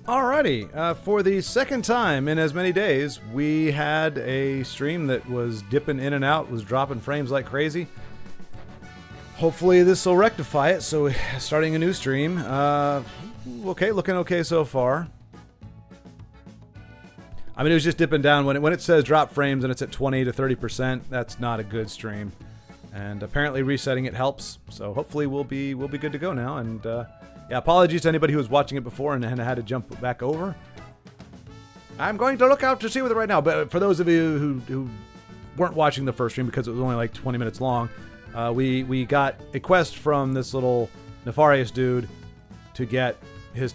Alrighty, for the second time in as many days, we had a stream that was dipping in and out, was dropping frames like crazy. Hopefully this will rectify it, so starting a new stream. Okay, looking okay so far. I mean, it was just dipping down. When it says drop frames and it's at 20 to 30%, that's not a good stream. And apparently resetting it helps, so hopefully we'll be good to go now. And yeah, apologies to anybody who was watching it before and had to jump back over. I'm going to look out to see with it right now. But for those of you who weren't watching the first stream because it was only like 20 minutes long, we got a quest from this little nefarious dude to get his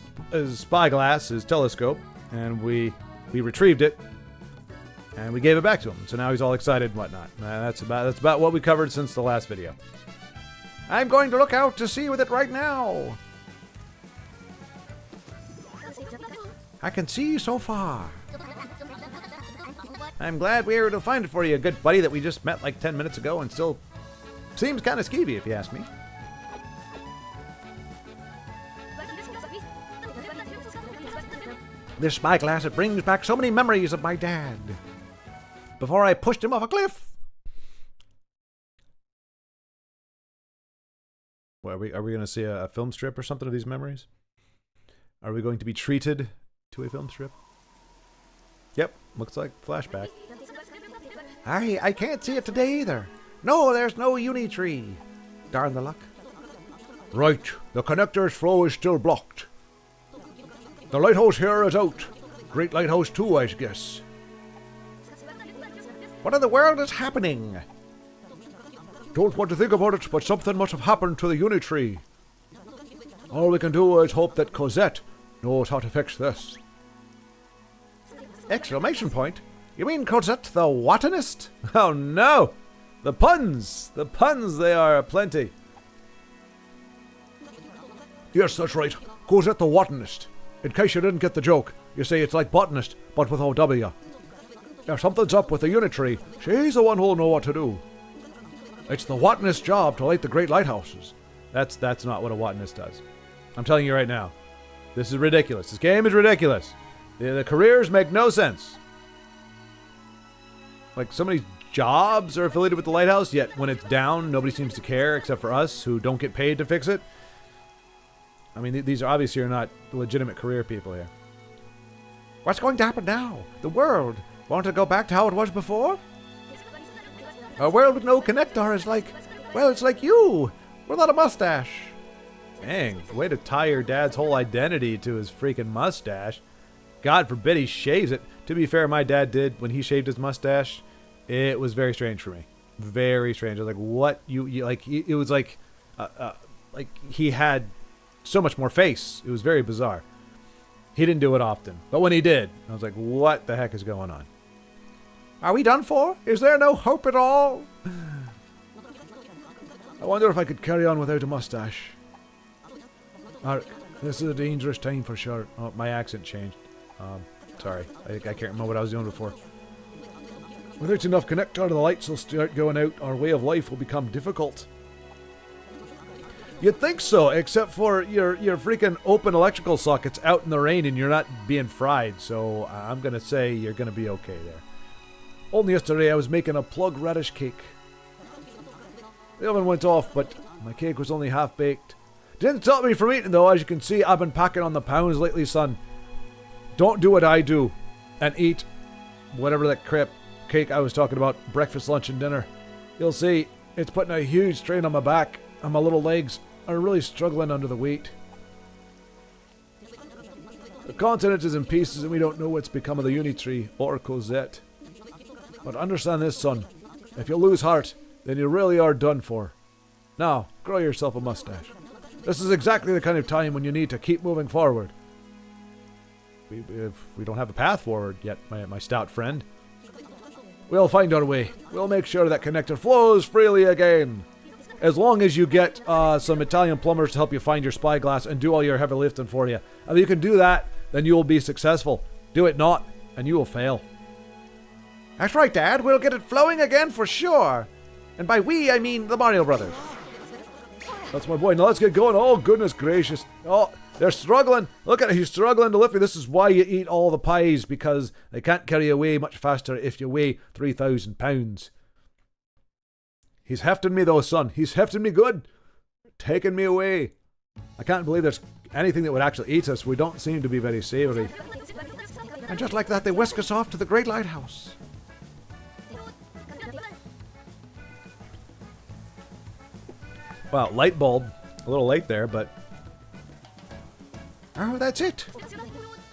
spyglass, his telescope, and we retrieved it and we gave it back to him. So now he's all excited and whatnot. That's about what we covered since the last video. I'm going to look out to see with it right now. I can see so far. I'm glad we were able to find it for you, a good buddy that we just met like 10 minutes ago and still seems kind of skeevy, if you ask me. This spyglass, it brings back so many memories of my dad. Before I pushed him off a cliff. What, are we going to see a film strip or something of these memories? Are we going to be treated to a film strip? Yep, looks like flashback. I can't see it today either. No, there's no uni tree. Darn the luck. Right, the connector's flow is still blocked. The lighthouse here is out. Great lighthouse too, I guess. What in the world is happening? Don't want to think about it, but something must have happened to the uni tree. All we can do is hope that Cosette knows how to fix this. Exclamation point? You mean Cosette the Watanist? Oh no! The puns! The puns, they are aplenty. Yes, that's right. Cosette the Watanist. In case you didn't get the joke, you see it's like botanist, but with OW. If something's up with the unitary, she's the one who'll know what to do. It's the Watanist's job to light the great lighthouses. That's not what a Watanist does. I'm telling you right now. This is ridiculous. This game is ridiculous. The careers make no sense. Like, so many jobs are affiliated with the lighthouse, yet when it's down, nobody seems to care except for us who don't get paid to fix it. I mean, these are obviously not legitimate career people here. What's going to happen now? The world. Want to go back to how it was before? A world with no connector is like, well, it's like you, without a mustache. Dang, way to tie your dad's whole identity to his freaking mustache. God forbid he shaves it. To be fair, my dad did when he shaved his mustache. It was very strange for me. Very strange. I was like, what? You like, it was like he had so much more face. It was very bizarre. He didn't do it often, but when he did, I was like, what the heck is going on? Are we done for? Is there no hope at all? I wonder if I could carry on without a mustache. Mark, this is a dangerous time for sure. Oh, my accent changed. Sorry. I can't remember what I was doing before. Without enough connector, the lights will start going out. Our way of life will become difficult. You'd think so, except for your freaking open electrical sockets out in the rain and you're not being fried. So I'm going to say you're going to be okay there. Only yesterday I was making a plug radish cake. The oven went off, but my cake was only half baked. Didn't stop me from eating though. As you can see, I've been packing on the pounds lately, son. Don't do what I do and eat whatever that crap cake I was talking about, breakfast, lunch, and dinner. You'll see, it's putting a huge strain on my back, and my little legs are really struggling under the weight. The continent is in pieces and we don't know what's become of the uni tree or Cosette. But understand this, son. If you lose heart, then you really are done for. Now, grow yourself a mustache. This is exactly the kind of time when you need to keep moving forward. We don't have a path forward yet, my stout friend. We'll find our way. We'll make sure that connector flows freely again. As long as you get some Italian plumbers to help you find your spyglass and do all your heavy lifting for you. If you can do that, then you will be successful. Do it not, and you will fail. That's right, Dad. We'll get it flowing again for sure. And by we, I mean the Mario Brothers. That's my boy. Now let's get going. Oh, goodness gracious. Oh, They're struggling. Look at it. He's struggling to lift me. This is why you eat all the pies, because they can't carry you away much faster if you weigh 3,000 pounds. He's hefting me though, son. He's hefting me good. Taking me away. I can't believe there's anything that would actually eat us. We don't seem to be very savory. And just like that, they whisk us off to the Great Lighthouse. Wow, light bulb. A little late there, but... Oh, that's it.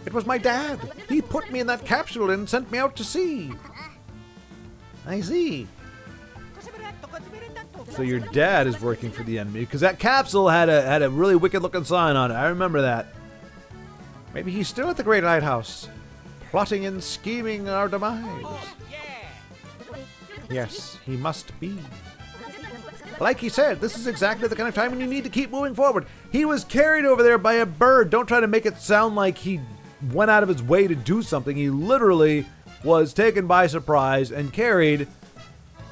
It was my dad. He put me in that capsule and sent me out to sea. I see. So your dad is working for the enemy, because that capsule had a really wicked-looking sign on it. I remember that. Maybe he's still at the Great Lighthouse, plotting and scheming our demise. Yes, he must be. Like he said, this is exactly the kind of time when you need to keep moving forward. He was carried over there by a bird. Don't try to make it sound like he went out of his way to do something. He literally was taken by surprise and carried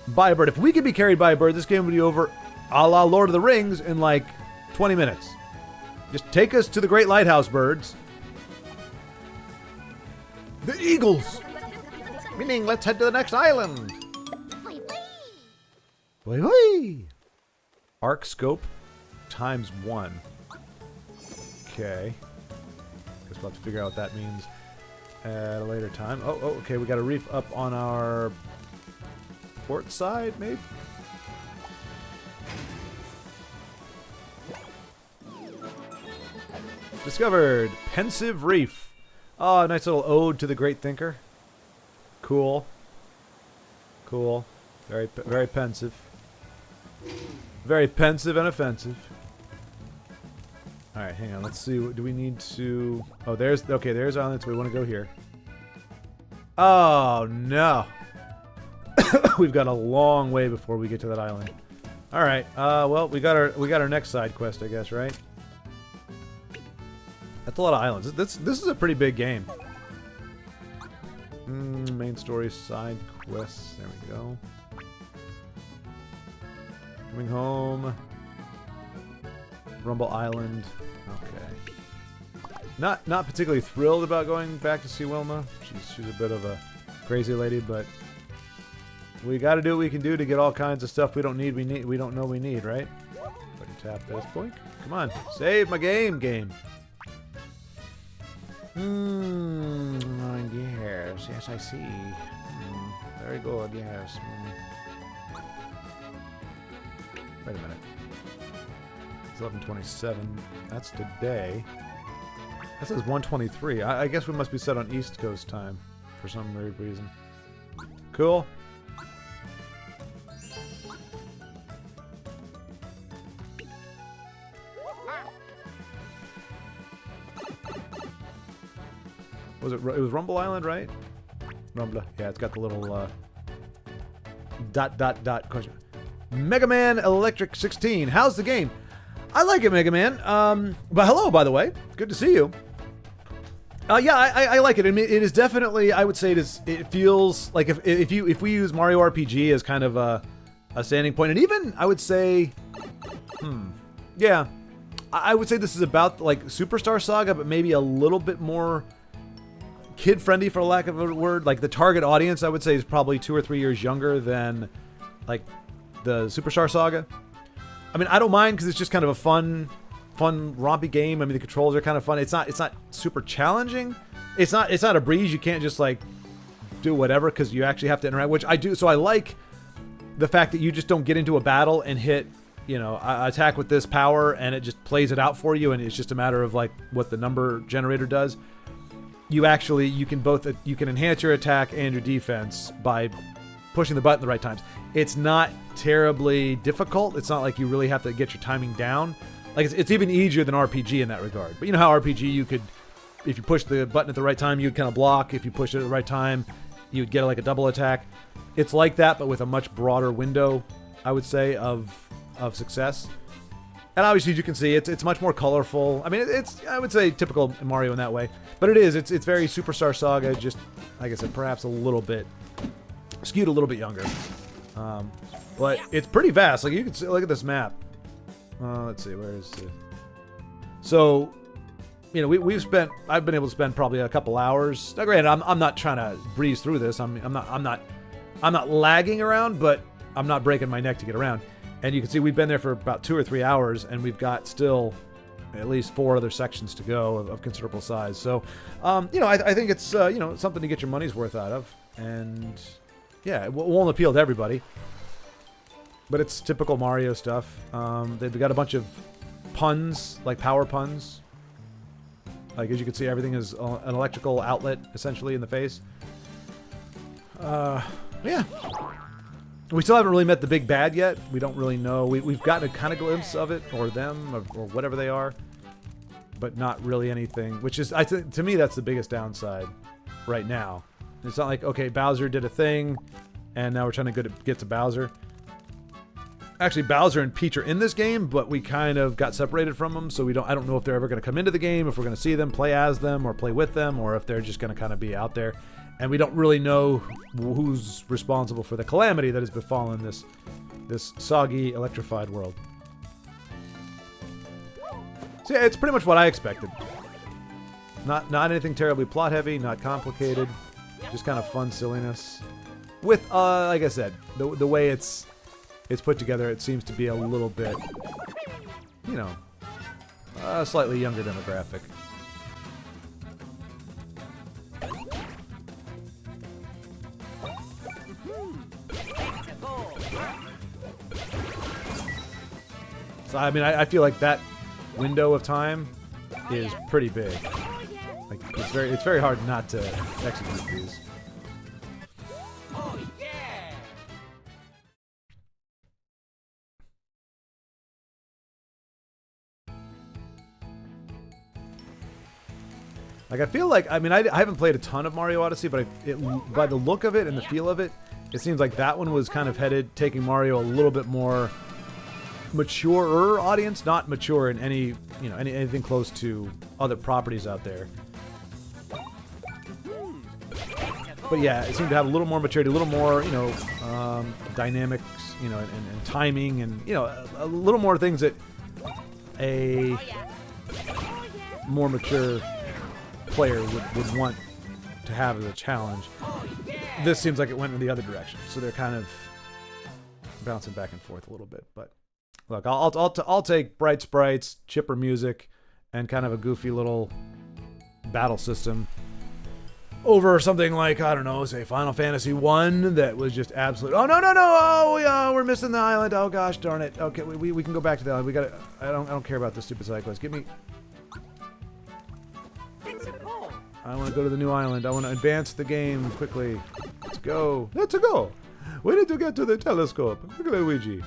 by a bird. If we could be carried by a bird, this game would be over a la Lord of the Rings in like 20 minutes. Just take us to the Great Lighthouse, birds. The eagles! Meaning, let's head to the next island. Woi woi! Arc scope ×1. Okay. Guess we'll have to figure out what that means at a later time. Oh, okay. We got a reef up on our port side, maybe? Discovered! Pensive Reef. Oh, a nice little ode to the great thinker. Cool. Cool. Very, very pensive. Very pensive and offensive. Alright, hang on. Let's see. Do we need to... Oh, there's... Okay, there's islands. We want to go here. Oh, no. We've got a long way before we get to that island. Alright. Well, we got our next side quest, I guess, right? That's a lot of islands. This is a pretty big game. Main story, side quests. There we go. Coming home. Rumble Island. Okay. Not particularly thrilled about going back to see Wilma. She's a bit of a crazy lady, but we got to do what we can do to get all kinds of stuff we don't need. We don't know we need, right? Button tap this. Boink. Come on, save my game. Yes, I see. Very good. Yes. Wait a minute. It's 11:27. That's today. That says 1:23. I guess we must be set on East Coast time for some weird reason. Cool. Was it? It was Rumble Island, right? Rumble. Yeah, it's got the little dot question. Mega Man Electric 16. How's the game? I like it, Mega Man. But hello, by the way. Good to see you. Yeah, I like it. I mean, it is definitely. I would say it feels like if we use Mario RPG as kind of a standing point, and even I would say, yeah, I would say this is about like Superstar Saga, but maybe a little bit more kid-friendly, for lack of a word. Like the target audience, I would say, is probably 2 or 3 years younger than like the Superstar Saga. I mean, I don't mind because it's just kind of a fun rompy game. I mean, the controls are kind of fun. It's not super challenging. It's not a breeze. You can't just like do whatever because you actually have to interact, which I do. So I like the fact that you just don't get into a battle and hit, you know, attack with this power and it just plays it out for you, and it's just a matter of like what the number generator does. You can enhance your attack and your defense by pushing the button the right times. It's not terribly difficult. It's not like you really have to get your timing down. Like it's even easier than RPG in that regard. But you know how RPG, you could, if you push the button at the right time, you'd kind of block. If you push it at the right time, you'd get like a double attack. It's like that, but with a much broader window, I would say, of success. And obviously, as you can see, it's much more colorful. I mean, I would say typical Mario in that way. But it's very Superstar Saga, just, like I said, perhaps a little bit, skewed a little bit younger. But it's pretty vast. Like, you can see, look at this map. Let's see, where is it? So, you know, I've been able to spend probably a couple hours. Now, granted, I'm not trying to breeze through this. I'm not lagging around, but I'm not breaking my neck to get around. And you can see we've been there for about 2 or 3 hours, and we've got still at least 4 other sections to go of considerable size. So, you know, I think it's, you know, something to get your money's worth out of. And, yeah, it won't appeal to everybody. But it's typical Mario stuff. They've got a bunch of puns, like power puns. Like, as you can see, everything is an electrical outlet, essentially, in the face. Yeah. We still haven't really met the big bad yet. We don't really know. We've gotten a kind of glimpse of it, or them, or whatever they are. But not really anything, which is, I think, to me, that's the biggest downside right now. It's not like, okay, Bowser did a thing, and now we're trying to get to Bowser. Actually, Bowser and Peach are in this game, but we kind of got separated from them, so I don't know if they're ever going to come into the game, if we're going to see them, play as them, or play with them, or if they're just going to kind of be out there. And we don't really know who's responsible for the calamity that has befallen this soggy, electrified world. So yeah, it's pretty much what I expected. Not anything terribly plot heavy, not complicated, just kind of fun silliness. With, like I said, the way it's put together, it seems to be a little bit, you know, a slightly younger demographic. So, I mean, I feel like that window of time is pretty big. Like, it's very hard not to execute these. Like, I feel like, I mean, I haven't played a ton of Mario Odyssey, but by the look of it and the feel of it, it seems like that one was kind of taking Mario a little bit more maturer audience, not mature in any, you know, anything close to other properties out there. But yeah, it seemed to have a little more maturity, a little more, you know, dynamics, you know, and timing, and, you know, a little more things that a more mature player would want to have as a challenge. This seems like it went in the other direction, so they're kind of bouncing back and forth a little bit. But look, I'll take bright sprites, chipper music, and kind of a goofy little battle system over something like, I don't know, say Final Fantasy 1 that was just absolute. Oh no! Oh yeah, we're missing the island. Oh gosh, darn it. Okay, we can go back to the island. We got. I don't care about this stupid side quest. Give me. I want to go to the new island. I want to advance the game quickly. Let's go. Let's go. We need to get to the telescope. Look at Luigi.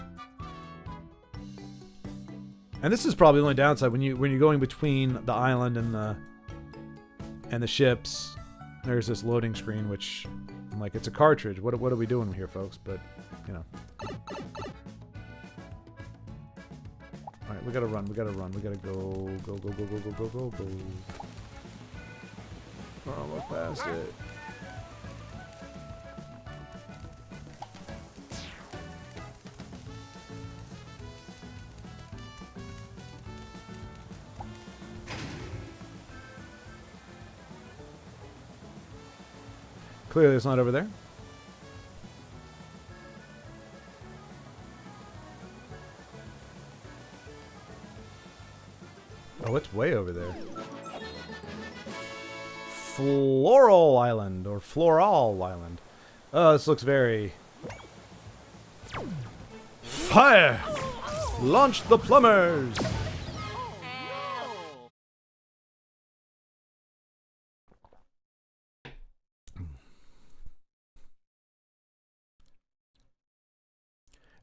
And this is probably the only downside when you're going between the island and the ships. There's this loading screen, which I'm like, it's a cartridge. What are we doing here, folks? But you know. All right, we gotta run. We gotta go. We're almost past it. Clearly it's not over there. Oh, it's way over there. Floral Island, or Floral Island. Oh, this looks very... Fire! Launch the plumbers!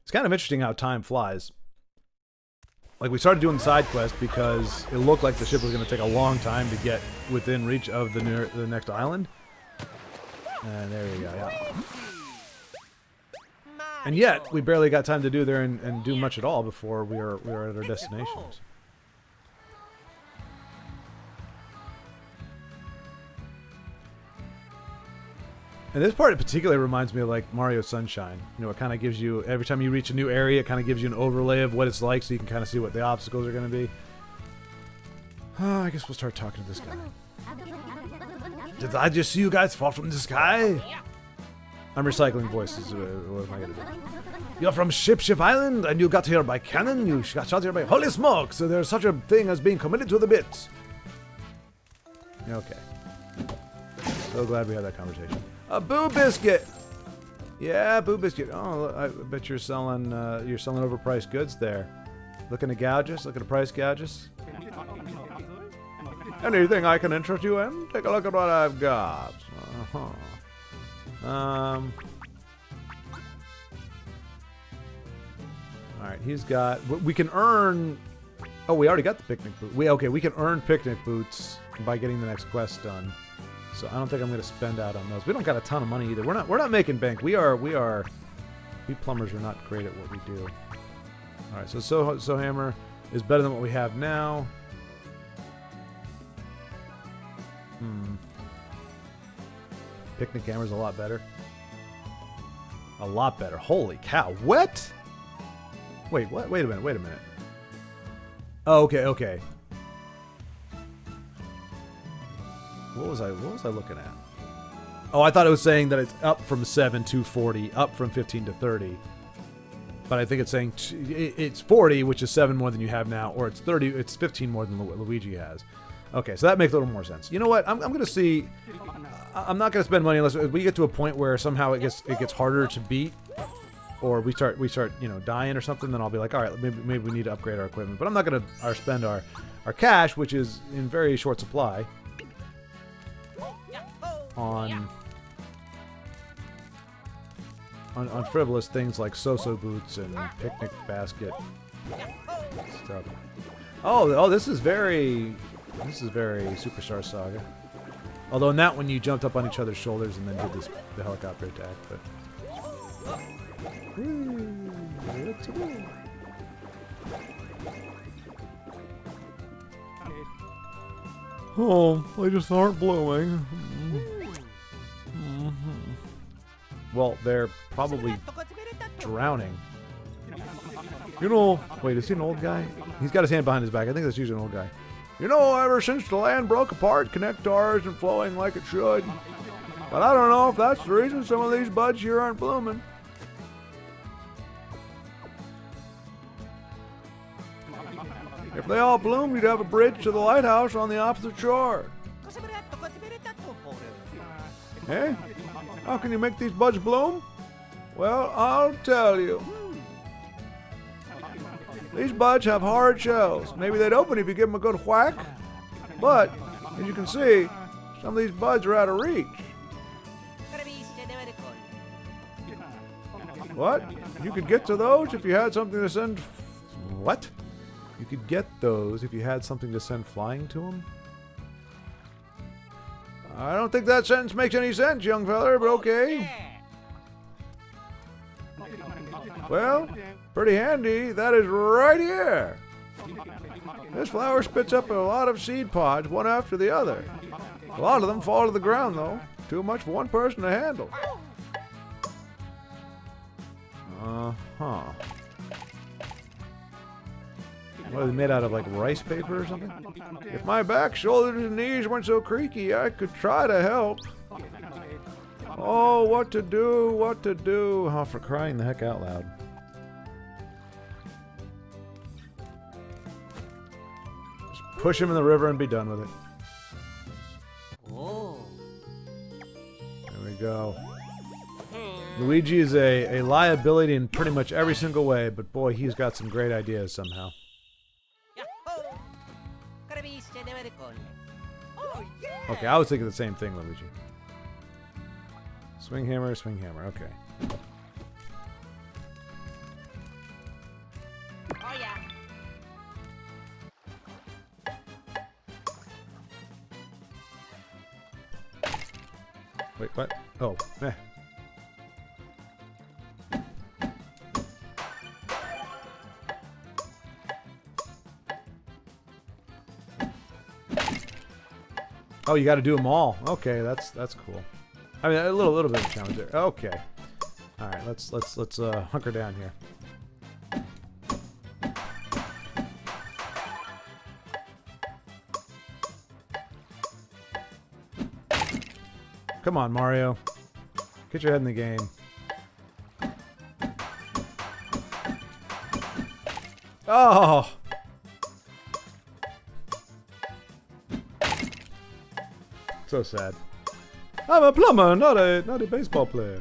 It's kind of interesting how time flies. Like, we started doing the side quest because it looked like the ship was going to take a long time to get within reach of the next island. And there we go, yeah. And yet, we barely got time to do there and do much at all before we were at our destinations. And this part in particular reminds me of, like, Mario Sunshine. You know, it kind of gives you, every time you reach a new area, it kind of gives you an overlay of what it's like, so you can kind of see what the obstacles are going to be. I guess we'll start talking to this guy. Did I just see you guys fall from the sky? I'm recycling voices. What am I gonna do? You're from Ship Island, and you got here by cannon? You got shot here by... Holy smokes! So there's such a thing as being committed to the bits. Okay. So glad we had that conversation. A Boo Biscuit! Yeah, Boo Biscuit. Oh, I bet you're selling overpriced goods there. Looking to gouge us? Looking to price gouge us? Anything I can interest you in? Take a look at what I've got. Alright, he's got... We can earn... Oh, we already got the picnic boot. We can earn picnic boots by getting the next quest done. So I don't think I'm going to spend out on those. We don't got a ton of money either. We're not making bank. We plumbers are not great at what we do. Alright, so Hammer is better than what we have now. Picnic hammer's a lot better. A lot better. Holy cow. What? Wait, what? Wait a minute. Oh, okay. What was I looking at? Oh, I thought it was saying that it's up from 7 to 40, up from 15 to 30. But I think it's saying it's 40, which is 7 more than you have now, or it's 30, it's 15 more than Luigi has. Okay, so that makes a little more sense. You know what? I'm going to see. I'm not going to spend money unless we get to a point where somehow it gets harder to beat, or we start dying or something. Then I'll be like, all right, maybe we need to upgrade our equipment. But I'm not going to spend our cash, which is in very short supply, on frivolous things like so-so boots and picnic basket stuff. Oh, this is very Superstar Saga. Although in that one you jumped up on each other's shoulders and then did the helicopter attack. But oh, they just aren't blooming. Well, they're probably drowning. You know, wait, is he an old guy? He's got his hand behind his back. I think that's usually an old guy. You know, ever since the land broke apart, connectors isn't flowing like it should. But I don't know if that's the reason some of these buds here aren't blooming. If they all bloomed, you'd have a bridge to the lighthouse on the opposite shore. Hey? How can you make these buds bloom? Well, I'll tell you. These buds have hard shells. Maybe they'd open if you give them a good whack. But, as you can see, some of these buds are out of reach. What? You could get to those if you had something to send... What? You could get those if you had something to send flying to them? I don't think that sentence makes any sense, young feller, but okay. Well, pretty handy. That is right here. This flower spits up a lot of seed pods, one after the other. A lot of them fall to the ground, though. Too much for one person to handle. Uh-huh. What, are they made out of, like, rice paper or something? If my back, shoulders, and knees weren't so creaky, I could try to help. Oh, what to do, what to do. Oh, for crying the heck out loud. Just push him in the river and be done with it. There we go. Luigi is a liability in pretty much every single way, but boy, he's got some great ideas somehow. Okay, I was thinking the same thing, Luigi. Swing hammer, okay. Oh yeah. Wait, what? Oh, eh. Oh, you got to do them all. Okay, that's cool. I mean, a little bit of a challenge there. Okay. All right, let's hunker down here. Come on, Mario. Get your head in the game. Oh! So sad. I'm a plumber, not a baseball player.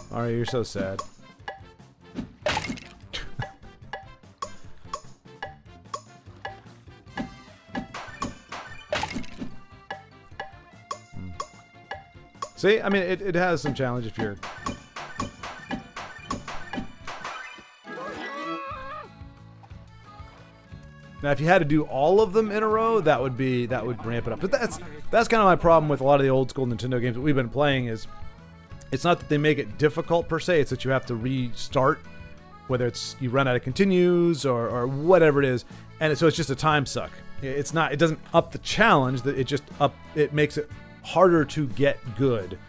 Mario, you're so sad. See, I mean, it has some challenge if you're... Now, if you had to do all of them in a row, that would ramp it up. But that's kind of my problem with a lot of the old school Nintendo games that we've been playing is it's not that they make it difficult per se, it's that you have to restart, whether it's you run out of continues or whatever it is, and so it's just a time suck. It doesn't up the challenge, it makes it harder to get good.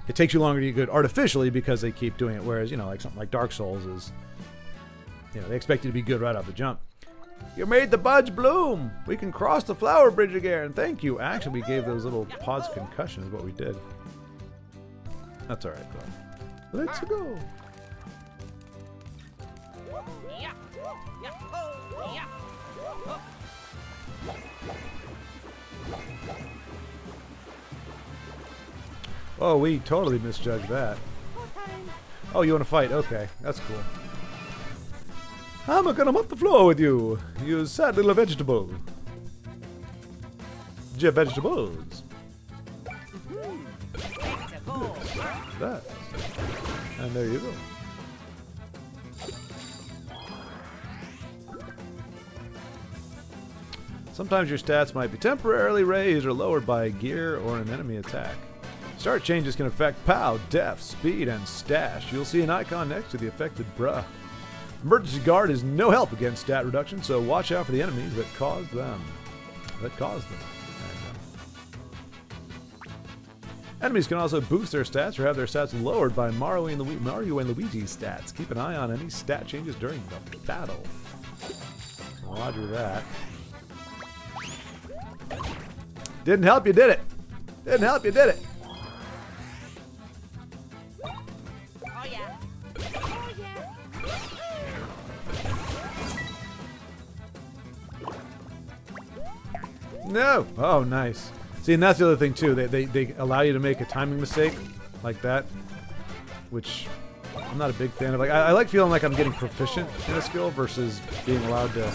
It takes you longer to get good artificially because they keep doing it, whereas, like something like Dark Souls is, they expect you to be good right off the jump. You made the buds bloom! We can cross the flower bridge again! Thank you! Actually, we gave those little pods concussion is what we did. That's alright, though. Let's go! Oh, we totally misjudged that. Oh, you want to fight? Okay, that's cool. I'm gonna mop the floor with you, you sad little vegetable. Vegetables. That. And there you go. Sometimes your stats might be temporarily raised or lowered by a gear or an enemy attack. Start changes can affect POW, def, speed, and stash. You'll see an icon next to the affected bruh. Emergency guard is no help against stat reduction, so watch out for the enemies that cause them. Enemies can also boost their stats or have their stats lowered by Mario and Luigi's stats. Keep an eye on any stat changes during the battle. Roger that. Didn't help you, did it? Didn't help you, did it? Oh yeah. Oh yeah. No! Oh, nice. See, and that's the other thing, too. They allow you to make a timing mistake like that, which I'm not a big fan of. Like, I like feeling like I'm getting proficient in a skill versus being allowed to...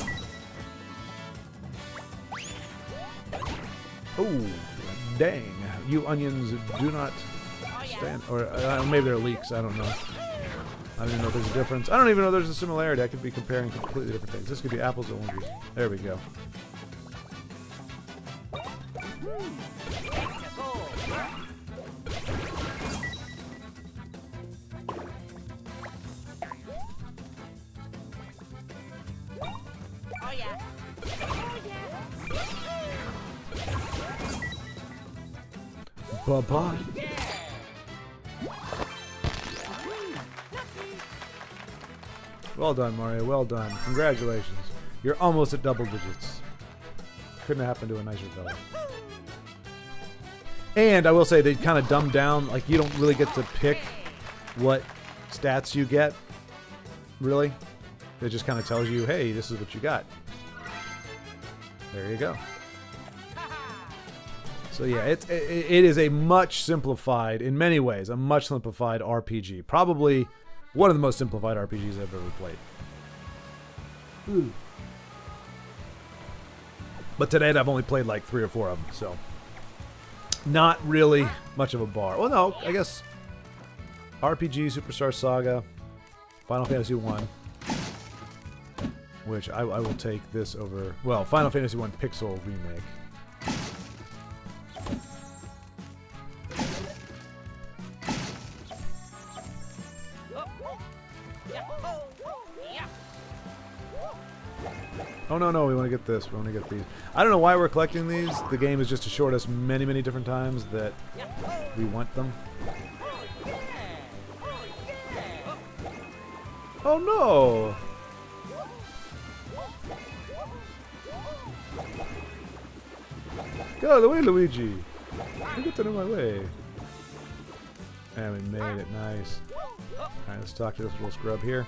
Oh, dang. You onions do not stand... Or maybe they're leeks. I don't know. I don't even know if there's a difference. I don't even know if there's a similarity. I could be comparing completely different things. This could be apples and oranges. There we go. Oh yeah. Oh yeah. Bye-bye. Well done, Mario. Well done. Congratulations. You're almost at double digits. Couldn't have happened to a nicer fellow. And I will say they kind of dumbed down. Like, you don't really get to pick what stats you get. Really. It just kind of tells you, hey, this is what you got. There you go. So yeah, it is a much simplified, in many ways, a much simplified RPG. Probably one of the most simplified RPGs I've ever played. But to date, I've only played like 3 or 4 of them, so not really much of a bar. Well, no, I guess RPG, Superstar Saga, Final Fantasy 1, which I will take this over. Well, Final Fantasy 1 Pixel Remake. Oh, no, we want to get this. We want to get these. I don't know why we're collecting these. The game has just assured us many, many different times that we want them. Oh, no! Get out of the way, Luigi. You get out of my way. And we made it. Nice. Alright, let's talk to this little scrub here.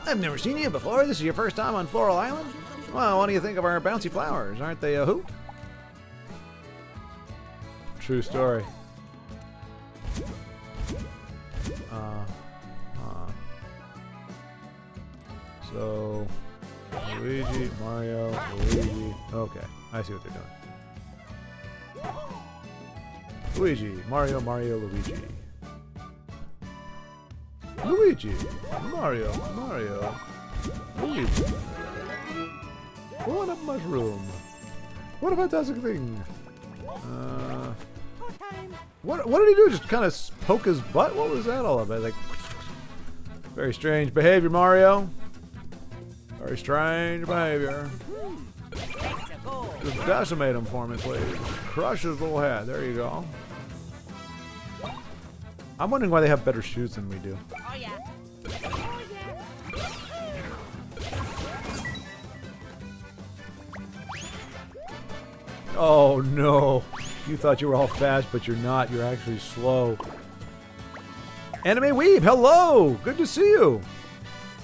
I've never seen you before. This is your first time on Floral Island? Well, what do you think of our bouncy flowers? Aren't they a hoot? True story. So, Luigi, Mario, Luigi. Okay, I see what they're doing. Luigi, Mario, Mario, Luigi. Luigi, Mario, Mario, Luigi. What a mushroom. What a fantastic thing. What did he do? Just kind of poke his butt? What was that all about? Like, very strange behavior, Mario. Very strange behavior. Just decimate him for me, please. Crush his little head. There you go. I'm wondering why they have better shoes than we do. Oh yeah. Oh no. You thought you were all fast, but you're not. You're actually slow. Anime Weeb, hello! Good to see you.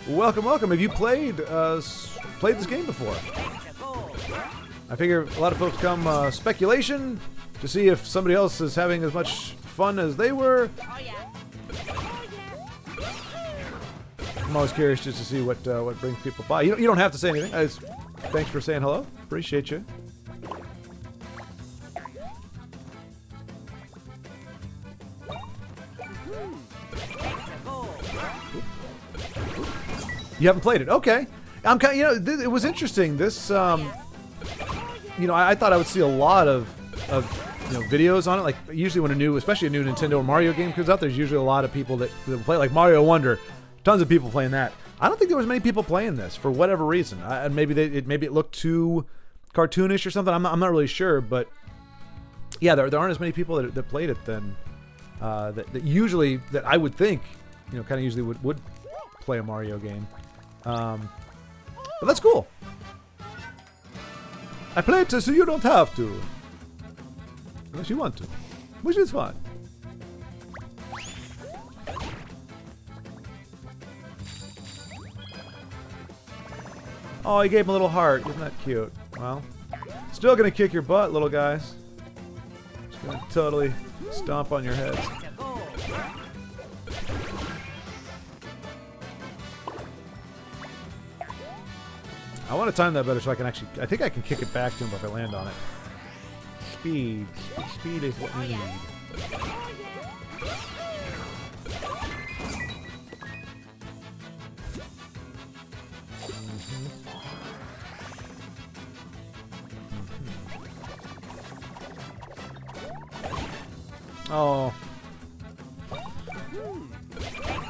Welcome, welcome. Have you played this game before? I figure a lot of folks come speculation to see if somebody else is having as much fun as they were. Oh yeah. I'm always curious just to see what brings people by. You don't have to say anything. Thanks for saying hello. Appreciate you. You haven't played it, okay? I'm kind. It was interesting. This, I thought I would see a lot of videos on it. Like usually when especially a new Nintendo or Mario game comes out, there's usually a lot of people that play, like Mario Wonder. Tons of people playing that. I don't think there was many people playing this for whatever reason. And maybe it looked too cartoonish or something. I'm not really sure, but yeah, there aren't as many people that played it than that usually that I would think kind of usually would play a Mario game. But that's cool. I play it so you don't have to. Unless you want to. Which is fun. Oh, he gave him a little heart. Isn't that cute? Well, still gonna kick your butt, little guys. Just gonna totally stomp on your heads. I want to time that better so I can actually... I think I can kick it back to him if I land on it. Speed. Speed is what we need. Oh.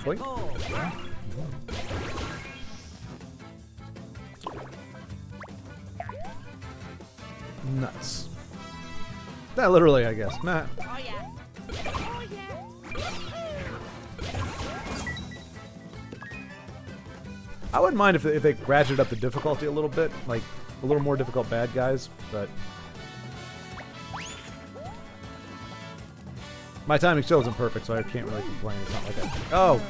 Wait. Nuts. That literally, I guess. Nah. Oh yeah. Oh yeah. I wouldn't mind if they ratcheted up the difficulty a little bit, like a little more difficult bad guys, but my timing still isn't perfect, so I can't really complain. It's not like I... Oh!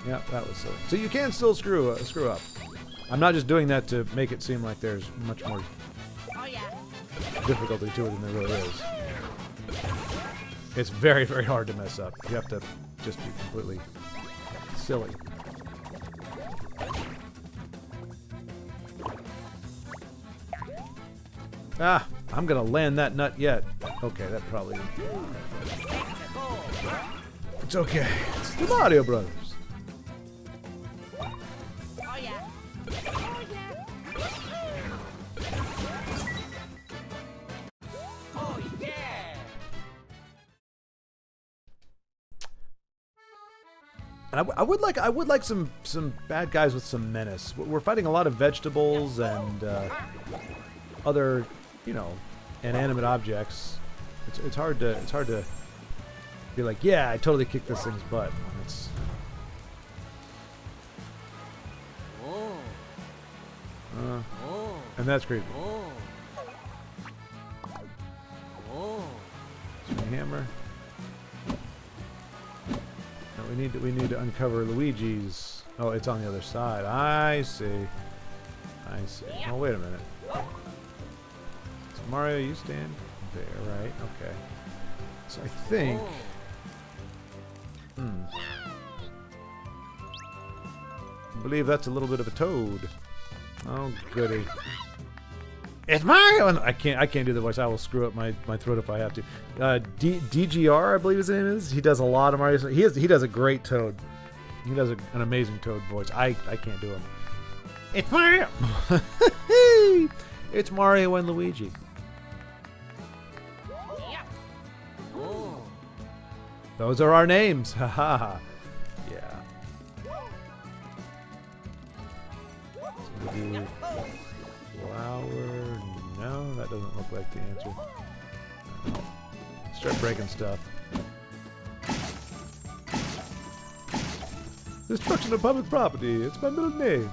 Yeah, that was silly. So you can still screw up. I'm not just doing that to make it seem like there's much more difficulty to it than there really is. It's very, very hard to mess up. You have to just be completely silly. Ah, I'm gonna land that nut yet. Okay, that probably... It's okay. It's the Mario Brothers. Oh yeah. Oh yeah. And I would like some bad guys with some menace. We're fighting a lot of vegetables and other, inanimate objects. It's hard to be like, yeah, I totally kicked this thing's butt when it's... And that's creepy. need to uncover Luigi's. Oh, it's on the other side. I see. I see. Oh, wait a minute. So Mario, you stand there, right? Okay. So I think. I believe that's a little bit of a toad. Oh, goody. It's Mario! And I can't do the voice. I will screw up my throat if I have to. DGR, I believe his name is. He does a lot of Mario. He does a great Toad. He does an amazing Toad voice. I can't do him. It's Mario! It's Mario and Luigi. Those are our names. Haha. Yeah. So we'll do flower. No, that doesn't look like the answer. Start breaking stuff. Destruction of public property. It's my middle name.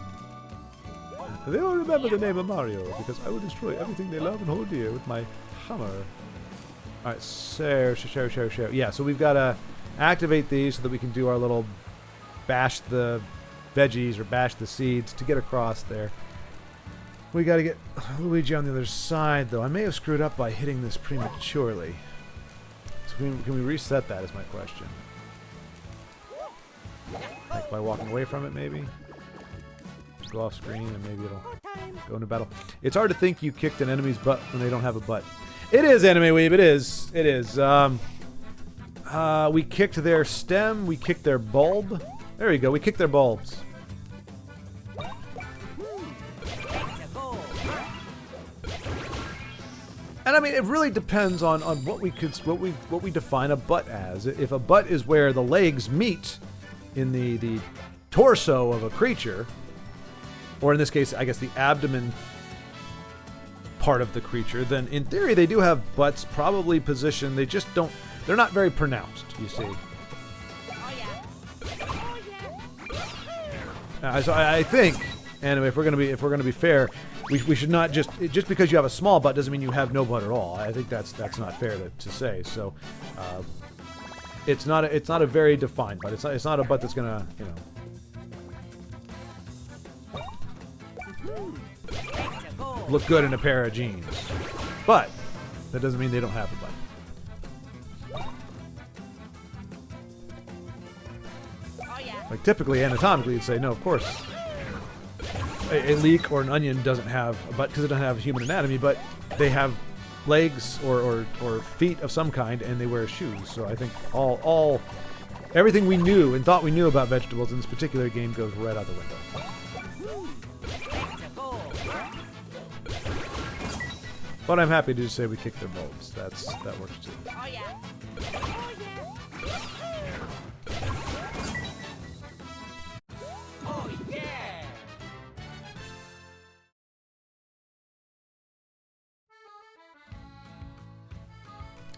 They all remember the name of Mario because I will destroy everything they love and hold dear with my hammer. Alright, share. Yeah, so we've got to activate these so that we can do our little bash the veggies or bash the seeds to get across there. We got to get Luigi on the other side, though. I may have screwed up by hitting this prematurely. So can we reset that is my question. Like by walking away from it, maybe? Just go off screen and maybe it'll go into battle. It's hard to think you kicked an enemy's butt when they don't have a butt. It is, Anime Weeb. It is. It is. We kicked their stem. We kicked their bulb. There you go. We kicked their bulbs. And I mean, it really depends on what we define a butt as. If a butt is where the legs meet in the torso of a creature, or in this case, I guess the abdomen part of the creature, then in theory they do have butts probably positioned. They just don't. They're not very pronounced. You see. So I think, anyway, if we're gonna be fair, we should not just because you have a small butt doesn't mean you have no butt at all. I think that's not fair to say. So it's not a very defined butt. It's not a butt that's gonna look good in a pair of jeans. But that doesn't mean they don't have a butt. Like typically anatomically you'd say no, of course. A leek or an onion doesn't have a butt because it doesn't have human anatomy, but they have legs or feet of some kind, and they wear shoes. So I think everything we knew and thought we knew about vegetables in this particular game goes right out the window. But I'm happy to just say we kicked their bulbs. That works too. Oh yeah. Oh yeah.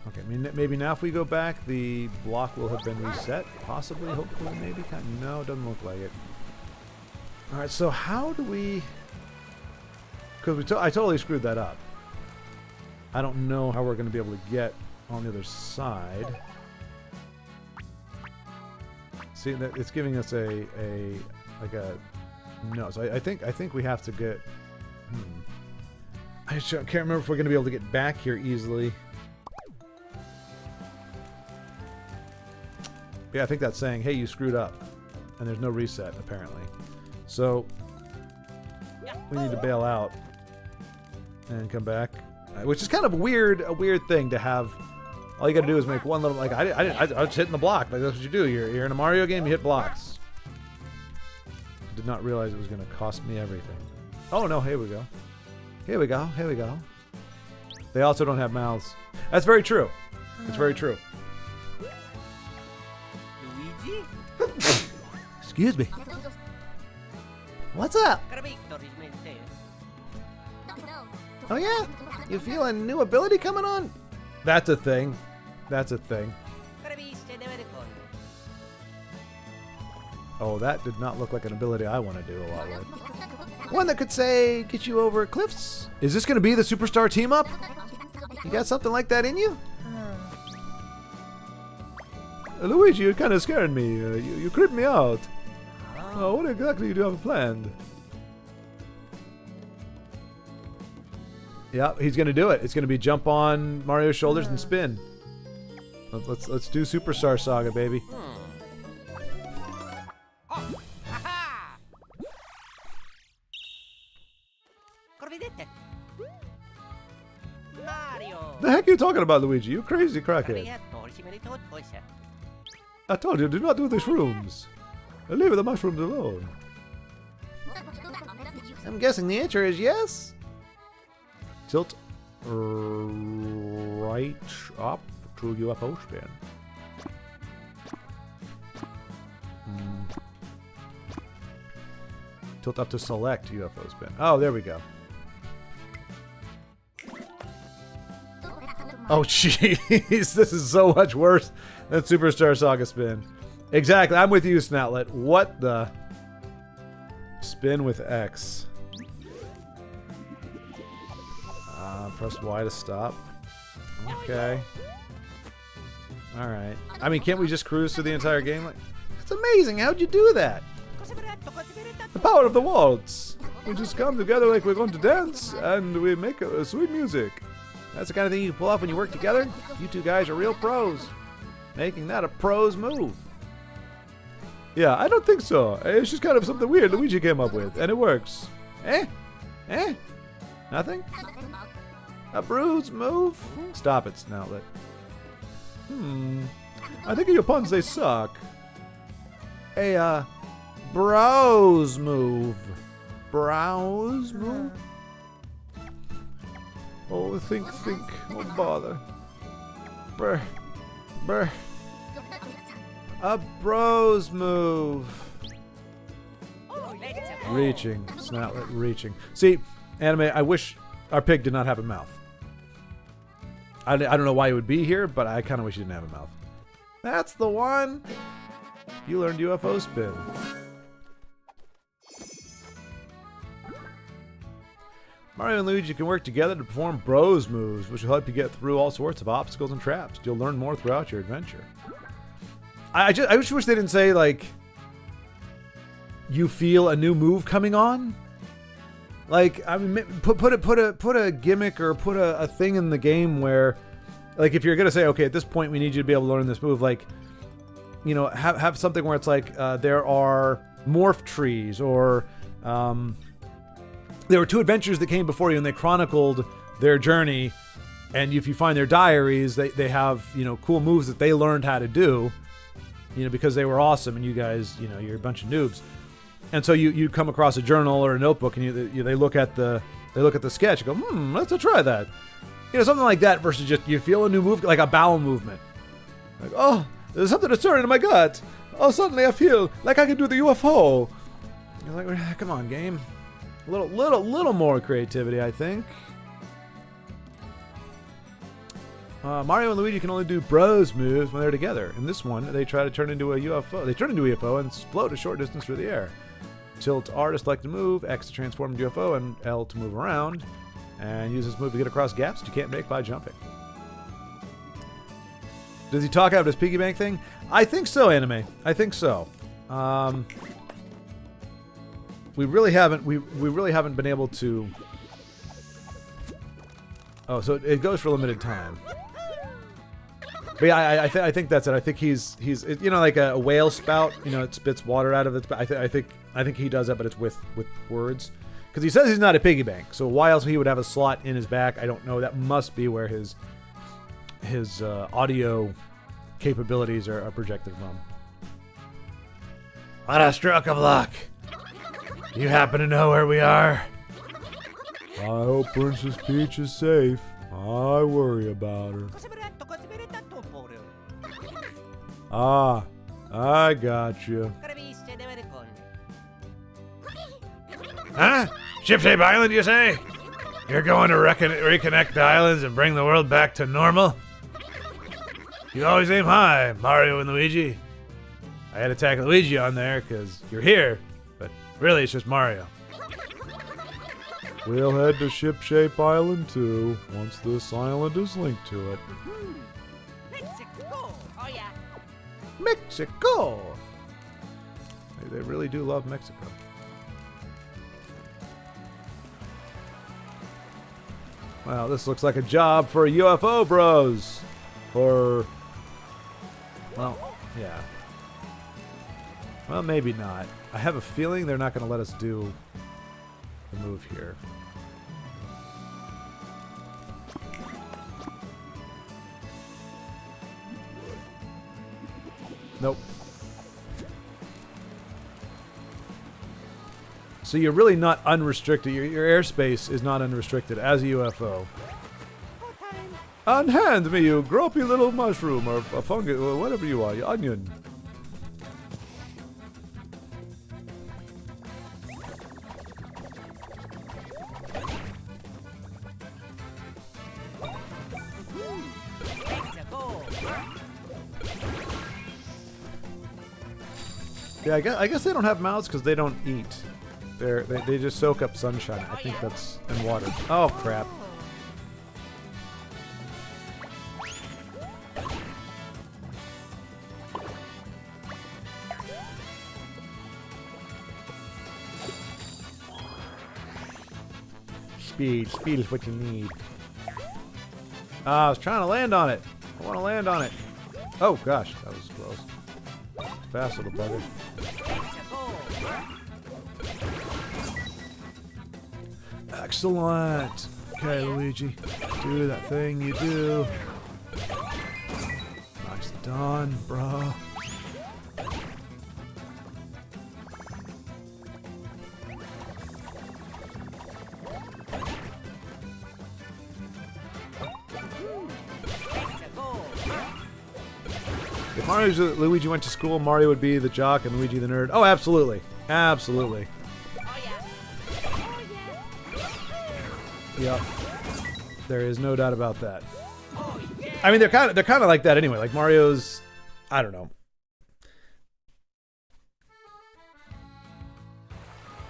Okay, I mean, maybe now if we go back, the block will have been reset. Possibly, hopefully, maybe. No, it doesn't look like it. All right, so how do we? Because I totally screwed that up. I don't know how we're going to be able to get on the other side. See, that it's giving us a no. So I think we have to get. I can't remember if we're going to be able to get back here easily. Yeah, I think that's saying, hey, you screwed up, and there's no reset apparently. So we need to bail out and come back. Which is kind of a weird thing to have. All you got to do is make one little I was hitting the block. Like that's what you do. You're in a Mario game. You hit blocks. Did not realize it was going to cost me everything. Oh no! Here we go. Here we go. Here we go. They also don't have mouths. That's very true. It's very true. Luigi? Excuse me. What's up? Oh yeah? You feel a new ability coming on? That's a thing. That's a thing. Oh, that did not look like an ability I want to do a lot with. One that could say, get you over cliffs. Is this going to be the Superstar team up? You got something like that in you? Luigi, you're kind of scaring me. You creeped me out. Oh, what exactly do you have planned? Yeah, he's gonna do it. It's gonna be jump on Mario's shoulders and spin. Let's do Superstar Saga, baby. Mario. The heck are you talking about, Luigi? You crazy crackhead. I told you, do not do the shrooms. Leave the mushrooms alone. I'm guessing the answer is yes. Tilt right up to UFO spin. Tilt up to select UFO spin. Oh, there we go. Oh, jeez. This is so much worse than Superstar Saga spin. Exactly. I'm with you, Snoutlet. What the? Spin with X. Press Y to stop. Okay. Alright. I mean, can't we just cruise through the entire game? Like, that's amazing. How'd you do that? The power of the waltz. We just come together like we're going to dance, and we make a sweet music. That's the kind of thing you can pull off when you work together. You two guys are real pros. Making that a pro's move. Yeah, I don't think so. It's just kind of something weird Luigi came up with, and it works. Eh? Eh? Nothing? A bruise move? Stop it, Snoutlet. I think of your puns, they suck. A, browse move. Browse move? Oh, think. Oh, bother. Brr. Brr. A bros move. Reaching. Snoutlet reaching. See, Anime, I wish our pig did not have a mouth. I don't know why he would be here, but I kind of wish he didn't have a mouth. That's the one! You learned UFO spin. Mario and Luigi can work together to perform bros moves, which will help you get through all sorts of obstacles and traps. You'll learn more throughout your adventure. I just wish they didn't say, like, you feel a new move coming on. Like, I mean, put a gimmick or put a thing in the game where, like, if you're gonna say, okay, at this point we need you to be able to learn this move, like, you know, have something where it's like there are morph trees, or there were two adventures that came before you and they chronicled their journey, and if you find their diaries, they have, you know, cool moves that they learned how to do, you know, because they were awesome and you guys, you know, you're a bunch of noobs. And so you come across a journal or a notebook, and they look at the sketch and go, let's try that, you know, something like that, versus just you feel a new move, like a bowel movement, like, oh, there's something that's stirring in my gut, oh, suddenly I feel like I can do the UFO. You're like, come on, game, a little more creativity, I think. Mario and Luigi can only do bros moves when they're together. In this one, they try to turn into a UFO. They turn into a UFO and float a short distance through the air. Tilt R to select a move, X to transform into UFO, and L to move around. And use this move to get across gaps that you can't make by jumping. Does he talk out his piggy bank thing? I think so, Anime. I think so. We really haven't been able to. Oh, so it goes for a limited time. But yeah, I think that's it. I think he's you know, like a whale spout. You know, it spits water out of its. I think he does that, but it's with words. Because he says he's not a piggy bank. So why else he would have a slot in his back? I don't know. That must be where his audio capabilities are projected from. What a stroke of luck! You happen to know where we are? I hope Princess Peach is safe. I worry about her. Ah, I got you. Huh? Ship-shape Island, you say? You're going to reconnect the islands and bring the world back to normal? You always aim high, Mario and Luigi. I had to tack Luigi on there because you're here, but really it's just Mario. We'll head to Ship-shape Island too, once this island is linked to it. Let's go. Oh yeah. Mexico! They really do love Mexico. Well, this looks like a job for UFO bros. Or... well, yeah. Well, maybe not. I have a feeling they're not going to let us do the move here. Nope. So you're really not unrestricted. Your airspace is not unrestricted as a UFO. Unhand me, you gropey little mushroom or a fungus, or whatever you are, you onion. Yeah, I guess they don't have mouths because they don't eat. They just soak up sunshine. I think that's in water. Oh crap! Speed is what you need. I was trying to land on it. I want to land on it. Oh gosh, that was close. Fast little bugger. Excellent. Okay, Luigi. Do that thing you do. Nice done, bro. If Luigi went to school, Mario would be the jock and Luigi the nerd. Oh, absolutely. Absolutely. Oh yeah. Oh Yep. yeah. There is no doubt about that. I mean, they're kind of like that anyway. Like Mario's, I don't know.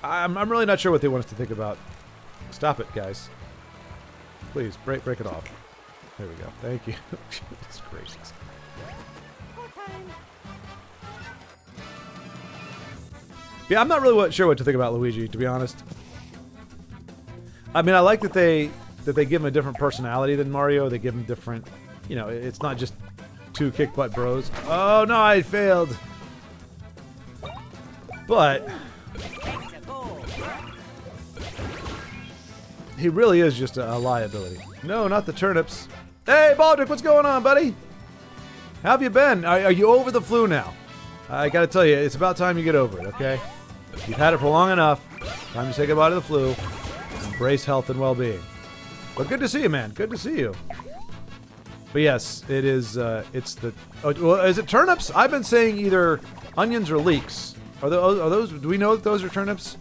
I'm really not sure what they want us to think about. Stop it, guys. Please break it off. There we go. Thank you. Goodness gracious. Yeah, I'm not really sure what to think about Luigi, to be honest. I mean, I like that they give him a different personality than Mario. They give him different, you know, it's not just two kick butt bros. Oh no, I failed. But he really is just a liability. No, not the turnips. Hey, Baldric, what's going on, buddy? How have you been? Are you over the flu now? I gotta tell you, it's about time you get over it, okay? You've had it for long enough. Time to say goodbye to the flu. Embrace health and well-being. But good to see you, man. Good to see you. But yes, it is, it's the... Oh, well, is it turnips? I've been saying either onions or leeks. Are those... Do we know that those are turnips?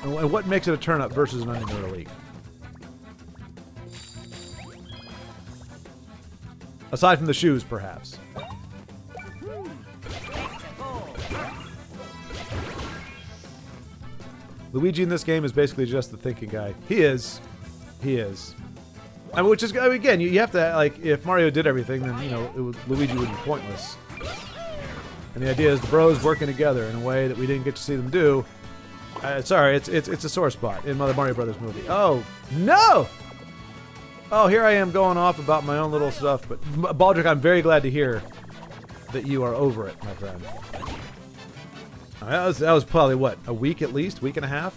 And what makes it a turnip versus an onion or a leek? Aside from the shoes, perhaps. Luigi in this game is basically just the thinking guy. He is. He is. I mean, which is, I mean, again, you have to, like, if Mario did everything, then, you know, Luigi would be pointless. And the idea is the bros working together in a way that we didn't get to see them do. Sorry, it's a sore spot in the Mario Brothers movie. Oh, no! Oh, here I am going off about my own little stuff, but Baldric, I'm very glad to hear that you are over it, my friend. That was probably, what, a week at least? Week and a half?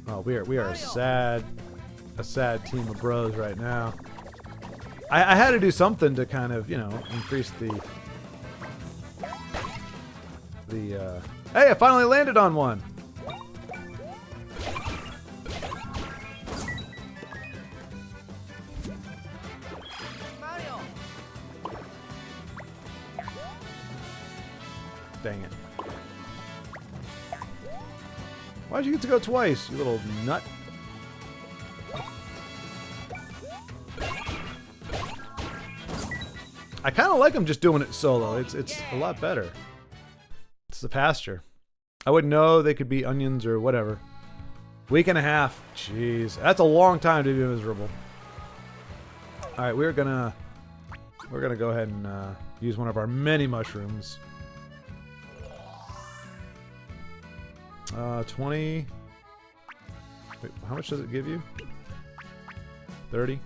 Oh, we are a sad team of bros right now. I had to do something to kind of, you know, increase the hey, I finally landed on one! Dang it. Why'd you get to go twice, you little nut? I kind of like him just doing it solo. It's a lot better. It's the pasture. I wouldn't know they could be onions or whatever. Week and a half. Jeez. That's a long time to be miserable. Alright, we're gonna go ahead and use one of our many mushrooms. 20. Wait, how much does it give you? 30?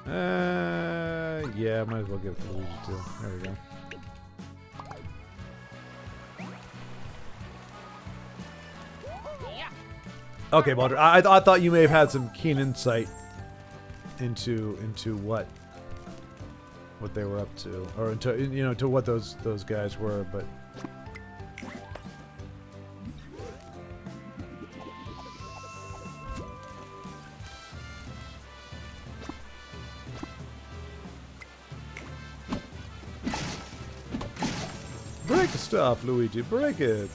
Yeah, might as well give it to Luigi too. There we go. Okay, Baldur. I thought you may have had some keen insight into what they were up to, or into to what those guys were, but. Break the stuff, Luigi. Break it.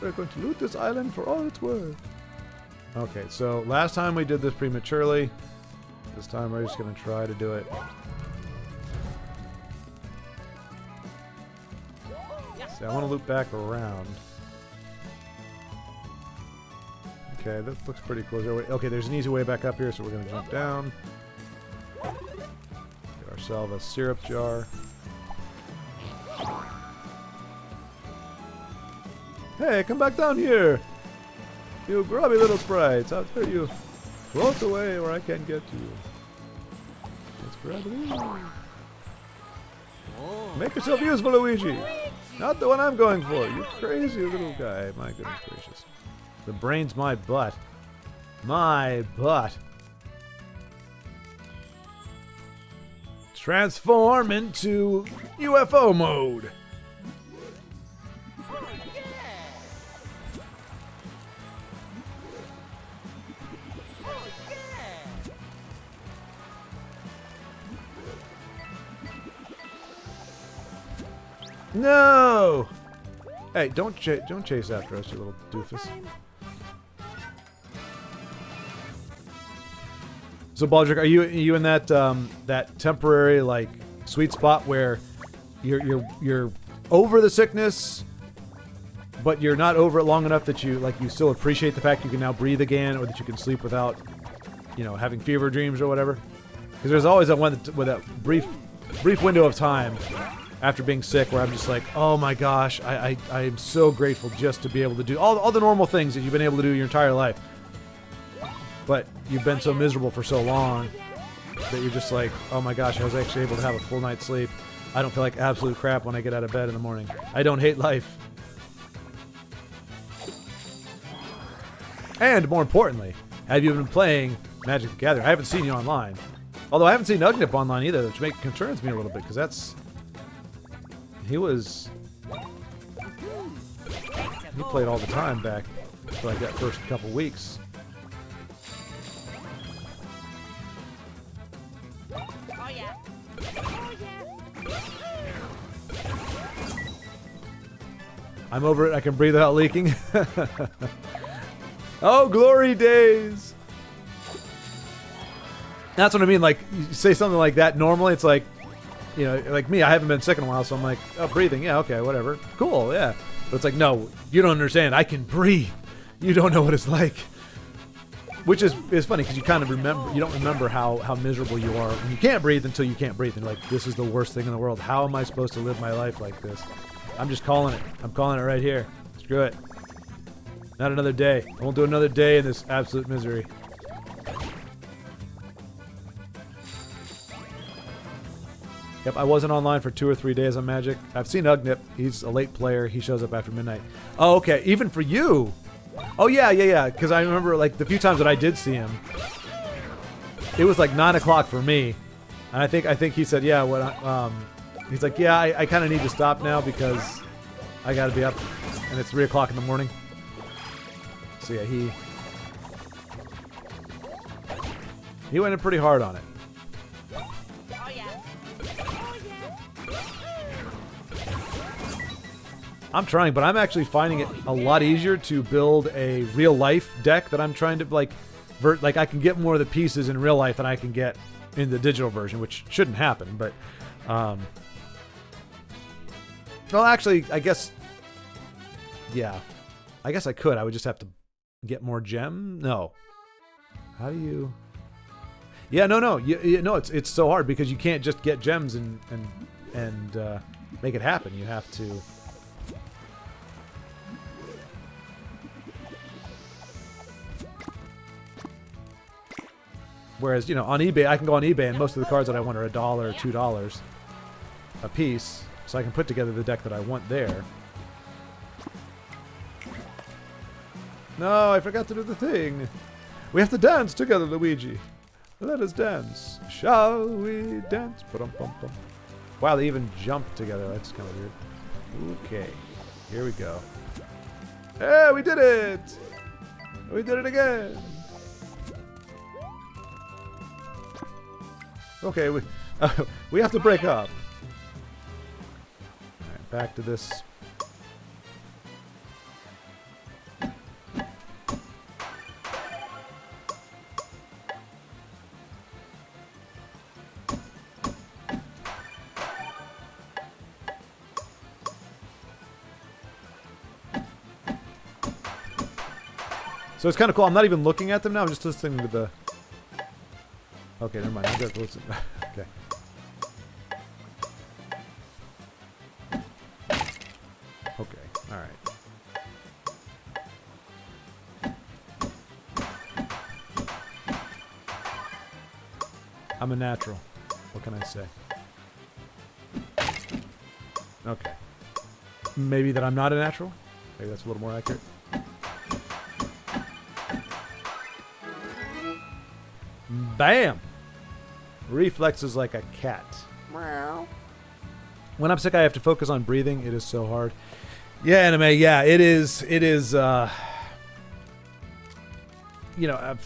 We're going to loot this island for all it's worth. Okay, so last time we did this prematurely. This time we're just going to try to do it. See, I want to loop back around. Okay, that looks pretty close. Okay, there's an easy way back up here, so we're going to jump down. Get ourselves a syrup jar. Hey, come back down here! You grubby little sprites, how dare you float away where I can't get to you. Let's grab it. Make yourself useful, Luigi! Not the one I'm going for, you crazy little guy. My goodness gracious. The brain's my butt. My butt. Transform into UFO mode. No! Hey, don't chase after us, you little doofus. So Baldric, are you in that that temporary like sweet spot where you're over the sickness, but you're not over it long enough that you still appreciate the fact you can now breathe again, or that you can sleep without, having fever dreams or whatever? Because there's always that brief window of time after being sick where I'm just like, oh my gosh, I am so grateful just to be able to do all the normal things that you've been able to do your entire life. But you've been so miserable for so long that you're just like, oh my gosh, I was actually able to have a full night's sleep. I don't feel like absolute crap when I get out of bed in the morning. I don't hate life. And more importantly, have you been playing Magic the Gathering? I haven't seen you online. Although I haven't seen Ugnip online either, which concerns me a little bit, because that's... He played all the time back for like that first couple weeks. Oh yeah. Oh yeah. I'm over it. I can breathe without leaking. Oh, glory days! That's what I mean. Like, you say something like that normally, it's like, like me, I haven't been sick in a while, so I'm like, oh, breathing, yeah, okay, whatever. Cool, yeah. But it's like, no, you don't understand. I can breathe. You don't know what it's like. Which is funny, because you kind of remember, you don't remember how miserable you are when you can't breathe until you can't breathe. And you're like, this is the worst thing in the world. How am I supposed to live my life like this? I'm just calling it. I'm calling it right here. Screw it. Not another day. I won't do another day in this absolute misery. Yep, I wasn't online for 2 or 3 days on Magic. I've seen Ugnip. He's a late player. He shows up after midnight. Oh, okay. Even for you. Oh, yeah. Because I remember, like, the few times that I did see him, it was like 9 o'clock for me. And I think he said, yeah, he's like, yeah, I kind of need to stop now because I got to be up. And it's 3 o'clock in the morning. So, yeah, he went in pretty hard on it. I'm trying, but I'm actually finding it a lot easier to build a real-life deck that I'm trying to, like, I can get more of the pieces in real life than I can get in the digital version, which shouldn't happen, but Well, actually, I guess... Yeah. I guess I could. I would just have to get more gem. No. How do you... Yeah, no. No, it's so hard because you can't just get gems and make it happen. You have to... Whereas, you know, on eBay, I can go on eBay and most of the cards that I want are $1 or $2 a piece. So I can put together the deck that I want there. No, I forgot to do the thing. We have to dance together, Luigi. Let us dance. Shall we dance? Ba-dum-bum-bum. Wow, they even jumped together. That's kind of weird. Okay. Here we go. Hey, we did it! We did it again! Okay, we have to break up. Alright, back to this. So it's kind of cool. I'm not even looking at them now. I'm just listening to the... Okay, never mind. I'm going to listen. Okay. Okay, alright. I'm a natural. What can I say? Okay. Maybe that I'm not a natural? Maybe that's a little more accurate. Bam! Reflexes like a cat. Meow. When I'm sick, I have to focus on breathing. It is so hard. Yeah, anime. Yeah, it is. It is. You know.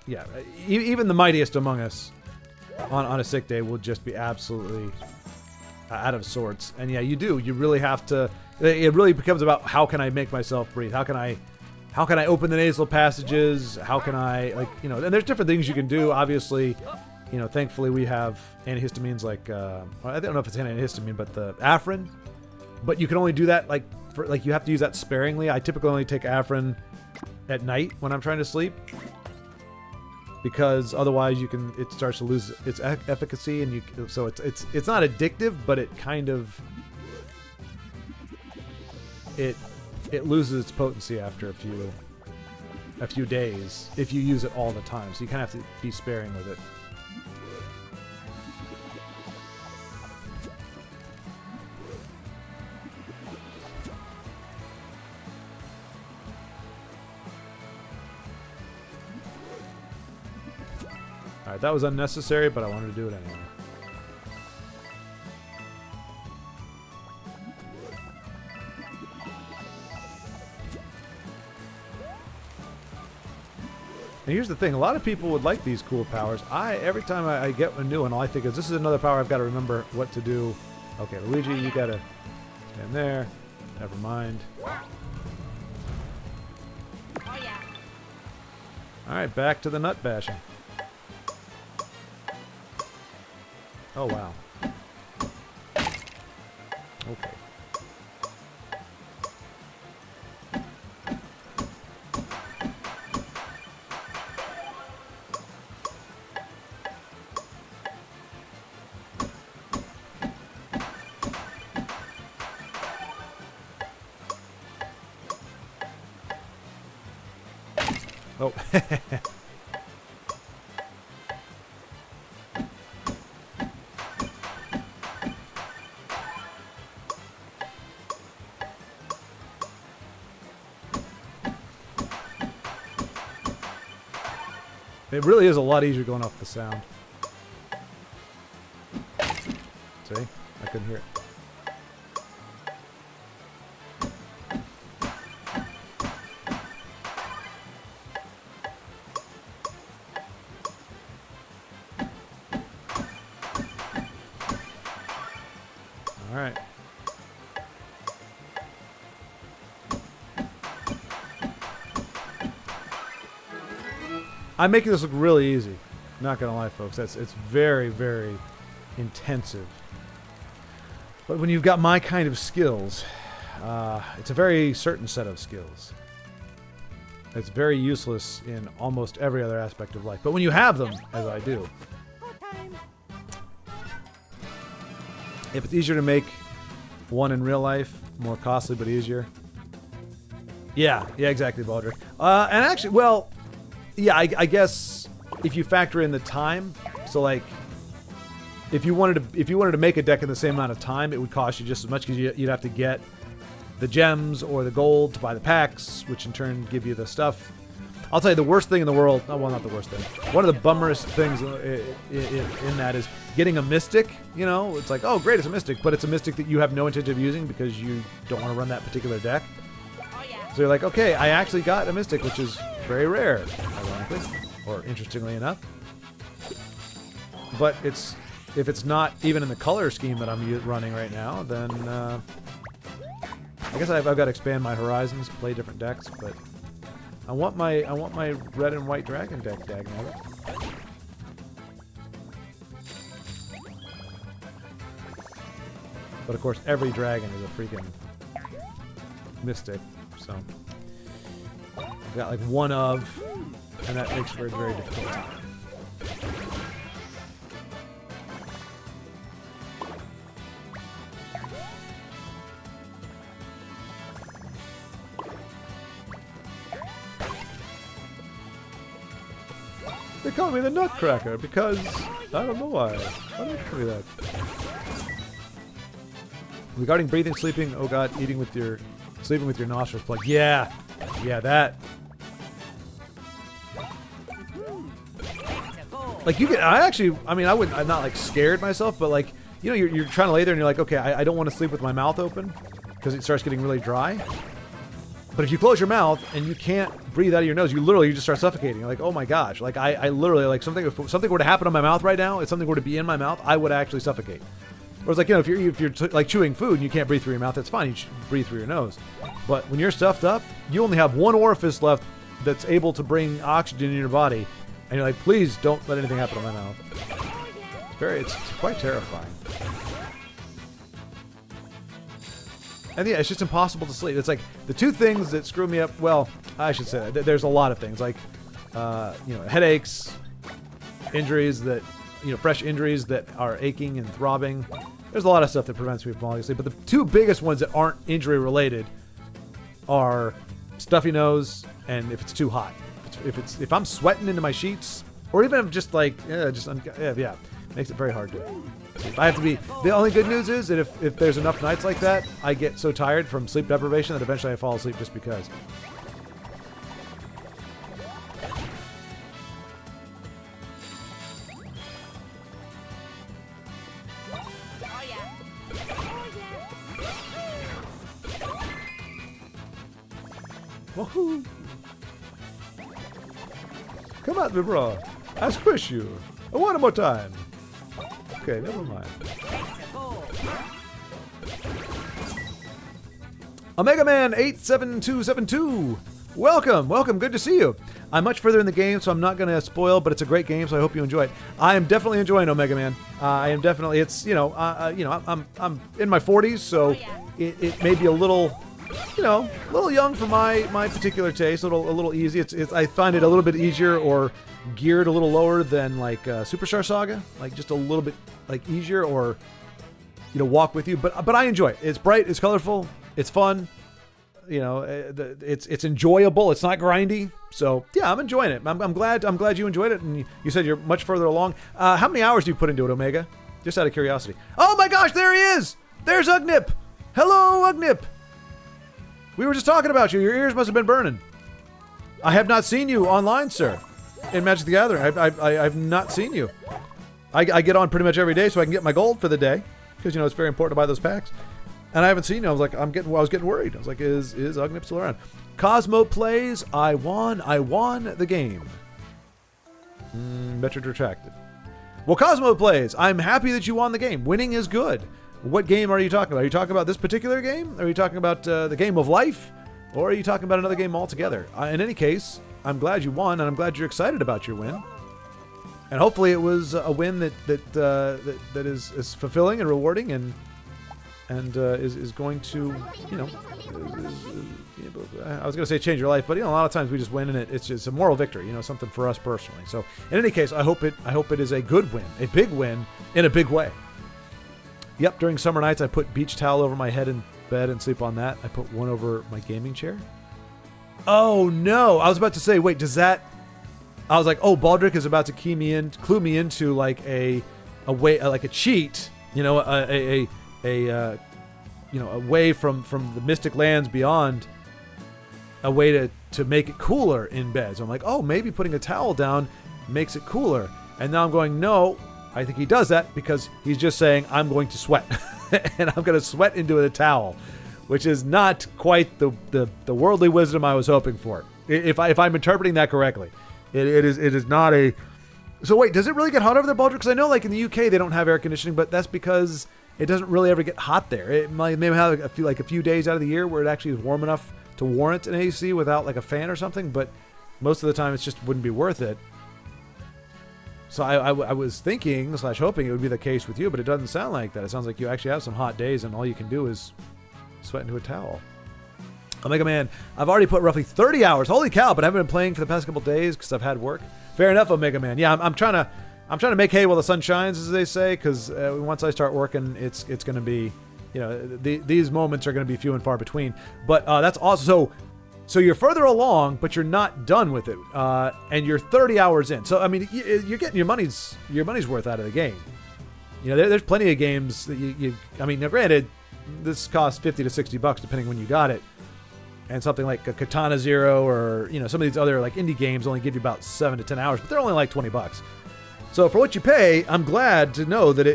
Yeah. Even the mightiest among us, on a sick day, will just be absolutely out of sorts. And yeah, you do. You really have to. It really becomes about how can I make myself breathe? How can I open the nasal passages? How can I, like, you know, and there's different things you can do. Obviously, you know, thankfully we have antihistamines like, I don't know if it's an antihistamine, but the Afrin. But you can only do that, like, you have to use that sparingly. I typically only take Afrin at night when I'm trying to sleep. Because otherwise it starts to lose its efficacy, and so it's not addictive, but it kind of, it loses its potency after a few days if you use it all the time. So you kind of have to be sparing with it. Alright, that was unnecessary, but I wanted to do it anyway. And here's the thing, a lot of people would like these cool powers. Every time I get a new one, all I think is, this is another power I've got to remember what to do. Okay, Luigi, you gotta stand there. Never mind. Oh yeah. Alright, back to the nut bashing. Oh, wow. Okay. Oh. It really is a lot easier going off the sound. See? I couldn't hear it. Alright. I'm making this look really easy. Not gonna lie, folks. It's very, very intensive. But when you've got my kind of skills, it's a very certain set of skills. It's very useless in almost every other aspect of life. But when you have them, as I do, if it's easier to make one in real life, more costly but easier. Yeah, exactly, Baldric. And actually, well, yeah, I guess if you factor in the time, so like, if you wanted to make a deck in the same amount of time, it would cost you just as much because you'd have to get the gems or the gold to buy the packs, which in turn give you the stuff. I'll tell you the worst thing in the world. Oh, well, not the worst thing. One of the bummerest things in that is getting a mystic. You know, it's like, oh, great, it's a mystic, but it's a mystic that you have no intention of using because you don't want to run that particular deck. So you're like, okay, I actually got a mystic, which is very rare, ironically, or interestingly enough. But if it's not even in the color scheme that I'm running right now, then I guess I've got to expand my horizons, play different decks. But I want my red and white dragon deck, dagnabbit. But of course, every dragon is a freaking mystic, so I've got like one of, and that makes for a very difficult time. They call me the Nutcracker because I don't know why. Why do they call me that? Regarding breathing, sleeping, oh god, sleeping with your nostrils plugged. Yeah, that. Like you get, I'm not like scared myself, but like, you know, you're trying to lay there and you're like, okay, I don't want to sleep with my mouth open because it starts getting really dry. But if you close your mouth and you can't breathe out of your nose, you just start suffocating. You're like, oh my gosh, like I literally, like if something were to happen on my mouth right now, if something were to be in my mouth, I would actually suffocate. Whereas, like, you know, if you're like chewing food and you can't breathe through your mouth, that's fine. You should breathe through your nose. But when you're stuffed up, you only have one orifice left that's able to bring oxygen in your body, and you're like, please don't let anything happen to my mouth. It's quite terrifying. And yeah, it's just impossible to sleep. It's like the two things that screw me up. Well, I should say that there's a lot of things like, you know, headaches, injuries that. You know, fresh injuries that are aching and throbbing. There's a lot of stuff that prevents me from falling asleep, but the two biggest ones that aren't injury related are stuffy nose and if it's too hot. If I'm sweating into my sheets, or even if just like makes it very hard to sleep. I have to be. The only good news is that if there's enough nights like that, I get so tired from sleep deprivation that eventually I fall asleep just because. Woohoo! Come at me, bro. I squish you. One more time. Okay, never mind. Omega Man 87272. Welcome. Good to see you. I'm much further in the game, so I'm not going to spoil, but it's a great game, so I hope you enjoy it. I am definitely enjoying Omega Man. I am definitely. It's I'm in my 40s, so it may be a little. You know, a little young for my particular taste, a little easy. I find it a little bit easier or geared a little lower than like Superstar Saga, like just a little bit like easier or walk with you. But I enjoy it. It's bright, it's colorful, it's fun. You know, it's enjoyable. It's not grindy. So yeah, I'm enjoying it. I'm glad you enjoyed it, and you said you're much further along. How many hours do you put into it, Omega? Just out of curiosity. Oh my gosh, there he is! There's Ugnip. Hello, Ugnip. We were just talking about you. Your ears must have been burning. I have not seen you online, sir. In Magic the Gathering, I've not seen you. I get on pretty much every day so I can get my gold for the day because it's very important to buy those packs. And I haven't seen you. I was like, I was getting worried. I was like, is Ugnip still around? Cosmo plays. I won the game. Metric retracted. Well, Cosmo plays. I'm happy that you won the game. Winning is good. What game are you talking about? Are you talking about this particular game? Are you talking about the game of life? Or are you talking about another game altogether? In any case, I'm glad you won, and I'm glad you're excited about your win. And hopefully it was a win that is fulfilling and rewarding, and and is going to, you know, I was going to say change your life, but, you know, a lot of times we just win, and it's just a moral victory, you know, something for us personally. So in any case, I hope it is a good win, a big win in a big way. Yep, during summer nights, I put beach towel over my head in bed and sleep on that. I put one over my gaming chair. Oh no, I was about to say, wait, does that, I was like, oh, Baldric is about to clue me into like a way, like a cheat, you know, a you know, away from the mystic lands beyond, a way to make it cooler in bed. So I'm like, oh, maybe putting a towel down makes it cooler. And now I'm going, no, I think he does that because he's just saying, I'm going to sweat. And I'm going to sweat into a towel, which is not quite the worldly wisdom I was hoping for. If I'm interpreting that correctly, it is not a. So wait, does it really get hot over there, Baldric? Because I know, like in the UK, they don't have air conditioning, but that's because it doesn't really ever get hot there. It might maybe have a few days out of the year where it actually is warm enough to warrant an AC without like a fan or something, but most of the time it just wouldn't be worth it. So I was thinking / hoping it would be the case with you, but it doesn't sound like that. It sounds like you actually have some hot days and all you can do is sweat into a towel. Omega Man, I've already put roughly 30 hours. Holy cow, but I haven't been playing for the past couple days because I've had work. Fair enough, Omega Man. Yeah, I'm trying to make hay while the sun shines, as they say, because once I start working, it's going to be, you know, these moments are going to be few and far between. But that's awesome. So you're further along, but you're not done with it, and you're 30 hours in. So I mean, you're getting your money's worth out of the game. You know, there's plenty of games that you. I mean, now granted, this costs $50 to $60 depending when you got it, and something like a Katana Zero or, you know, some of these other like indie games only give you about 7 to 10 hours, but they're only like $20. So for what you pay, I'm glad to know that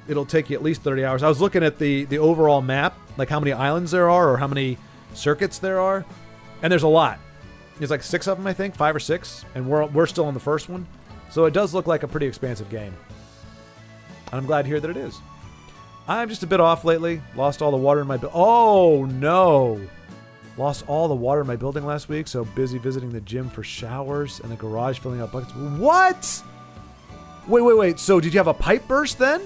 it'll take you at least 30 hours. I was looking at the overall map, like how many islands there are or how many circuits there are. And there's a lot. There's like 6 of them, I think, 5 or 6, and we're still on the first one. So it does look like a pretty expansive game. And I'm glad to hear that it is. I'm just a bit off lately. Lost all the water in my oh no. Lost all the water in my building last week, so busy visiting the gym for showers and the garage filling up buckets. What? Wait. So did you have a pipe burst then?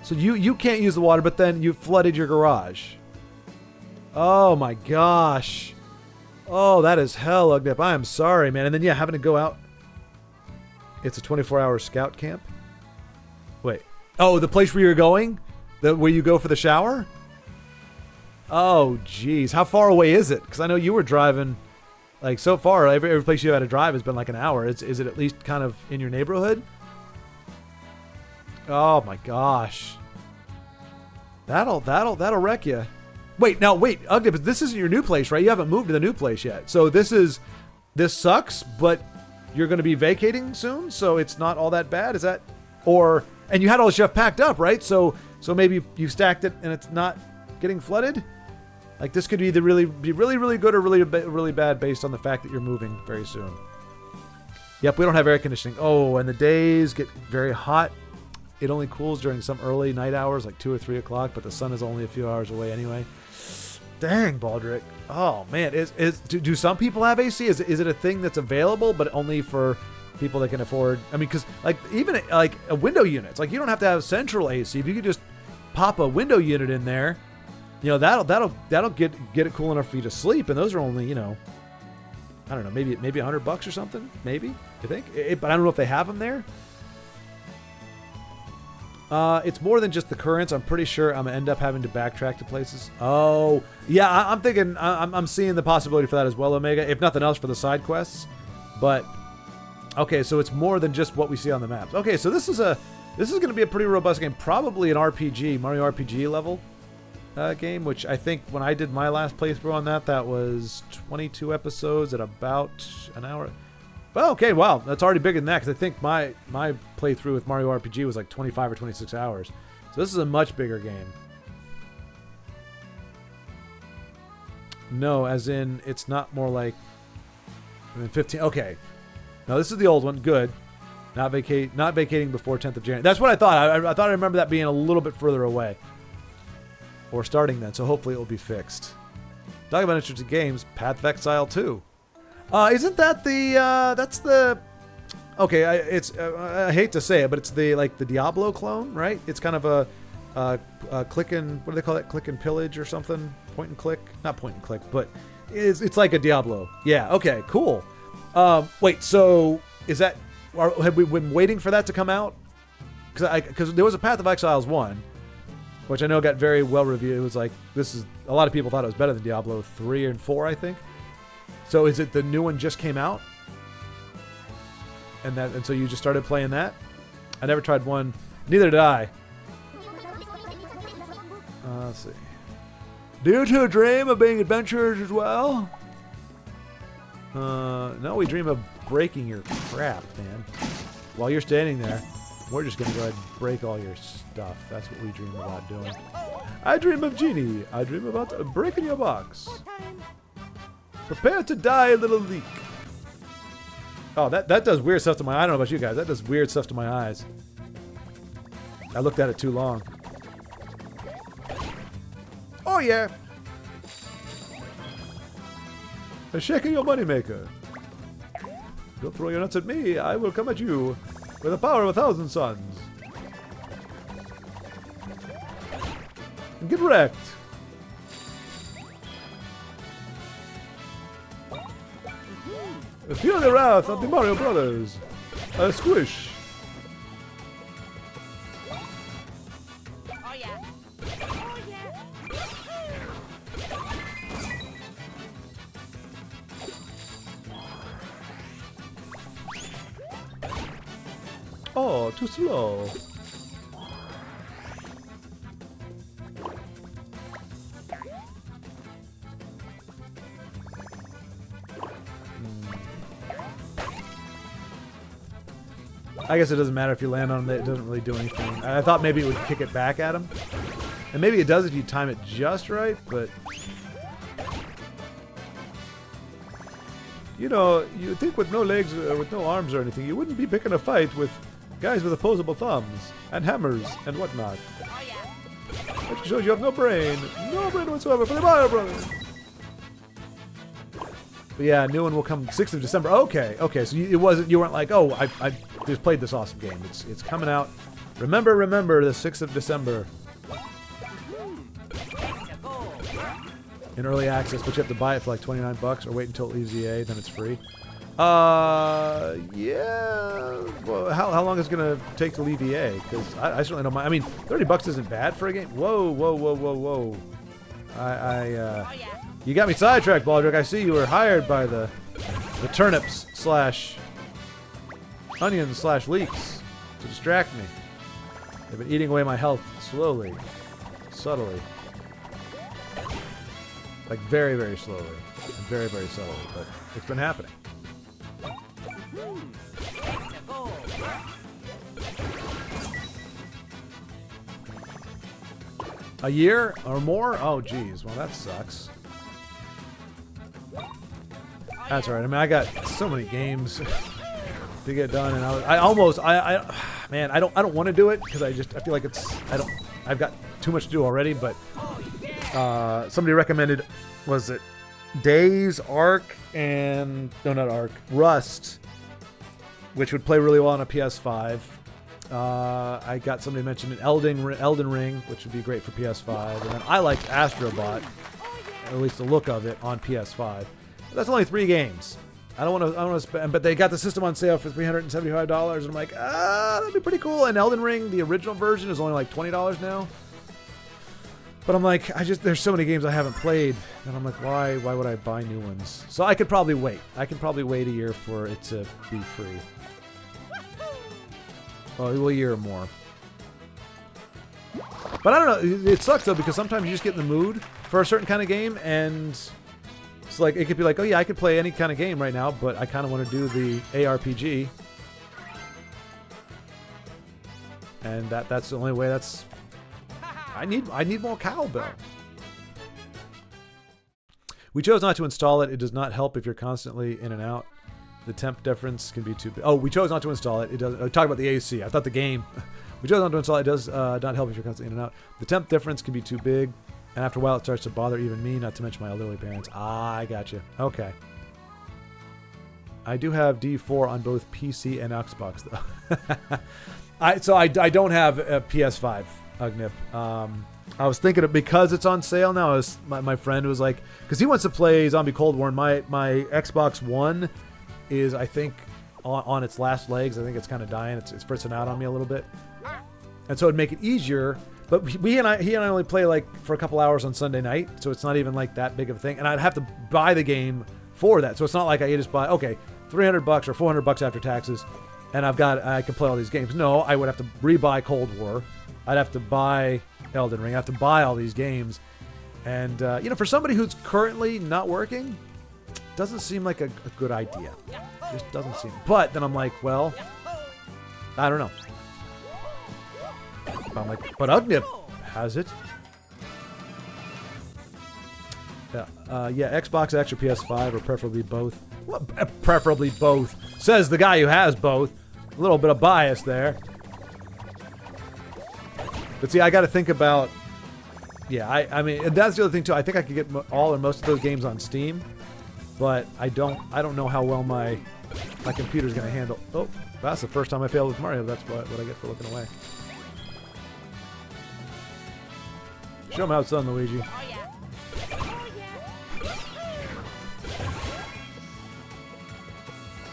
So you can't use the water, but then you flooded your garage. Oh my gosh. Oh, that is hell, Ugnip. I am sorry, man. And then, yeah, having to go out. It's a 24-hour scout camp. Wait. Oh, the place where you're going? Where you go for the shower? Oh, geez. How far away is it? Because I know you were driving, like, so far, every place you had to drive has been like an hour. Is it at least kind of in your neighborhood? Oh, my gosh. That'll wreck you. Wait, Ugnip, this isn't your new place, right? You haven't moved to the new place yet. So this sucks, but you're going to be vacating soon, so it's not all that bad. Is that, and you had all the stuff packed up, right? So maybe you stacked it and it's not getting flooded? Like this could be really good or really bad based on the fact that you're moving very soon. Yep, we don't have air conditioning. Oh, and the days get very hot. It only cools during some early night hours, like 2 or 3 o'clock, but the sun is only a few hours away anyway. Dang, Baldric. Oh, man. Do some people have AC? Is it a thing that's available, but only for people that can afford? I mean, because like even like a window unit, it's like you don't have to have central AC. If you could just pop a window unit in there, you know, that'll get it cool enough for you to sleep. And those are only, you know, I don't know, maybe $100 or something. Maybe, you think? But I don't know if they have them there. It's more than just the currents. I'm pretty sure I'm gonna end up having to backtrack to places. Oh, yeah. I'm thinking. I'm seeing the possibility for that as well, Omega. If nothing else, for the side quests. But okay, so it's more than just what we see on the maps. Okay, so this is going to be a pretty robust game. Probably an RPG, Mario RPG level game. Which I think when I did my last playthrough on that was 22 episodes at about an hour. Well, okay, wow, that's already bigger than that, because I think my playthrough with Mario RPG was like 25 or 26 hours. So this is a much bigger game. No, as in, it's not more like 15. Okay. No, this is the old one. Good. Not vacating before 10th of January. That's what I thought. I thought I remember that being a little bit further away. Or starting then, so hopefully it will be fixed. Talking about interesting games, Path of Exile 2. Isn't that that's the, okay, I hate to say it, but it's the Diablo clone, right? It's kind of a Click and what do they call it? Click and pillage or something? Point and click? Not point and click, but it's like a Diablo. Yeah. Okay. Cool. Wait. So is that? Have we been waiting for that to come out? Because there was a Path of Exiles 1, which I know got very well reviewed. It was like a lot of people thought it was better than Diablo 3 and 4, I think. So is it the new one just came out? And so you just started playing that? I never tried one. Neither did I. Let's see. Do you two dream of being adventurers as well? No, we dream of breaking your crap, man. While you're standing there, we're just going to go ahead and break all your stuff. That's what we dream about doing. I dream of Genie. I dream about breaking your box. Prepare to die, little leak. Oh, that does weird stuff to my eye. I don't know about you guys. That does weird stuff to my eyes. I looked at it too long. Oh, yeah. A shaking your moneymaker. Don't throw your nuts at me. I will come at you with the power of 1,000 suns. And get wrecked. Feel the wrath of the Mario Brothers. A squish. Oh yeah. Oh yeah. Oh, too slow. I guess it doesn't matter if you land on it. It doesn't really do anything. I thought maybe it would kick it back at him. And maybe it does if you time it just right, but... You know, you'd think with no legs or with no arms or anything, you wouldn't be picking a fight with guys with opposable thumbs and hammers and whatnot. Oh yeah. That shows you have no brain. No brain whatsoever for the Mario Brothers. But yeah, new one will come 6th of December. Okay, so you weren't like, oh, I just played this awesome game. It's coming out. Remember, the 6th of December. In early access, but you have to buy it for like 29 bucks or wait until it leaves EA, then it's free. Yeah. Well, how long is it gonna take to leave EA? Because I certainly don't mind. I mean, 30 bucks isn't bad for a game. Whoa. You got me sidetracked, Baldrick. I see you were hired by the turnips / onions / leeks to distract me. They've been eating away my health slowly, subtly. Like very, very slowly. And very, very subtly. But it's been happening. A year or more? Oh, geez. Well, that sucks. That's all right. I mean, I got so many games to get done, and man, I don't want to do it because I feel like I've got too much to do already. But somebody recommended, was it Days, Ark, and no, not Ark, Rust, which would play really well on a PS5. I got somebody mentioned Elden Ring, which would be great for PS5, and then I liked Astrobot, at least the look of it on PS5. But that's only 3 games. I don't want to spend, but they got the system on sale for $375, and I'm like, that'd be pretty cool. And Elden Ring, the original version, is only like $20 now. But I'm like, there's so many games I haven't played, and I'm like, why would I buy new ones? So I could probably wait. I can probably wait a year for it to be free. Well, a year or more. But I don't know. It sucks though because sometimes you just get in the mood for a certain kind of game, and it's like it could be like, oh yeah, I could play any kind of game right now, but I kind of want to do the ARPG, and that's the only way. That's I need more cowbell. We chose not to install it. It does not help if you're constantly in and out. The temp difference can be too big. Oh, we chose not to install it. It does. Talk about the AC. I thought the game. We chose not to install it. It does not help if you're constantly in and out. The temp difference can be too big, and after a while, it starts to bother even me. Not to mention my elderly parents. I got you. Okay. I do have D4 on both PC and Xbox though. I don't have a PS5 Ugnip. I was thinking of, because it's on sale now, my friend was like, because he wants to play Zombie Cold War, and my Xbox One is, I think, on its last legs. I think it's kind of dying. It's fritzing out on me a little bit. And so it'd make it easier. But he and I only play like for a couple hours on Sunday night, so it's not even like that big of a thing. And I'd have to buy the game for that. So it's not like I just buy, okay, $300 or $400 after taxes, and I can play all these games. No, I would have to rebuy Cold War. I'd have to buy Elden Ring. I have to buy all these games. And, for somebody who's currently not working, doesn't seem like a good idea. Just doesn't seem. But then I'm like, well, I don't know. I'm like, but Ugnip has it. Yeah, Xbox X or PS5, or preferably both. Well, preferably both, says the guy who has both. A little bit of bias there. But see, I got to think about. Yeah, I mean, and that's the other thing too. I think I could get all or most of those games on Steam, but I don't know how well my computer's gonna handle. Oh, that's the first time I failed with Mario. That's what I get for looking away. Show him how it's done, Luigi. Oh yeah.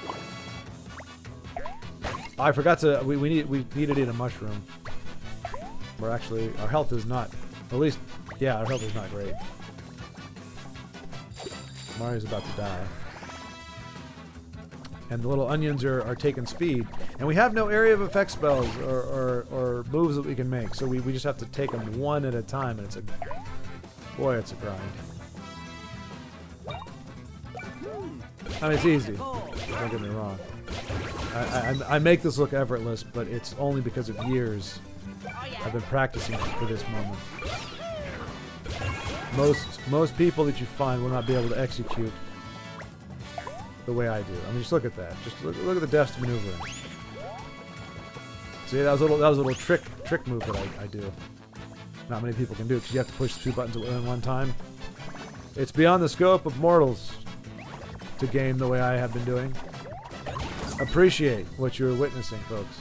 Oh yeah. I forgot to. We needed to eat a mushroom. We're actually, our health is not. At least, yeah, our health is not great. Mario's about to die. And the little onions are taking speed. And we have no area of effect spells or moves that we can make. So we just have to take them one at a time. And it's a grind. I mean, it's easy. Don't get me wrong. I make this look effortless, but it's only because of years I've been practicing for this moment. Most people that you find will not be able to execute the way I do. I mean, just look at that. Just look at the deft maneuvering. See, that was a little trick move that I do. Not many people can do because you have to push 2 buttons at one time. It's beyond the scope of mortals to game the way I have been doing. Appreciate what you're witnessing, folks.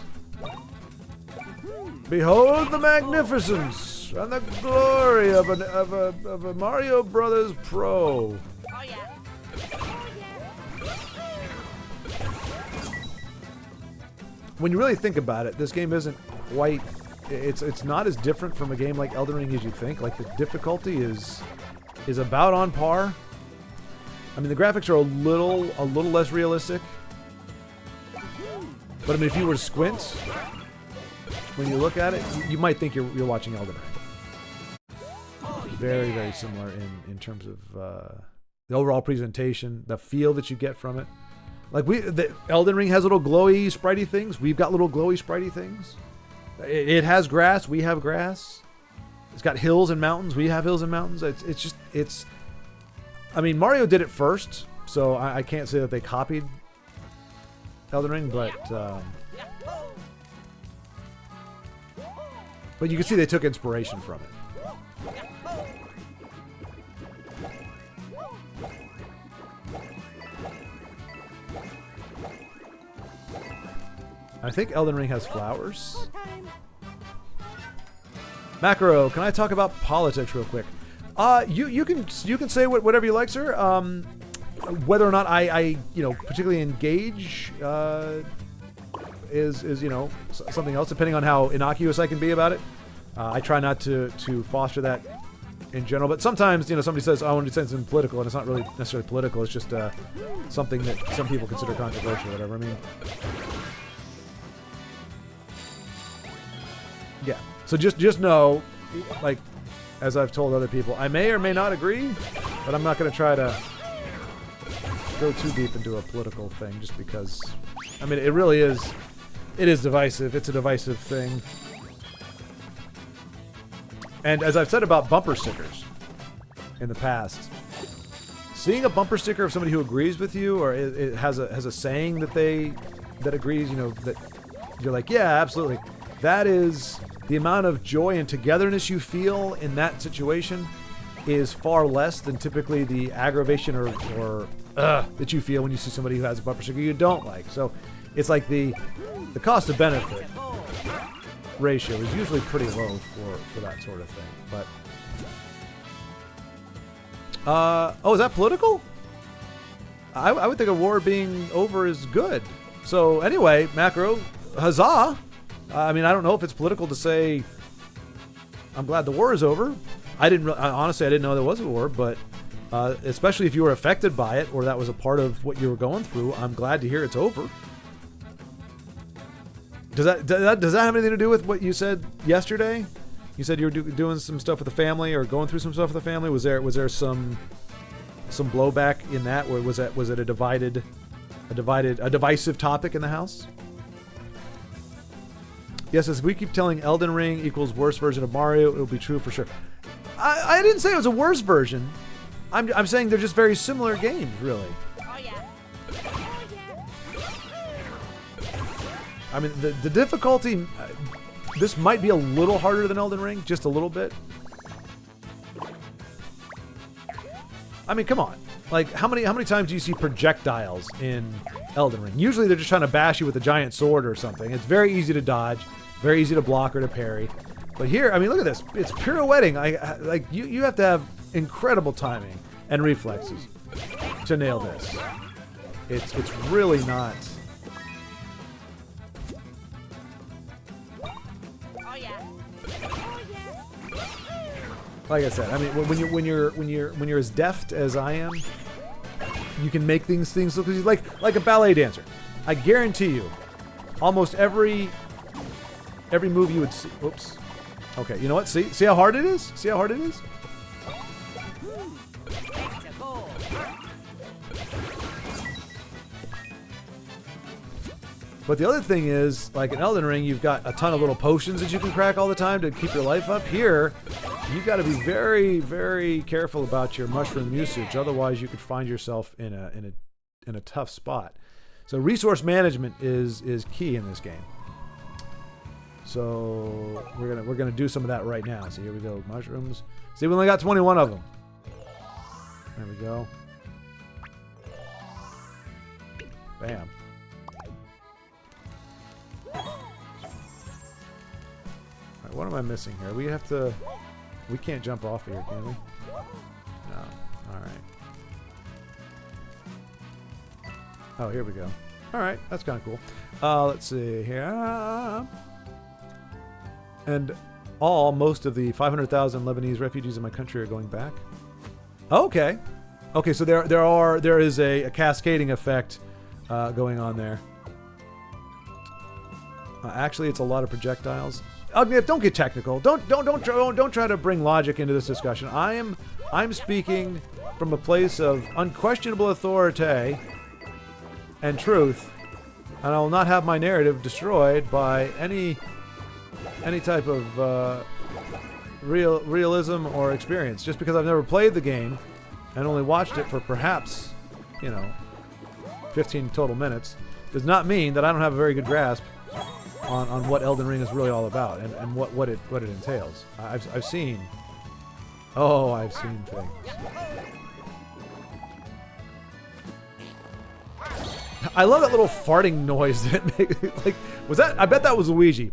Behold the magnificence and the glory of a Mario Brothers Pro. Oh yeah. When you really think about it, this game isn't quite. It's not as different from a game like Elden Ring as you think. Like, the difficulty is about on par. I mean, the graphics are a little less realistic. But I mean, if you were to squint, when you look at it, you might think you're watching Elden Ring. Very, very similar in terms of the overall presentation, the feel that you get from it. Like, the Elden Ring has little glowy, spritey things. We've got little glowy, spritey things. It has grass. We have grass. It's got hills and mountains. We have hills and mountains. It's. I mean, Mario did it first, so I can't say that they copied Elden Ring, but you can see they took inspiration from it. I think Elden Ring has flowers. Macro, can I talk about politics real quick? You can say whatever you like, sir. Whether or not I particularly engage is something else, depending on how innocuous I can be about it. I try not to foster that in general, but sometimes somebody says, "I want to say something political," and it's not really necessarily political. It's just something that some people consider controversial, or whatever. I mean, yeah. So just know, like, as I've told other people, I may or may not agree, but I'm not going to try to go too deep into a political thing just because, I mean, it is divisive. It's a divisive thing. And as I've said about bumper stickers in the past, seeing a bumper sticker of somebody who agrees with you, or it has a saying that agrees, that you're like, yeah, absolutely. That is the amount of joy and togetherness you feel in that situation is far less than typically the aggravation or that you feel when you see somebody who has a bumper sticker you don't like. So it's like the cost of benefit ratio is usually pretty low for that sort of thing. But oh, is that political? I would think a war being over is good. So anyway, Macro, huzzah! I mean, I don't know if it's political to say I'm glad the war is over. Honestly, I didn't know there was a war, but especially if you were affected by it or that was a part of what you were going through, I'm glad to hear it's over. Does that have anything to do with what you said yesterday? You said you were doing some stuff with the family or going through some stuff with the family. Was there some blowback in that, or was it a divisive topic in the house? Yes, as we keep telling Elden Ring equals worst version of Mario, it'll be true for sure. I didn't say it was a worse version. I'm saying they're just very similar games, really. Oh yeah. Oh yeah. I mean, the difficulty, this might be a little harder than Elden Ring, just a little bit. I mean, come on. Like, how many times do you see projectiles in Elden Ring? Usually they're just trying to bash you with a giant sword or something. It's very easy to dodge, very easy to block or to parry. But here, I mean, look at this. It's pirouetting. You have to have incredible timing and reflexes to nail this. It's really not. Oh yeah. Oh yeah. Like I said, I mean, when you're as deft as I am, you can make things look like a ballet dancer. I guarantee you, almost every move you would see. Oops. Okay, you know what? See how hard it is? See how hard it is? But the other thing is, like in Elden Ring, you've got a ton of little potions that you can crack all the time to keep your life up. Here, you've got to be very, very careful about your mushroom usage. Otherwise, you could find yourself in a tough spot. So resource management is key in this game. So we're gonna do some of that right now. So here we go, mushrooms. See, we only got 21 of them. There we go. Bam. Alright, what am I missing here? We can't jump off here, can we? No. Alright. Oh, here we go. Alright, that's kind of cool. Let's see here. And most of the 500,000 Lebanese refugees in my country are going back. Okay. Okay, so there is a cascading effect going on there. Actually, it's a lot of projectiles. Don't get technical. Don't try to bring logic into this discussion. I'm speaking from a place of unquestionable authority and truth, and I will not have my narrative destroyed by any type of realism or experience. Just because I've never played the game and only watched it for perhaps, 15 total minutes, does not mean that I don't have a very good grasp on what Elden Ring is really all about and what it entails. I've seen things. I love that little farting noise that it makes. Like, was that? I bet that was Luigi.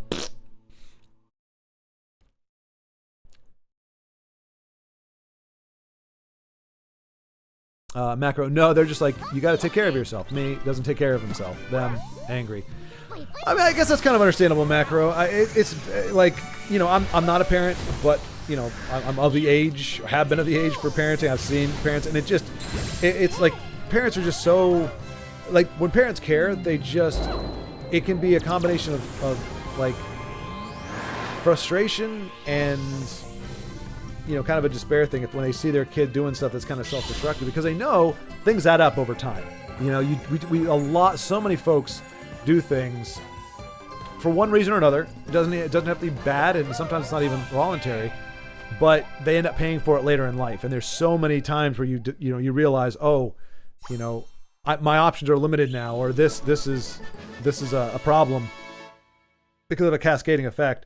Macro, no, they're just like, you got to take care of yourself. Me doesn't take care of himself. Them angry. I mean, I guess that's kind of understandable, Macro. It's like, I'm not a parent, but I'm of the age, have been of the age for parenting. I've seen parents, and it's like parents are just so, like, when parents care, it can be a combination of like frustration and kind of a despair thing when they see their kid doing stuff that's kind of self-destructive, because they know things add up over time. So many folks do things for one reason or another. It doesn't have to be bad, and sometimes it's not even voluntary, but they end up paying for it later in life. And there's so many times where you realize, my options are limited now, or this is a problem because of a cascading effect.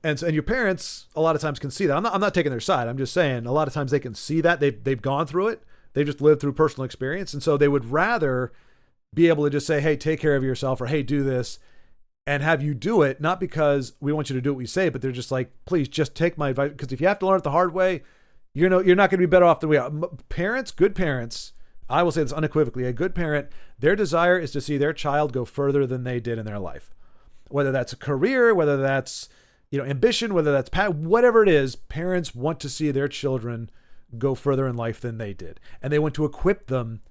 And your parents a lot of times can see that. I'm not taking their side. I'm just saying a lot of times they can see that. They've gone through it. They've just lived through personal experience, and so they would rather be able to just say, hey, take care of yourself, or hey, do this. and have you do it, not because we want you to do what we say, but they're just like, please just take my advice. Because if you have to learn it the hard way, you're not going to be better off than we are. Parents, good parents, I will say this unequivocally, a good parent, their desire is to see their child go further than they did in their life. Whether that's a career, whether that's, ambition, whether that's whatever it is, parents want to see their children go further in life than they did. And they want to equip them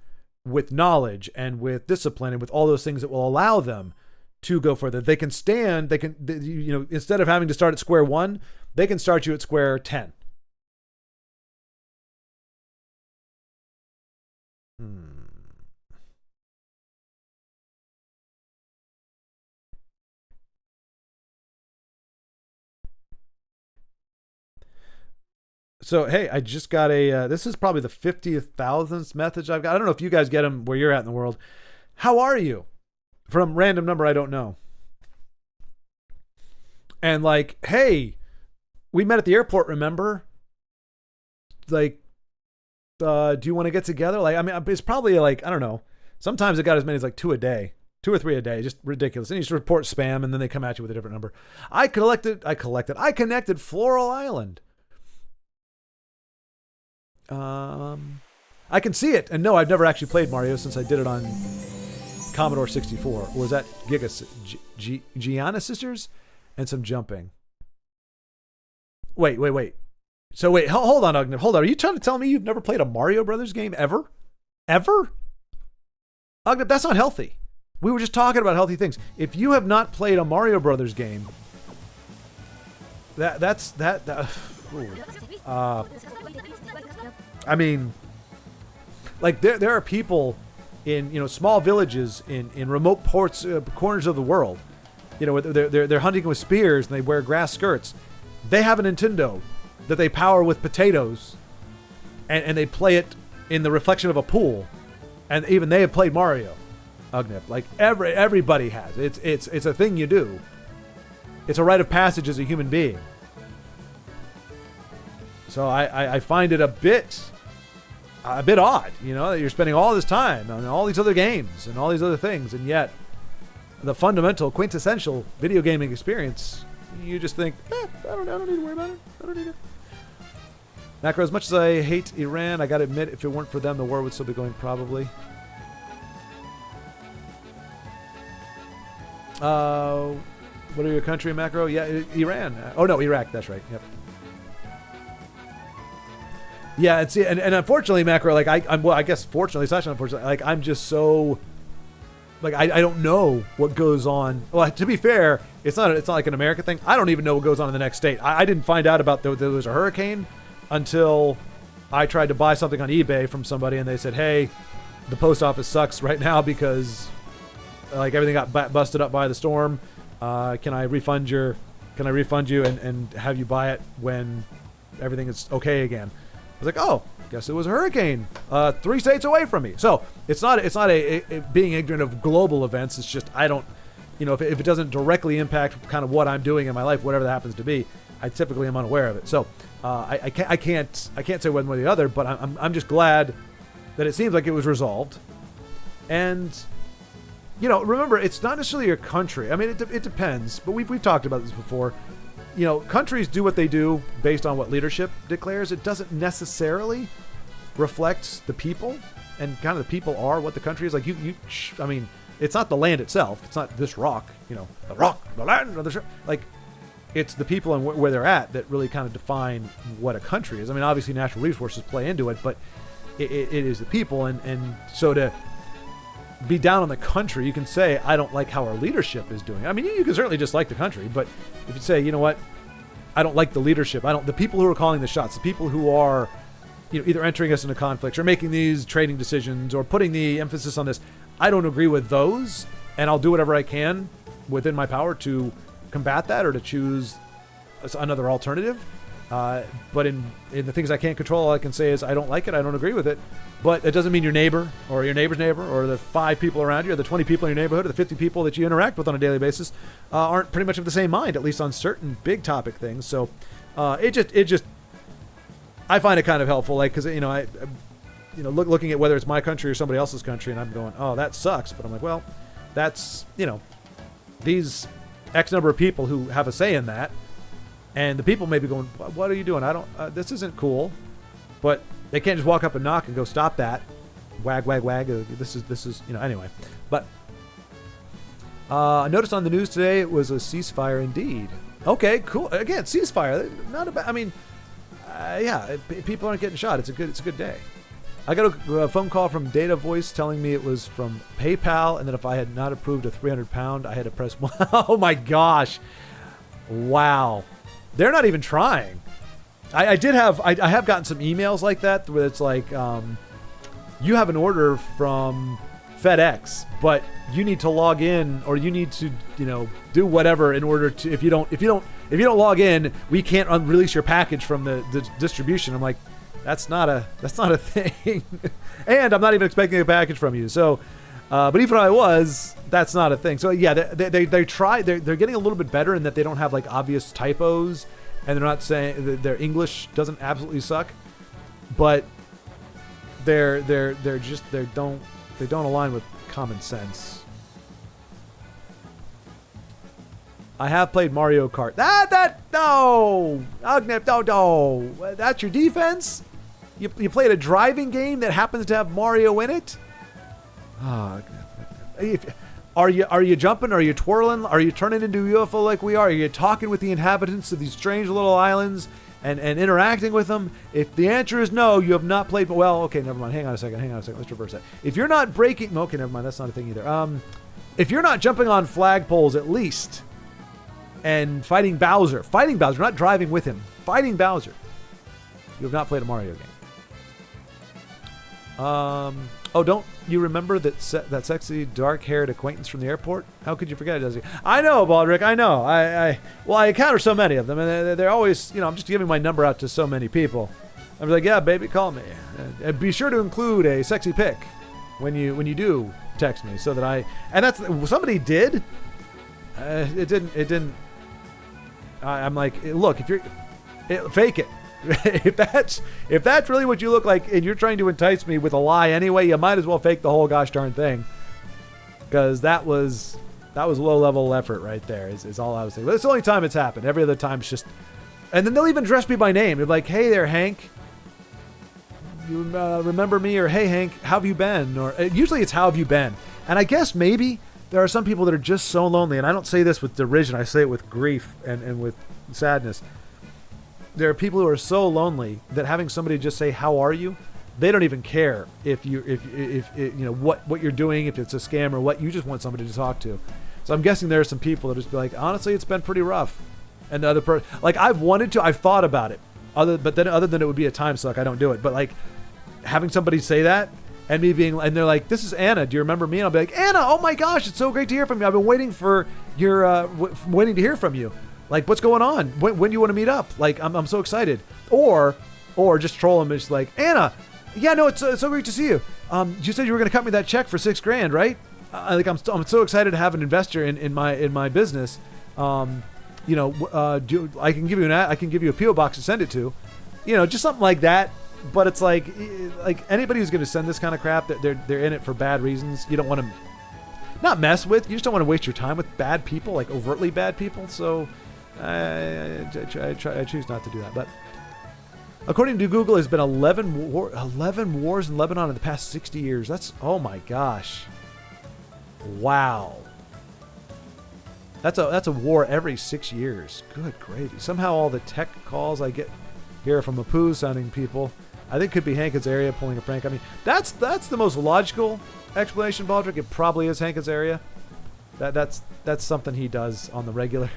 with knowledge and with discipline and with all those things that will allow them to go further. They can instead of having to start at square one, they can start you at square 10. So, hey, I just got this is probably the 50,000th message I've got. I don't know if you guys get them where you're at in the world. How are you? From random number I don't know. And like, hey, we met at the airport, remember? Like, do you want to get together? Like, I mean, it's probably like, I don't know. Sometimes it got as many as like 2 or 3 a day, just ridiculous. And you just report spam and then they come at you with a different number. I connected Floral Island. I can see it. And no, I've never actually played Mario since I did it on Commodore 64. Or was that Gianna Sisters? And some jumping. Wait. So wait, hold on, Ogniv. Hold on. Are you trying to tell me you've never played a Mario Brothers game ever? Ever? Ogniv, that's not healthy. We were just talking about healthy things. If you have not played a Mario Brothers game, I mean, like there are people in small villages in remote corners of the world, they're hunting with spears and they wear grass skirts. They have a Nintendo that they power with potatoes, and they play it in the reflection of a pool, and even they have played Mario. Ogniv, like everybody has. It's a thing you do. It's a rite of passage as a human being. So I find it a bit odd, that you're spending all this time on all these other games and all these other things, and yet the fundamental, quintessential video gaming experience, you just think, I don't need to worry about it. I don't need it. Macro, as much as I hate Iran, I gotta admit, if it weren't for them, the war would still be going, probably. What are your country, Macro? Yeah, Iran. Oh no, Iraq. That's right. Yep. Yeah, and unfortunately, Macro, like I guess fortunately, slash unfortunately, like I'm just so, like I don't know what goes on. Well, to be fair, it's not like an American thing. I don't even know what goes on in the next state. I didn't find out about there was a hurricane until I tried to buy something on eBay from somebody, and they said, "Hey, the post office sucks right now because like everything got busted up by the storm. Can I refund you and have you buy it when everything is okay again?" I was like, oh, guess it was a hurricane 3 states away from me. So it's not a being ignorant of global events. It's just I don't, if it doesn't directly impact kind of what I'm doing in my life, whatever that happens to be, I typically am unaware of it. So I can't say one way or the other. But I'm just glad that it seems like it was resolved. And remember, it's not necessarily your country. I mean, it depends. But we've talked about this before. Countries do what they do based on what leadership declares. It doesn't necessarily reflect the people, and kind of the people are what the country is. Like I mean, it's not the land itself. It's not this rock, the rock, the land, or the like. It's the people and where they're at that really kind of define what a country is. I mean, obviously natural resources play into it, but it is the people, and so to be down on the country, you can say, I don't like how our leadership is doing. I mean, you can certainly dislike the country, but if you say, you know what, I don't like the leadership, the people who are calling the shots, the people who are, either entering us into conflicts or making these trading decisions or putting the emphasis on this, I don't agree with those, and I'll do whatever I can within my power to combat that or to choose another alternative. But in the things I can't control, all I can say is I don't like it, I don't agree with it. But it doesn't mean your neighbor or your neighbor's neighbor or the 5 people around you or the 20 people in your neighborhood or the 50 people that you interact with on a daily basis aren't pretty much of the same mind, at least on certain big topic things. So it just I find it kind of helpful, like, because I looking at whether it's my country or somebody else's country, and I'm going, oh, that sucks. But I'm like, well, that's these X number of people who have a say in that, and the people may be going, "What are you doing? I don't. This isn't cool." But they can't just walk up and knock and go, "Stop that!" Wag, wag, wag. This is anyway. But I noticed on the news today it was a ceasefire indeed. Okay, cool. Again, ceasefire. Not about. I mean, yeah, people aren't getting shot. It's a good day. I got a phone call from Data Voice telling me it was from PayPal, and that if I had not approved a £300, I had to press one. Oh my gosh! Wow, they're not even trying. I have gotten some emails like that where it's like, you have an order from FedEx, but you need to log in, or you need to do whatever in order to. If you don't log in, we can't release your package from the distribution. I'm like, that's not a thing, and I'm not even expecting a package from you. So, but even if I was, that's not a thing. So yeah, they try. They're getting a little bit better in that they don't have like obvious typos, and they're not saying their English doesn't absolutely suck, but they don't align with common sense. I have played Mario Kart. No, Agnep, no. That's your defense? You played a driving game that happens to have Mario in it? Oh, are you jumping? Are you twirling? Are you turning into a UFO like we are? Are you talking with the inhabitants of these strange little islands and interacting with them? If the answer is no, you have not played. Well, okay, never mind. Hang on a second. Let's reverse that. If you're not breaking, okay, never mind. That's not a thing either. If you're not jumping on flagpoles at least and fighting Bowser, not driving with him, fighting Bowser, you have not played a Mario game. Oh, don't you remember that sexy dark-haired acquaintance from the airport? How could you forget it? I know, Baldrick. I know. I encounter so many of them, and they're always, I'm just giving my number out to so many people. I'm like, yeah, baby, call me. And be sure to include a sexy pic when you do text me, so that and that's somebody did. It didn't. I'm like, look, fake it. if that's really what you look like, and you're trying to entice me with a lie anyway, you might as well fake the whole gosh darn thing, because that was low level effort right there. Is all I was saying. But it's the only time it's happened. Every other time it's just, and then they'll even address me by name. They're like, "Hey there, Hank. You remember me?" Or, "Hey, Hank, how have you been?" Or usually it's "How have you been?" And I guess maybe there are some people that are just so lonely, and I don't say this with derision. I say it with grief and with sadness. There are people who are so lonely that having somebody just say, "How are you?" They don't even care if what you're doing, if it's a scam or what. You just want somebody to talk to. So I'm guessing there are some people that just be like, "Honestly, it's been pretty rough." And the other person, like, I've thought about it. Other than it would be a time suck, I don't do it. But like having somebody say that and me being, and they're like, "This is Anna. Do you remember me?" And I'll be like, "Anna, oh my gosh, it's so great to hear from you. I've been waiting for your waiting to hear from you. Like, what's going on? When do you want to meet up? Like, I'm so excited." Or just troll them. It's like, "Anna, yeah, no, it's so great to see you. You said you were going to cut me that check for $6,000, right? I'm so excited to have an investor in my business. I can give you a PO box to send it to, just something like that." But it's like anybody who's going to send this kind of crap, they're in it for bad reasons. You don't want to not mess with. You just don't want to waste your time with bad people, like overtly bad people. So I choose not to do that. But according to Google, there's been 11 wars in Lebanon in the past 60 years. That's, oh my gosh. Wow. That's a war every 6 years. Good gravy. Somehow all the tech calls I get here from Apu sounding people, I think could be Hank Azaria pulling a prank. I mean, that's the most logical explanation, Baldrick. It probably is Hank Azaria. That's something he does on the regular.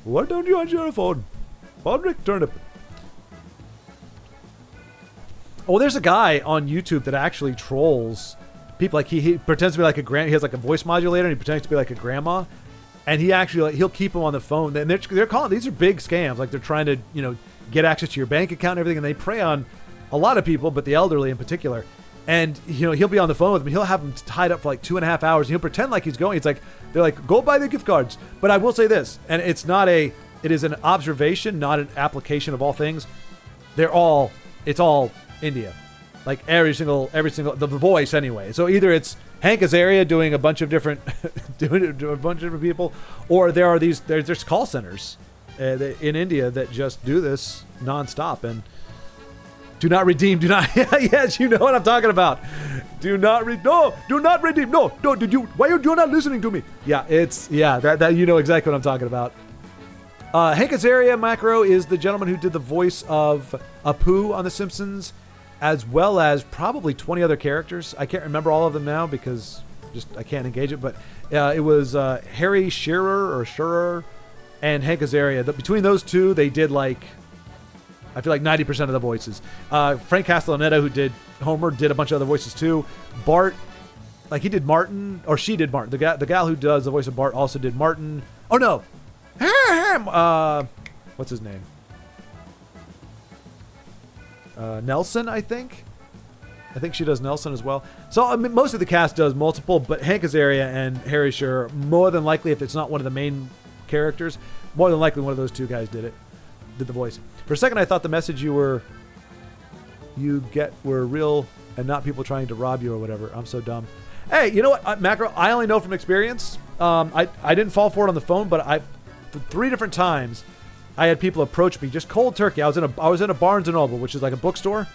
Why don't you answer your phone? Baldrick Turnip. Oh, there's a guy on YouTube that actually trolls people. Like he pretends to be like he has like a voice modulator, and he pretends to be like a grandma. And he actually, he'll keep them on the phone. And they're calling, these are big scams. Like they're trying to, get access to your bank account and everything. And they prey on a lot of people, but the elderly in particular. And, he'll be on the phone with them. He'll have them tied up for like 2.5 hours. And he'll pretend like he's going. It's like, they're like, "Go buy the gift cards." But I will say this, and it is an observation, not an application of all things. It's all India. Like every single, the voice anyway. So either it's Hank Azaria doing a bunch of different people, or there's call centers in India that just do this nonstop and do not redeem. Do not. Yes, you know what I'm talking about. Do not redeem. No. Did you? Why are you not listening to me? Yeah, that you know exactly what I'm talking about. Hank Azaria Macro is the gentleman who did the voice of Apu on The Simpsons, as well as probably 20 other characters. I can't remember all of them now because I can't engage it. But it was Harry Shearer and Hank Azaria. Between those two, they did I feel like 90% of the voices. Frank Castellaneta, who did Homer, did a bunch of other voices too. Bart, he did Martin, or she did Martin. The gal who does the voice of Bart also did Martin. Oh no. What's his name? Nelson, I think. I think she does Nelson as well. So I mean, most of the cast does multiple, but Hank Azaria and Harry Shearer, more than likely, if it's not one of the main characters, more than likely one of those two guys did the voice. For a second, I thought the message you get were real and not people trying to rob you or whatever. I'm so dumb. Hey, you know what, Macro? I only know from experience. I didn't fall for it on the phone, but for 3 different times, I had people approach me just cold turkey. I was in a Barnes and Noble, which is like a bookstore,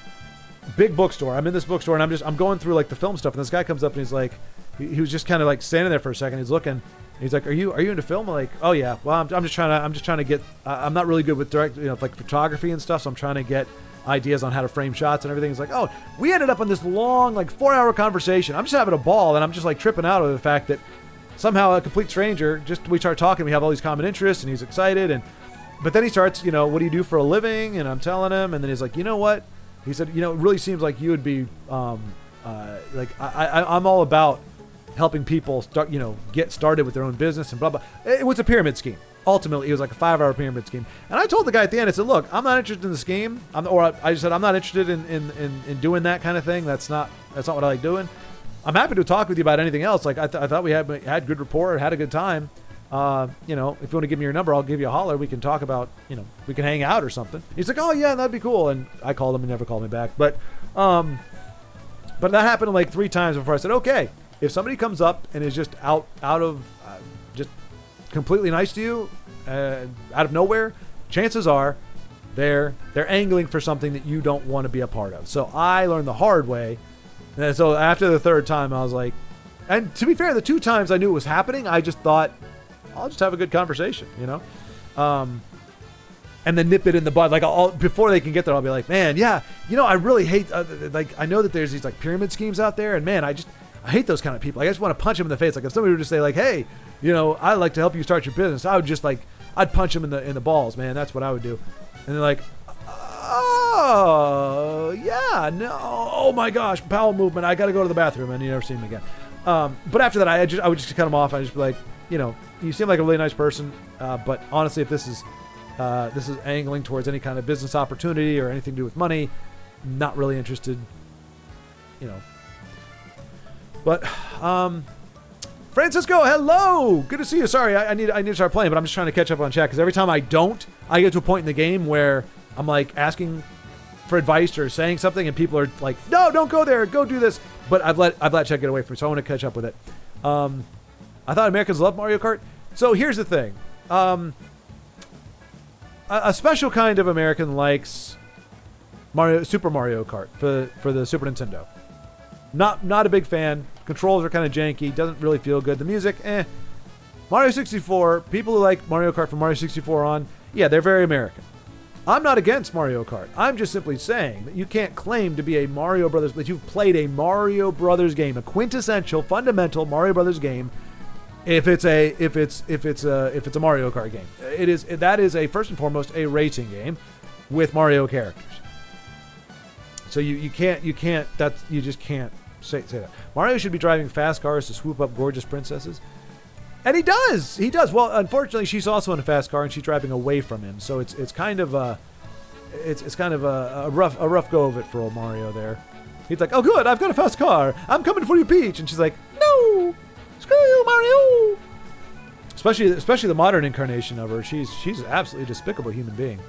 big bookstore. I'm in this bookstore and I'm going through the film stuff, and this guy comes up and he's like, he was just kind of standing there for a second. He's looking. He's like, "Are you into film?" I'm like, "Oh yeah." Well, I'm just trying to get. I'm not really good with direct, photography and stuff, so I'm trying to get ideas on how to frame shots and everything. He's like, "Oh, we ended up on this long 4-hour conversation. I'm just having a ball, and I'm just tripping out over the fact that somehow a complete stranger we start talking. We have all these common interests, and he's excited. But then he starts, what do you do for a living? And I'm telling him, and then he's like, you know what? He said, it really seems like you would be, I'm all about helping people start, get started with their own business and blah, blah. It was a pyramid scheme. Ultimately, it was like a 5-hour pyramid scheme. And I told the guy at the end, I said, look, I'm not interested in the scheme. I just said, I'm not interested in doing that kind of thing. That's not what I like doing. I'm happy to talk with you about anything else. I thought we had good rapport, had a good time. If you want to give me your number, I'll give you a holler. We can talk about, we can hang out or something. He's like, oh yeah, that'd be cool. And I called him and never called me back. But that happened 3 times before I said, okay, if somebody comes up and is just out of, just completely nice to you, out of nowhere, chances are they're angling for something that you don't want to be a part of. So I learned the hard way. And so after the 3rd time, I was like, and to be fair, the 2 times I knew it was happening, I just thought, I'll just have a good conversation, and then nip it in the bud. Before they can get there, I'll be like, man, yeah, I really hate, I know that there's these pyramid schemes out there, and man, I hate those kind of people. I just want to punch them in the face. If somebody would just say hey, I'd like to help you start your business, I would just I'd punch them in the balls, man. That's what I would do. And they're like, oh yeah, no, oh my gosh, bowel movement, I got to go to the bathroom, and you never see them again. But after that, I would just cut them off. I'd just be like, you seem like a really nice person, but honestly, if this is angling towards any kind of business opportunity or anything to do with money, not really interested. But Francisco, hello, good to see you. Sorry, I need to start playing, but I'm just trying to catch up on chat because every time I get to a point in the game where I'm asking for advice or saying something, and people are like, no, don't go there, go do this. But I've let chat get away from me, so I want to catch up with it. I thought Americans love Mario Kart. So here's the thing. A special kind of American likes Super Mario Kart for the Super Nintendo. Not a big fan. Controls are kind of janky. Doesn't really feel good. The music, Mario 64, people who like Mario Kart from Mario 64 on, yeah, they're very American. I'm not against Mario Kart. I'm just simply saying that you can't claim to be a Mario Brothers, that you've played a Mario Brothers game, a quintessential, fundamental Mario Brothers game, if it's a Mario Kart game. That is first and foremost a racing game with Mario characters. So you just can't say that. Mario should be driving fast cars to swoop up gorgeous princesses. And he does. Well, unfortunately, she's also in a fast car and she's driving away from him. So it's kind of a rough go of it for old Mario there. He's like, "Oh good, I've got a fast car. I'm coming for you, Peach." And she's like, "No, screw you, Mario." Especially the modern incarnation of her. She's an absolutely despicable human being.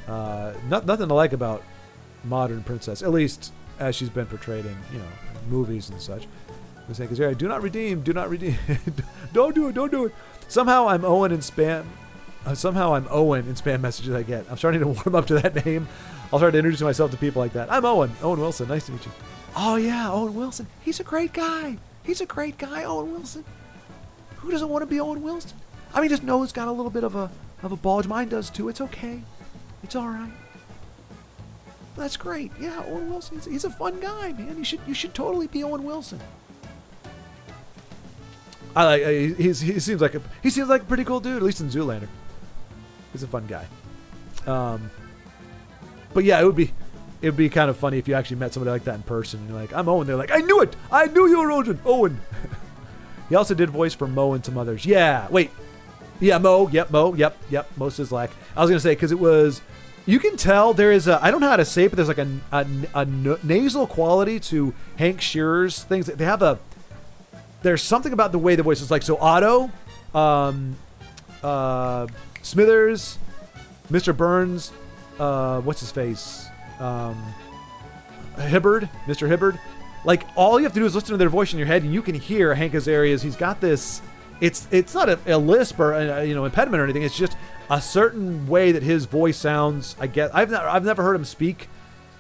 Nothing to like about modern princess, at least as she's been portrayed in movies and such. We're saying, "Kazarian, do not redeem. Do not redeem. Don't do it. Don't do it." Somehow I'm Owen in spam. Somehow I'm Owen in spam messages I get. I'm starting to warm up to that name. I'll start to introduce myself to people like that. I'm Owen. Owen Wilson. Nice to meet you. Oh yeah, Owen Wilson. He's a great guy. He's a great guy, Owen Wilson. Who doesn't want to be Owen Wilson? I mean, just know he's got a little bit of a bulge. Mine does too. It's okay. It's all right. That's great. Yeah, Owen Wilson. He's a fun guy, man. You should totally be Owen Wilson. I like. He seems like a pretty cool dude. At least in Zoolander, he's a fun guy. But yeah, it would be kind of funny if you actually met somebody like that in person. And you're like, I'm Owen. They're like, I knew it. I knew you were Owen. He also did voice for Mo and some others. Yeah. Wait. Yeah, Mo. Yep. Mo. Yep. Mo Sizlak. I was gonna say because it was. You can tell there is I don't know how to say it, but there's like a nasal quality to Hank Shearer's things. They have there's something about the way the voice is like. So Otto, Smithers, Mr. Burns, what's his face? Hibbard, Mr. Hibbard. Like all you have to do is listen to their voice in your head, and you can hear Hank Azaria's. He's got this. It's not a lisp or impediment or anything. It's just a certain way that his voice sounds. I guess I've never heard him speak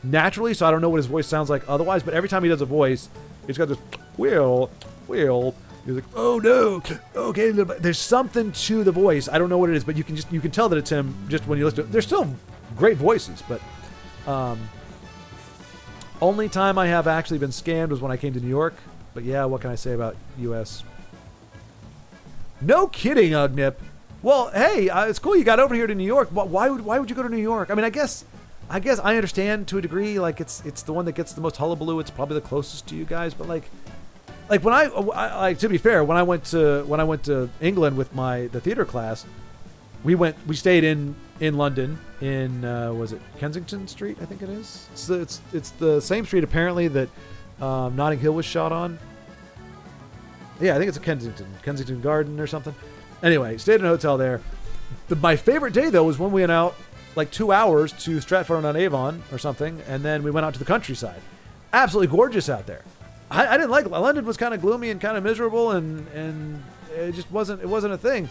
naturally, so I don't know what his voice sounds like otherwise. But every time he does a voice, he's got this Will. He's like, oh no, okay. There's something to the voice. I don't know what it is, but you can tell that it's him just when you listen to it. They're still great voices, but only time I have actually been scammed was when I came to New York. But yeah, what can I say about U.S.? No kidding, Ugnip. Well, hey, it's cool you got over here to New York. Why would you go to New York? I mean, I guess I understand to a degree. Like it's the one that gets the most hullabaloo. It's probably the closest to you guys. But like when I to be fair, when I went to England with the theater class, we stayed in London in was it Kensington Street? I think it is. It's the same street apparently that Notting Hill was shot on. Yeah, I think it's a Kensington Garden or something. Anyway, stayed in a hotel there. My favorite day though was when we went out like 2 hours to Stratford-on-Avon or something, and then we went out to the countryside. Absolutely gorgeous out there. I didn't like London. Was kind of gloomy and kind of miserable, and it just wasn't a thing.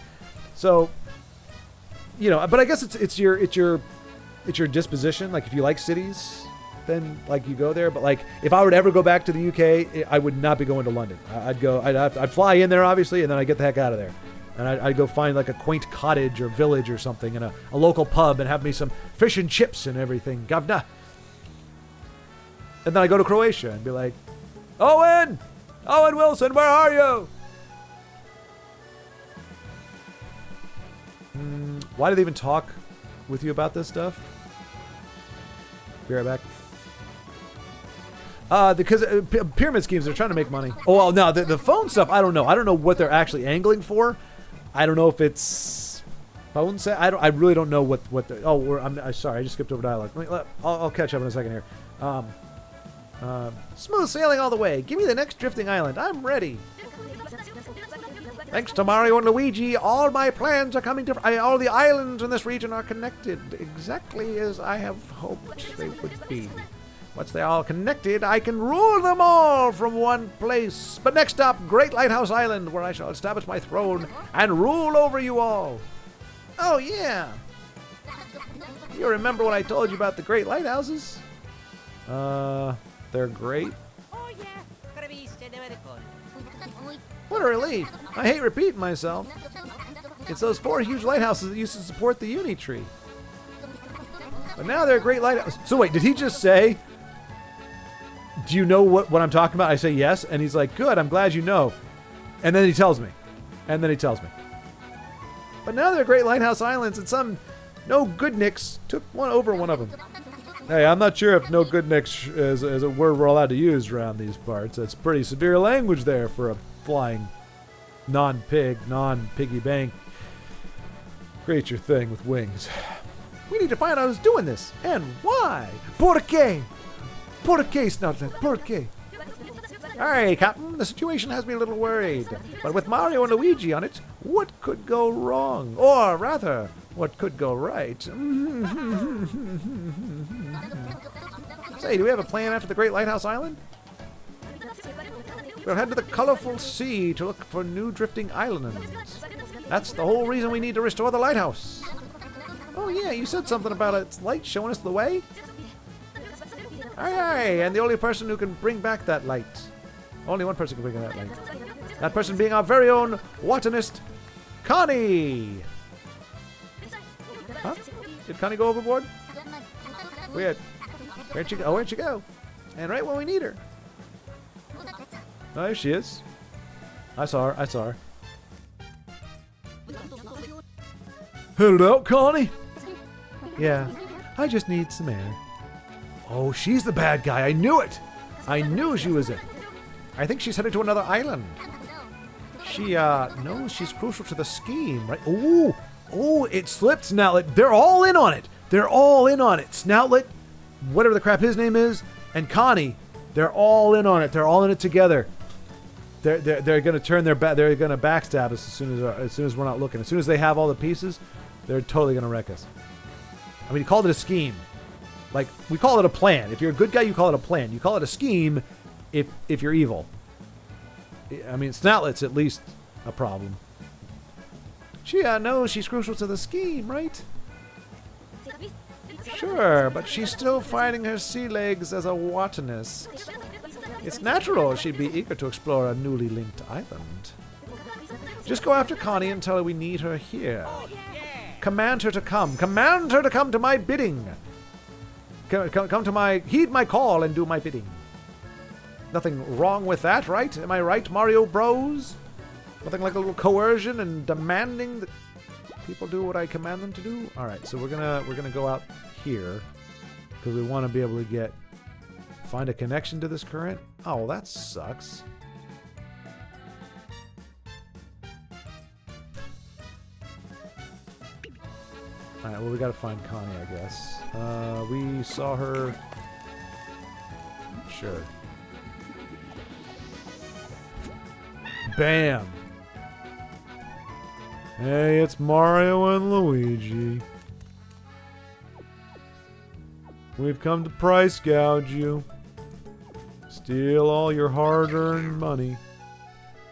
So, but I guess it's your disposition. Like if you like cities, then like you go there. But like if I were to ever go back to the UK, I would not be going to London. I'd fly in there obviously, and then I'd get the heck out of there. And I'd go find like a quaint cottage or village or something in a local pub and have me some fish and chips and everything. Govna. And then I go to Croatia and be like, Owen Wilson, where are you? Why do they even talk with you about this stuff? Be right back. Because pyramid schemes, they're trying to make money. Oh, well, no, the phone stuff, I don't know. I don't know what they're actually angling for. I don't know if it's phone set. I really don't know what the. Oh, I'm sorry. I just skipped over dialogue. I'll catch up in a second here. Smooth sailing all the way. Give me the next drifting island. I'm ready. Thanks to Mario and Luigi, all my plans are coming to. All the islands in this region are connected exactly as I have hoped they would be. Once they're all connected, I can rule them all from one place. But next up, Great Lighthouse Island, where I shall establish my throne and rule over you all. Oh, yeah. You remember when I told you about the Great Lighthouses? They're great. Oh yeah, What a relief. I hate repeating myself. It's those 4 huge lighthouses that used to support the uni tree. But now they're great lighthouses. So wait, did he just say, do you know what I'm talking about? I say yes, and he's like, good, I'm glad you know. And then he tells me. But now they're great lighthouse islands, and some no-good-nicks took over one of them. Hey, I'm not sure if no-good-nicks is a word we're allowed to use around these parts. That's pretty severe language there for a flying non-piggy bank creature thing with wings. We need to find out who's doing this, and why. ¿Por qué? ¿Por qué, Snotlet? ¿Por qué? Alright, Captain, the situation has me a little worried. But with Mario and Luigi on it, what could go wrong? Or rather, what could go right? Say, do we have a plan after the Great Lighthouse Island? We'll head to the colorful sea to look for new drifting islands. That's the whole reason we need to restore the lighthouse. Oh yeah, you said something about its light showing us the way? Aye, aye, and the only person who can bring back that light. Only one person can bring back that light. That person being our very own botanist, Connie! Huh? Did Connie go overboard? Weird. Where'd she go? Oh, where'd she go? And right when we need her. Oh, there she is. I saw her. I saw her. Headed out, Connie? Yeah, I just need some air. Oh, she's the bad guy. I knew it. I knew she was it. I think she's headed to another island. She, knows she's crucial to the scheme, right? Ooh, oh, it slipped, Snoutlet. They're all in on it. They're all in on it. Snoutlet, whatever the crap his name is, and Connie, they're all in on it. They're all in it together. They're going to turn their back. They're going to backstab us as soon as we're not looking. As soon as they have all the pieces, they're totally going to wreck us. I mean, he called it a scheme. Like, we call it a plan. If you're a good guy, you call it a plan. You call it a scheme if you're evil. I mean, Snoutlet's at least a problem. She knows she's crucial to the scheme, right? Sure, but she's still finding her sea legs as a botanist. It's natural she'd be eager to explore a newly linked island. Just go after Connie and tell her we need her here. Command her to come. Command her to come to my bidding. Come to my... Heed my call and do my bidding. Nothing wrong with that, right? Am I right, Mario Bros? Nothing like a little coercion and demanding that people do what I command them to do? Alright, so we're gonna go out here. Because we want to be able to find a connection to this current. Oh, well, that sucks. Alright, well, we gotta find Connie, I guess. We saw her... Sure. Bam! Hey, it's Mario and Luigi. We've come to price gouge you. Steal all your hard-earned money.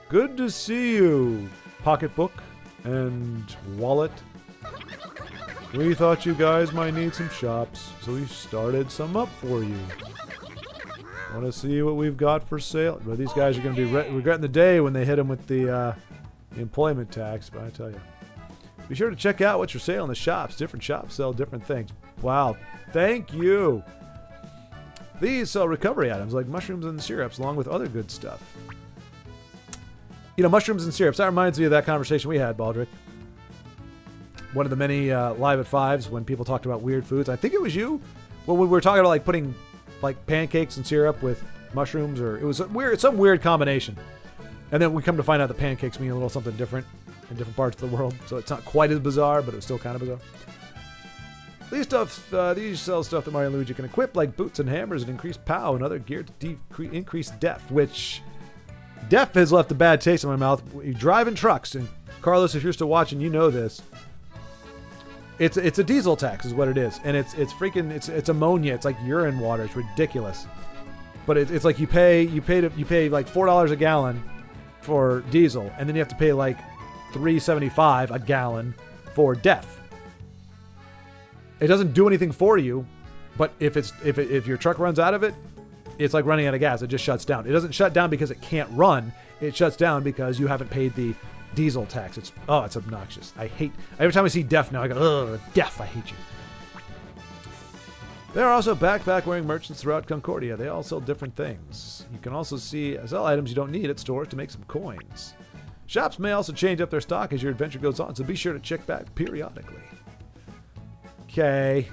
Good to see you, pocketbook and wallet. We thought you guys might need some shops, so we started some up for you. Want to see what we've got for sale? But these guys are going to be regretting the day when they hit them with the employment tax, but I tell you. Be sure to check out what's for sale in the shops. Different shops sell different things. Wow, thank you. These sell recovery items like mushrooms and syrups along with other good stuff. You know, mushrooms and syrups, that reminds me of that conversation we had, Baldric. One of the many Live at Fives when people talked about weird foods. I think it was you. When we were talking about like putting like pancakes and syrup with mushrooms, or it was some weird combination. And then we come to find out the pancakes mean a little something different in different parts of the world. So it's not quite as bizarre, but it was still kind of bizarre. These sell stuff that Mario and Luigi can equip, like boots and hammers and increased POW and other gear to increase def, which def has left a bad taste in my mouth. You drive in trucks, and Carlos, if you're still watching, you know this. It's a diesel tax is what it is, and it's freaking it's ammonia. It's like urine water. It's ridiculous. But it's like you pay like $4 a gallon for diesel, and then you have to pay like $3.75 a gallon for def. It doesn't do anything for you, but if your truck runs out of it, it's like running out of gas. It just shuts down. It doesn't shut down because it can't run. It shuts down because you haven't paid the diesel tax. It's obnoxious. Every time I see def now, I go, ugh, def, I hate you. There are also backpack-wearing merchants throughout Concordia. They all sell different things. You can also sell items you don't need at stores to make some coins. Shops may also change up their stock as your adventure goes on, so be sure to check back periodically. Okay.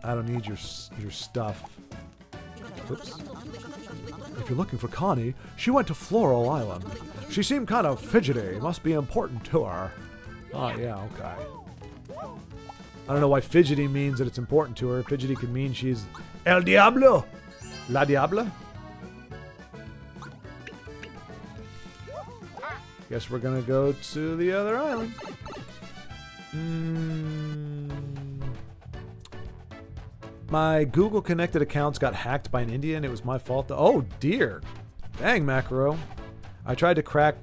I don't need your stuff. Oops. If you're looking for Connie, she went to Floral Island. She seemed kind of fidgety. Must be important to her. Oh, yeah, okay. I don't know why fidgety means that it's important to her. Fidgety could mean she's El Diablo. La Diabla? Guess we're gonna go to the other island. My Google connected accounts got hacked by an Indian. It was my fault. Oh dear. Dang, Macro. I tried to crack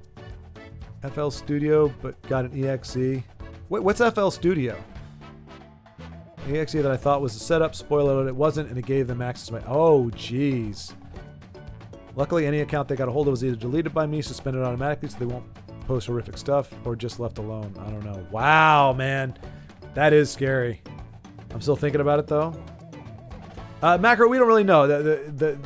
FL Studio, but got an EXE. Wait, what's FL Studio? EXE that I thought was a setup. Spoiler alert, it wasn't, and it gave them access to my... Oh, jeez. Luckily, any account they got a hold of was either deleted by me, suspended automatically so they won't post horrific stuff, or just left alone. I don't know. Wow, man. That is scary. I'm still thinking about it, though. Macro, we don't really know. The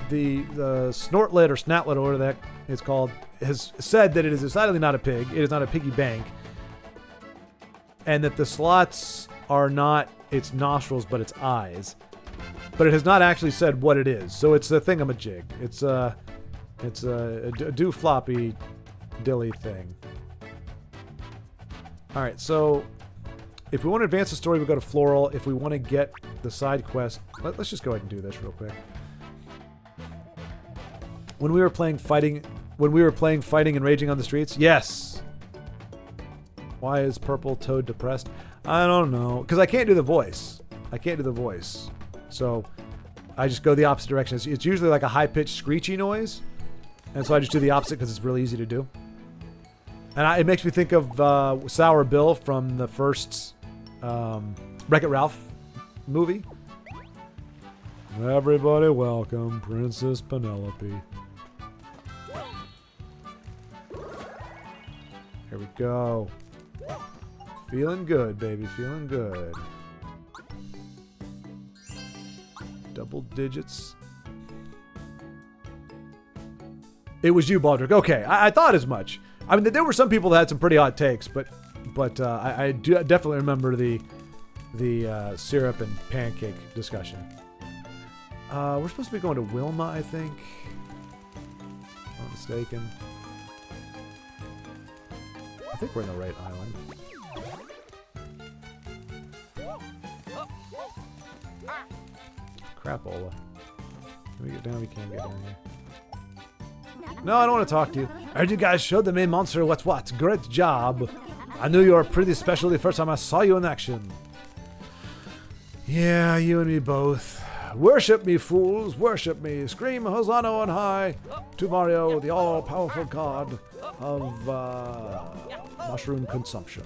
snortlet or snatlet, or whatever that it's called, has said that it is decidedly not a pig. It is not a piggy bank. And that the slots are not its nostrils, but its eyes. But it has not actually said what it is. So it's a thingamajig. It's a do-floppy dilly thing. Alright, so if we want to advance the story, we go to Floral. If we want to get the side quest, let's just go ahead and do this real quick. When we were playing fighting and raging on the streets, yes. Why is Purple Toad depressed? I don't know, because I can't do the voice. So I just go the opposite direction. It's usually like a high-pitched screechy noise, and so I just do the opposite because it's really easy to do. And it makes me think of Sour Bill from the first Wreck-It Ralph movie. Everybody welcome Princess Penelope. Here we go. Feeling good, baby. Feeling good. Double digits. It was you, Baldrick. Okay, I thought as much. I mean, there were some people that had some pretty hot takes, but I definitely remember the syrup and pancake discussion. We're supposed to be going to Wilma, I think. If I'm not mistaken. I think we're in the right island. Crapola. Can we get down? We can't get down here. No, I don't want to talk to you. I heard you guys showed the main monster what's what. Great job. I knew you were pretty special the first time I saw you in action. Yeah, you and me both. Worship me, fools. Worship me. Scream Hosanna on high to Mario, the all-powerful god of mushroom consumption.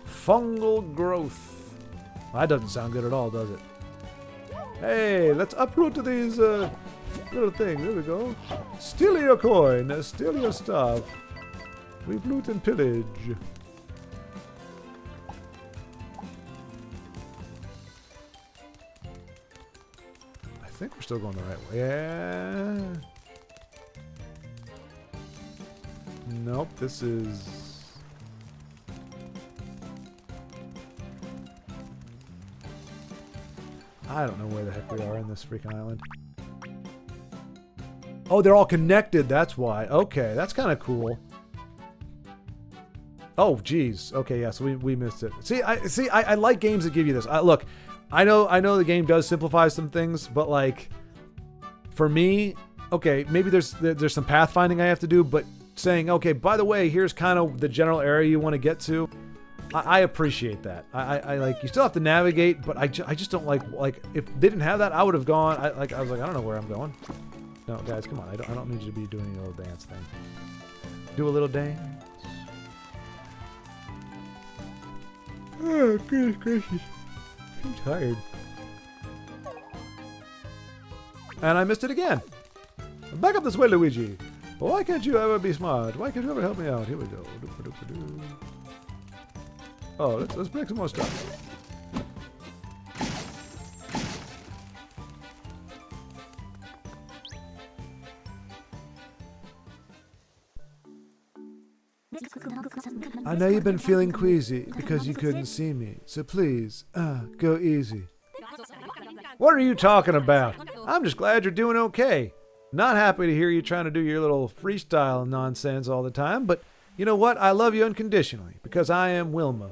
Fungal growth. That doesn't sound good at all, does it? Hey, let's uproot these little things. There we go. Steal your coin. Steal your stuff. We've loot and pillage. I think we're still going the right way. Yeah. Nope, this is... I don't know where the heck we are in this freaking island. Oh, they're all connected. That's why. Okay, that's kind of cool. Oh, geez. Okay, yeah. So we missed it. I like games that give you this. Look, I know the game does simplify some things, but like, for me, okay, maybe there's some pathfinding I have to do, but saying, okay, by the way, here's kind of the general area you want to get to. I appreciate that. I like, you still have to navigate, but I just don't like if they didn't have that, I would have gone. I was like, I don't know where I'm going. No, guys, come on. I don't need you to be doing a little dance thing. Do a little dance. Oh, goodness gracious. I'm tired. And I missed it again. Back up this way, Luigi. Why can't you ever be smart? Why can't you ever help me out? Here we go. Oh, let's break some more stuff. I know you've been feeling queasy because you couldn't see me, so please, go easy. What are you talking about? I'm just glad you're doing okay. Not happy to hear you trying to do your little freestyle nonsense all the time, but you know what? I love you unconditionally because I am Wilma.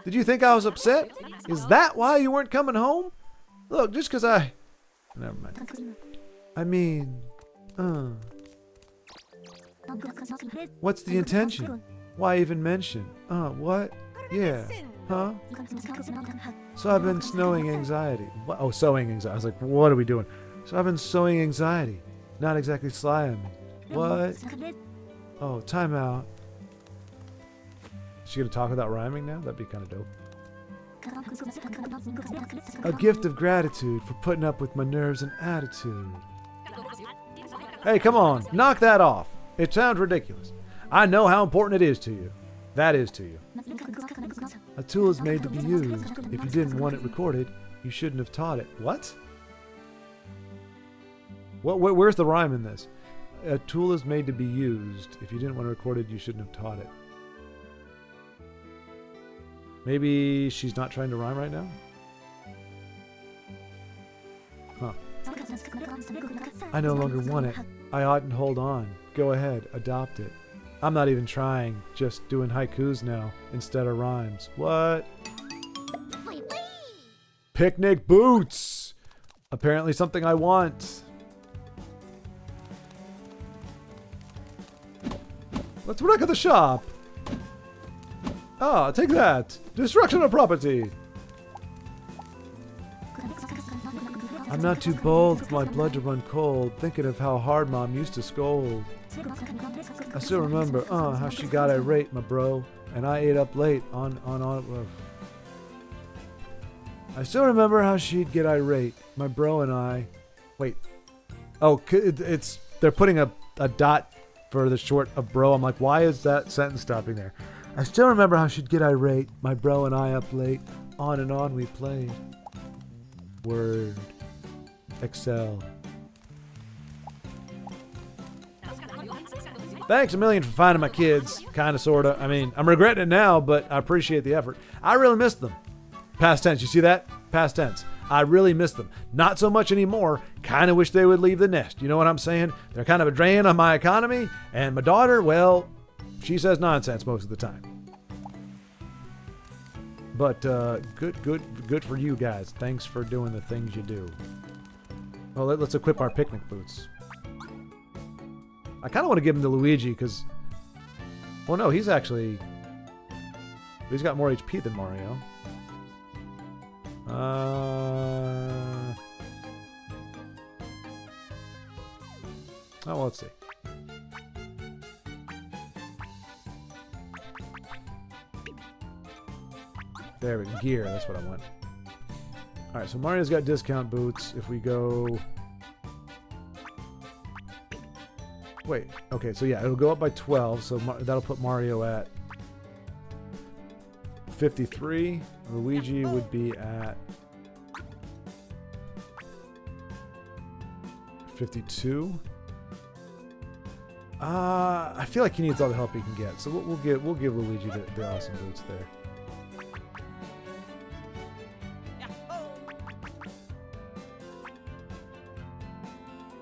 Did you think I was upset? Is that why you weren't coming home? Look, just because Never mind. I mean, What's the intention? Why even mention? What? Yeah. Huh? So I've been snowing anxiety. What? Oh, sowing anxiety. I was like, what are we doing? So I've been sowing anxiety. Not exactly sly on me. What? Oh, time out. Is she gonna talk without rhyming now? That'd be kind of dope. A gift of gratitude for putting up with my nerves and attitude. Hey, come on. Knock that off. It sounds ridiculous. I know how important it is to you. That is to you. A tool is made to be used. If you didn't want it recorded, you shouldn't have taught it. What? Where's the rhyme in this? A tool is made to be used. If you didn't want it recorded, you shouldn't have taught it. Maybe she's not trying to rhyme right now? Huh. I no longer want it. I oughtn't hold on. Go ahead, adopt it. I'm not even trying, just doing haikus now instead of rhymes. What? Picnic boots! Apparently something I want. Let's wreck at the shop. Ah, take that. Destruction of property. I'm not too bold for my blood to run cold, thinking of how hard Mom used to scold. I still remember, how she got irate, my bro, and I ate up late on. I still remember how she'd get irate, my bro and I. Wait. Oh, it's they're putting a dot for the short of bro. I'm like, why is that sentence stopping there? I still remember how she'd get irate, my bro and I up late. On and on we played. Word. Excel. Thanks a million for finding my kids. Kinda, sorta. I mean, I'm regretting it now, but I appreciate the effort. I really missed them. Past tense, you see that? Past tense. I really miss them. Not so much anymore. Kinda wish they would leave the nest. You know what I'm saying? They're kind of a drain on my economy. And my daughter, well, she says nonsense most of the time. But good for you guys. Thanks for doing the things you do. Well, let's equip our picnic boots. I kind of want to give them to Luigi because... Well, no, he's got more HP than Mario. Oh, well, let's see. There we go. Gear, that's what I want. Alright, so Mario's got discount boots. If we go... Wait, okay, so yeah, it'll go up by 12, so that'll put Mario at 53. Luigi would be at 52. I feel like he needs all the help he can get, so we'll give Luigi the awesome boots there.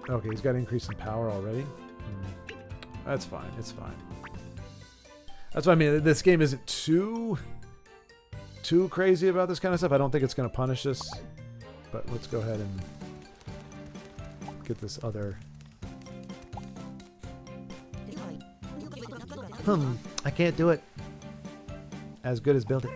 Okay, he's got an increase in power already. That's fine. It's fine. That's what I mean. This game isn't too crazy about this kind of stuff. I don't think it's going to punish us. But let's go ahead and get this other... I can't do it. As good as Build It.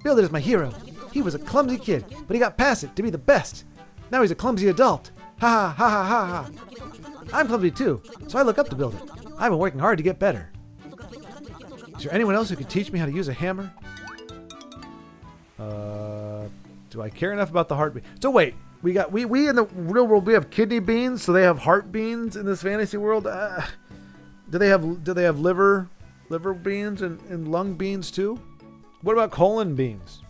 Build It is my hero. He was a clumsy kid, but he got past it to be the best. Now he's a clumsy adult. Ha ha ha ha ha ha. I'm clumsy too, so I look up to Build It. I've been working hard to get better. Is there anyone else who could teach me how to use a hammer? Do I care enough about the heartbeat? So wait, we in the real world, we have kidney beans, so they have heart beans in this fantasy world. Do they have liver beans and lung beans too? What about colon beans?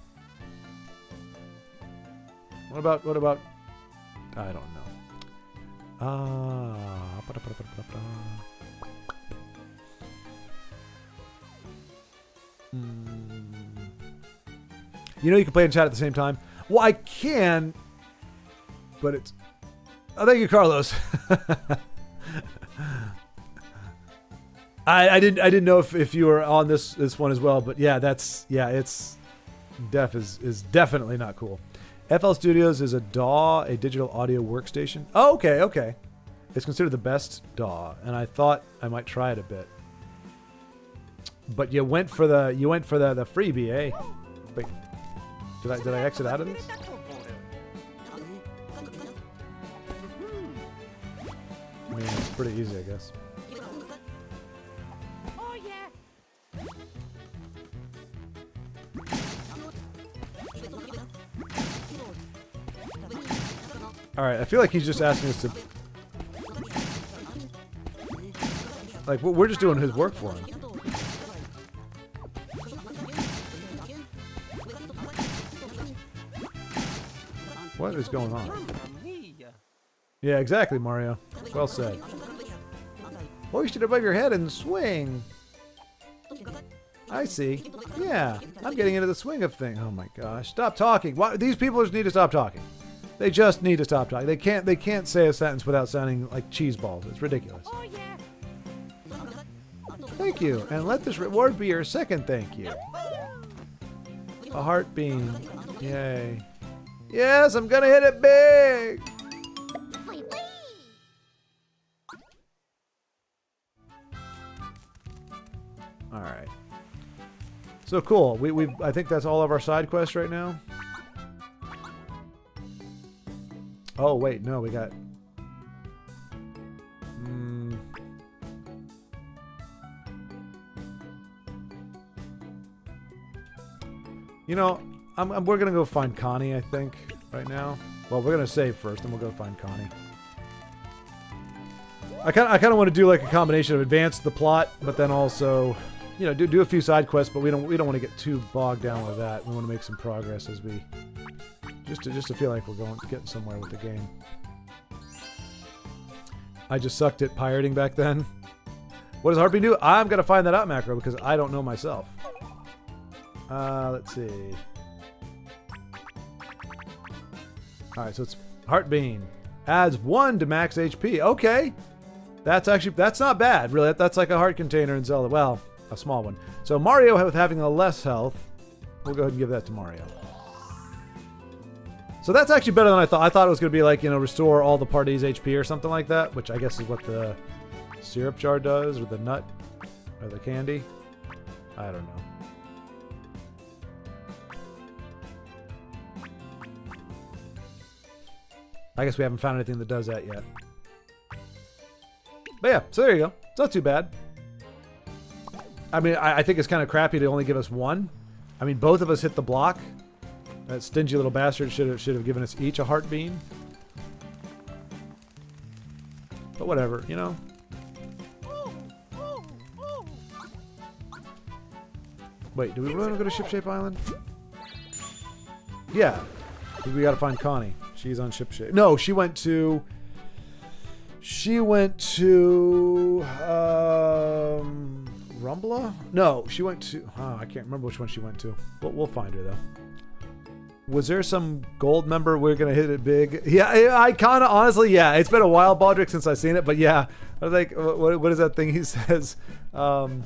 What about? I don't know. You know you can play and chat at the same time. Well, I can, but it's. Oh, thank you, Carlos. I didn't know if you were on this one as well, but yeah, it's Def is definitely not cool. FL Studios is a DAW, a digital audio workstation. Oh, okay. It's considered the best DAW, and I thought I might try it a bit. But you went for the freebie, eh? Wait, did I exit out of this? I mean, it's pretty easy, I guess. Oh yeah. All right, I feel like he's just asking us to. Like, we're just doing his work for him. What is going on? Yeah, exactly, Mario. Well said. Hoist it above your head and swing. I see. Yeah, I'm getting into the swing of things. Oh my gosh! Stop talking. Why, these people just need to stop talking. They just need to stop talking. They can't say a sentence without sounding like cheese balls. It's ridiculous. Oh yeah. Thank you, and let this reward be your second thank you. A heart beam. Yay. Yes, I'm gonna hit it big. All right. So cool. I think that's all of our side quests right now. Oh wait, no, we got. You know, we're gonna go find Connie, I think, right now. Well, we're gonna save first, and we'll go find Connie. I kind of want to do like a combination of advance the plot, but then also, you know, do a few side quests. But we don't want to get too bogged down with that. We want to make some progress as we just to feel like we're getting somewhere with the game. I just sucked at pirating back then. What does Heartbeat do? I'm gonna find that out, Macro, because I don't know myself. Let's see. Alright, so it's Heartbeam. Adds 1 to max HP. Okay. That's not bad, really. That's like a heart container in Zelda. Well, a small one. So Mario with having a less health. We'll go ahead and give that to Mario. So that's actually better than I thought. I thought it was going to be like, you know, restore all the party's HP or something like that, which I guess is what the syrup jar does, or the nut, or the candy. I don't know. I guess we haven't found anything that does that yet. But yeah, so there you go. It's not too bad. I mean, I think it's kind of crappy to only give us 1. I mean, both of us hit the block. That stingy little bastard should have given us each a heart beam. But whatever, you know. Wait, do we really want to go to Ship Shape Island? Yeah. We gotta find Connie. She's on Ship Shape. No, she went to... Rumbla? No, she went to... Oh, I can't remember which one she went to. We'll find her, though. Was there some gold member we're going to hit it big? Yeah, I kind of... Honestly, yeah. It's been a while, Baldric, since I've seen it. But yeah, I was like, what is that thing he says? And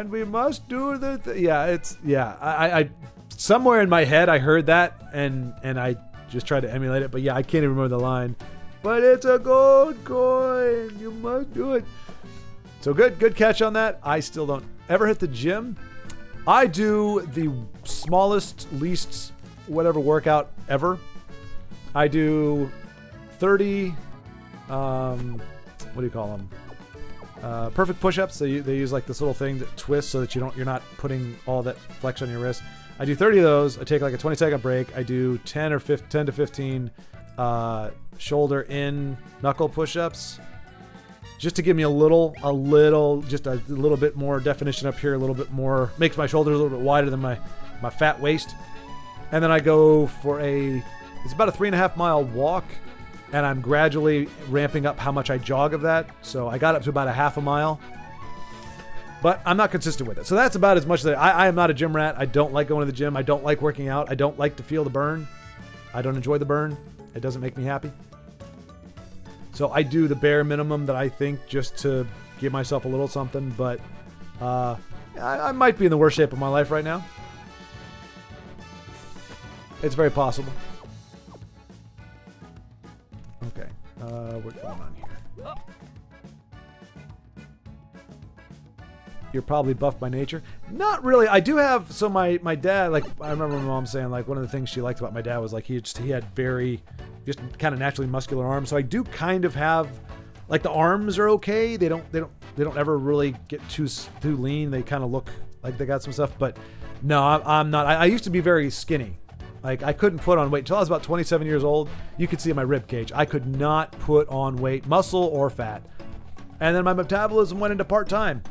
we must do the... Yeah, it's... Yeah, I somewhere in my head, I heard that. And I just tried to emulate it. But yeah, I can't even remember the line. But it's a gold coin. You must do it. So good catch on that. I still don't ever hit the gym. I do the smallest, least whatever workout ever. I do 30, what do you call them? Perfect push-ups. They use like this little thing that twists so that you're not putting all that flex on your wrist. I do 30 of those. I take like a 20-second break. I do 10 to 15 shoulder in knuckle push-ups, just to give me a little bit more definition up here, a little bit more, makes my shoulders a little bit wider than my fat waist. And then I go for it's about a 3.5 mile walk, and I'm gradually ramping up how much I jog of that. So I got up to about a half a mile, but I'm not consistent with it. So that's about as much as I am not a gym rat. I don't like going to the gym. I don't like working out. I don't like to feel the burn. I don't enjoy the burn. It doesn't make me happy. So I do the bare minimum that I think, just to give myself a little something, but I might be in the worst shape of my life right now. It's very possible. Okay, what's going on here? you're probably buff by nature. Not really. I do have, so my dad, like, I remember my mom saying, like, one of the things she liked about my dad was, like, he had very, just kind of naturally muscular arms. So I do kind of have, like, the arms are okay. They don't ever really get too lean. They kind of look like they got some stuff, but no, I'm not. I used to be very skinny. Like, I couldn't put on weight until I was about 27 years old. You could see my rib cage. I could not put on weight, muscle or fat. And then my metabolism went into part-time.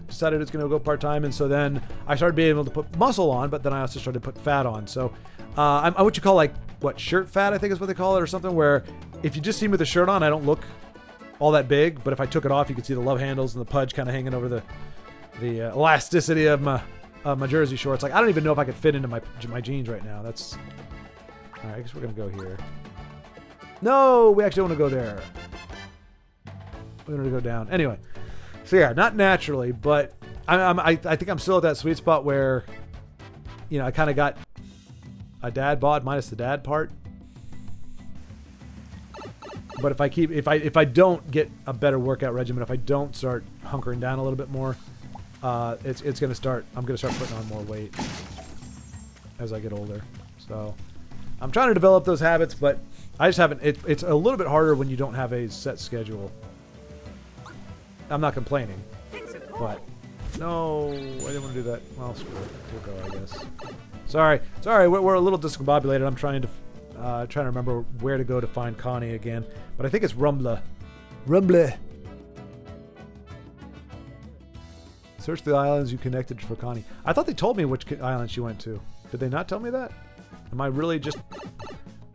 Decided it's going to go part-time, and so then I started being able to put muscle on, but then I also started to put fat on. So I'm what you call, like, what, shirt fat, I think is what they call it, or something, where if you just see me with the shirt on, I don't look all that big, but if I took it off, you could see the love handles and the pudge kind of hanging over the elasticity of my jersey shorts. Like, I don't even know if I could fit into my jeans right now. That's... All right, I guess we're going to go here. No, we actually want to go there. We're going to go down. Anyway. So yeah, not naturally, but I think I'm still at that sweet spot where, you know, I kind of got a dad bod minus the dad part. But if I don't get a better workout regimen, if I don't start hunkering down a little bit more, I'm gonna start putting on more weight as I get older. So I'm trying to develop those habits, but I just haven't. It's a little bit harder when you don't have a set schedule. I'm not complaining, but no, I didn't want to do that. Well, screw it. We'll go, I guess. Sorry. We're a little discombobulated. I'm trying to remember where to go to find Connie again, but I think it's Rumbla. Search the islands you connected for Connie. I thought they told me which island she went to. Did they not tell me that? Am I really just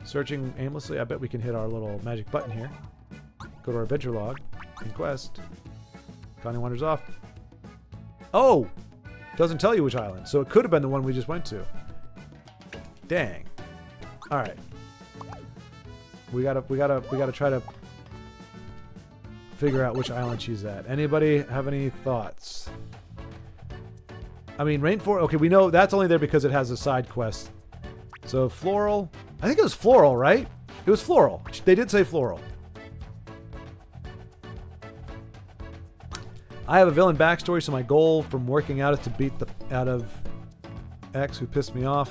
searching aimlessly? I bet we can hit our little magic button here. Go to our adventure log and quest. Connie wanders off. Oh! Doesn't tell you which island. So it could have been the one we just went to. Dang. Alright. We gotta try to figure out which island she's at. Anybody have any thoughts? I mean, Rainforest... Okay, we know that's only there because it has a side quest. So, Floral... I think it was Floral, right? It was Floral. They did say Floral. I have a villain backstory, so my goal from working out is to beat the out of X who pissed me off.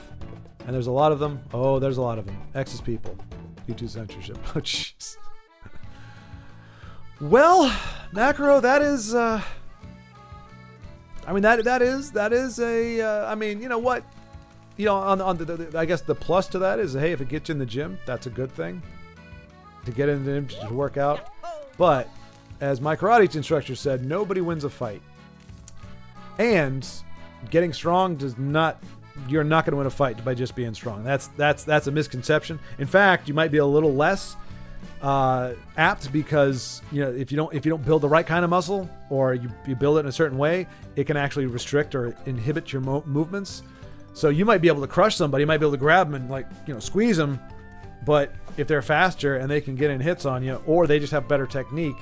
And there's a lot of them. Oh, there's a lot of them. X's people. YouTube censorship. Oh, jeez. Well, Macro, that is... I mean, that is a... I mean, you know what? You know, on the I guess the plus to that is, hey, if it gets you in the gym, that's a good thing. To get in the gym to work out. But... as my karate instructor said, nobody wins a fight. And getting strong does not... You're not going to win a fight by just being strong. That's a misconception. In fact, you might be a little less apt because, you know, if you don't build the right kind of muscle, or you build it in a certain way, it can actually restrict or inhibit your movements. So you might be able to crush somebody, you might be able to grab them and, like, you know, squeeze them. But if they're faster and they can get in hits on you, or they just have better technique,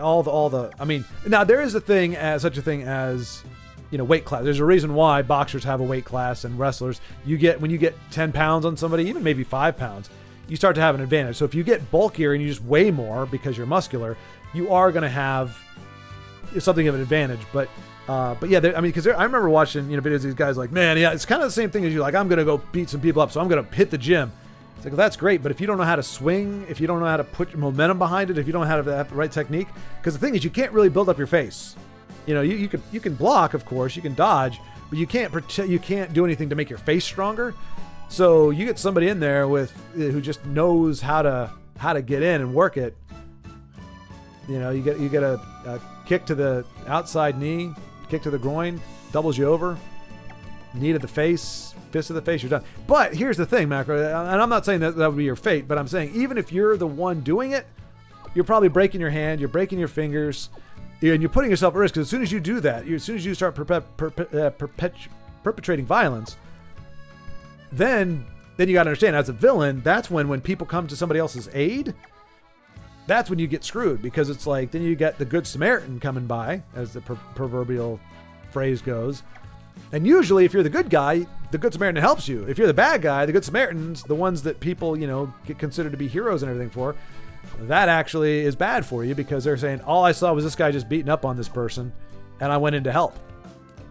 I mean, now there is such a thing as, you know, weight class. There's a reason why boxers have a weight class and wrestlers. When you get 10 pounds on somebody, even maybe 5 pounds, you start to have an advantage. So if you get bulkier and you just weigh more because you're muscular, you are going to have something of an advantage. But yeah, I mean, because I remember watching, you know, videos of these guys like, man, yeah, it's kind of the same thing as you. Like, I'm going to go beat some people up, so I'm going to hit the gym. It's like, well, that's great, but if you don't know how to swing, if you don't know how to put momentum behind it, if you don't know how to have the right technique, because the thing is, you can't really build up your face. You know, you can block, of course, you can dodge, but you can't do anything to make your face stronger. So you get somebody in there who just knows how to get in and work it. You know, you get a kick to the outside knee, kick to the groin, doubles you over, knee to the face, fist to the face, you're done. But here's the thing, Macro, and I'm not saying that would be your fate, but I'm saying even if you're the one doing it, you're probably breaking your hand, you're breaking your fingers, and you're putting yourself at risk. Because as soon as you do that, as soon as you start perpetrating violence, then you got to understand, as a villain, that's when people come to somebody else's aid, that's when you get screwed. Because it's like, then you get the Good Samaritan coming by, as the proverbial phrase goes. And usually, if you're the good guy, the Good Samaritan helps you. If you're the bad guy, the Good Samaritans, the ones that people, you know, get considered to be heroes and everything for, that actually is bad for you, because they're saying, all I saw was this guy just beating up on this person, and I went in to help.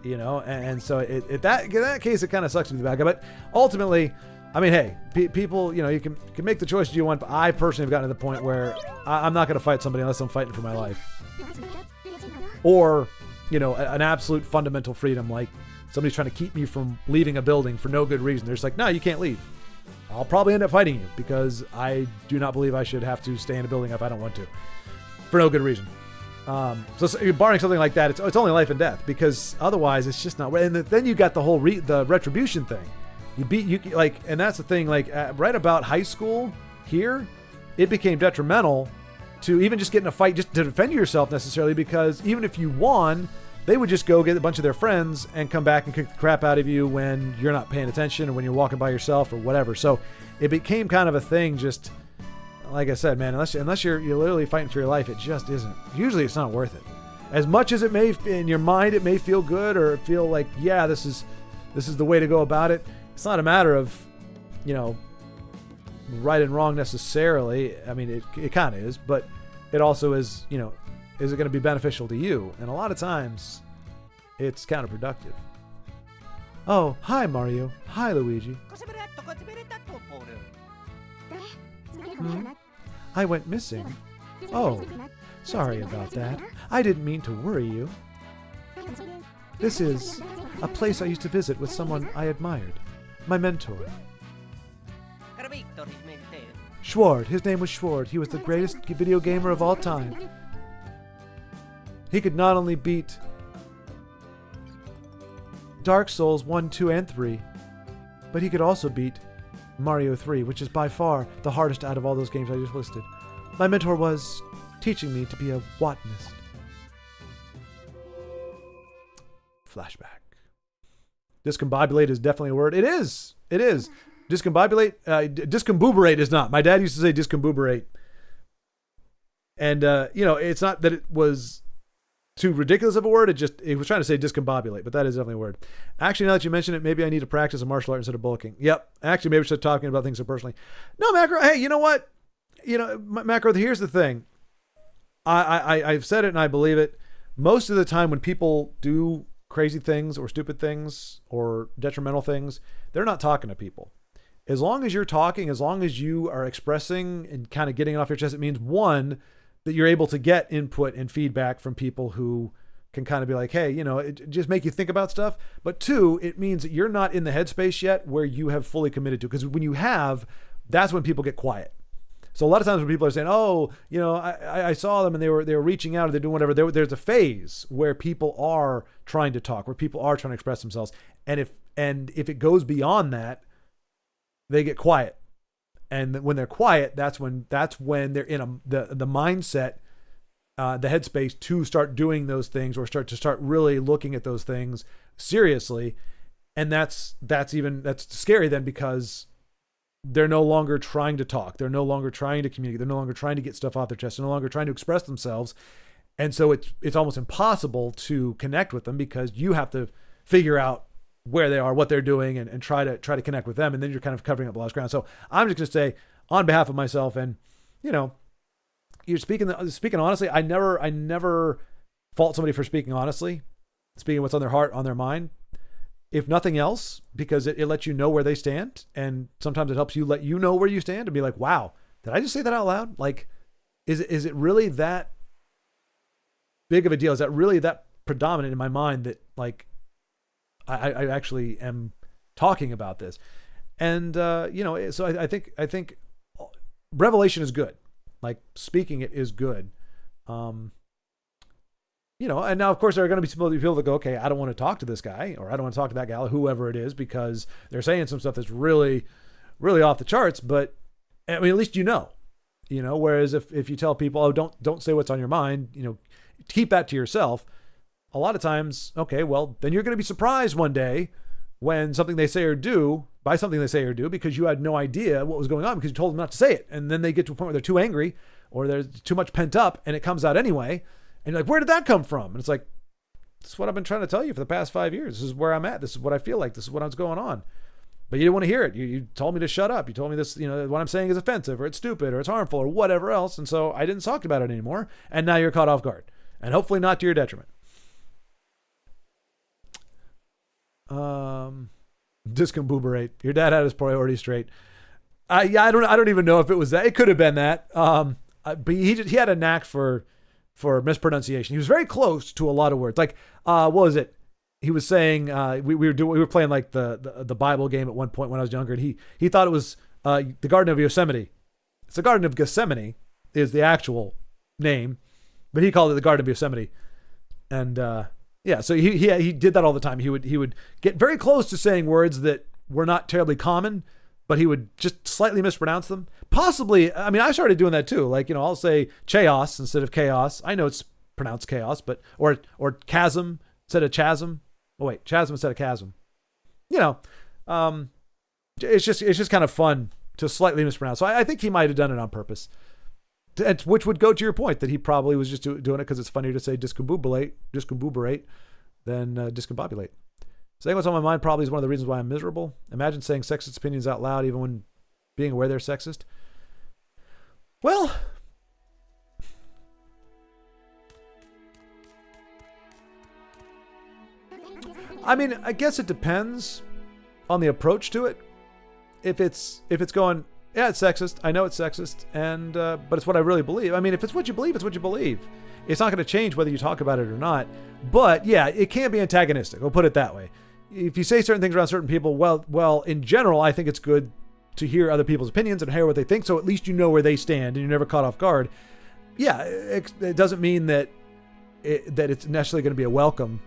You know, and so in that case, it kind of sucks to be the bad guy. But ultimately, I mean, hey, people, you know, you can make the choices you want, but I personally have gotten to the point where I'm not going to fight somebody unless I'm fighting for my life. Or, you know, an absolute fundamental freedom, like somebody's trying to keep me from leaving a building for no good reason. They're just like, no, you can't leave. I'll probably end up fighting you because I do not believe I should have to stay in a building if I don't want to, for no good reason. So barring something like that, it's only life and death, because otherwise it's just not. And then you got the whole the retribution thing. And that's the thing. Like right about high school here, it became detrimental to even just get in a fight just to defend yourself necessarily, because even if you won, they would just go get a bunch of their friends and come back and kick the crap out of you when you're not paying attention or when you're walking by yourself or whatever. So it became kind of a thing. Just like I said, man, unless you're literally fighting for your life, it just isn't. Usually it's not worth it. As much as it may, in your mind, it may feel good or feel like, yeah, this is the way to go about it. It's not a matter of, you know, right and wrong necessarily. I mean, it kind of is, but it also is, you know, is it going to be beneficial to you? And a lot of times it's counterproductive. Oh, hi, Mario. Hi, Luigi. I went missing. Oh, sorry about that. I didn't mean to worry you. This is a place I used to visit with someone I admired. My mentor. Schward. His name was Schward. He was the greatest video gamer of all time. He could not only beat Dark Souls 1, 2, and 3, but he could also beat Mario 3, which is by far the hardest out of all those games I just listed. My mentor was teaching me to be a botanist. Flashback. Discombobulate is definitely a word. It is. Discombobulate. Discombuberate is not. My dad used to say discombuberate. And, you know, it's not that it was too ridiculous of a word. It was trying to say discombobulate, but that is definitely a word. Actually, now that you mention it, maybe I need to practice a martial art instead of bulking. Yep. Actually, maybe we should start talking about things so personally. No, Macro. Hey, you know what? You know, Macro, here's the thing. I've said it and I believe it. Most of the time when people do crazy things or stupid things or detrimental things, they're not talking to people. As long as you're talking, as long as you are expressing and kind of getting it off your chest, it means, one, that you're able to get input and feedback from people who can kind of be like, hey, you know, it just make you think about stuff. But two, it means that you're not in the headspace yet where you have fully committed to, because when you have, that's when people get quiet. So a lot of times when people are saying, oh, you know, I saw them and they were reaching out or they're doing whatever, there's a phase where people are trying to talk, where people are trying to express themselves. And if it goes beyond that, they get quiet. And when they're quiet, that's when they're in the mindset, the headspace to start doing those things or start really looking at those things seriously. And that's scary then, because they're no longer trying to talk. They're no longer trying to communicate. They're no longer trying to get stuff off their chest. They're no longer trying to express themselves. And so it's almost impossible to connect with them, because you have to figure out where they are, what they're doing, and try to connect with them. And then you're kind of covering up lost ground. So I'm just going to say, on behalf of myself, and, you know, you're speaking honestly. I never fault somebody for speaking honestly, speaking what's on their heart, on their mind. If nothing else, because it lets you know where they stand. And sometimes it helps you let you know where you stand and be like, wow, did I just say that out loud? Like, is it really that big of a deal? Is that really that predominant in my mind that, like, I actually am talking about this? And, you know, so I think revelation is good. Like, speaking it is good. You know, and now, of course, there are going to be people that go, okay, I don't want to talk to this guy, or I don't want to talk to that gal, or whoever it is, because they're saying some stuff that's really, really off the charts. But I mean, at least you know, whereas if you tell people, oh, don't say what's on your mind, you know, keep that to yourself. A lot of times, okay, well, then you're going to be surprised one day when something they say or do, because you had no idea what was going on because you told them not to say it. And then they get to a point where they're too angry or there's too much pent up and it comes out anyway. And you're like, where did that come from? And it's like, this is what I've been trying to tell you for the past 5 years. This is where I'm at. This is what I feel like. This is what's going on. But you didn't want to hear it. You told me to shut up. You told me this, you know, what I'm saying is offensive or it's stupid or it's harmful or whatever else. And so I didn't talk about it anymore. And now you're caught off guard. And hopefully not to your detriment. Discombuberate. Your dad had his priorities straight. I don't even know if it was that. It could have been that. But he had a knack for mispronunciation. He was very close to a lot of words. Like, what was it? He was saying we were playing like the Bible game at one point when I was younger, and he thought it was the Garden of Yosemite. It's the Garden of Gethsemane is the actual name, but he called it the Garden of Yosemite. And yeah, so he did that all the time. He would get very close to saying words that were not terribly common, but he would just slightly mispronounce them. Possibly, I mean, I started doing that too. Like, I'll say chaos instead of chaos. I know it's pronounced chaos, but or chasm instead of chasm. Oh wait, chasm instead of chasm. It's just kind of fun to slightly mispronounce. So I think he might have done it on purpose. Which would go to your point that he probably was just doing it because it's funnier to say discombobulate than discombobulate. Saying what's on my mind probably is one of the reasons why I'm miserable. Imagine saying sexist opinions out loud even when being aware they're sexist. Well, I mean, I guess it depends on the approach to it. If it's going, yeah, it's sexist. I know it's sexist, and but it's what I really believe. I mean, if it's what you believe, it's what you believe. It's not going to change whether you talk about it or not. But yeah, it can be antagonistic. We'll put it that way. If you say certain things around certain people, well, in general, I think it's good to hear other people's opinions and hear what they think, so at least you know where they stand and you're never caught off guard. Yeah, it doesn't mean that it's necessarily going to be a welcome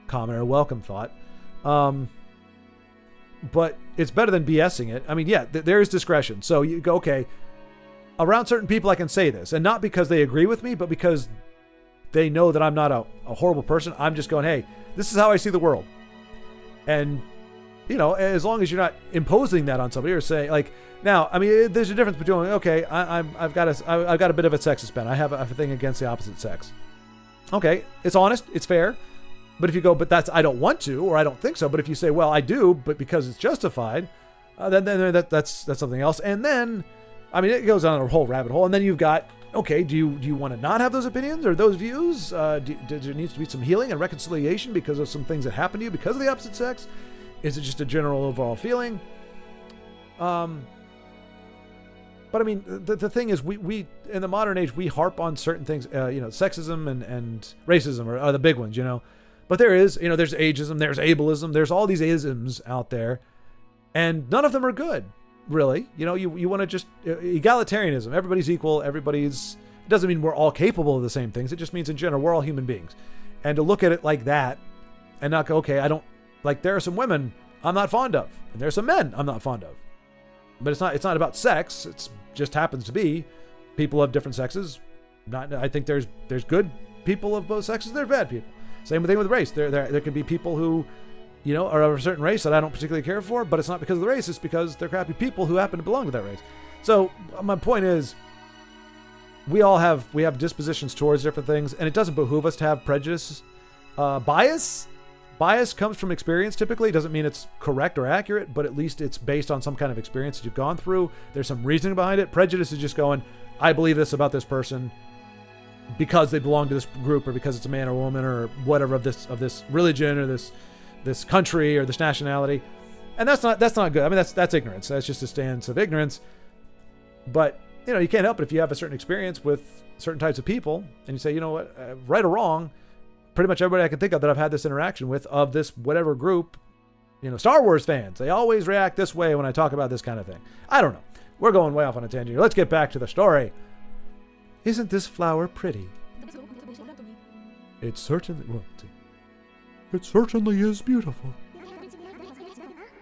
comment or a welcome thought. But it's better than BSing it. I mean, yeah, there is discretion. So you go, okay, around certain people I can say this, and not because they agree with me, but because they know that I'm not a horrible person. I'm just going, hey, this is how I see the world. And, as long as you're not imposing that on somebody or saying, like, now, I mean, there's a difference between, okay, I've got a bit of a sexist bent. I have a thing against the opposite sex. Okay, it's honest, it's fair. But if you go, but I don't want to, or I don't think so. But if you say, well, I do, but because it's justified, then that's something else. And then, I mean, it goes on a whole rabbit hole. And then you've got, okay, do you want to not have those opinions or those views? There needs to be some healing and reconciliation because of some things that happen to you because of the opposite sex? Is it just a general overall feeling? But I mean, the thing is, we in the modern age, we harp on certain things, sexism and racism are the big ones, But there is, there's ageism, there's ableism, there's all these isms out there, and none of them are good, really. You want to just, egalitarianism, everybody's equal, it doesn't mean we're all capable of the same things, it just means in general, we're all human beings. And to look at it like that, and not go, okay, there are some women I'm not fond of, and there are some men I'm not fond of. But it's not about sex, it just happens to be people of different sexes. I think there's good people of both sexes, there are bad people. Same thing with race. There could be people who, are of a certain race that I don't particularly care for, but it's not because of the race. It's because they're crappy people who happen to belong to that race. So my point is, we have dispositions towards different things, and it doesn't behoove us to have prejudice. Bias comes from experience typically. It doesn't mean it's correct or accurate, but at least it's based on some kind of experience that you've gone through. There's some reasoning behind it. Prejudice is just going, I believe this about this person because they belong to this group, or because it's a man or woman or whatever of this religion or this country or this nationality. And that's not good. I mean, that's ignorance. That's just a stance of ignorance. But, you can't help it if you have a certain experience with certain types of people and you say, you know what, right or wrong, pretty much everybody I can think of that I've had this interaction with of this whatever group, Star Wars fans, they always react this way when I talk about this kind of thing. I don't know. We're going way off on a tangent here. Let's get back to the story. Isn't this flower pretty? It certainly is beautiful.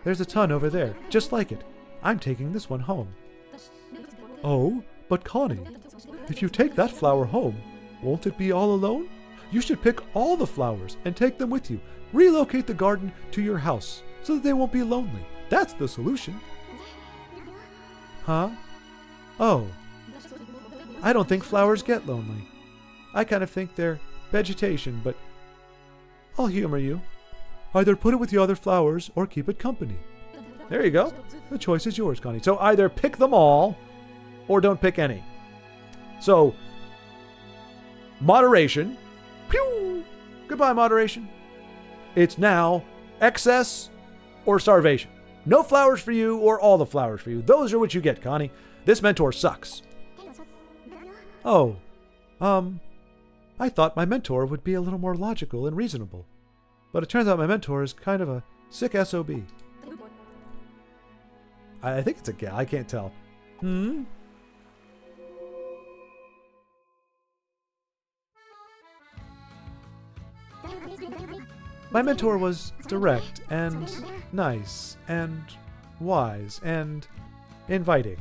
There's a ton over there, just like it. I'm taking this one home. Oh, but Connie, if you take that flower home, won't it be all alone? You should pick all the flowers and take them with you. Relocate the garden to your house so that they won't be lonely. That's the solution. Huh? Oh. I don't think flowers get lonely. I kind of think they're vegetation, but I'll humor you. Either put it with the other flowers or keep it company. There you go. The choice is yours, Connie. So either pick them all or don't pick any. So, moderation. Pew! Goodbye, moderation. It's now excess or starvation. No flowers for you or all the flowers for you. Those are what you get, Connie. This mentor sucks. Oh, I thought my mentor would be a little more logical and reasonable. But it turns out my mentor is kind of a sick SOB. I think it's a gal. I can't tell. My mentor was direct and nice and wise and inviting.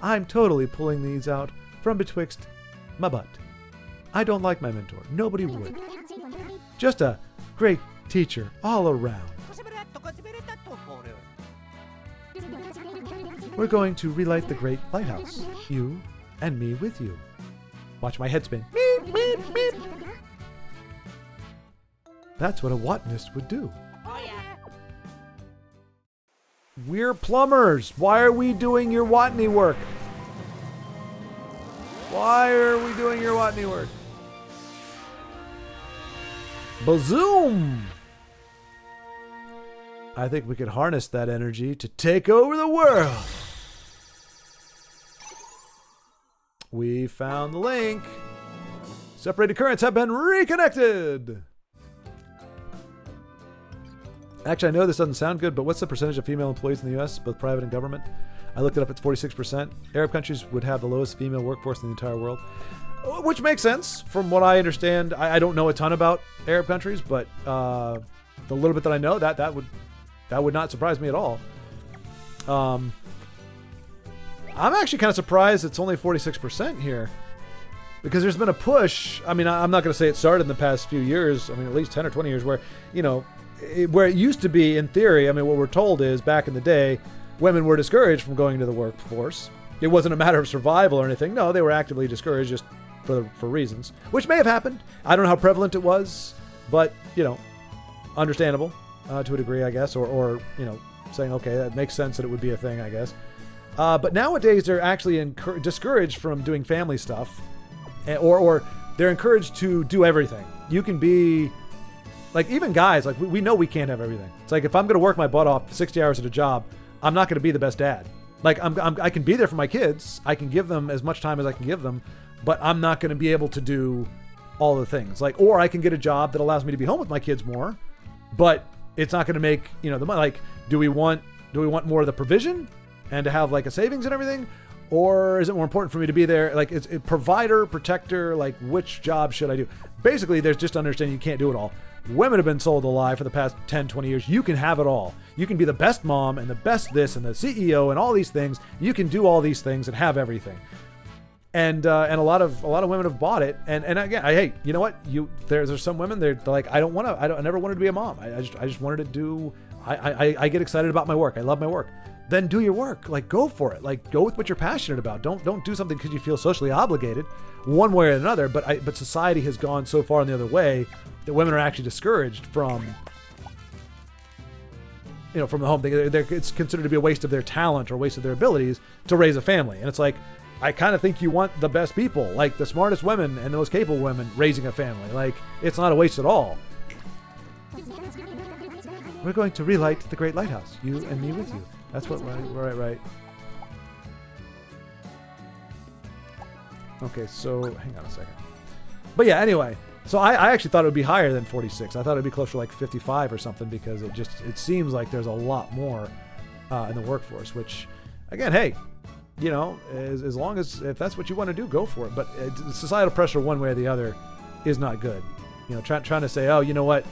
I'm totally pulling these out from betwixt my butt. I don't like my mentor. Nobody would. Just a great teacher all around. We're going to relight the great lighthouse. You and me with you. Watch my head spin. Meep, meep, meep. That's what a Watnist would do. Oh yeah. We're plumbers. Why are we doing your Watney work? Why are we doing your Watney work? Bazoom! I think we could harness that energy to take over the world. We found the link. Separated currents have been reconnected. Actually, I know this doesn't sound good, but what's the percentage of female employees in the U.S., both private and government? I looked it up, it's 46%. Arab countries would have the lowest female workforce in the entire world. Which makes sense, from what I understand. I don't know a ton about Arab countries, but the little bit that I know, that would not surprise me at all. I'm actually kind of surprised it's only 46% here. Because there's been a push. I mean, I'm not going to say it started in the past few years. I mean, at least 10 or 20 years where, where it used to be, in theory, I mean, what we're told is back in the day, women were discouraged from going to the workforce. It wasn't a matter of survival or anything. No, they were actively discouraged just for reasons, which may have happened. I don't know how prevalent it was, but, understandable to a degree, I guess, or saying, okay, that makes sense that it would be a thing, I guess. But nowadays, they're actually discouraged from doing family stuff, or they're encouraged to do everything. You can be... Like, even guys, like, we know we can't have everything. It's like, if I'm going to work my butt off 60 hours at a job, I'm not going to be the best dad. Like, I can be there for my kids. I can give them as much time as I can give them, but I'm not going to be able to do all the things. Like, or I can get a job that allows me to be home with my kids more, but it's not going to make, the money. Like, do we want more of the provision and to have, like, a savings and everything? Or is it more important for me to be there? Like, it's provider, protector, like, which job should I do? Basically, there's just understanding you can't do it all. Women have been sold a lie for the past 10, 20 years. You can have it all. You can be the best mom and the best this and the CEO and all these things. You can do all these things and have everything. And a lot of women have bought it. And again, I hate. You know what? There's some women they're like, I never wanted to be a mom. I just wanted to do. I get excited about my work. I love my work. Then do your work. Like, go for it. Like, go with what you're passionate about. Don't do something because you feel socially obligated, one way or another. But society has gone so far in the other way that women are actually discouraged from, from the home. It's considered to be a waste of their talent or a waste of their abilities to raise a family. And it's like, I kind of think you want the best people, like the smartest women and the most capable women raising a family. Like, it's not a waste at all. We're going to relight the great lighthouse, you and me with you. That's what, right. Okay, so hang on a second. But yeah, anyway, so I actually thought it would be higher than 46. I thought it would be closer to like 55 or something because it seems like there's a lot more in the workforce, which, again, hey, as long as, if that's what you want to do, go for it. But societal pressure one way or the other is not good. Trying to say, oh, you know what?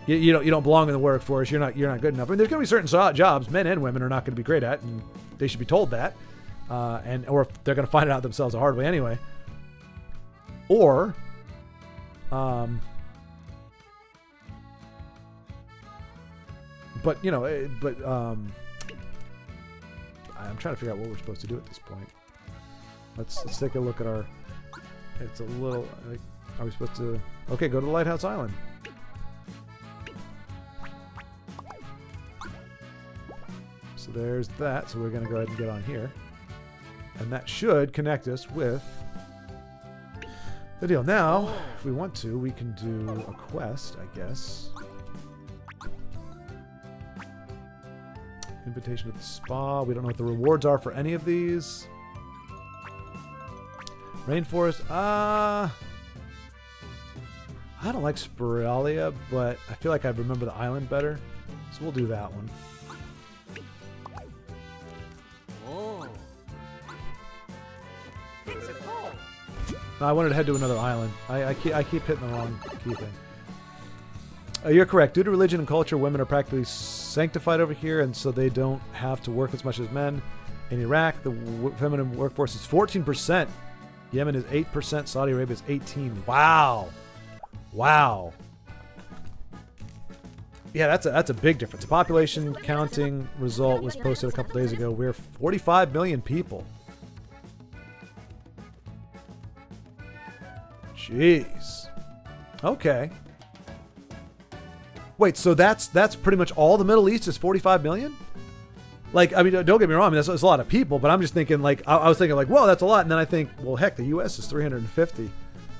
You don't belong in the workforce. You're not good enough. I mean, there's going to be certain jobs men and women are not going to be great at, and they should be told that, or they're going to find it out themselves the hard way anyway. Or, I'm trying to figure out what we're supposed to do at this point. Let's take a look at our. It's a little. Are we supposed to? Okay, go to the Lighthouse Island. So there's that. So we're going to go ahead and get on here. And that should connect us with the deal. Now, if we want to, we can do a quest, I guess. Invitation to the spa. We don't know what the rewards are for any of these. Rainforest. I don't like Spiralia, but I feel like I remember the island better. So we'll do that one. No, I wanted to head to another island. I keep hitting the wrong key thing. You're correct. Due to religion and culture, women are practically sanctified over here, and so they don't have to work as much as men. In Iraq, the feminine workforce is 14%. Yemen is 8%. Saudi Arabia is 18%. Wow. Wow. Yeah, that's a big difference. The population counting result was posted a couple days ago. We're 45 million people. Jeez. Okay. Wait, so that's pretty much all the Middle East is 45 million? Like, I mean, don't get me wrong, I mean, that's a lot of people, but I'm just thinking, like, I was thinking, like, whoa, that's a lot. And then I think, well, heck, the U.S. is 350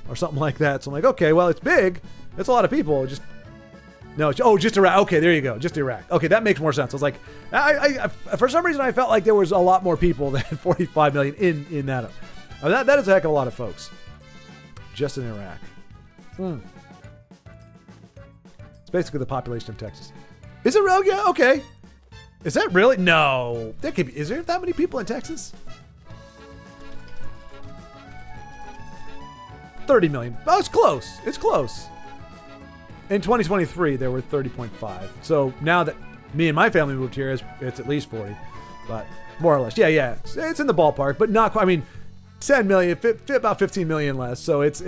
or something like that. So I'm like, okay, well, it's big. It's a lot of people. Just, no, just Iraq. Okay, there you go. Just Iraq. Okay, that makes more sense. I was like, I for some reason, I felt like there was a lot more people than 45 million in that. That is a heck of a lot of folks. Just in Iraq. It's basically the population of Texas. Is it real? Yeah, okay. Is that really? No. There could be, is there that many people in Texas? 30 million. Oh, it's close. It's close. In 2023, there were 30.5. So now that me and my family moved here, it's at least 40. But more or less. Yeah. It's in the ballpark, but not quite. I mean, 10 million, about 15 million less. So it's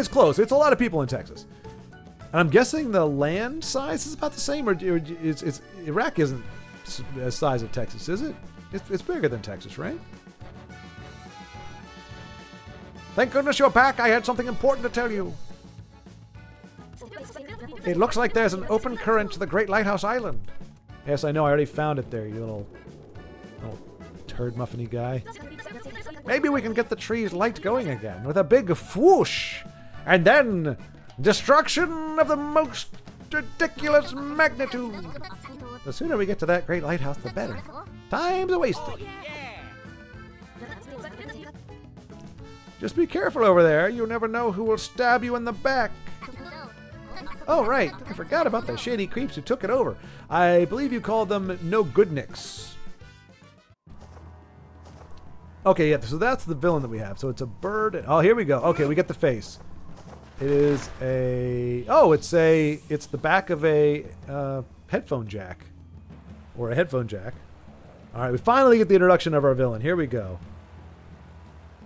close. It's a lot of people in Texas. And I'm guessing the land size is about the same, or it's Iraq isn't the size of Texas, is it? It's bigger than Texas, right? Thank goodness you're back. I had something important to tell you. It looks like there's an open current to the Great Lighthouse Island. Yes, I know. I already found it there, you little turd muffiny guy. Maybe we can get the tree's light going again with a big whoosh. And then destruction of the most ridiculous magnitude. The sooner we get to that great lighthouse, the better. Time's a wasted. Just be careful over there. You never know who will stab you in the back. Oh, right. I forgot about the shady creeps who took it over. I believe you called them no-goodniks. Okay, yeah, so that's the villain that we have. So it's a bird. Oh, here we go. Okay, we get the face. It is a... Oh, it's the back of a headphone jack. Or a headphone jack. All right, we finally get the introduction of our villain. Here we go.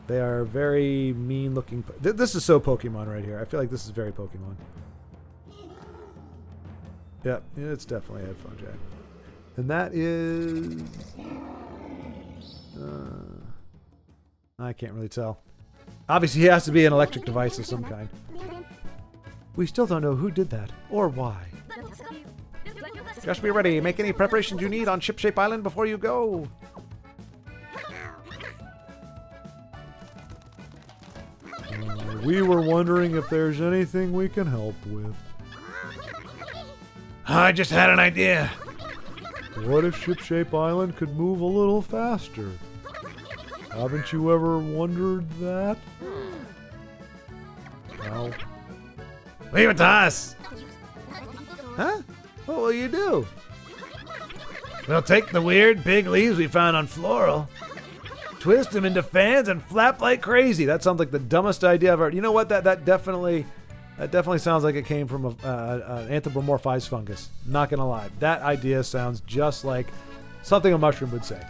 They are very mean-looking... This is so Pokemon right here. I feel like this is very Pokemon. Yeah, it's definitely a headphone jack. And that is... I can't really tell. Obviously, he has to be an electric device of some kind. We still don't know who did that, or why. Just be ready. Make any preparations you need on Shipshape Island before you go. We were wondering if there's anything we can help with. I just had an idea. What if Shipshape Island could move a little faster? Haven't you ever wondered that? No. Leave it to us. Huh? What will you do? We'll take the weird big leaves we found on Floral, twist them into fans, and flap like crazy. That sounds like the dumbest idea I've heard. You know what? That definitely sounds like it came from an anthropomorphized fungus. Not gonna lie. That idea sounds just like something a mushroom would say.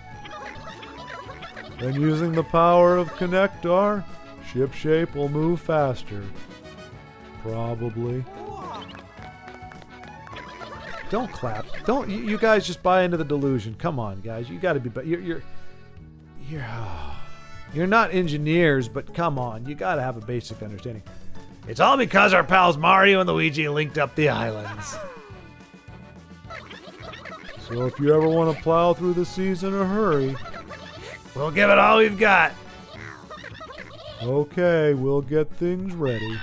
Then using the power of Connectar, Shipshape will move faster. Probably. Don't clap. Don't you guys just buy into the delusion. Come on, guys. You got to be you're not engineers, but come on. You got to have a basic understanding. It's all because our pals Mario and Luigi linked up the islands. So if you ever want to plow through the seas in a hurry, we'll give it all we've got. Okay, we'll get things ready.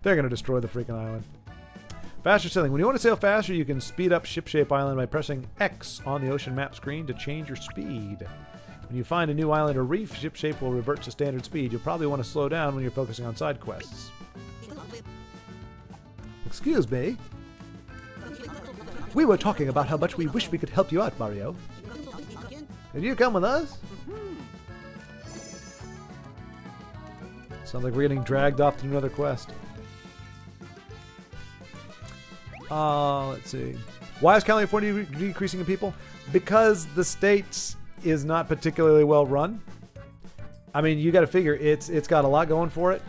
They're going to destroy the freaking island. Faster sailing. When you want to sail faster, you can speed up Shipshape Island by pressing X on the ocean map screen to change your speed. When you find a new island or reef, Shipshape will revert to standard speed. You'll probably want to slow down when you're focusing on side quests. Excuse me. We were talking about how much we wish we could help you out, Mario. Can you come with us? Sounds like we're getting dragged off to another quest. Let's see. Why is California decreasing in people? Because the state is not particularly well run. I mean, you got to figure it's got a lot going for it.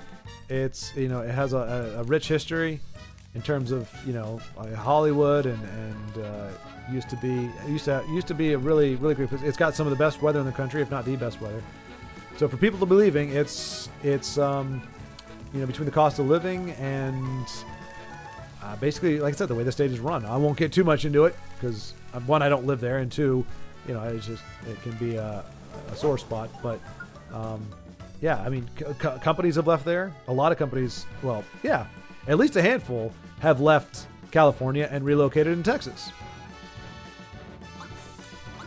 It's, you know, it has a rich history in terms of, you know, Hollywood and used to be a really great place. It's got some of the best weather in the country, if not the best weather. So for people to be leaving, it's you know, between the cost of living and basically, like I said, the way the state is run. I won't get too much into it because one, I don't live there, and two, you know, it can be a sore spot. But yeah, I mean, companies have left there. A lot of companies, well, yeah, at least a handful have left California and relocated in Texas.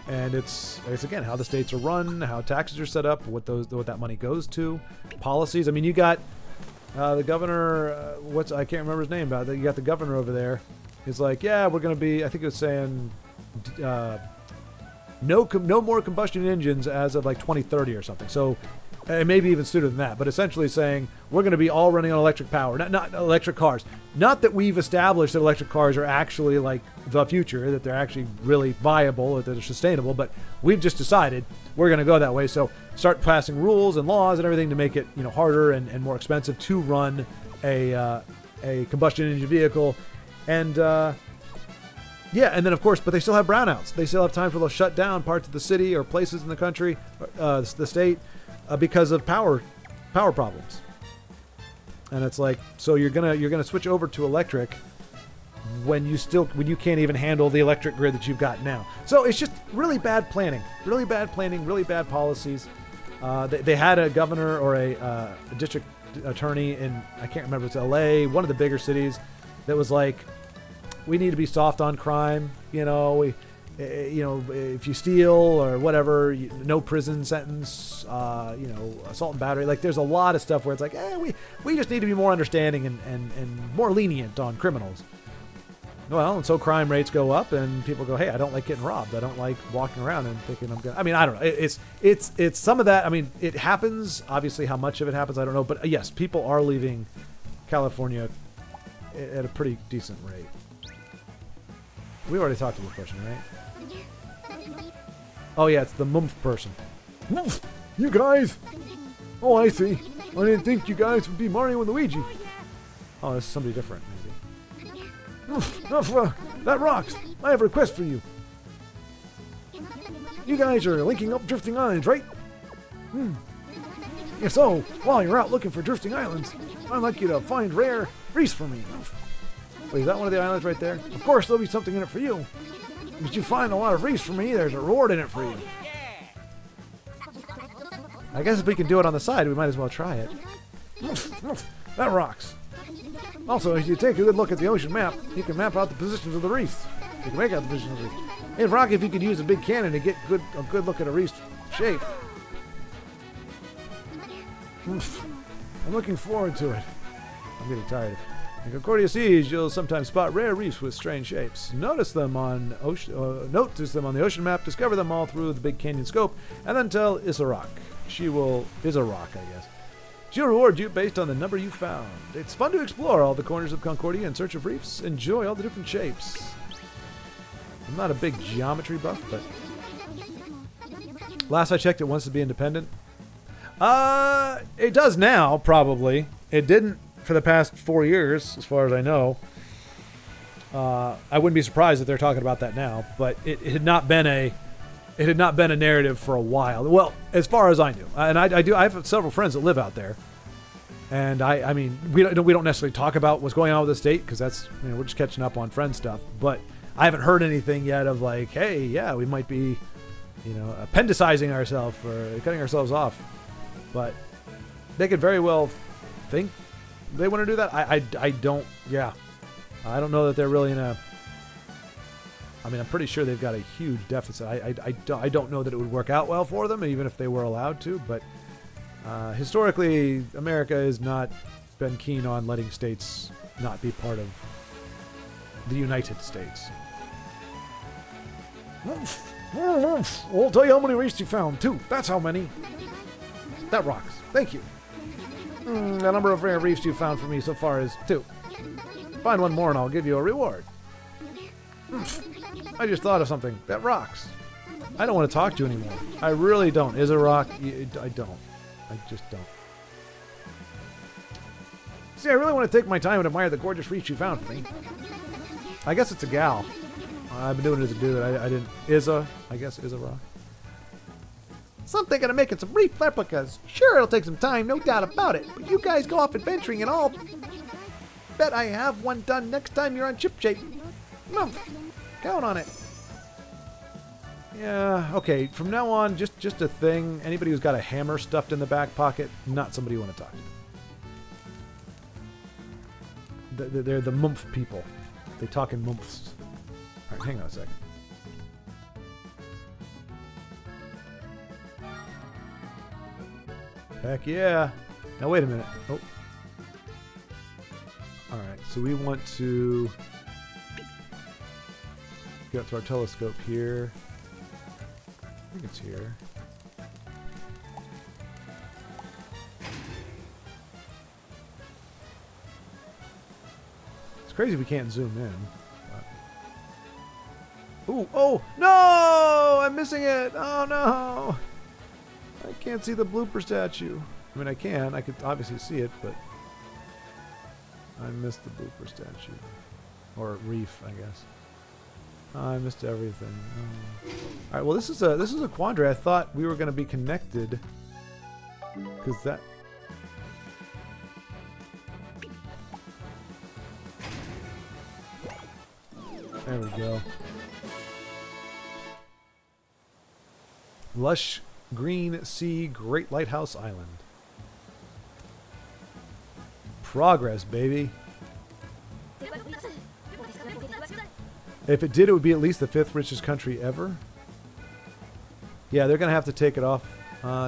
And it's again how the states are run, how taxes are set up, what that money goes to, policies. I mean, you got the governor. I can't remember his name, but you got the governor over there. He's like, yeah, we're gonna be. I think it was saying no more combustion engines as of like 2030 or something. So maybe even sooner than that. But essentially saying we're going to be all running on electric power, not electric cars. Not that we've established that electric cars are actually like the future, that they're actually really viable, that they're sustainable. But we've just decided we're going to go that way. So start passing rules and laws and everything to make it, you know, harder and more expensive to run a combustion engine vehicle. And yeah, and then of course, but they still have brownouts. They still have times where they'll shut down parts of the city or places in the country, the state, because of power problems. And it's like, so you're gonna switch over to electric when you can't even handle the electric grid that you've got now. So it's just really bad planning, really bad policies. They had a governor or a district attorney in, I can't remember, it's LA, one of the bigger cities, that was like, we need to be soft on crime. You know, if you steal or whatever, no prison sentence. Assault and battery. Like, there's a lot of stuff where it's like, we just need to be more understanding and more lenient on criminals. Well, and so crime rates go up, and people go, hey, I don't like getting robbed. I don't like walking around and thinking I'm gonna. I mean, I don't know. It's some of that. I mean, it happens. Obviously, how much of it happens, I don't know. But yes, people are leaving California at a pretty decent rate. We already talked to this person, right? Oh yeah, it's the Mumph person. Mumph! You guys! Oh, I see. I didn't think you guys would be Mario and Luigi. Oh, this is somebody different, maybe. Mumph, that rocks! I have a request for you. You guys are linking up drifting islands, right? If so, while you're out looking for drifting islands, I'd like you to find rare reefs for me. Wait, is that one of the islands right there? Of course, there'll be something in it for you. If you find a lot of reefs for me, there's a reward in it for you. I guess if we can do it on the side, we might as well try it. That rocks. Also, if you take a good look at the ocean map, you can map out the positions of the reefs. You can make out the positions of the reefs. Hey, Rocky, if you could use a big cannon to get a good look at a reef's shape. I'm looking forward to it. I'm getting tired. In Concordia Seas, you'll sometimes spot rare reefs with strange shapes. Notice them on the ocean map, discover them all through the Big Canyon scope, and then tell Isarok. Isarok, I guess. She'll reward you based on the number you found. It's fun to explore all the corners of Concordia in search of reefs. Enjoy all the different shapes. I'm not a big geometry buff, but last I checked, it wants to be independent. It does now, probably. It didn't for the past 4 years, as far as I know. I wouldn't be surprised if they're talking about that now, but it had not been a narrative for a while. Well, as far as I knew, and I have several friends that live out there, and I mean, we don't necessarily talk about what's going on with the state because that's, you know, we're just catching up on friend stuff. But I haven't heard anything yet of like, hey, yeah, we might be, you know, appendicizing ourselves or cutting ourselves off. But they could very well think they want to do that. I don't. Yeah, I don't know that they're really in a... I mean, I'm pretty sure they've got a huge deficit. I don't know that it would work out well for them, even if they were allowed to, but historically, America has not been keen on letting states not be part of the United States. I'll tell you how many reefs you found, too. That's how many. That rocks. Thank you. The number of rare reefs you found for me so far is 2. Find one more and I'll give you a reward. I just thought of something. That rocks. I don't want to talk to you anymore. I really don't. Is a rock? I don't. I just don't. See, I really want to take my time and admire the gorgeous reefs you found for me. I guess it's a gal. I've been doing it as a dude. I didn't... I guess is a rock. So I'm thinking of making some reef replicas. Sure, it'll take some time, no doubt about it. But you guys go off adventuring and I'll bet I have one done next time you're on shipshape. Count on it. Yeah, okay. From now on, just a thing. Anybody who's got a hammer stuffed in the back pocket, not somebody you want to talk to. They're the mumph people. They talk in mumphs. All right, hang on a second. Heck yeah. Now wait a minute. Oh. All right, so we want to get up to our telescope here. I think it's here. It's crazy we can't zoom in. But... Ooh, oh, no! I'm missing it! Oh, no! I can't see the blooper statue. I mean, I can. I could obviously see it, but I missed the blooper statue. Or reef, I guess. I missed everything. Oh. All right. Well, this is a quandary. I thought we were going to be connected, because that. There we go. Lush green sea, Great Lighthouse Island. Progress, baby. If it did, it would be at least the 5th richest country ever. Yeah, they're going to have to take it off.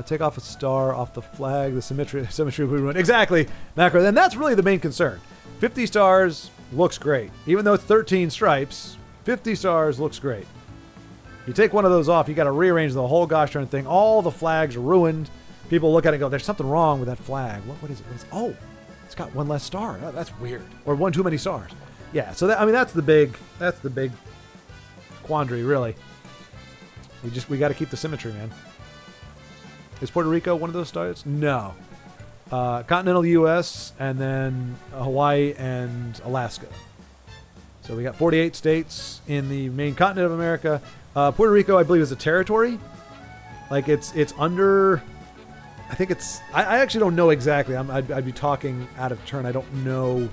Take off a star off the flag. The symmetry would ruin. Exactly, Macro. And that's really the main concern. 50 stars looks great. Even though it's 13 stripes, 50 stars looks great. You take one of those off, you got to rearrange the whole gosh darn thing. All the flags are ruined. People look at it and go, there's something wrong with that flag. What is it? Oh, it's got one less star. Oh, that's weird. Or one too many stars. Yeah, so that's the big quandary, really. We got to keep the symmetry, man. Is Puerto Rico one of those stars? No. Continental U.S. and then Hawaii and Alaska. So we got 48 states in the main continent of America. Puerto Rico, I believe, is a territory. Like it's under. I think it's. I actually don't know exactly. I'd be talking out of turn. I don't know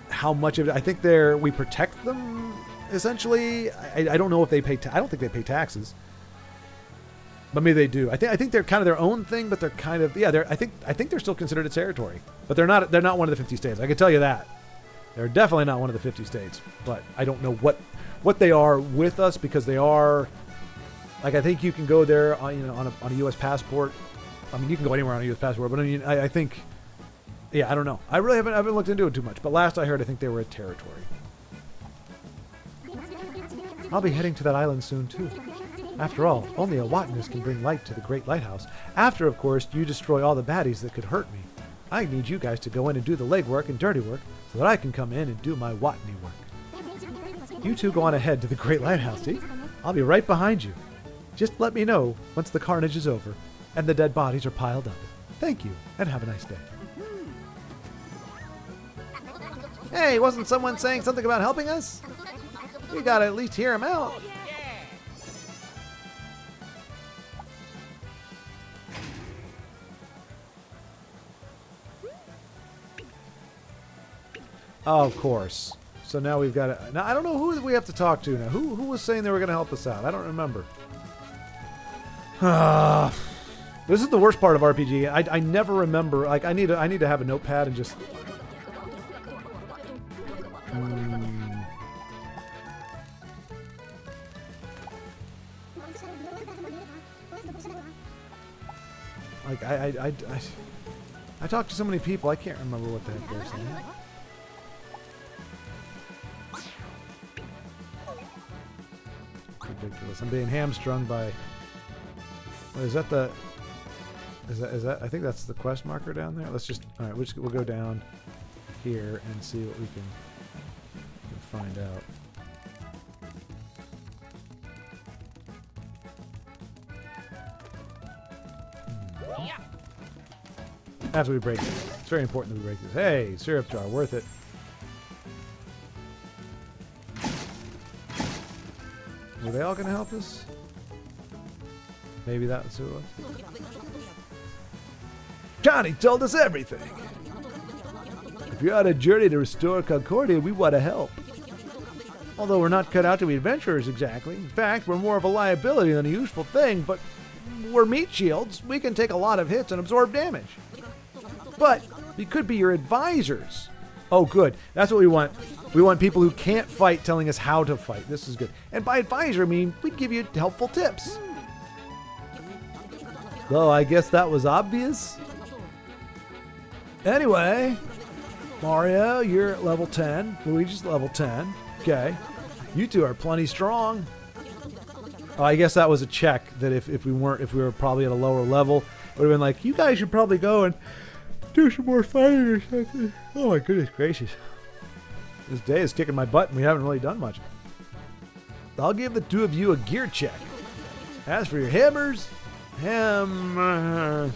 how much of it. I think we protect them essentially. I don't know if they pay. I don't think they pay taxes. But maybe they do. I think they're kind of their own thing, but they're kind of I think they're still considered a territory, but they're not one of the 50 states. I can tell you that. They're definitely not one of the 50 states, but I don't know what they are with us, because they are, like, I think you can go there on a U.S. passport. I mean, you can go anywhere on a U.S. passport, but I mean, I think, yeah, I don't know. I really haven't looked into it too much, but last I heard, I think they were a territory. I'll be heading to that island soon too. After all, only a Witness can bring light to the Great Lighthouse. After, of course, you destroy all the baddies that could hurt me. I need you guys to go in and do the legwork and dirty work so that I can come in and do my Watney work. You two go on ahead to the Great Lighthouse, see? I'll be right behind you. Just let me know once the carnage is over and the dead bodies are piled up. Thank you, and have a nice day. Hey, wasn't someone saying something about helping us? We gotta at least hear him out. Oh, of course. So now we've got to... Now, I don't know who we have to talk to now. Who was saying they were going to help us out? I don't remember. This is the worst part of RPG. I never remember... Like, I need to have a notepad and just... Like I talked to so many people, I can't remember what the heck they're saying. Ridiculous. I'm being hamstrung by. What, is that the? Is that? I think that's the quest marker down there. Let's just. All right, we'll go down here and see what we can find out. After we break this. It's very important that we break this. Hey, syrup jar, worth it. Were they all going to help us? Maybe that's who it was. Johnny told us everything. If you're on a journey to restore Concordia, we want to help. Although we're not cut out to be adventurers exactly. In fact, we're more of a liability than a useful thing, but we're meat shields. We can take a lot of hits and absorb damage. But we could be your advisors. Oh, good. That's what we want. We want people who can't fight telling us how to fight. This is good. And by advisor, I mean we'd give you helpful tips. Though I guess that was obvious. Anyway, Mario, you're at level 10. Luigi's level 10. Okay. You two are plenty strong. Oh, I guess that was a check that if we were probably at a lower level, it would have been like, you guys should probably go and do some more fighting or something. Oh my goodness gracious. This day is kicking my butt and we haven't really done much. I'll give the two of you a gear check. As for your hammers, your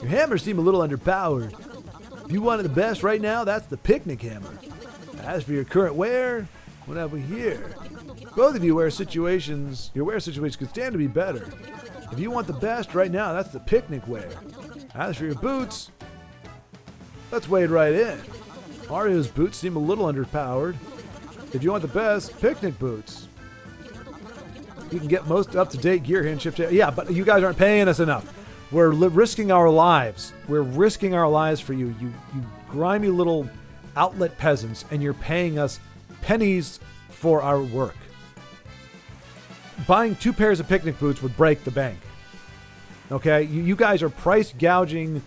hammers seem a little underpowered. If you wanted the best right now, that's the picnic hammer. As for your current wear, what have we here? Both of you your wear situations could stand to be better. If you want the best right now, that's the picnic wear. As for your boots, let's wade right in. Mario's boots seem a little underpowered. If you want the best, picnic boots. You can get most up-to-date gear here in Shift. Yeah, but you guys aren't paying us enough. We're risking our lives. We're risking our lives for you. You grimy little outlet peasants, and you're paying us pennies for our work. Buying 2 pairs of picnic boots would break the bank. Okay? You guys are price gouging.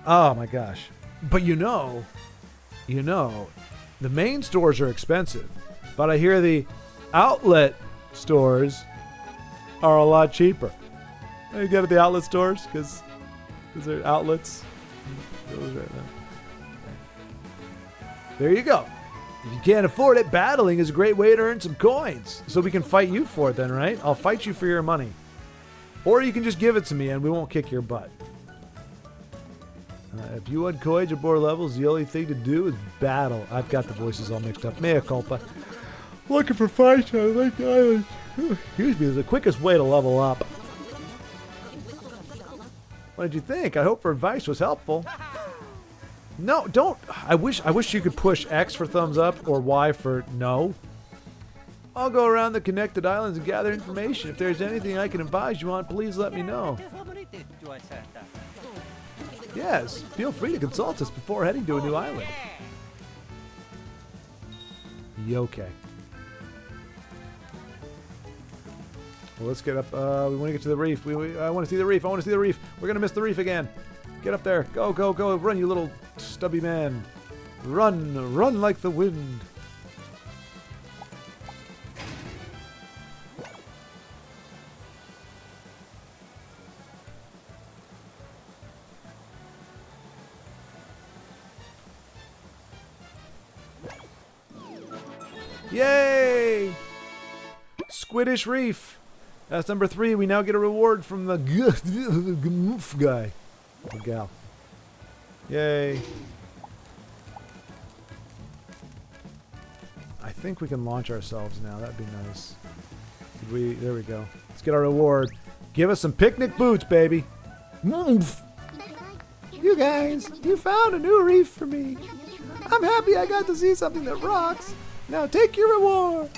Oh my gosh. But you know, the main stores are expensive. But I hear the outlet stores are a lot cheaper. You get at the outlet stores because they're outlets. There you go. If you can't afford it, battling is a great way to earn some coins. So we can fight you for it then, right? I'll fight you for your money. Or you can just give it to me and we won't kick your butt. If you want coins at more levels, the only thing to do is battle. I've got the voices all mixed up. Mea culpa. Looking for fights on Lake Island. Excuse me, is the quickest way to level up. What did you think? I hope our advice was helpful. No, don't. I wish you could push X for thumbs up or Y for no. I'll go around the connected islands and gather information. If there's anything I can advise you on, please let me know. Yes, feel free to consult us before heading to a new island. Okay. Well, let's get up. We want to get to the reef. I want to see the reef. I want to see the reef. We're going to miss the reef again. Get up there. Go, go, go. Run, you little stubby man. Run. Run like the wind. Yay! Squiddish Reef. That's number 3. We now get a reward from the goof guy. Or gal. Yay. I think we can launch ourselves now. That'd be nice. There we go. Let's get our reward. Give us some picnic boots, baby. Move. You guys, you found a new reef for me. I'm happy I got to see something that rocks. Now take your reward.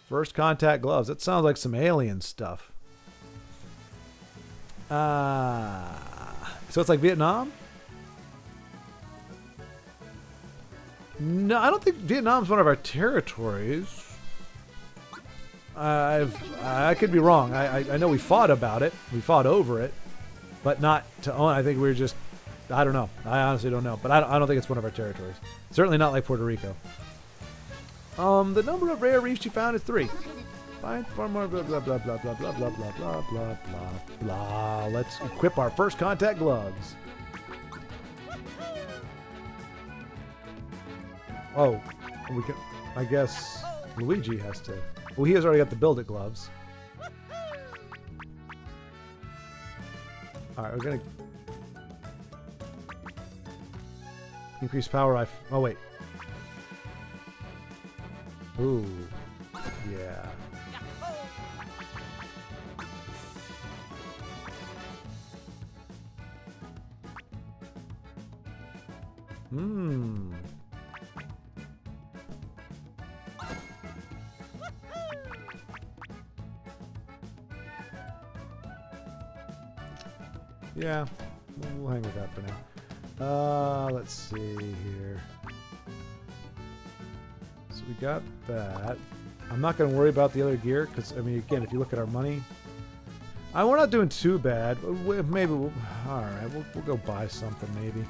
First contact gloves. That sounds like some alien stuff. So it's like Vietnam? No, I don't think Vietnam's one of our territories. I could be wrong. I know we fought about it. We fought over it. But not to own. I think we were just... I don't know. I honestly don't know. But I don't think it's one of our territories. Certainly not like Puerto Rico. The number of rare reefs you found is 3. Find 4 more blah blah blah blah blah blah blah blah blah blah blah blah. Let's equip our first contact gloves. Oh, we can... I guess Luigi has to... Well, he has already got the build it gloves. Alright, we're gonna... Increase power. Oh, wait. Ooh. Yeah. Hmm. Yeah, we'll hang with that for now. Let's see here. So we got that. I'm not going to worry about the other gear because, I mean, again, if you look at our money, we're not doing too bad. Maybe we'll, all right, we'll go buy something maybe.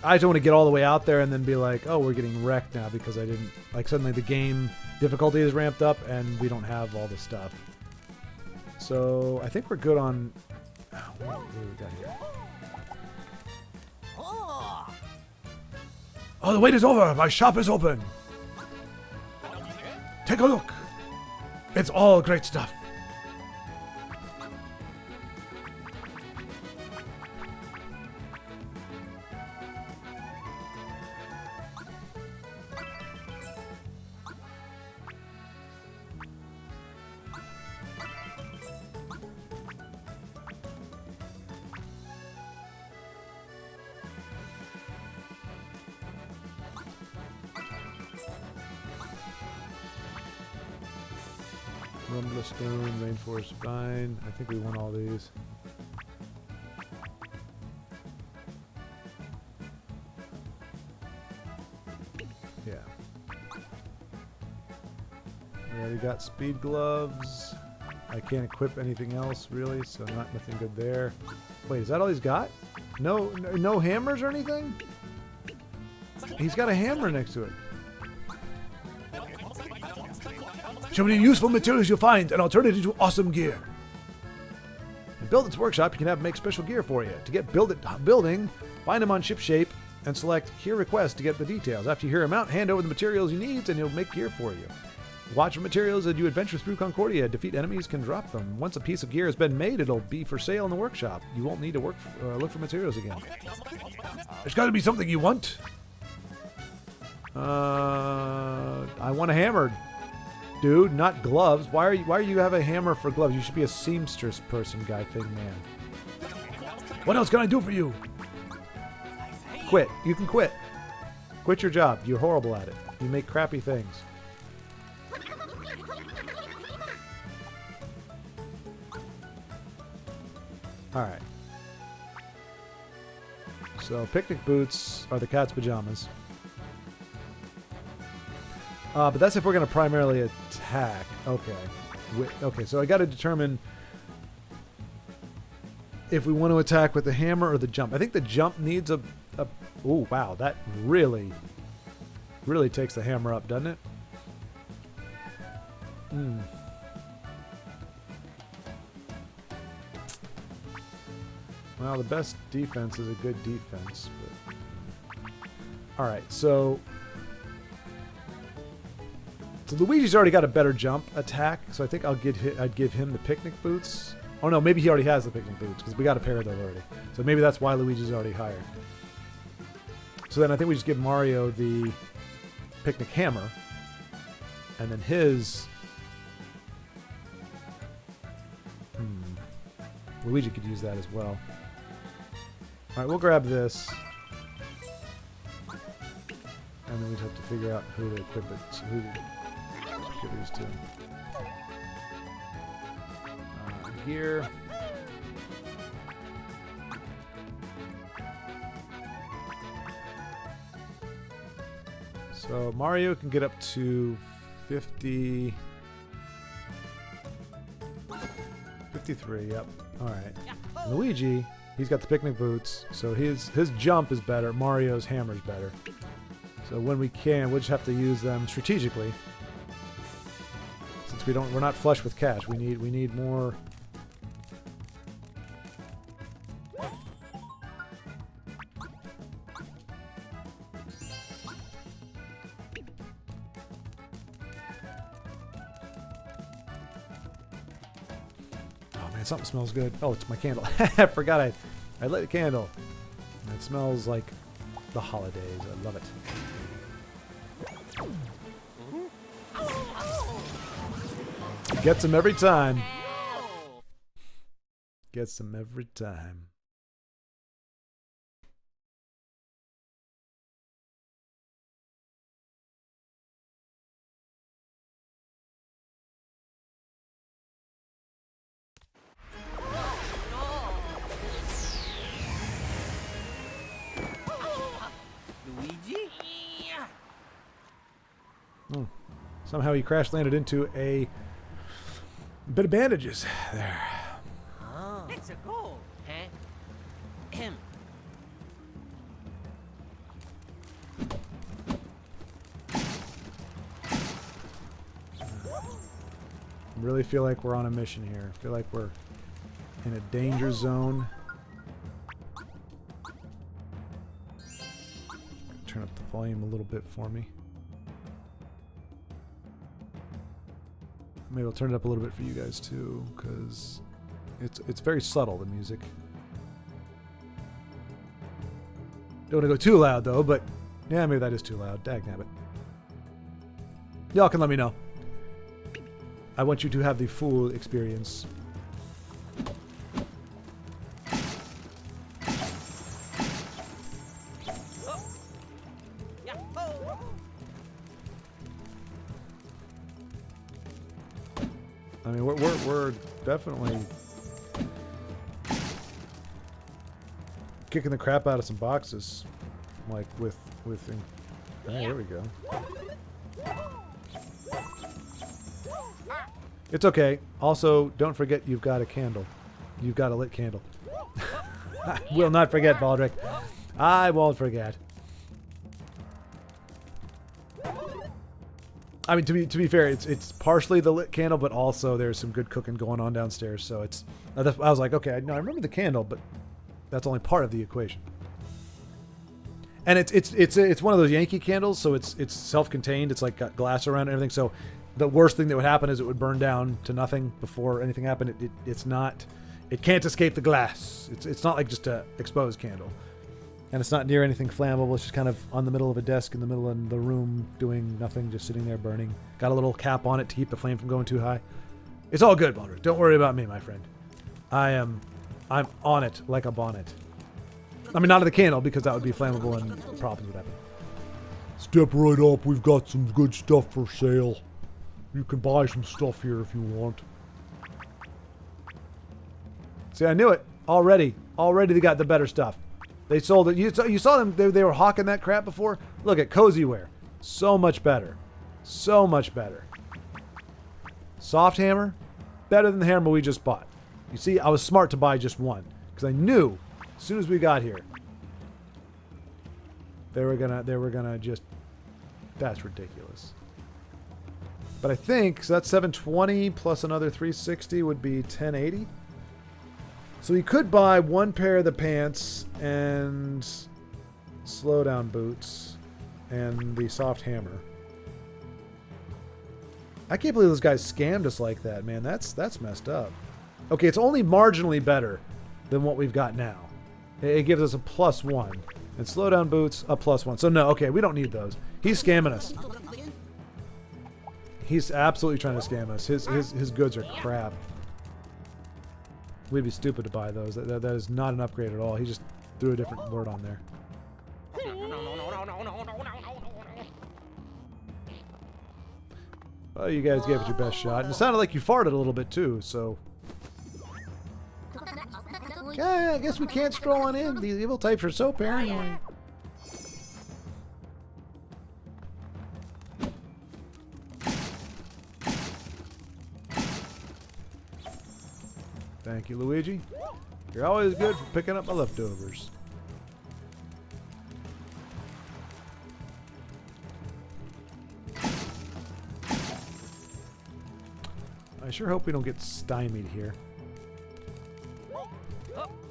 I just don't want to get all the way out there and then be like, oh, we're getting wrecked now because I didn't, like, suddenly the game difficulty is ramped up and we don't have all the stuff. So I think we're good on... What do we got here? Oh, the wait is over! My shop is open! Take a look! It's all great stuff! Rumbler Stone, Rainforest Vine. I think we won all these. Yeah. We already got speed gloves. I can't equip anything else really, so nothing good there. Wait, is that all he's got? No hammers or anything? He's got a hammer next to it. Show me the useful materials you'll find and I'll turn it into awesome gear. In Build It's Workshop, you can have make special gear for you. To get building, find him on Ship Shape and select Gear Request to get the details. After you hear him out, hand over the materials you need and he'll make gear for you. Watch for materials as you adventure through Concordia. Defeat enemies can drop them. Once a piece of gear has been made, it'll be for sale in the workshop. You won't need to look for materials again. There's got to be something you want. I want a hammer. Dude, not gloves. Why are you have a hammer for gloves? You should be a seamstress person, guy thing man. What else can I do for you? Quit. You can quit. Quit your job. You're horrible at it. You make crappy things. Alright. So, picnic boots are the cat's pajamas. But that's if we're going to primarily attack. Okay. Okay, so I got to determine if we want to attack with the hammer or the jump. I think the jump needs a oh, wow. That really takes the hammer up, doesn't it? Well, the best defense is a good defense. But... Alright, so Luigi's already got a better jump attack, so I think I'd give him the picnic boots. Oh no, maybe he already has the picnic boots, because we got a pair of those already. So maybe that's why Luigi's already higher. So then I think we just give Mario the picnic hammer, and then his... Luigi could use that as well. Alright, we'll grab this. And then we'd have to figure out who to equip it to. Who to give these to. Gear. So Mario can get up to 50... 53, yep. Alright. Luigi, he's got the picnic boots, so his jump is better. Mario's hammer's better. So when we can, we'll just have to use them strategically. Since we're not flush with cash. We need more. Oh man, something smells good. Oh, it's my candle. I forgot I lit a candle. And it smells like the holidays. I love it. Gets him every time. Gets him every time. Luigi? Oh. Somehow he crash landed into a bit of bandages there. Oh. It's a goal. Huh? Ahem. I really feel like we're on a mission here. I feel like we're in a danger zone. Turn up the volume a little bit for me. Maybe I'll turn it up a little bit for you guys too, because it's very subtle, the music. Don't want to go too loud though, but yeah, maybe that is too loud. Dagnabbit. Y'all can let me know. I want you to have the full experience. I mean, we're definitely kicking the crap out of some boxes, like with. Oh, there we go. It's okay. Also, don't forget you've got a candle. You've got a lit candle. I will not forget, Baldric. I won't forget. I mean, to be fair, it's partially the lit candle, but also there's some good cooking going on downstairs. So it's. I was like, okay, no, I remember the candle, but that's only part of the equation. And it's one of those Yankee candles, so it's self-contained. It's like got glass around and everything. So the worst thing that would happen is it would burn down to nothing before anything happened. It's not. It can't escape the glass. It's not like just a exposed candle. And it's not near anything flammable. It's just kind of on the middle of a desk in the middle of the room doing nothing, just sitting there burning. Got a little cap on it to keep the flame from going too high. It's all good, Baldric. Don't worry about me, my friend. I'm on it like a bonnet. I mean, not of the candle, because that would be flammable and problems would happen. Step right up. We've got some good stuff for sale. You can buy some stuff here if you want. See, I knew it. Already they got the better stuff. They sold it. You saw them. They were hawking that crap before. Look at Cozyware. So much better. So much better. Soft hammer. Better than the hammer we just bought. You see, I was smart to buy just one. Because I knew as soon as we got here, they were gonna just. That's ridiculous. But I think, so that's 720 plus another 360 would be 1080. So you could buy one pair of the pants and slowdown boots and the soft hammer. I can't believe those guys scammed us like that, man. That's messed up. Okay, it's only marginally better than what we've got now. It gives us a +1. And slowdown boots, a +1. So no, okay, we don't need those. He's scamming us. He's absolutely trying to scam us. His goods are crap. We'd be stupid to buy those. That is not an upgrade at all. He just threw a different word on there. Well, you guys gave it your best shot. And it sounded like you farted a little bit too, so. Yeah, I guess we can't stroll on in. These evil types are so paranoid. Thank you, Luigi. You're always good for picking up my leftovers. I sure hope we don't get stymied here.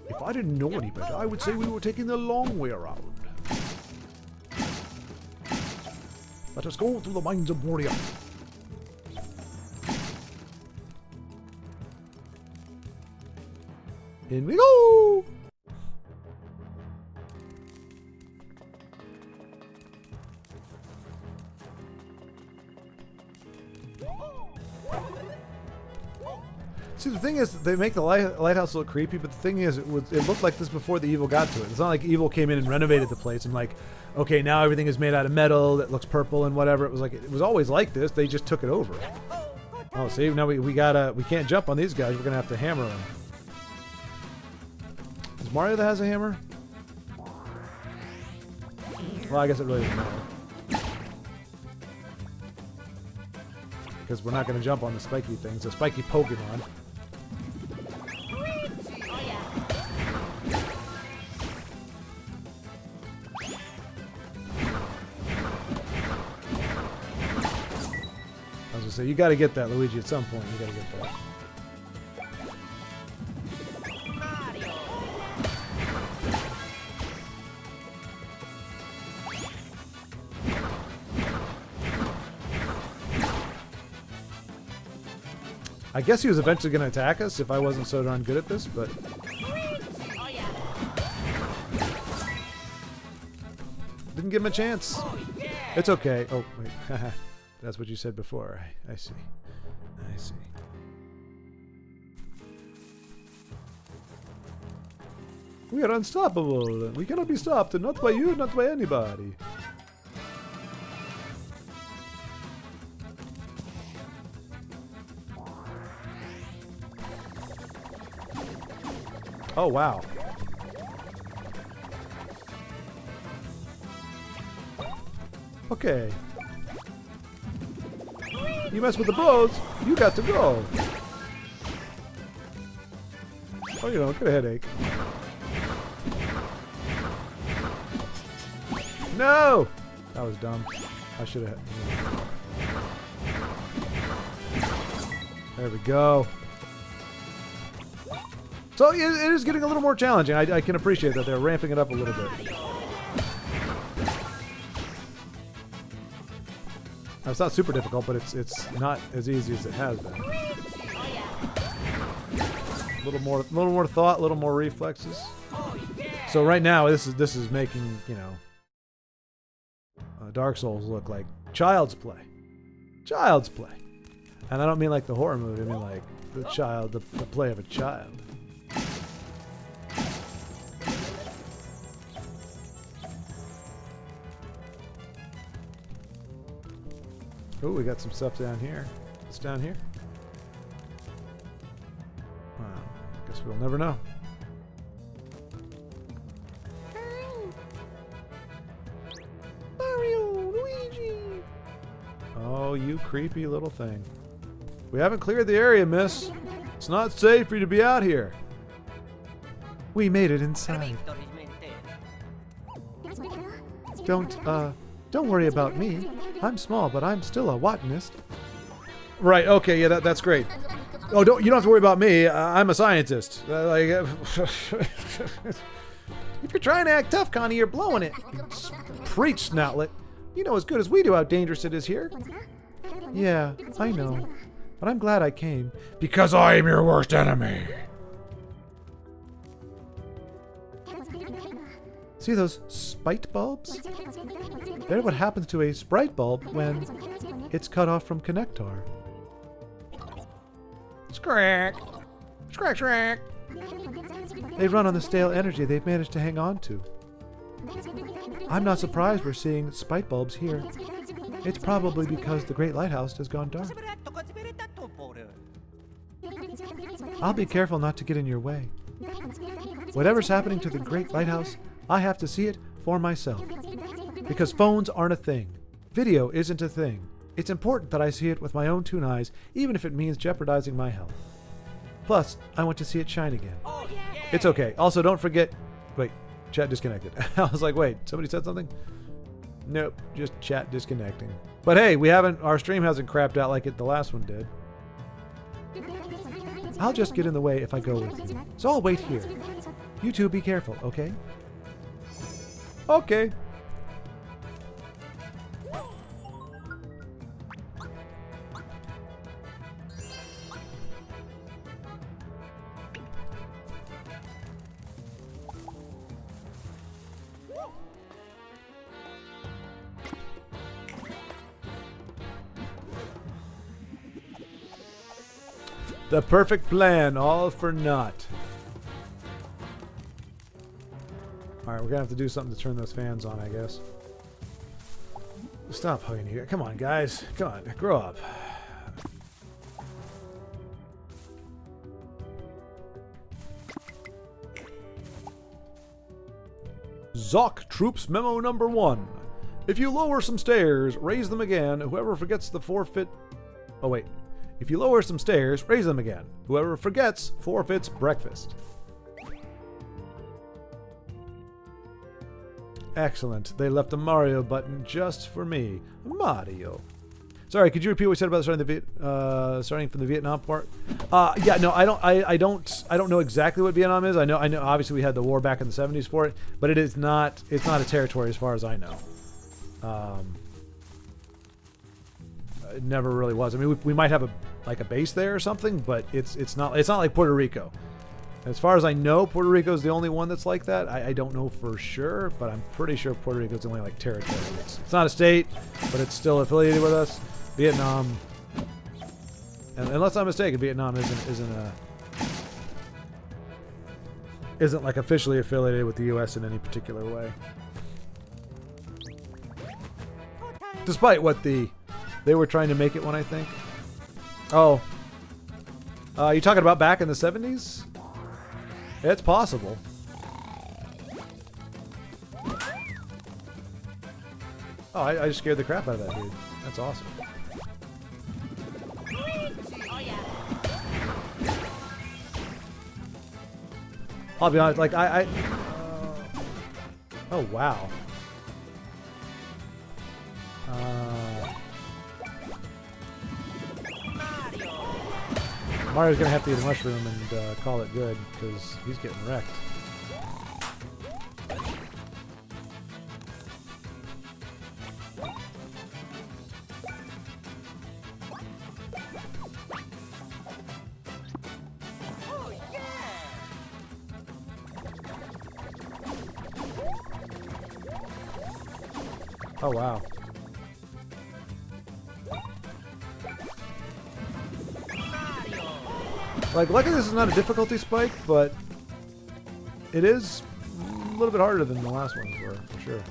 If I didn't know any better, I would say we were taking the long way around. Let us go through the mines of Moria. In we go! See, the thing is, they make the lighthouse look creepy, but the thing is, it looked like this before the evil got to it. It's not like evil came in and renovated the place and like, okay, now everything is made out of metal that looks purple and whatever. It was like, it was always like this. They just took it over. Oh, see, now we can't jump on these guys. We're gonna have to hammer them. Is Mario that has a hammer? Well, I guess it really doesn't matter. Because we're not gonna jump on the spiky things, the spiky Pokemon. So you got to get that, Luigi, at some point. You got to get that. I guess he was eventually going to attack us if I wasn't so darn good at this, but... Didn't give him a chance. It's okay. Oh, wait. That's what you said before. I see. I see. We are unstoppable. We cannot be stopped. Not by you, not by anybody. Oh, wow. Okay. You mess with the bros, you got to go. Oh, you know, get a headache. No! That was dumb. I should have. There we go. So it is getting a little more challenging. I can appreciate that they're ramping it up a little bit. It's not super difficult, but it's not as easy as it has been. A little more thought, a little more reflexes. So right now, this is making, you know, Dark Souls look like child's play. Child's play. And I don't mean like the horror movie. I mean like the play of a child. Oh, we got some stuff down here. What's down here? Wow. Guess we'll never know. Mario, Luigi. Oh, you creepy little thing. We haven't cleared the area, miss. It's not safe for you to be out here. We made it inside. Don't worry about me. I'm small, but I'm still a botanist. Right, okay, yeah, that's great. Oh, you don't have to worry about me. I'm a scientist. If you're trying to act tough, Connie, you're blowing it. Preach, Snoutlet. You know as good as we do how dangerous it is here. Yeah, I know. But I'm glad I came. Because I am your worst enemy. See those spite bulbs? They're what happens to a sprite bulb when it's cut off from connector. Scrack! Scrack, scrack! They run on the stale energy they've managed to hang on to. I'm not surprised we're seeing spite bulbs here. It's probably because the Great Lighthouse has gone dark. I'll be careful not to get in your way. Whatever's happening to the Great Lighthouse, I have to see it for myself. Because phones aren't a thing. Video isn't a thing. It's important that I see it with my own 2 eyes, even if it means jeopardizing my health. Plus, I want to see it shine again. Oh, yeah. It's okay. Also, don't forget... Wait, chat disconnected. I was like, wait, somebody said something? Nope, just chat disconnecting. But hey, our stream hasn't crapped out like the last one did. I'll just get in the way if I go with you. So I'll wait here. You two be careful, okay? Okay. The perfect plan, all for naught. Alright, we're gonna have to do something to turn those fans on, I guess. Stop hugging you. Come on, guys. Come on, grow up. Zoc Troops Memo number 1. If you lower some stairs, raise them again. Whoever forgets the forfeit... Oh, wait. If you lower some stairs, raise them again. Whoever forgets forfeits breakfast. Excellent. They left a Mario button just for me. Mario. Sorry, could you repeat what you said about starting from the Vietnam part? Yeah, no, I don't know exactly what Vietnam is. I know obviously we had the war back in the 70s for it, but it's not a territory as far as I know. It never really was. I mean, we might have a base there or something, but it's not like Puerto Rico. As far as I know, Puerto Rico is the only one that's like that. I don't know for sure, but I'm pretty sure Puerto Rico is the only like territory. It's not a state, but it's still affiliated with us. Vietnam, and unless I'm mistaken, Vietnam isn't like officially affiliated with the U.S. in any particular way. Despite what they were trying to make it one, I think. Oh. You talking about back in the 70s? It's possible. Oh, I just scared the crap out of that dude. That's awesome. Oh, yeah. I'll be honest, like, oh, wow. Mario's gonna have to eat a mushroom and call it good, because he's getting wrecked. Oh, yeah. Oh, wow. Like, luckily this is not a difficulty spike, but it is a little bit harder than the last ones were, for sure.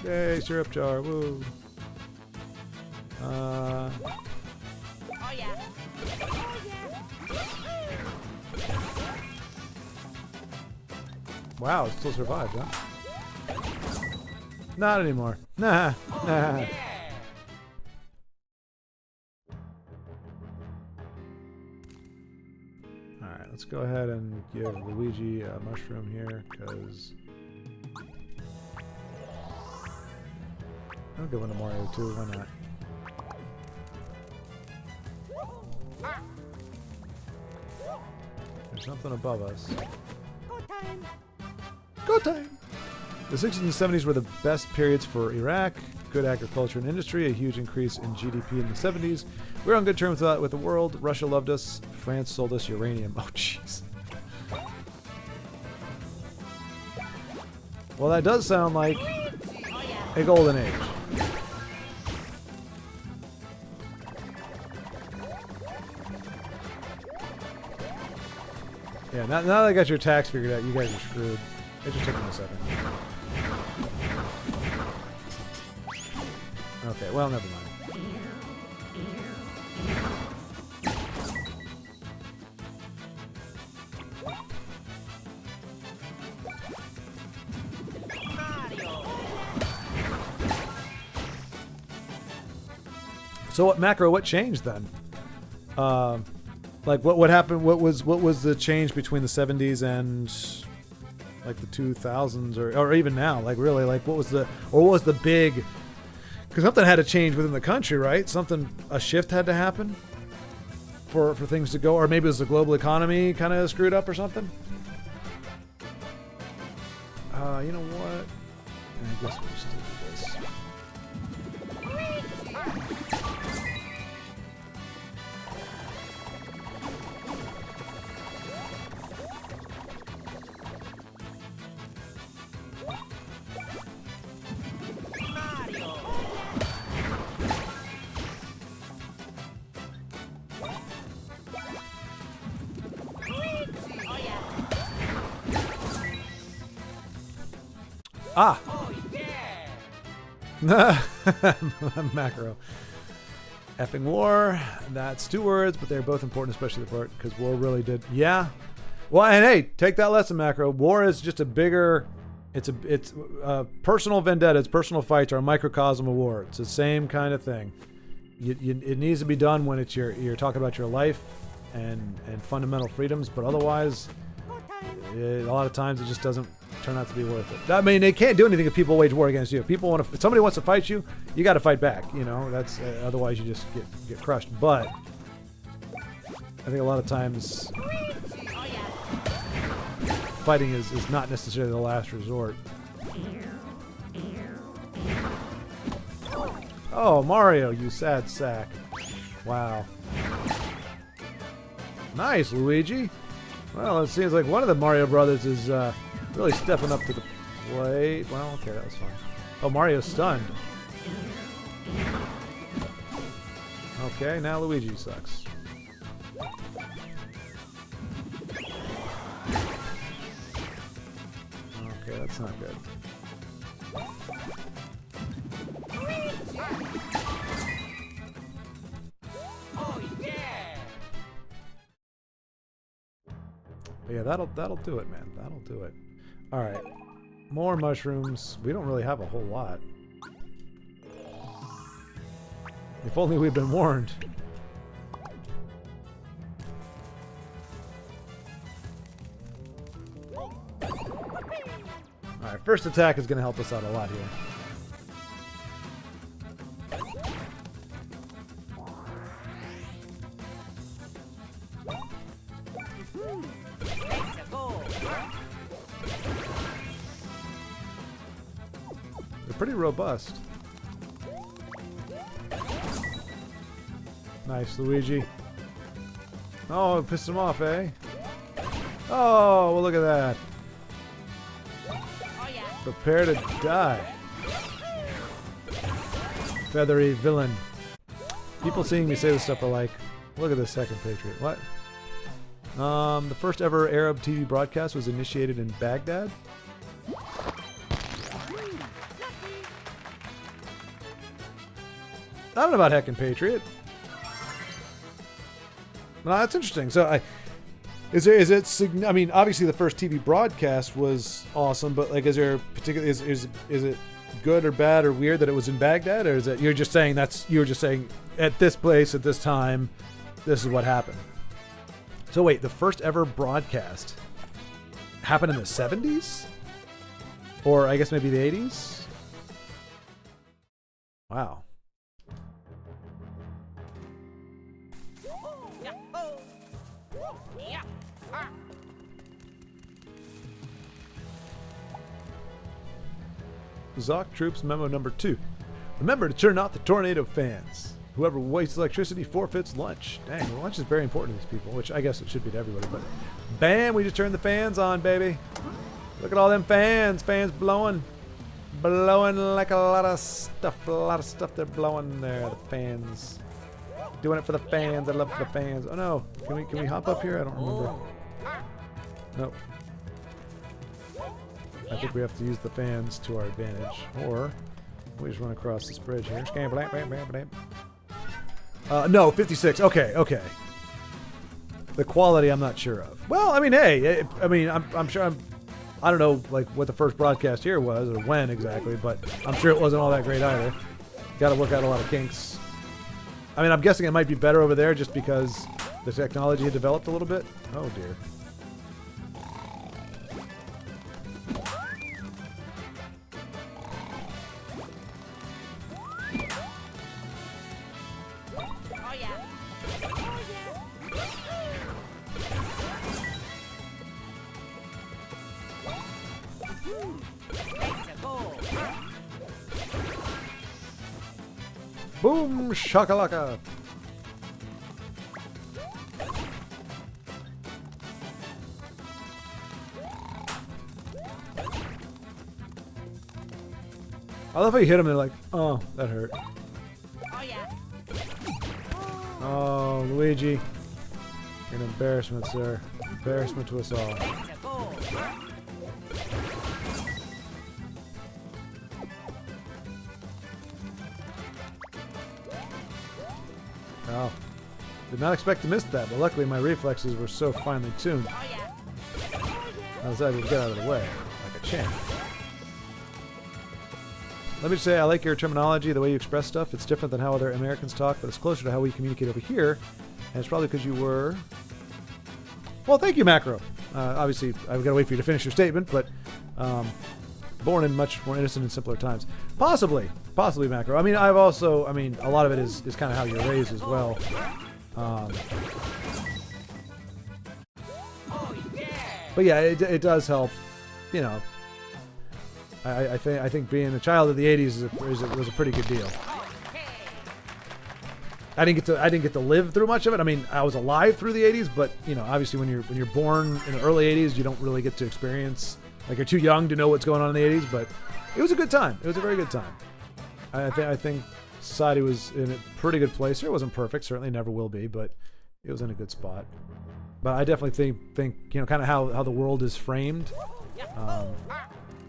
Yay, syrup jar, woo. Oh, yeah. Wow, it still survived, huh? Not anymore. Nah, nah. Alright, let's go ahead and give Luigi a mushroom here, because... I'll give one to Mario too, why not? There's something above us. Go time. Go time! The 60s and 70s were the best periods for Iraq. Good agriculture and industry, a huge increase in GDP in the 70s. We were on good terms with the world. Russia loved us. France sold us uranium. Oh, jeez. Well, that does sound like a golden age. Yeah, now that I got your tax figured out, you guys are screwed. It just took me a second. Okay, well, never mind. So what macro? What changed then? Like what happened? What was the change between the 70s and like the 2000s, or even now? Like really, like what was the big? Because something had to change within the country, right? A shift had to happen for things to go, or maybe it was the global economy kind of screwed up or something. You know what? I guess we'll just do this. Ah! Oh, yeah! Macro. Effing war. That's 2 words, but they're both important, especially the part because war really did. Yeah. Well, and hey, take that lesson, Macro. War is just a bigger. It's personal vendettas, personal fights are a microcosm of war. It's the same kind of thing. It needs to be done when it's you're talking about your life and fundamental freedoms, but otherwise, a lot of times it just doesn't turn out to be worth it. I mean, they can't do anything if people wage war against you. If somebody wants to fight you, you got to fight back. You know, that's otherwise you just get crushed. But I think a lot of times fighting is not necessarily the last resort. Oh, Mario, you sad sack! Wow. Nice, Luigi. Well, it seems like one of the Mario brothers is really stepping up to the plate. Well, okay, that was fun. Oh, Mario's stunned. Okay, now Luigi sucks. Okay, that's not good. Oh, yeah! But yeah, that'll do it, man. That'll do it. All right, more mushrooms. We don't really have a whole lot. If only we'd been warned. All right, first attack is going to help us out a lot here. It's a goal! They're pretty robust. Nice, Luigi. Oh, it pissed him off, eh? Oh, well, look at that. Oh, yeah! Prepare to die. Feathery villain. People seeing me say this stuff are like, look at this second Patriot. What? The first ever Arab TV broadcast was initiated in Baghdad. I don't know about Heckin' Patriot. No, that's interesting. So, is it? I mean, obviously the first TV broadcast was awesome, but like, is there particular? Is it good or bad or weird that it was in Baghdad, or is it you're just saying at this place at this time, this is what happened? So wait, the first ever broadcast happened in the 70s, or I guess maybe the 80s. Wow. Zoc Troops Memo number 2. Remember to turn off the tornado fans. Whoever wastes electricity forfeits lunch. Dang, well, lunch is very important to these people, which I guess it should be to everybody, but bam, we just turned the fans on, baby. Look at all them fans. Fans blowing. Blowing like a lot of stuff they're blowing there, the fans. Doing it for the fans. I love the fans. Oh no, can we hop up here? I don't remember. Nope. I think we have to use the fans to our advantage, or we just run across this bridge here. No, 56. Okay. The quality I'm not sure of. Well, I mean, hey, I'm sure I don't know like what the first broadcast here was or when exactly, but I'm sure it wasn't all that great either. Got to work out a lot of kinks. I mean, I'm guessing it might be better over there just because the technology had developed a little bit. Oh, dear. Oh yeah. It's a goal. Boom! Shakalaka! I love how you hit them and they're like, oh, that hurt. Oh yeah. Oh, Luigi. You're an embarrassment, sir. Embarrassment to us all. It's a goal. Oh. Did not expect to miss that, but luckily my reflexes were so finely tuned. Oh yeah. I was able to get out of the way, like a champ. Let me just say, I like your terminology, the way you express stuff. It's different than how other Americans talk, but it's closer to how we communicate over here. And it's probably because you were... Well, thank you, Macro. Obviously, I've got to wait for you to finish your statement, but born in much more innocent and simpler times. Possibly, Macro. I mean, a lot of it is kind of how you're raised as well. But yeah, it does help, you know. I think being a child of the '80s was a pretty good deal. I didn't get to live through much of it. I mean, I was alive through the '80s, but you know, obviously when you're born in the early '80s, you don't really get to experience. Like, you're too young to know what's going on in the '80s. But it was a good time. It was a very good time. I think society was in a pretty good place. It wasn't perfect, certainly never will be, but it was in a good spot. But I definitely think you know, kind of how the world is framed. A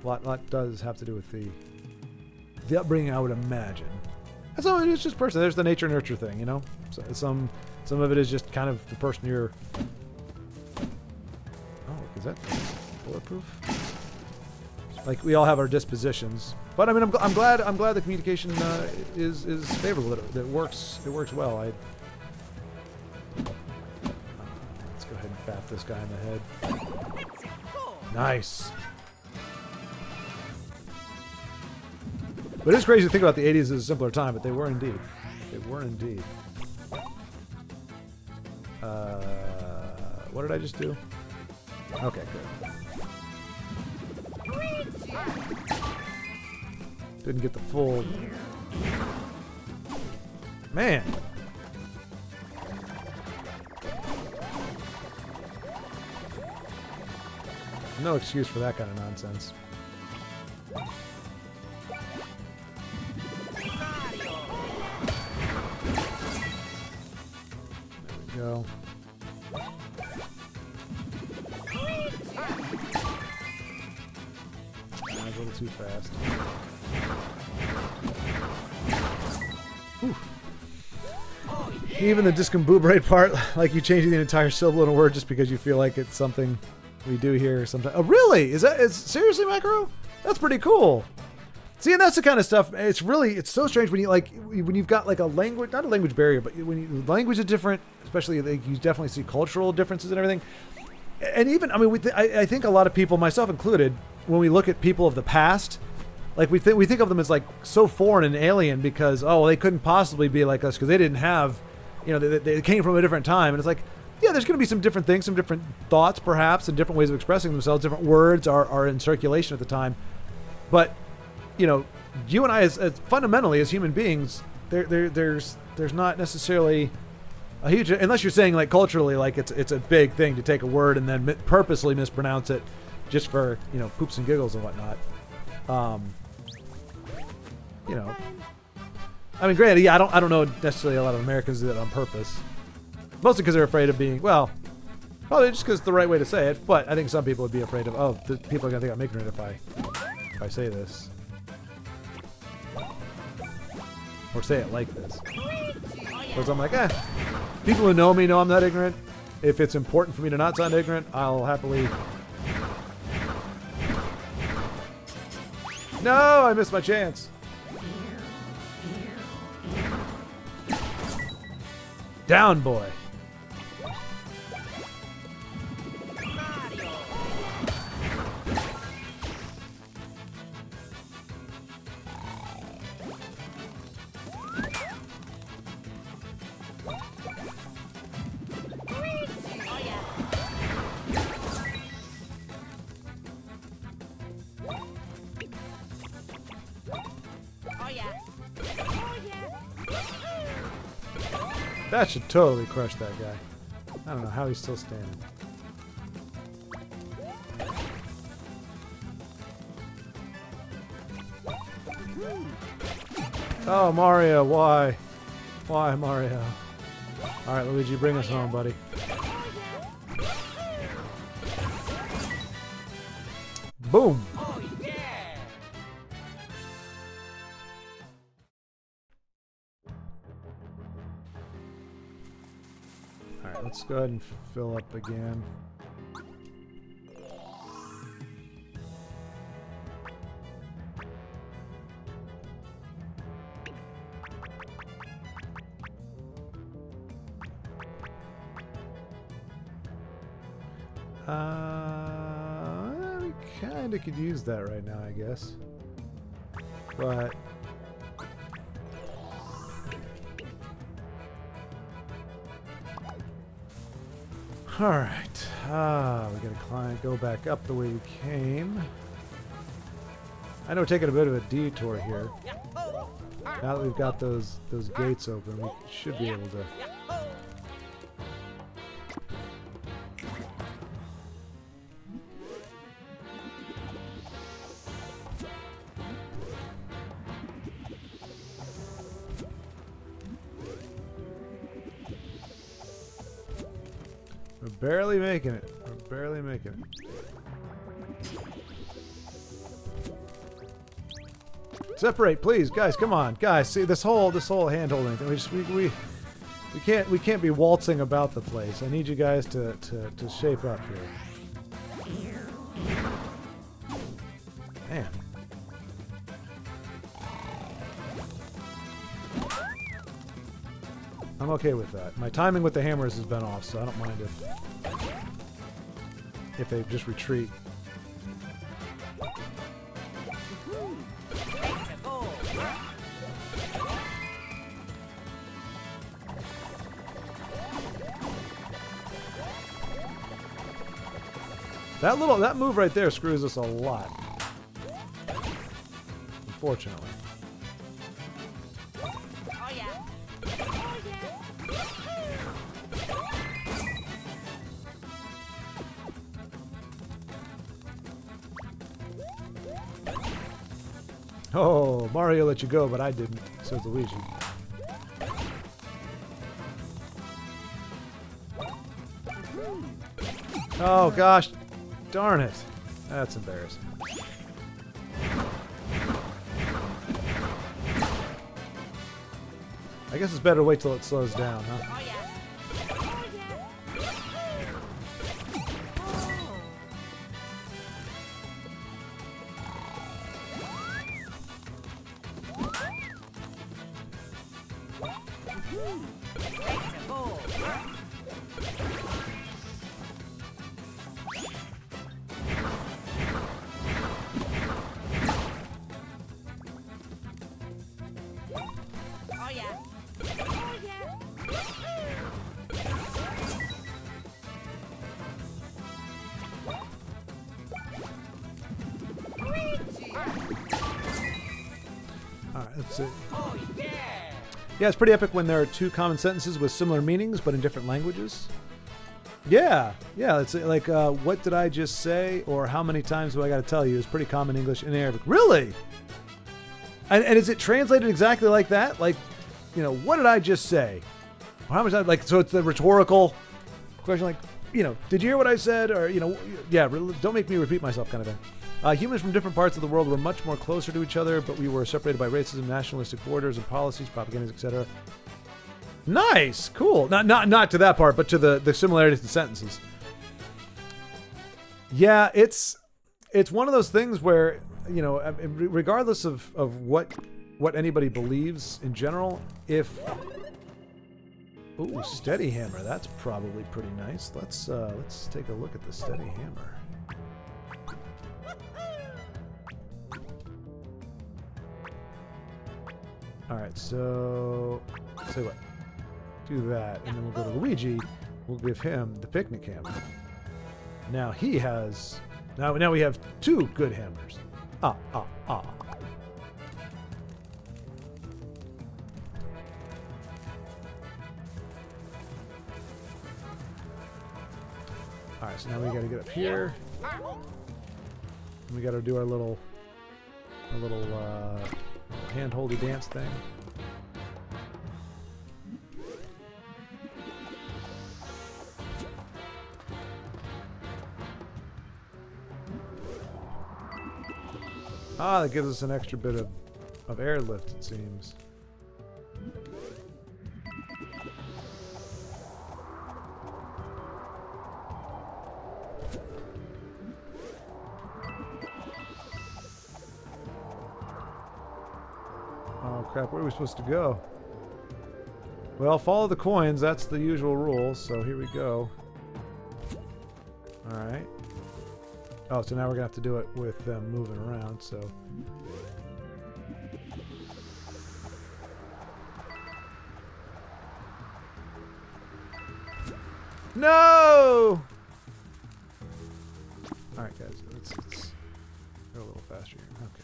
lot does have to do with the upbringing, I would imagine. And so it's just personal. There's the nature nurture thing, you know. So some of it is just kind of the person you're. Oh, is that bulletproof? Like, we all have our dispositions, but I mean, I'm glad the communication is favorable. It works well. Let's go ahead and bat this guy in the head. Nice. But it's crazy to think about the 80s as a simpler time, but they were indeed. They were indeed. What did I just do? Okay, good. Didn't get the full... Man! No excuse for that kind of nonsense. Go. A little too fast. Whew. Even the discombobulate part, like you changing the entire syllable in a word just because you feel like it's something we do here sometimes. Oh, really? Is seriously, Macro? That's pretty cool. See, and that's the kind of stuff. It's so strange when you've got like a language, not a language barrier, but when language is different, especially like, you definitely see cultural differences and everything. And even, I mean, I think a lot of people, myself included, when we look at people of the past, like we think of them as like so foreign and alien because, oh, well, they couldn't possibly be like us because they didn't have, you know, they came from a different time. And it's like, yeah, there's going to be some different things, some different thoughts perhaps, and different ways of expressing themselves. Different words are in circulation at the time. But, you know, you and I, as fundamentally as human beings, there's not necessarily a huge, unless you're saying like culturally, like it's a big thing to take a word and then purposely mispronounce it just for, you know, poops and giggles and whatnot. You know, I mean, granted, yeah, I don't know necessarily a lot of Americans do that on purpose. Mostly because they're afraid of being, well, probably just because it's the right way to say it. But I think some people would be afraid of, oh, people are gonna think I'm ignorant if I say this, or say it like this. Whereas I'm like, people who know me know I'm not ignorant. If it's important for me to not sound ignorant, I'll happily. No, I missed my chance. Down, boy. Mario. Oh yeah. Oh yeah. Oh yeah. That should totally crush that guy. I don't know how he's still standing. Oh, Mario, why? Why, Mario? Alright, Luigi, bring us home, buddy. Boom! Oh yeah. Alright, let's go ahead and fill up again. We kinda could use that right now, I guess. But alright. We gotta climb, go back up the way we came. I know we're taking a bit of a detour here. Yahoo! Now that we've got those gates open, we should be able to. Yahoo! We're barely making it. We're barely making it. Separate, please, guys. Come on, guys. See this whole hand holding thing. We can't be waltzing about the place. I need you guys to shape up here. Man. I'm okay with that. My timing with the hammers has been off, so I don't mind if they just retreat. It's a goal. That move right there screws us a lot. Unfortunately. Oh yeah. Oh yeah. Oh, Mario let you go, but I didn't. So it's Luigi. Oh gosh, darn it. That's embarrassing. I guess it's better to wait till it slows down, huh? Oh yeah. Oh yeah. It's a goal. Oh yeah. Oh yeah. Luigi. Alright, let's see. Oh yeah. Yeah, it's pretty epic when there are two common sentences with similar meanings but in different languages. Yeah, it's like, what did I just say? Or how many times do I got to tell you? Is pretty common English and Arabic. Really? And is it translated exactly like that? Like, you know, what did I just say? Or how much time? Like, so it's the rhetorical question, like, you know, did you hear what I said? Or, you know, yeah, don't make me repeat myself kind of thing. Humans from different parts of the world were much more closer to each other, but we were separated by racism, nationalistic borders, and policies, propagandas, etc. Nice, cool. Not to that part, but to the similarities in sentences. Yeah, it's one of those things where, you know, regardless of what anybody believes in general, if Ooh, steady hammer. That's probably pretty nice. Let's take a look at the steady hammer. All right, so say what? Do that, and then we'll go to Luigi. We'll give him the picnic hammer. Now he has. Now we have 2 good hammers. Ah. Alright, so now we gotta get up here. And we gotta do our little hand-holdy dance thing. Ah, that gives us an extra bit of airlift, it seems. Oh crap, where are we supposed to go? Well, follow the coins, that's the usual rule, so here we go. Alright. Oh, so now we're gonna have to do it with them moving around, so. No! Alright guys, let's go a little faster here. Okay.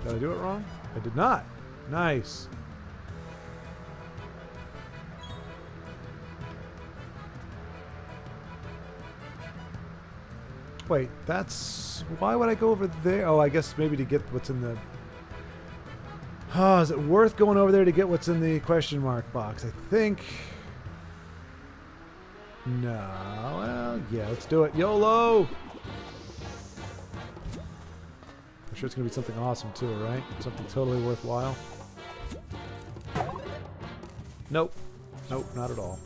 Did I do it wrong? I did not. Nice. Wait, that's... Why would I go over there? Oh, I guess maybe to get what's in the... Oh, is it worth going over there to get what's in the question mark box? I think... No. Well, yeah, let's do it. YOLO! I'm sure it's going to be something awesome too, right? Something totally worthwhile. Nope. Nope, not at all.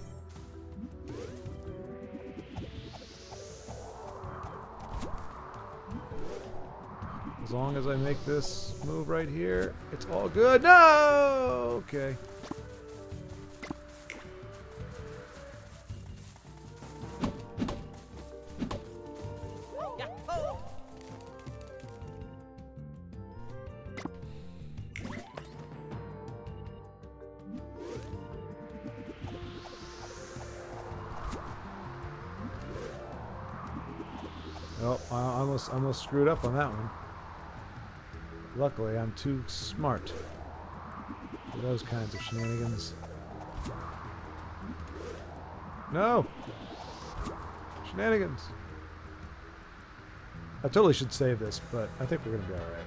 As long as I make this move right here, it's all good. No! Okay. Oh, I almost screwed up on that one. Luckily, I'm too smart for those kinds of shenanigans. No! Shenanigans! I totally should save this, but I think we're going to be alright.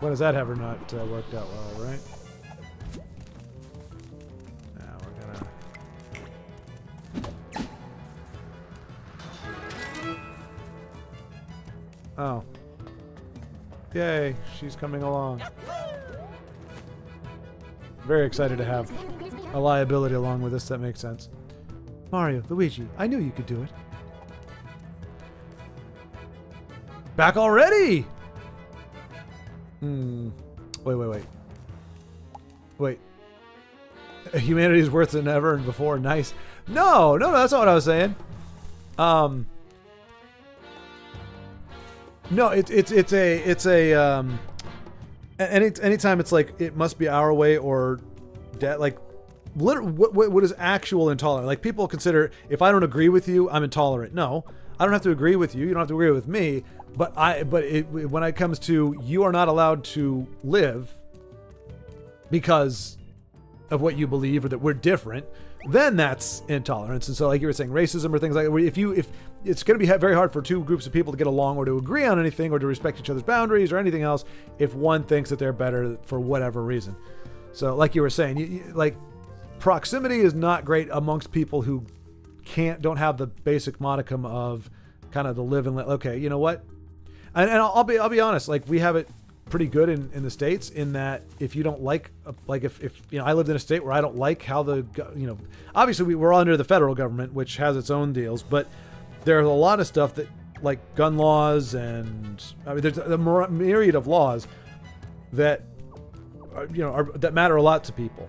When has that ever not worked out well, right? Now we're gonna... Oh. Yay, she's coming along. Very excited to have a liability along with this, that makes sense. Mario, Luigi, I knew you could do it. Back already? Wait. Humanity is worse than ever and before. Nice. No, that's not what I was saying. No, anytime it's like it must be our way or like what is actual intolerant? Like people consider if I don't agree with you, I'm intolerant. No, I don't have to agree with you. You don't have to agree with me. But when it comes to you are not allowed to live because of what you believe or that we're different, then that's intolerance. And so like you were saying, racism or things like that, if it's going to be very hard for two groups of people to get along or to agree on anything or to respect each other's boundaries or anything else if one thinks that they're better for whatever reason. So like you were saying, like proximity is not great amongst people who don't have the basic modicum of kind of the live and let. Okay, you know what? And I'll be honest, like we have it pretty good in the States in that if you don't like if you know, I lived in a state where I don't like how obviously we're under the federal government, which has its own deals, but there's a lot of stuff that like gun laws and I mean there's a myriad of laws that that matter a lot to people.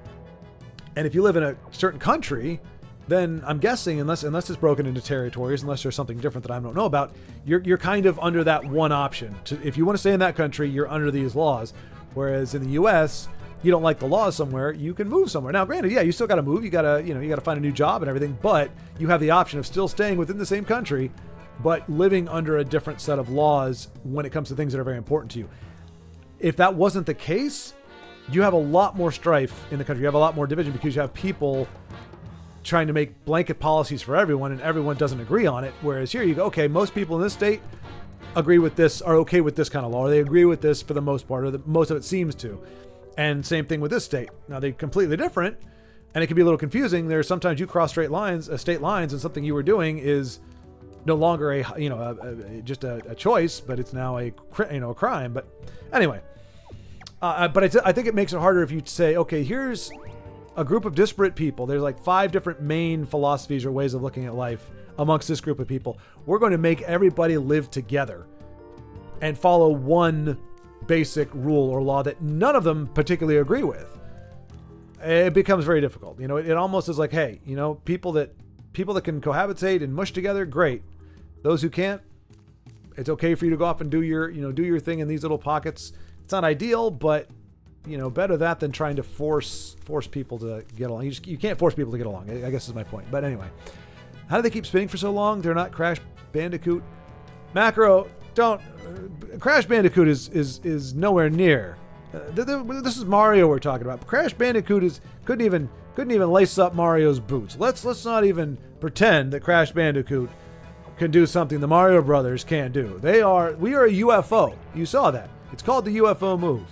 And if you live in a certain country, then I'm guessing unless it's broken into territories, unless there's something different that I don't know about, you're kind of under that one option. If you want to stay in that country, you're under these laws. Whereas in the U.S., you don't like the laws somewhere, you can move somewhere. Now, granted, yeah, you still got to move. You got to find a new job and everything, but you have the option of still staying within the same country, but living under a different set of laws when it comes to things that are very important to you. If that wasn't the case, you have a lot more strife in the country. You have a lot more division because you have people trying to make blanket policies for everyone and everyone doesn't agree on it. Whereas here you go, okay, most people in this state agree with this, are okay with this kind of law, or they agree with this for the most part, or most of it seems to. And same thing with this state. Now they're completely different and it can be a little confusing. There's sometimes you cross state lines and something you were doing is no longer just a choice, but it's now a crime. But anyway, but I think it makes it harder if you say, okay, here's a group of disparate people. There's like 5 different main philosophies or ways of looking at life amongst this group of people. We're going to make everybody live together and follow one basic rule or law that none of them particularly agree with. It becomes very difficult. It almost is like, hey, people that can cohabitate and mush together, great. Those who can't, it's okay for you to go off and do your thing in these little pockets. It's not ideal, but better that than trying to force people to get along. You can't force people to get along, I guess is my point. But anyway, how do they keep spinning for so long? They're not Crash Bandicoot. Macro, don't. Crash Bandicoot is nowhere near. This is Mario we're talking about. Crash Bandicoot couldn't even lace up Mario's boots. Let's not even pretend that Crash Bandicoot can do something the Mario Brothers can't do. We are a UFO. You saw that. It's called the UFO move.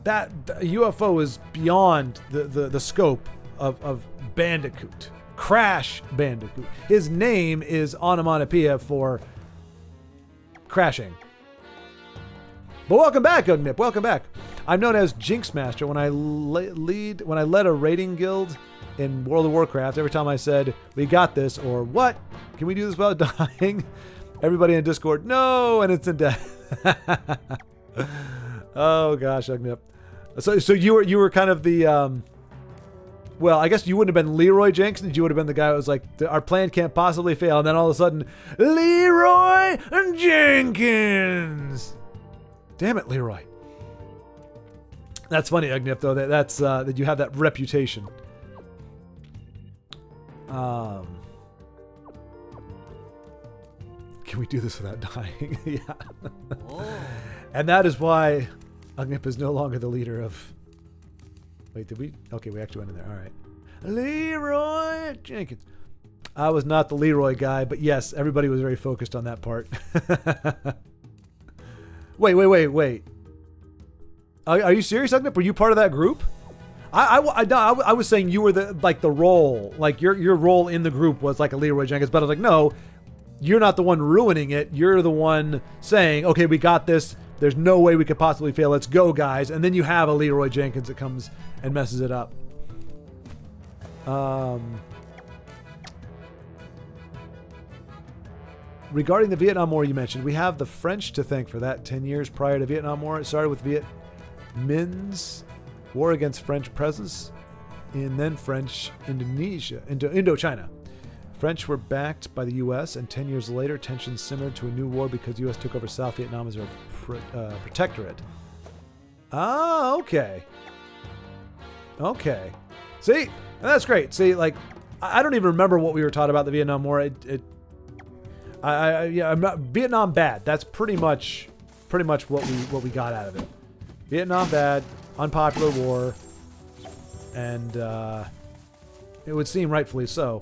That UFO is beyond the scope of Bandicoot. Crash Bandicoot. His name is onomatopoeia for crashing. But welcome back, Ugnip. Welcome back. I'm known as Jinx Master. When I led a raiding guild in World of Warcraft, every time I said, we got this, or what? Can we do this without dying? Everybody in Discord, no, and instant death. Oh gosh, Ugnip. So you were kind of the well, I guess you wouldn't have been Leroy Jenkins. You would have been the guy who was like, our plan can't possibly fail. And then all of a sudden, Leroy Jenkins. Damn it, Leroy. That's funny, Ugnip, though. That's that you have that reputation. Can we do this without dying? Yeah. Oh. And that is why Ugnip is no longer the leader of... Wait, did we? Okay, we actually went in there. All right. Leroy Jenkins. I was not the Leroy guy, but yes, everybody was very focused on that part. Wait. Are you serious, Ugnip? Were you part of that group? I was saying you were the role, like your role in the group was like a Leroy Jenkins, but I was like, no, you're not the one ruining it. You're the one saying, okay, we got this. There's no way we could possibly fail. Let's go, guys. And then you have a Leroy Jenkins that comes and messes it up. Regarding the Vietnam War you mentioned, we have the French to thank for that. 10 years prior to Vietnam War, it started with Viet Minh's war against French presence in then French Indochina. French were backed by the U.S., and 10 years later, tensions simmered to a new war because the U.S. took over South Vietnam as a protectorate. Ah, okay. Okay. See? That's great. See, like, I don't even remember what we were taught about the Vietnam War. I'm not Vietnam bad. That's pretty much what we got out of it. Vietnam bad, unpopular war, and it would seem rightfully so.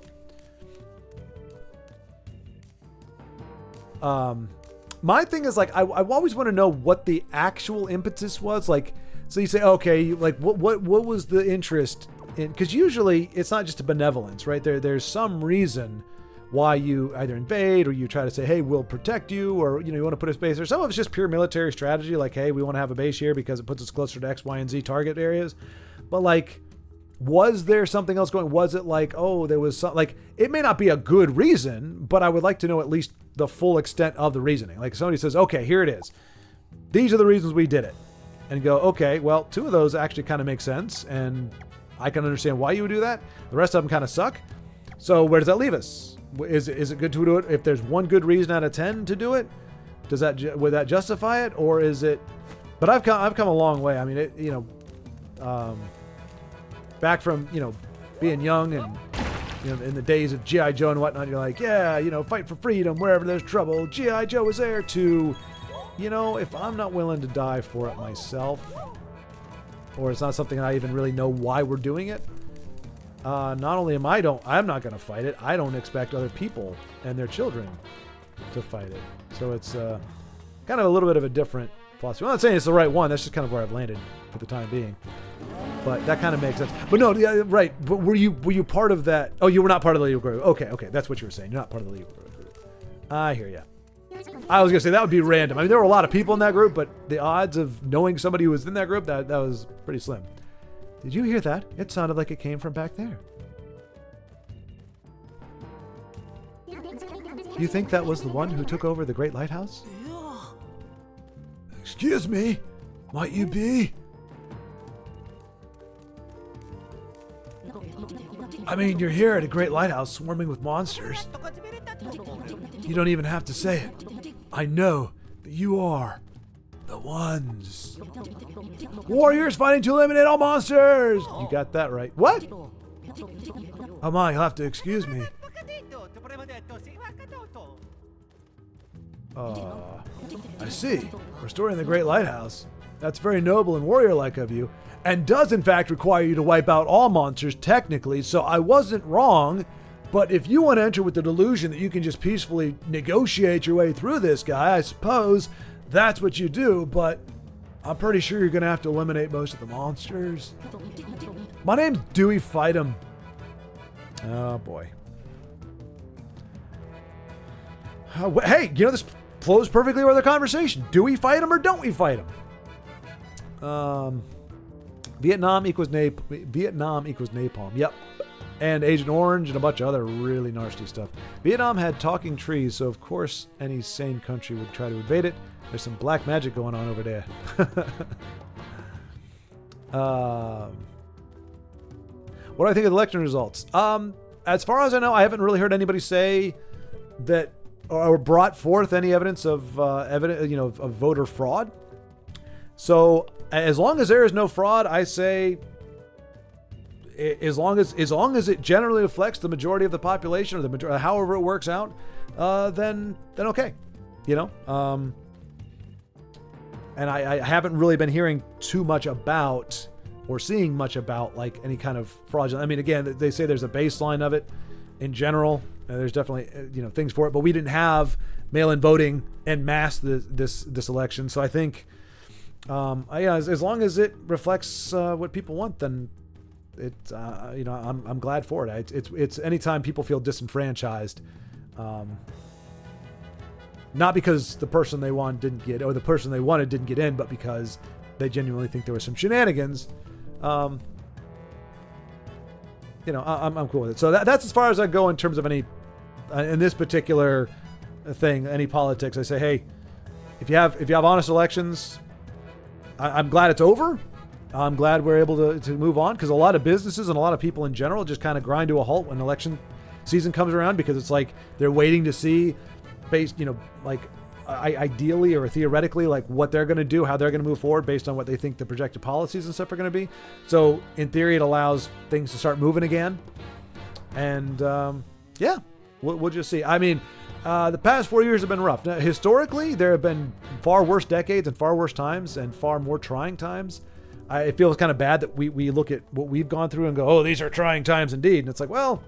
My thing is, like, I always want to know what the actual impetus was. Like, so you say, okay, like, what was the interest in? Because usually it's not just a benevolence, right? There's some reason why you either invade or you try to say, hey, we'll protect you, or, you want to put a base there. Some of it's just pure military strategy, like, hey, we want to have a base here because it puts us closer to X, Y, and Z target areas. But like, was there something else going? Was it like, oh, there was some, like, it may not be a good reason, but I would like to know at least the full extent of the reasoning. Like, somebody says, okay, here it is. These are the reasons we did it. And go, okay, well, 2 of those actually kind of make sense, and I can understand why you would do that. The rest of them kind of suck. So where does that leave us? Is it good to do it if there's one good reason out of 10 to do it? Would that justify it, or is it? But I've come a long way. I mean, back from being young and in the days of G.I. Joe and whatnot, you're like, yeah, fight for freedom wherever there's trouble. G.I. Joe is there to. If I'm not willing to die for it myself, or it's not something I even really know why we're doing it, not only I'm not going to fight it, I don't expect other people and their children to fight it. So it's kind of a little bit of a different philosophy. I'm not saying it's the right one. That's just kind of where I've landed for the time being. But that kind of makes sense. But no, yeah, right. But were you part of that? Oh, you were not part of the legal group. Okay. That's what you were saying. You're not part of the legal group. I hear you. I was going to say that would be random. I mean, there were a lot of people in that group, but the odds of knowing somebody who was in that group, that was pretty slim. Did you hear that? It sounded like it came from back there. Do you think that was the one who took over the Great Lighthouse? Excuse me? Might you be? I mean, you're here at a Great Lighthouse swarming with monsters. You don't even have to say it. I know that you are the ones. Warriors fighting to eliminate all monsters! You got that right. What? Oh my, you'll have to excuse me. I see. Restoring the Great Lighthouse. That's very noble and warrior-like of you, and does in fact require you to wipe out all monsters technically, so I wasn't wrong. But if you want to enter with the delusion that you can just peacefully negotiate your way through this guy, I suppose that's what you do, but I'm pretty sure you're going to have to eliminate most of the monsters. My name's Dewey Fightem. Oh, boy. Hey, this flows perfectly with our conversation. Do we fight him or don't we fight him? Vietnam equals napalm. Yep. And Agent Orange and a bunch of other really nasty stuff. Vietnam had talking trees, so of course any sane country would try to invade it. There's some black magic going on over there. What do I think of the election results? As far as I know, I haven't really heard anybody say that or brought forth any evidence of voter fraud. So as long as there is no fraud, I say, as long as it generally reflects the majority of the population, or the majority, however it works out, then okay, And I haven't really been hearing too much about or seeing much about like any kind of fraudulent. I mean, again, they say there's a baseline of it in general. There's definitely things for it, but we didn't have mail-in voting en masse this election. So I think, as long as it reflects what people want, then I'm glad for it. It's anytime people feel disenfranchised, not because the person they want didn't get, or the person they wanted didn't get in, but because they genuinely think there was some shenanigans. I'm cool with it. So that's as far as I go in terms of any, in this particular thing, any politics. I say, hey, if you have honest elections, I'm glad it's over. I'm glad we're able to move on, because a lot of businesses and a lot of people in general just kind of grind to a halt when election season comes around, because it's like they're waiting to see, ideally or theoretically, like what they're going to do, how they're going to move forward based on what they think the projected policies and stuff are going to be. So in theory, it allows things to start moving again. And we'll just see. I mean, the past 4 years have been rough. Now, historically, there have been far worse decades and far worse times and far more trying times. It feels kind of bad that we look at what we've gone through and go, oh, these are trying times indeed. And it's like, well,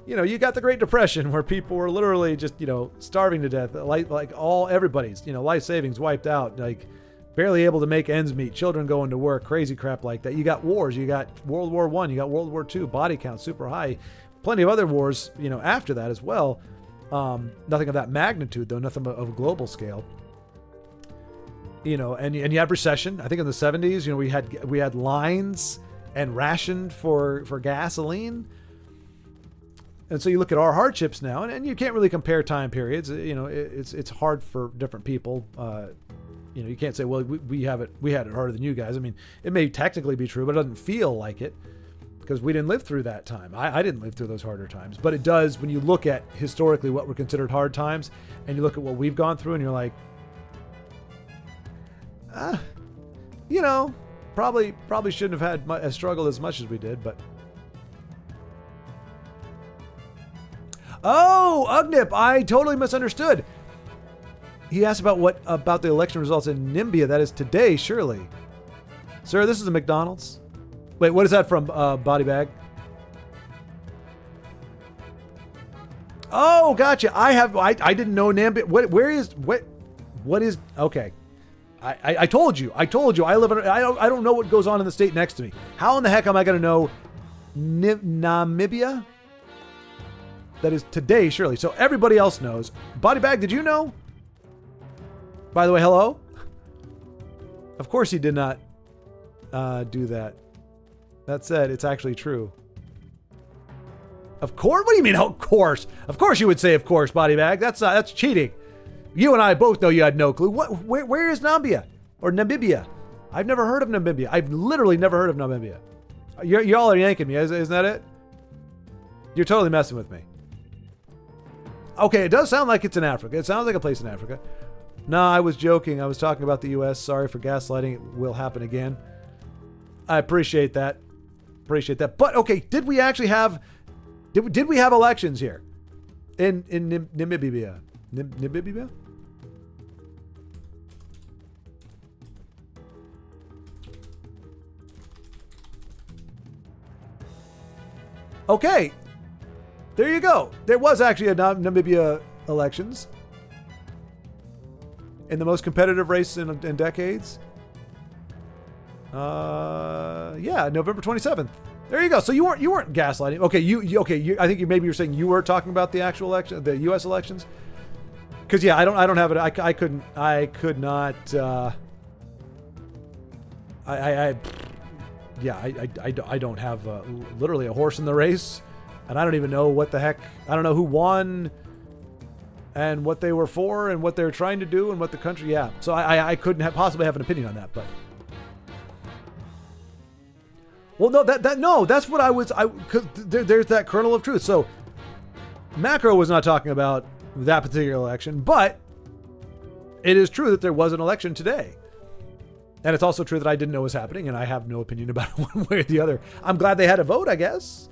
you got the Great Depression where people were literally just, starving to death, everybody's, life savings wiped out, like barely able to make ends meet, children going to work, crazy crap like that. You got wars, you got World War I, you got World War II, body count super high, plenty of other wars, after that as well. Nothing of that magnitude, though. Nothing of a global scale. You know, and you had recession. I think in the 70s, you know, we had lines and rationed for gasoline. And so you look at our hardships now, and you can't really compare time periods. You know, it's hard for different people. You know, you can't say, well, we had it harder than you guys. I mean, it may technically be true, but it doesn't feel like it because we didn't live through that time. I didn't live through those harder times, but it does when you look at historically what were considered hard times, and you look at what we've gone through, and you're like, you know, probably shouldn't have had struggled as much as we did, but. Oh, Ugnip, I totally misunderstood. He asked about the election results in Namibia. That is today, surely. Sir, this is a McDonald's. Wait, what is that from Body Bag? Oh, gotcha. I didn't know Namibia. What is okay. I told you. I don't know what goes on in the state next to me. How in the heck am I going to know Namibia? That is today, surely. So everybody else knows. Body Bag, did you know? By the way, hello? Of course he did not do that. That said, it's actually true. Of course? What do you mean, of course? Of course you would say of course, Body Bag. That's cheating. You and I both know you had no clue. Where is Namibia? Or Namibia? I've never heard of Namibia. I've literally never heard of Namibia. Y'all are yanking me, isn't that it? You're totally messing with me. Okay, it does sound like it's in Africa. It sounds like a place in Africa. No, I was joking. I was talking about the U.S. Sorry for gaslighting. It will happen again. I appreciate that. But okay, did we actually have? Did we have elections here in Namibia? Namibia? Okay. There you go. There was actually a Namibia elections. In the most competitive race in decades. Yeah, November 27th. There you go. So you weren't gaslighting. Okay, I think maybe you're saying you were talking about the actual election, the U.S. elections. Because yeah, I don't have it. I could not. I don't have literally a horse in the race, and I don't even know what the heck. I don't know who won, and what they were for, and what they were trying to do, and what the country. Yeah, so I couldn't possibly have an opinion on that, but. Well, no, that's what I was. Because there's that kernel of truth. So, Macro was not talking about that particular election, but it is true that there was an election today. And it's also true that I didn't know it was happening, and I have no opinion about it one way or the other. I'm glad they had a vote, I guess.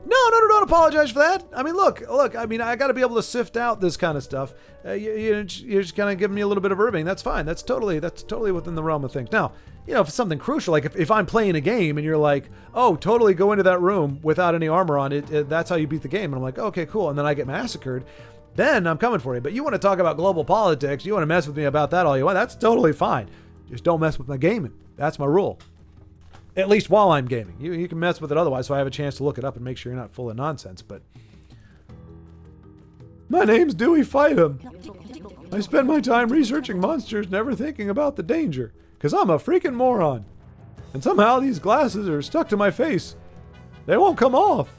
No, don't apologize for that. I mean, look. I mean, I got to be able to sift out this kind of stuff. You're just kind of giving me a little bit of Irving. That's fine. That's totally within the realm of things. Now, you know, if it's something crucial, like if I'm playing a game and you're like, oh, totally go into that room without any armor on it, that's how you beat the game. And I'm like, okay, cool. And then I get massacred. Then I'm coming for you. But you want to talk about global politics, you want to mess with me about that all you want, that's totally fine. Just don't mess with my gaming. That's my rule. At least while I'm gaming. You can mess with it otherwise, so I have a chance to look it up and make sure you're not full of nonsense. But my name's Dewey Fight 'em. I spend my time researching monsters, never thinking about the danger. Because I'm a freaking moron. And somehow these glasses are stuck to my face. They won't come off.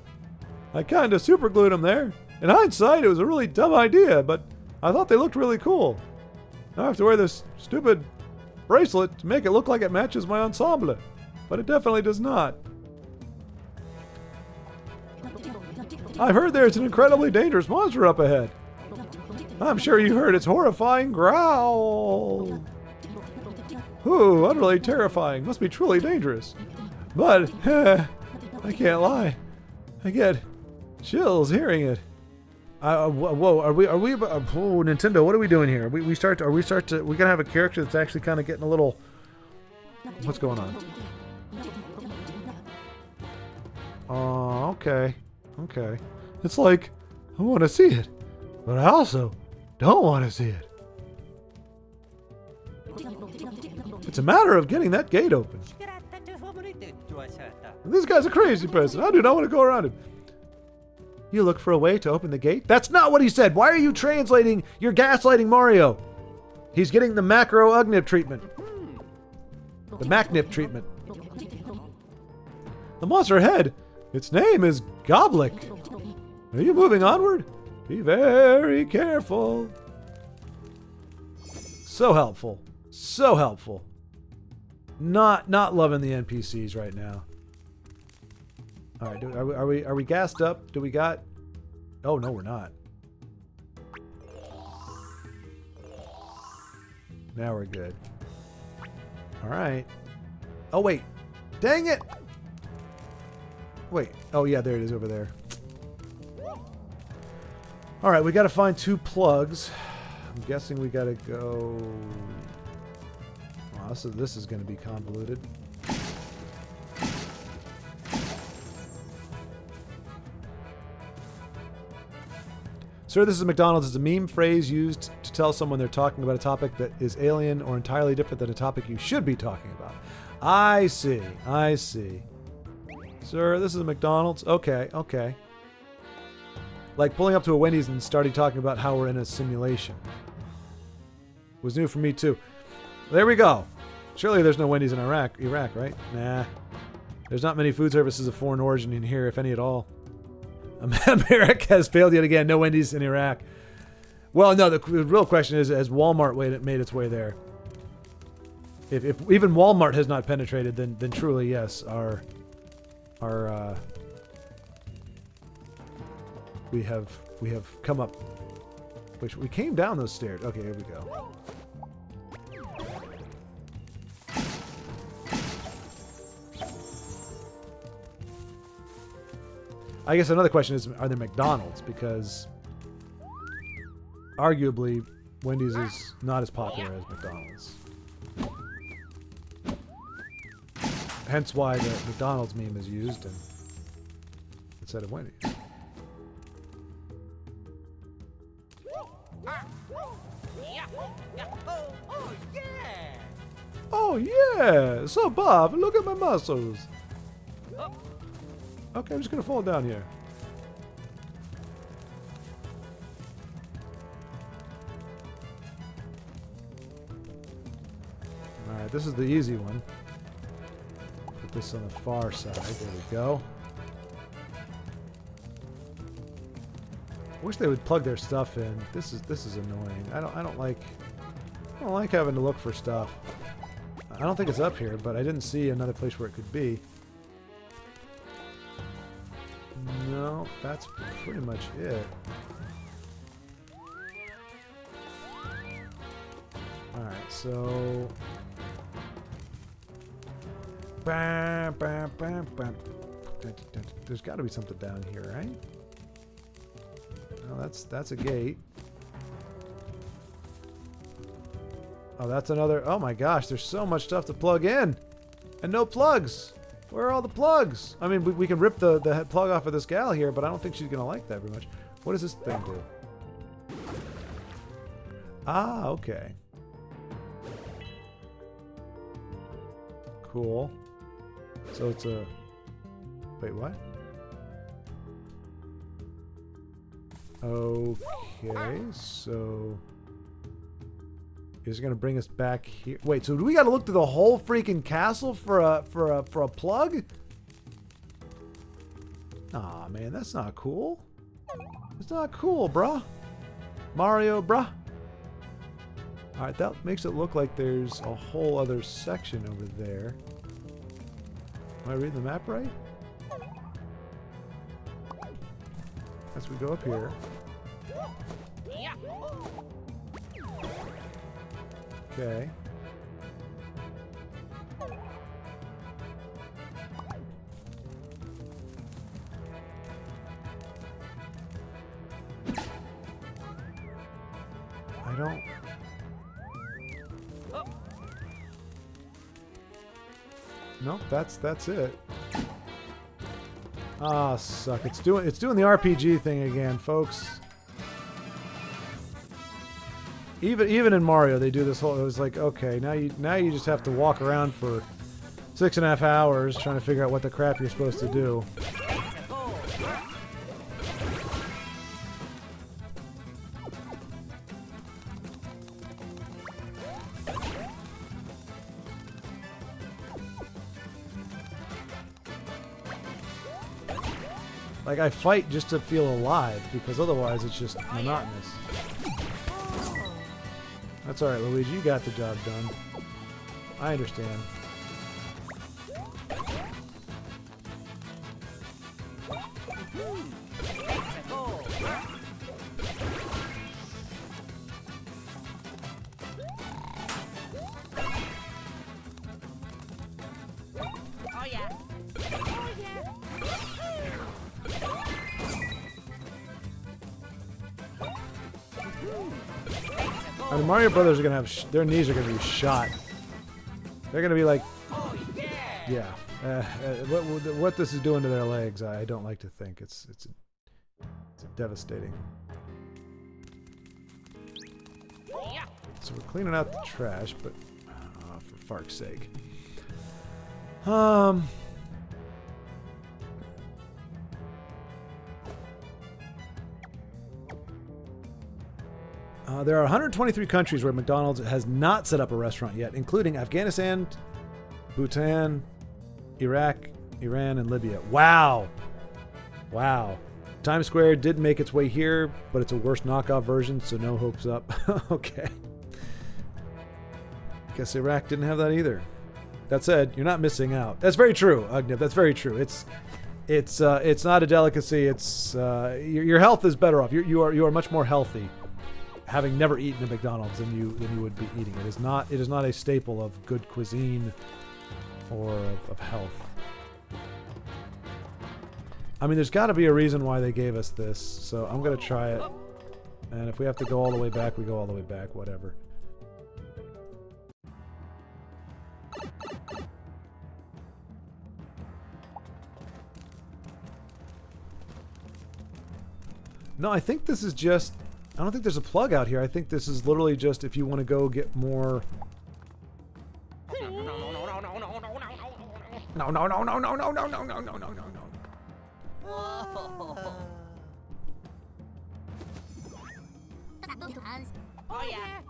I kind of superglued them there. In hindsight, it was a really dumb idea, but I thought they looked really cool. Now I have to wear this stupid bracelet to make it look like it matches my ensemble. But it definitely does not. I've heard there's an incredibly dangerous monster up ahead. I'm sure you heard its horrifying growl. Ooh, utterly terrifying. Must be truly dangerous. But, I can't lie. I get chills hearing it. Whoa, are we, Nintendo, what are we doing here? Are we gonna have a character that's actually kind of getting a little, what's going on? Oh, okay. It's like, I want to see it, but I also don't want to see it. It's a matter of getting that gate open. This guy's a crazy person. I do not want to go around him. You look for a way to open the gate? That's not what he said. Why are you translating? You're gaslighting Mario. He's getting the macro-ugnip treatment. The macnip treatment. The monster ahead. Its name is Goblick. Are you moving onward? Be very careful. So helpful. So helpful. Not loving the NPCs right now. All right, are we gassed up? Do we got? Oh no, we're not. Now we're good. All right. Oh wait, dang it! Wait. Oh yeah, there it is over there. All right, we got to find 2 plugs. I'm guessing we got to go. Wow, this is going to be convoluted. Sir, this is McDonald's. It's a meme phrase used to tell someone they're talking about a topic that is alien or entirely different than a topic you should be talking about. I see. I see. Sir, this is a McDonald's. Okay, okay. Like pulling up to a Wendy's and starting talking about how we're in a simulation. Was new for me too. There we go. Surely there's no Wendy's in Iraq, right? Nah. There's not many food services of foreign origin in here, if any at all. America has failed yet again. No Wendy's in Iraq. Well, no, the real question is, has Walmart made its way there? If even Walmart has not penetrated, then truly, yes, we have come up. Which we came down those stairs. Okay, here we go. I guess another question is, are there McDonald's? Because arguably, Wendy's is not as popular as McDonald's. Hence why the McDonald's meme is used instead of Wendy's. Oh yeah! So Bob, look at my muscles. Okay, I'm just gonna fall down here. Alright, this is the easy one. Put this on the far side. There we go. Wish they would plug their stuff in. This is annoying. I don't like having to look for stuff. I don't think it's up here, but I didn't see another place where it could be. No, that's pretty much it. Alright, so... Bam, bam, bam, bam. There's got to be something down here, right? No, that's a gate. Oh, that's another... Oh my gosh, there's so much stuff to plug in! And no plugs! Where are all the plugs? I mean, we can rip the head plug off of this gal here, but I don't think she's going to like that very much. What does this thing do? Ah, okay. Cool. So it's a... Wait, what? Okay, so... Is it going to bring us back here? Wait, so do we got to look through the whole freaking castle for a plug? Aw, man, that's not cool. It's not cool, bruh. Mario, bruh. Alright, that makes it look like there's a whole other section over there. Am I reading the map right? As we go up here. Okay. I don't... Nope, that's it. Ah, suck. It's doing the RPG thing again, folks. Even in Mario, they do this whole... It was like, okay, now you just have to walk around for 6.5 hours trying to figure out what the crap you're supposed to do. Like, I fight just to feel alive, because otherwise it's just monotonous. That's alright, Luigi. You got the job done. I understand. It's a goal. Oh yeah. Oh yeah. I mean, Mario Brothers are gonna have their knees are gonna be shot. They're gonna be like, Oh yeah. yeah. What this is doing to their legs, I don't like to think. It's devastating. Yeah. So we're cleaning out the trash, but for fark's sake. There are 123 countries where McDonald's has not set up a restaurant yet, including Afghanistan, Bhutan, Iraq, Iran, and Libya. Wow. Wow. Times Square did make its way here, but it's a worse knockoff version, so no hopes up. Okay. Guess Iraq didn't have that either. That said, you're not missing out. That's very true, Agnev. That's very true. It's not a delicacy. It's your health is better off. You are much more healthy, having never eaten at McDonald's than you would be eating. It is not a staple of good cuisine or of health. I mean, there's got to be a reason why they gave us this, so I'm gonna try it. And if we have to go all the way back, we go all the way back. Whatever. No, I think this is just... I don't think there's a plug out here. I think this is literally just if you want to go get more... No, no, no, no, no, no, no, no, no, no, no, no, no. Oh yeah.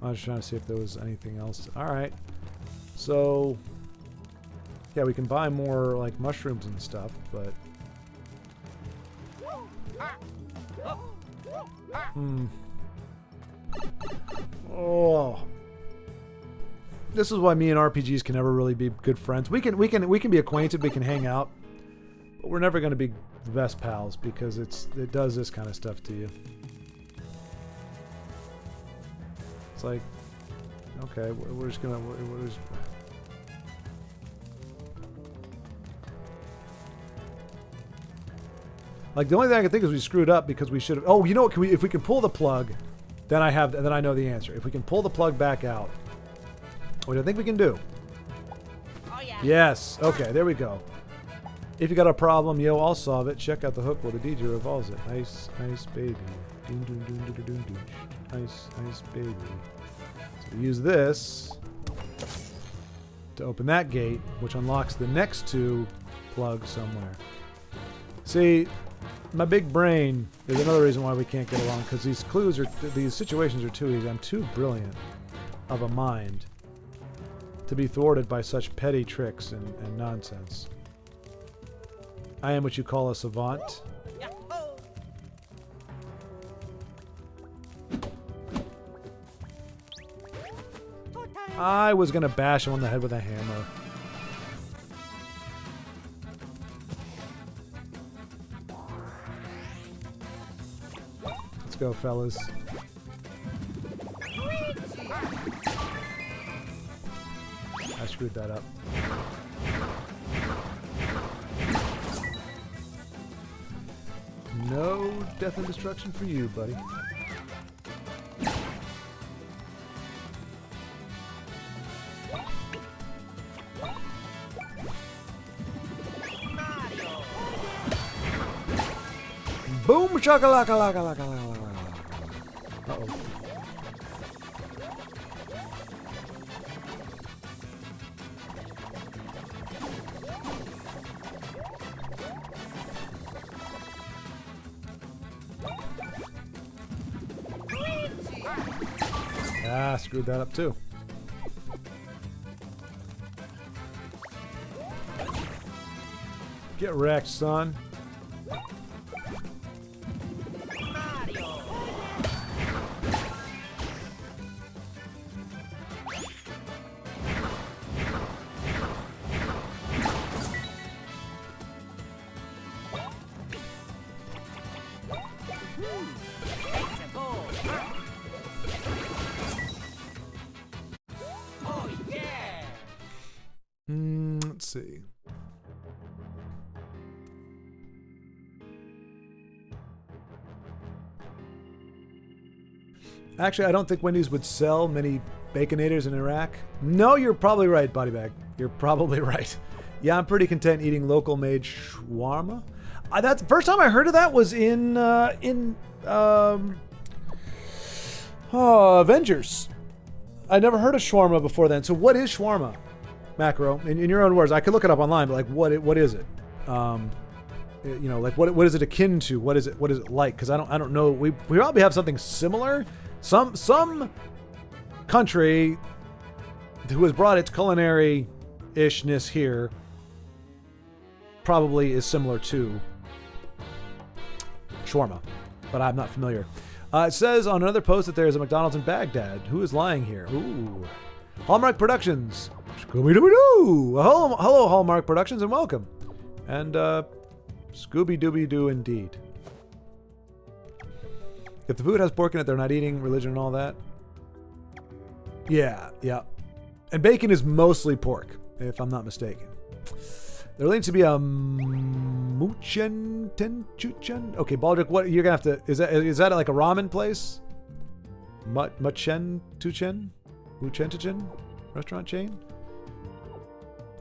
I was trying to see if there was anything else. Alright. So... yeah, we can buy more, like, mushrooms and stuff, but... Oh. This is why me and RPGs can never really be good friends. We can be acquainted, we can hang out, but we're never going to be the best pals because it does this kind of stuff to you. It's like, okay, we're just gonna we're just. Like, the only thing I can think is we screwed up because we should have... Oh, you know what? If we can pull the plug, then I know the answer. If we can pull the plug back out, which I think we can do. Oh yeah. Yes. Okay, there we go. If you got a problem, yo, I'll solve it. Check out the hook while the DJ revolves it. Nice, nice baby. Doon, doon, doon, doon, doon, doon. Nice, nice baby. So we use this to open that gate, which unlocks the next two plugs somewhere. See... my big brain is another reason why we can't get along, because these situations are too easy. I'm too brilliant of a mind to be thwarted by such petty tricks and nonsense. I am what you call a savant. Yeah. Oh. I was gonna bash him on the head with a hammer. Let's go, fellas. I screwed that up. No death and destruction for you, buddy. Boom shakalaka laka laka laka. Uh-oh. Ah, screwed that up too. Get wrecked, son. Mario. It's a goal. Oh yeah. Let's see. Actually, I don't think Wendy's would sell many Baconators in Iraq. No, you're probably right, Bodybag. You're probably right. Yeah, I'm pretty content eating local-made shawarma. That's the first time I heard of that was in Avengers. I never heard of shawarma before then. So what is shawarma, Macro? In your own words, I could look it up online, but like, what is it? You know, like what is it akin to? What is it like? Because I don't know. We probably have something similar. Some country who has brought its culinary ishness here probably is similar to shawarma, but I'm not familiar. It says on another post that there is a McDonald's in Baghdad. Who is lying here? Ooh. Hallmark Productions. Scooby-Dooby-Doo. Hello, Hallmark Productions, and welcome. And Scooby-Dooby-Doo indeed. If the food has pork in it, they're not eating, religion and all that. Yeah. And bacon is mostly pork, if I'm not mistaken. There needs to be a Muchen Tenchuchen. Okay, Baldric, what you're gonna have to is that like a ramen place? Muchen Tuchen? Muchen Tuchen? Restaurant chain?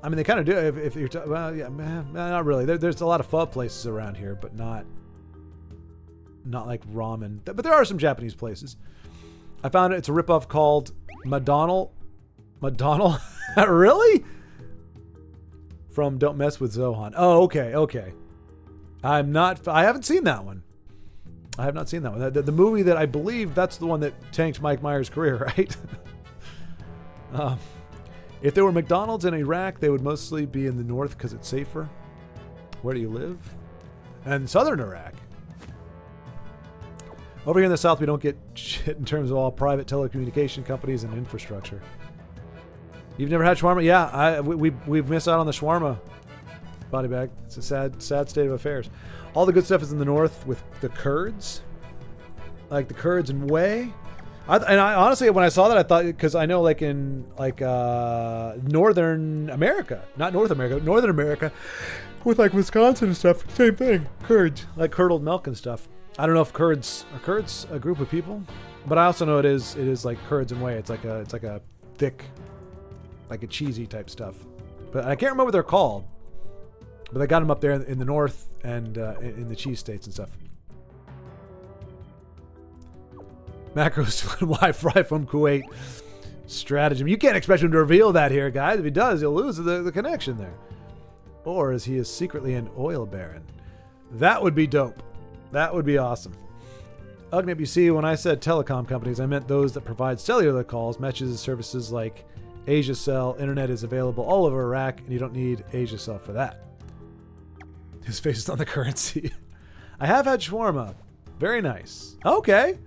I mean, they kind of do. If you're well, yeah, not really. There's a lot of pho places around here, but not like ramen. But there are some Japanese places. I found it's a ripoff called Madonnell. Really? From Don't Mess with Zohan. Oh, okay. I haven't seen that one. I have not seen that one. The movie that I believe that's the one that tanked Mike Myers' career, right? If there were McDonald's in Iraq, they would mostly be in the north because it's safer. Where do you live? And southern Iraq. Over here in the south, we don't get shit in terms of all private telecommunication companies and infrastructure. You've never had shawarma? Yeah, we've missed out on the shawarma. Body bag. It's a sad state of affairs. All the good stuff is in the north with the Kurds, like the Kurds and whey. I honestly, when I saw that, I thought, because I know like in Northern America, not North America, Northern America, with like Wisconsin and stuff, same thing. Kurds, like curdled milk and stuff. I don't know if Kurds a group of people, but I also know it is like Kurds and whey. It's like a thick, like a cheesy type stuff. But I can't remember what they're called. But they got them up there in the north and in the cheese states and stuff. Macros Wi-Fi from Kuwait. Stratagem. You can't expect him to reveal that here, guys. If he does, he'll lose the connection there. Or as he is secretly an oil baron. That would be dope. That would be awesome. Ugnip, you see, when I said telecom companies, I meant those that provide cellular calls, messages, services like AsiaCell. Internet is available all over Iraq, and you don't need AsiaCell for that. His face is on the currency. I have had shawarma. Very nice. Okay.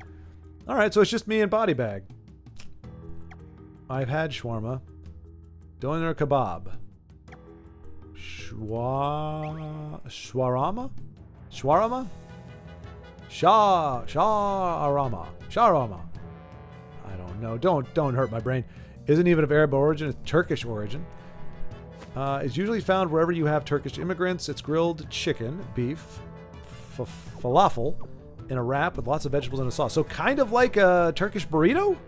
All right, so it's just me and Body Bag. I've had shawarma. Doner kebab. Shawarma? Shawarma? Shawarma. I don't know. Don't hurt my brain. Isn't even of Arab origin. It's Turkish origin. It's usually found wherever you have Turkish immigrants. It's grilled chicken, beef, falafel, in a wrap with lots of vegetables and a sauce. So kind of like a Turkish burrito?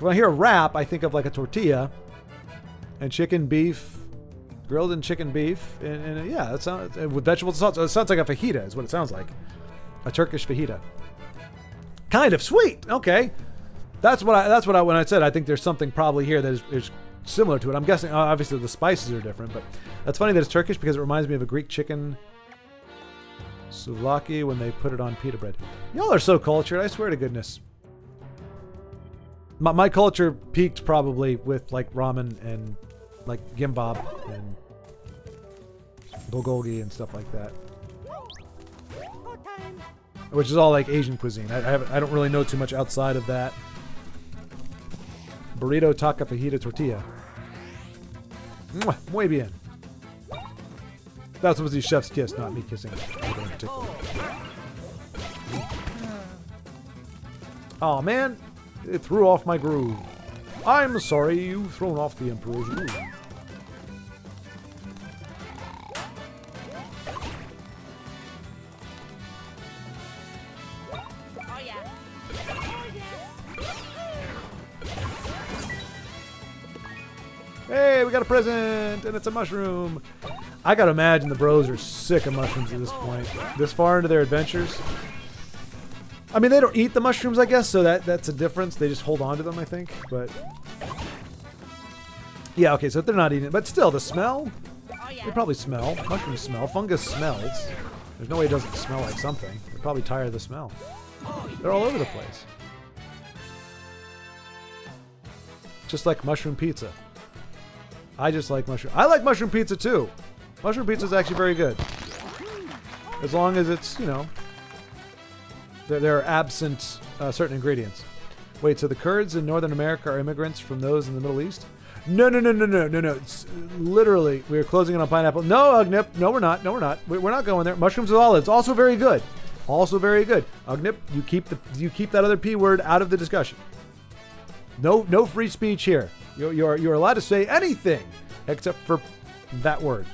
When I hear a wrap, I think of like a tortilla and chicken, beef, grilled in chicken, beef, and yeah, that sounds with vegetables and sauce. It sounds like a fajita is what it sounds like. A Turkish fajita. Kind of sweet. Okay. That's what I when I said I think there's something probably here that is similar to it. I'm guessing obviously the spices are different, but that's funny that it's Turkish because it reminds me of a Greek chicken souvlaki when they put it on pita bread. Y'all are so cultured, I swear to goodness. My culture peaked probably with like ramen and like gimbap and bulgogi and stuff like that. Go time. Which is all like Asian cuisine. I don't really know too much outside of that. Burrito, taca, fajita, tortilla. Mwah, muy bien. That's what the chef's kiss, not me kissing anybody in particular. Oh man, it threw off my groove. I'm sorry, you've thrown off the Emperor's groove. Oh yeah. Oh yeah. Hey, we got a present, and it's a mushroom. I gotta imagine the bros are sick of mushrooms at this point. This far into their adventures. I mean, they don't eat the mushrooms, I guess, so that's a difference. They just hold on to them, I think. But yeah, okay, so they're not eating it. But still, the smell? Oh They yeah. probably smell. Mushrooms smell. Fungus smells. There's no way it doesn't smell like something. They're probably tired of the smell. They're all over the place. Just like mushroom pizza. I just like mushroom. I like mushroom pizza too. Mushroom pizza is actually very good. As long as it's, you know, there are absent certain ingredients. Wait, so the Kurds in Northern America are immigrants from those in the Middle East? No. It's literally, we are closing in on pineapple. No, Ugnip. No, we're not. We're not going there. Mushrooms with olives. Also very good. Ugnip, you keep that other P word out of the discussion. No free speech here. You're allowed to say anything except for that word.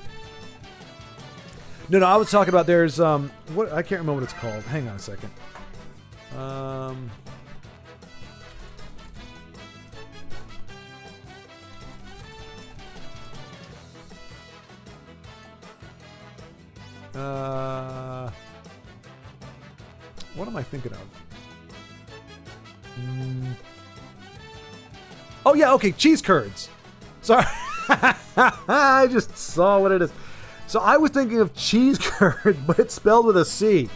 No, I was talking about there's what I can't remember what it's called. Hang on a second. What am I thinking of? Oh yeah, okay, cheese curds. Sorry. I just saw what it is. So I was thinking of cheese curds, but it's spelled with a C.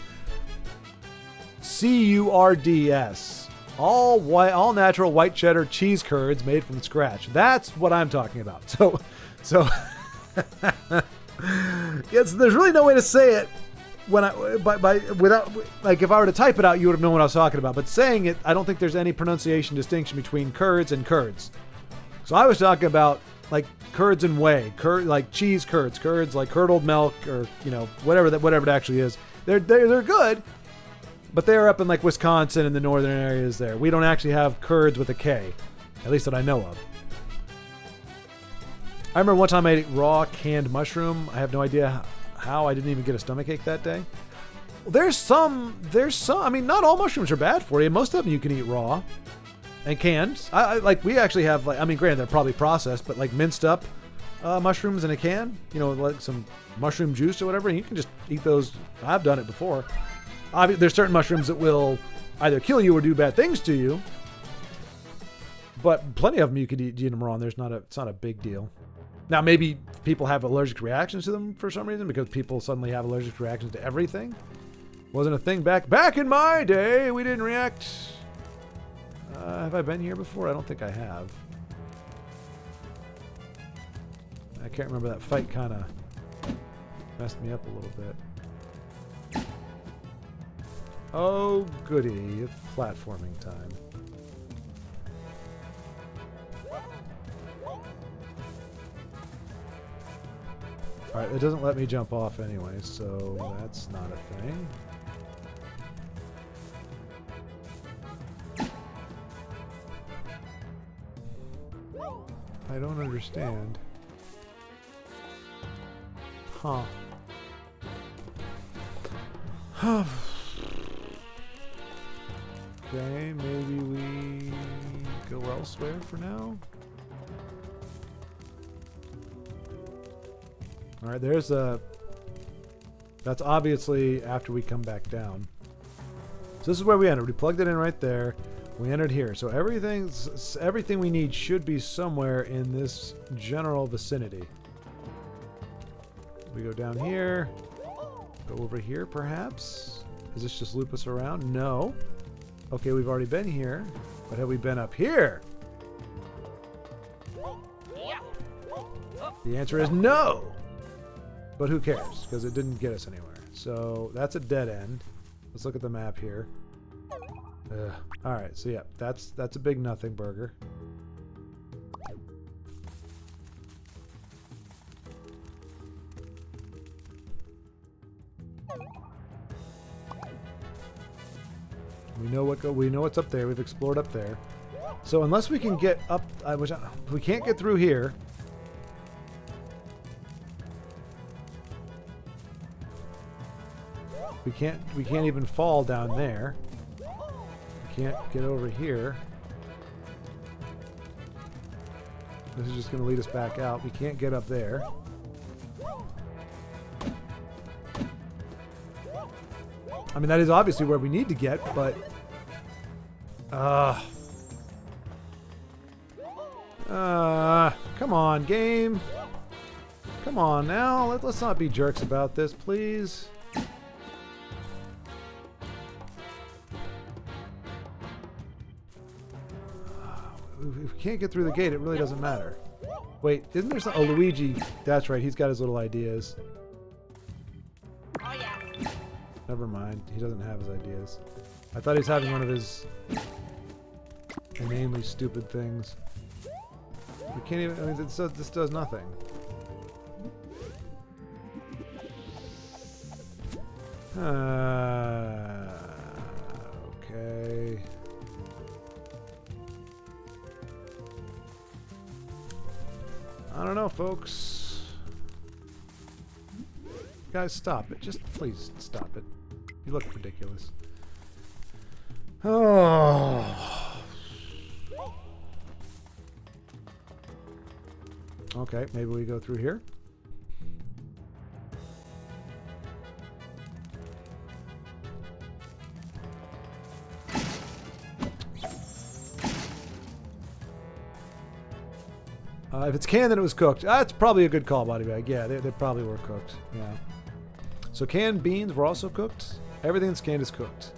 C-U-R-D-S. All white, all natural white cheddar cheese curds made from scratch. That's what I'm talking about. So yes, there's really no way to say it without, like, if I were to type it out, you would have known what I was talking about. But saying it, I don't think there's any pronunciation distinction between curds and curds. So I was talking about like curds and whey, like cheese curds like curdled milk, or you know, whatever it actually is. They're good, but they're up in like Wisconsin and the northern areas there. We don't actually have curds with a K, at least that I know of. I remember one time I ate raw canned mushroom. I have no idea how. I didn't even get a stomachache that day. Well, there's some. I mean, not all mushrooms are bad for you. Most of them you can eat raw and canned. I like, we actually have, like, I mean, granted, they're probably processed, but like minced up mushrooms in a can, you know, like some mushroom juice or whatever, and you can just eat those. I've done it before. There's certain mushrooms that will either kill you or do bad things to you, but plenty of them you could eat them raw, and it's not a big deal. Now, maybe people have allergic reactions to them for some reason, because people suddenly have allergic reactions to everything. Wasn't a thing back in my day. We didn't react. Have I been here before? I don't think I have. I can't remember. That fight kind of messed me up a little bit. Oh, goody. It's platforming time. Alright, it doesn't let me jump off anyway, so that's not a thing. I don't understand. Huh. Okay, maybe we go elsewhere for now. Alright, there's a... That's obviously after we come back down. So this is where we entered. We plugged it in right there. We entered here. So everything we need should be somewhere in this general vicinity. We go down here. Go over here, perhaps? Does this just loop us around? No. Okay, we've already been here. But have we been up here? The answer is no. But who cares? Because it didn't get us anywhere. So that's a dead end. Let's look at the map here. Alright, so yeah, that's a big nothing burger. We know what's up there. We've explored up there. So unless we can get up, we can't get through here. We can't even fall down there. We can't get over here. This is just going to lead us back out. We can't get up there. I mean, that is obviously where we need to get, but... come on, game. Come on now. Let's not be jerks about this, please. If we can't get through the gate, it really doesn't matter. Wait, isn't there some... Oh, Luigi. That's right. He's got his little ideas. Oh yeah. Never mind. He doesn't have his ideas. I thought he was having one of his inanely stupid things. We can't even... I mean, this does nothing. Okay. I don't know, folks. Guys, stop it. Just please stop it. You look ridiculous. Oh. Okay, maybe we go through here. If it's canned, then it was cooked. That's probably a good call, Body Bag. Yeah, they probably were cooked. Yeah. So canned beans were also cooked? Everything that's canned is cooked.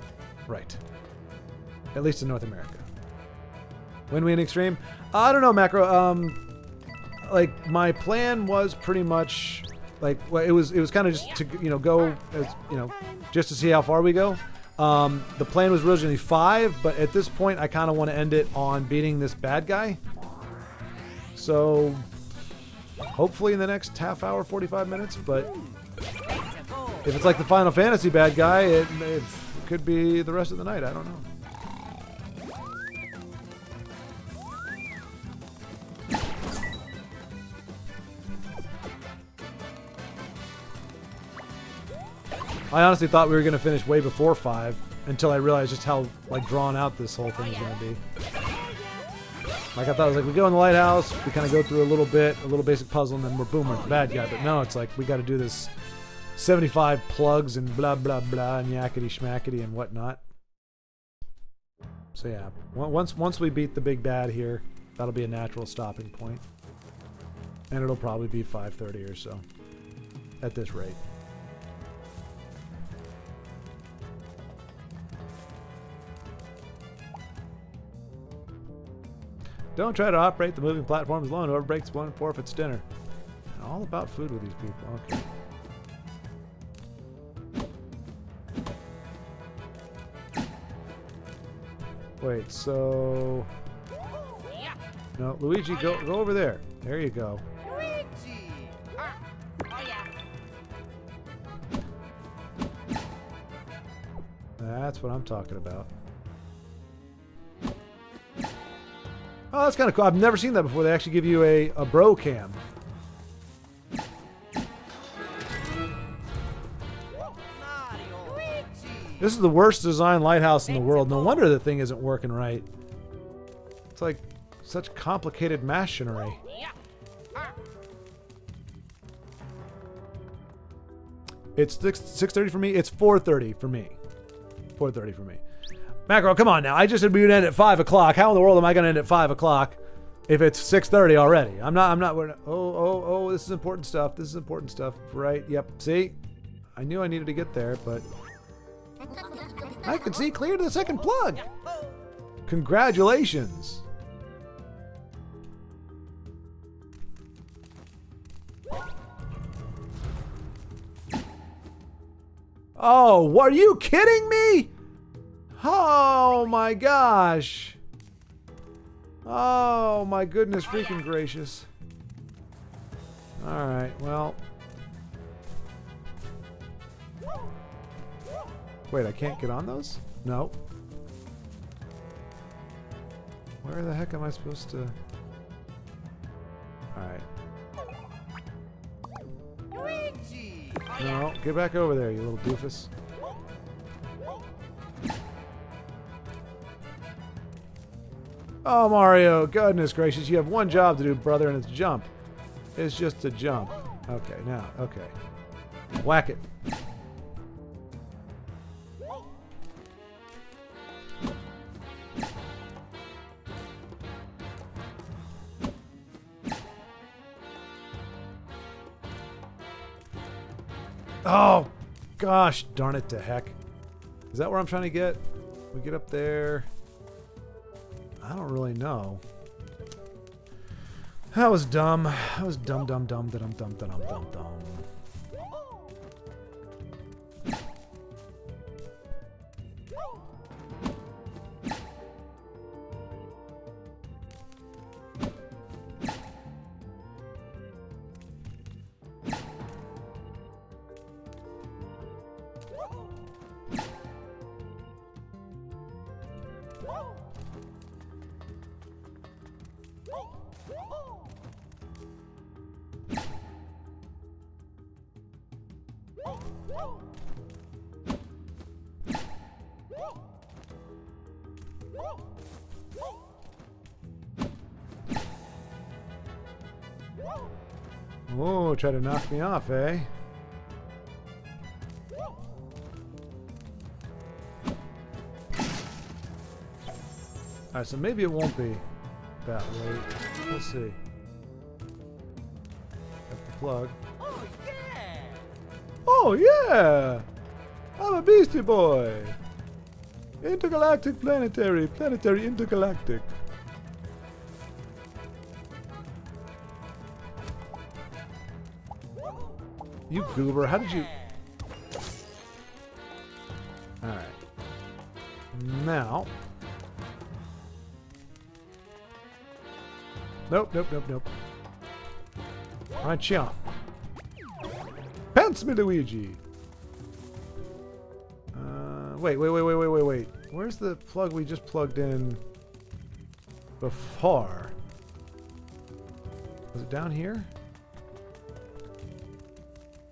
Right. At least in North America. Win-win extreme? I don't know, Macro. Like, my plan was pretty much... Like, well, it was kind of just to, go, as, just to see how far we go. The plan was originally 5, but at this point, I kind of want to end it on beating this bad guy. So, hopefully in the next half hour, 45 minutes, but if it's like the Final Fantasy bad guy, it could be the rest of the night. I don't know. I honestly thought we were going to finish way before 5 until I realized just how drawn out this whole thing is going to be. Like, I thought it was like, we go in the lighthouse, we kind of go through a little basic puzzle, and then we're boom, we're the bad guy. But no, it's like, we got to do this 75 plugs and blah, blah, blah, and yakety schmackety and whatnot. So yeah, once we beat the big bad here, that'll be a natural stopping point. And it'll probably be 5:30 or so at this rate. Don't try to operate the moving platforms alone. Whoever breaks one forfeits dinner. All about food with these people. Okay. Wait, so... No, Luigi, go over there. There you go. Luigi. Oh yeah. That's what I'm talking about. Oh, that's kind of cool. I've never seen that before. They actually give you a bro cam. This is the worst designed lighthouse in the world. No wonder the thing isn't working right. It's like such complicated machinery. It's 6:30 for me. It's 4:30 for me. 4:30 for me. Macro, come on now. I just said we would end at 5 o'clock. How in the world am I going to end at 5 o'clock if it's 6:30 already? I'm not. Oh, this is important stuff. This is important stuff. Right. Yep. See? I knew I needed to get there, but I can see clear to the second plug. Congratulations. Oh, are you kidding me? Oh my gosh. Oh my goodness freaking gracious. Alright, well. Wait, I can't get on those? No. Where the heck am I supposed to... Alright. Luigi! No, get back over there, you little doofus. Oh, Mario, goodness gracious, you have one job to do, brother, and it's jump. It's just to jump. Okay, now, okay. Whack it. Oh, gosh darn it to heck. Is that where I'm trying to get? We get up there. I don't really know. That was dumb. That was dumb. Oh, try to knock me off, eh? Alright, so maybe it won't be that late. We'll see. Got the plug. Oh, yeah! Oh, yeah! I'm a Beastie Boy! Intergalactic planetary, intergalactic. You goober, how did you... Alright. Now... Nope. Alright, yeah. Pants me, Luigi! Wait. Where's the plug we just plugged in before? Was it down here?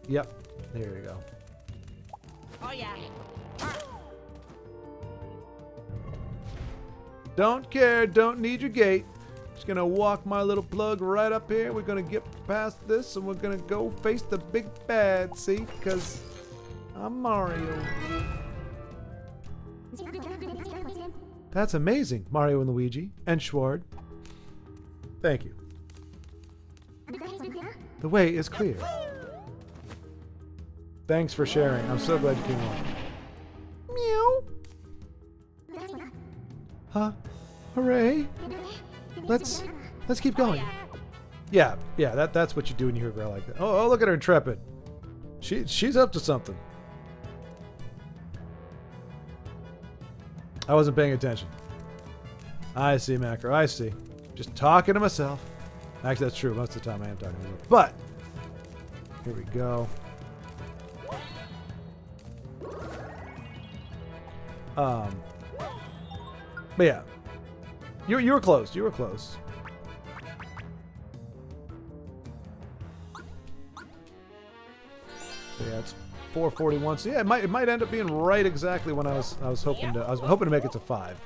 Yep. There you go. Oh, yeah. Don't care, don't need your gate. Just gonna walk my little plug right up here. We're gonna get past this and we're gonna go face the big bad, see? Because I'm Mario. That's amazing, Mario and Luigi and Schward. Thank you. The way is clear. Thanks for sharing. I'm so glad you came along. Meow. Huh? Hooray! Let's keep going. Yeah. That's what you do when you hear a girl like that. Oh, look at her intrepid. She's up to something. I wasn't paying attention. I see, Macro. I see. Just talking to myself. Actually, that's true. Most of the time I am talking to myself. But here we go. But yeah, you were close. You were close. Yeah, it's 4:41. So yeah, it might end up being right exactly when I was hoping to make it to 5.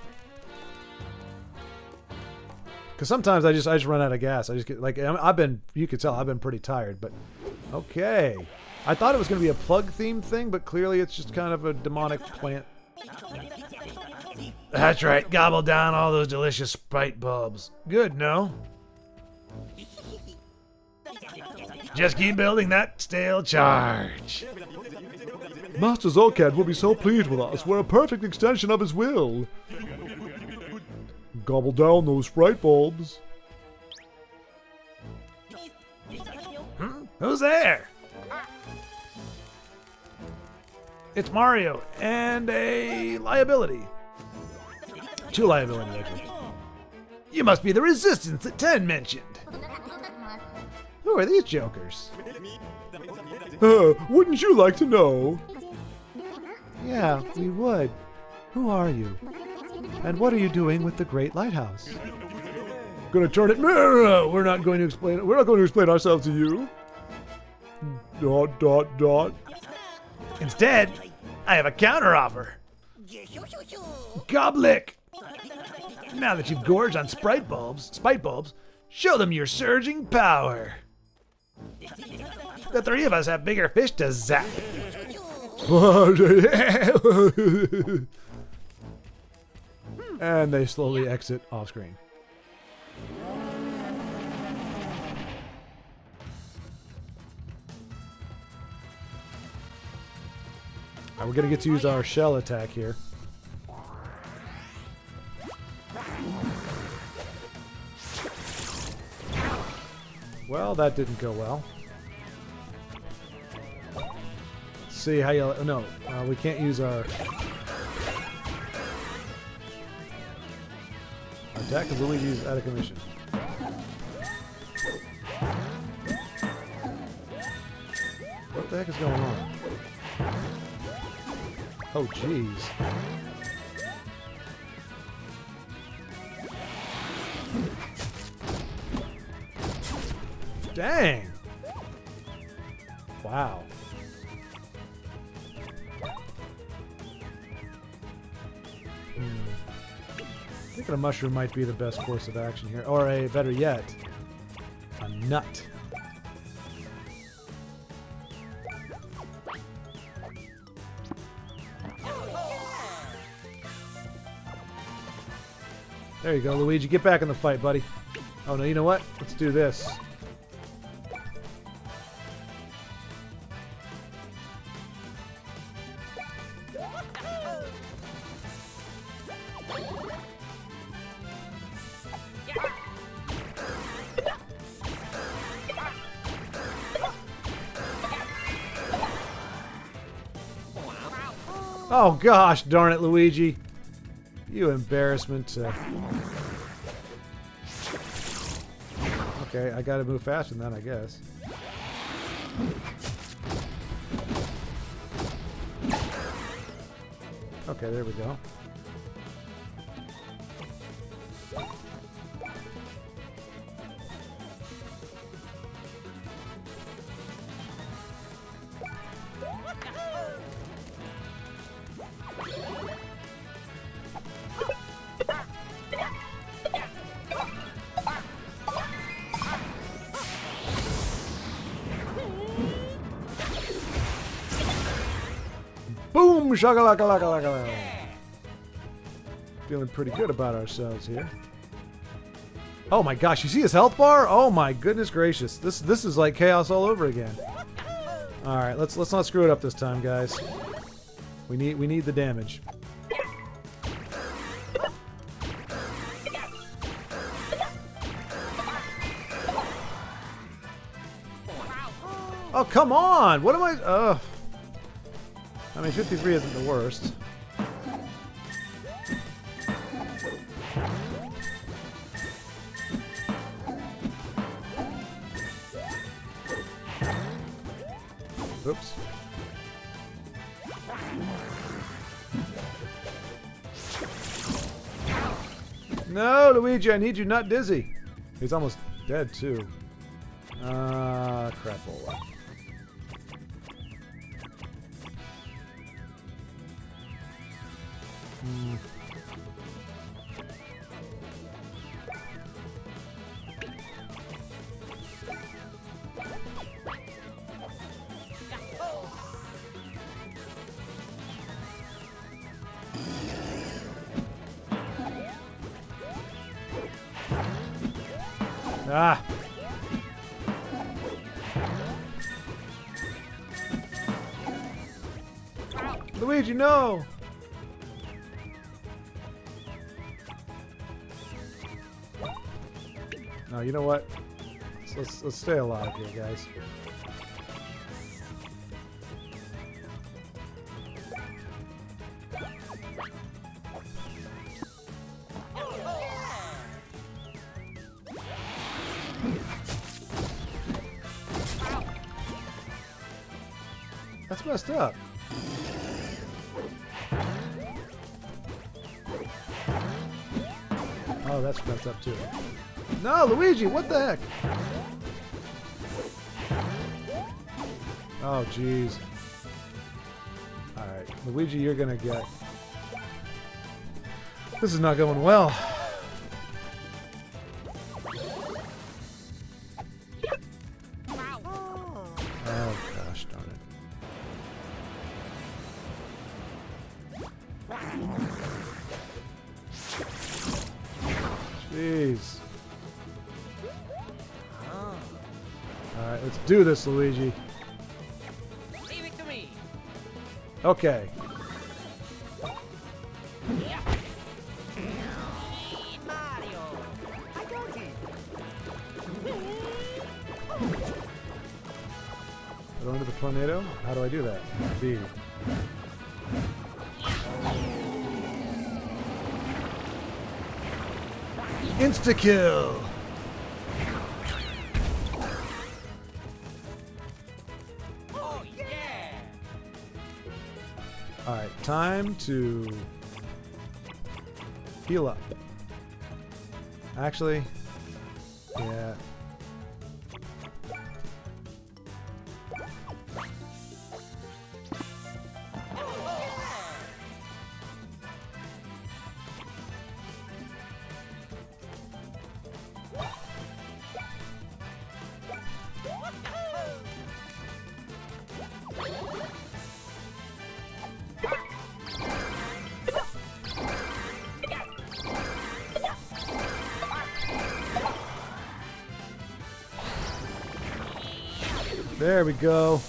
Because sometimes I just run out of gas. I just get like you could tell I've been pretty tired. But okay, I thought it was going to be a plug themed thing, but clearly it's just kind of a demonic plant. That's right. Gobble down all those delicious Sprite bulbs. Good, no? Just keep building that stale charge. Master Zolcad will be so pleased with us. We're a perfect extension of his will. Gobble down those Sprite bulbs. Who's there? It's Mario and a liability. 2 liabilities, actually. You must be the resistance that 10 mentioned. Who are these jokers? Wouldn't you like to know? Yeah, we would. Who are you? And what are you doing with the Great Lighthouse? Gonna turn it. No, we're not going to explain. We're not going to explain ourselves to you. ... Instead, I have a counteroffer. Goblick. Now that you've gorged on spite bulbs, show them your surging power. The 3 of us have bigger fish to zap. And they slowly exit off screen. All right, we're gonna get to use our shell attack here. Well, that didn't go well. Let's see how you... No, we can't use our... Our attack because Luigi's out of commission. What the heck is going on? Oh, jeez. Dang! Wow. I think a mushroom might be the best course of action here. Or a, better yet, a nut. There you go, Luigi. Get back in the fight, buddy. Oh, no, you know what? Let's do this. Oh gosh, darn it, Luigi. You embarrassment. Okay, I gotta move faster than that, I guess. Okay, there we go. Boom! Shakalaka-laka-laka-laka. Feeling pretty good about ourselves here. Oh my gosh, you see his health bar? Oh my goodness gracious. This is like chaos all over again. Alright, let's not screw it up this time, guys. We need the damage. Oh, come on! What am I... Ugh. I mean, 53 isn't the worst. Oops. No, Luigi, I need you not dizzy. He's almost dead, too. Crapola. Ah! Luigi, no! No, you know what? Let's stay alive here, guys. That's messed up. Oh, that's messed up too. No, Luigi, what the heck? Oh, jeez. Alright, Luigi, you're gonna get... This is not going well. Oh, gosh darn it. Jeez. Alright, let's do this, Luigi. Leave it to me. Okay. Mario. I got it. Go into the tornado? How do I do that? B. Insta-kill! Oh yeah. Alright, time to heal up. Actually, yeah. There we go.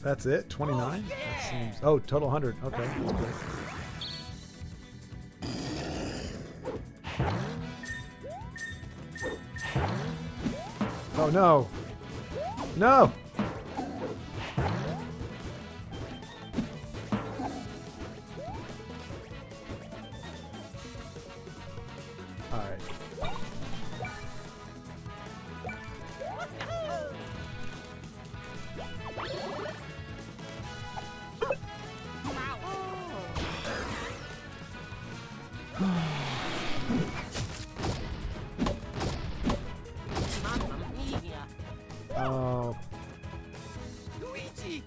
That's it? 29? That seems... Oh, total 100. Okay, that's good. Oh, no. No! Alright. Mamma mia. Oh. Luigi.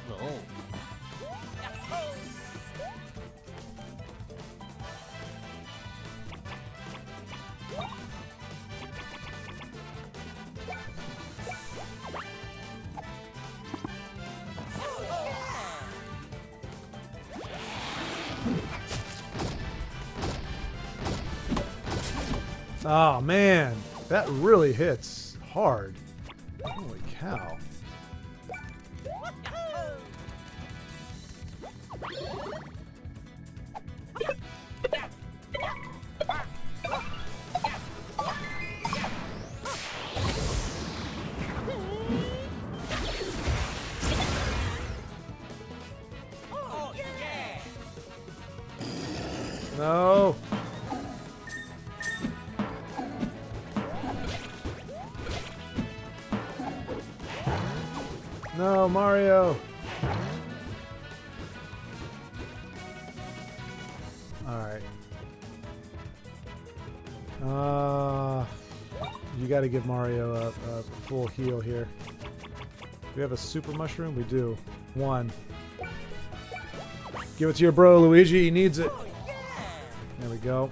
No. Oh, man. That really hits hard. Holy cow. Oh yeah. No. No, Mario. Alright. You gotta give Mario a full heal here. Do we have a super mushroom? We do. One. Give it to your bro, Luigi. He needs it. There we go.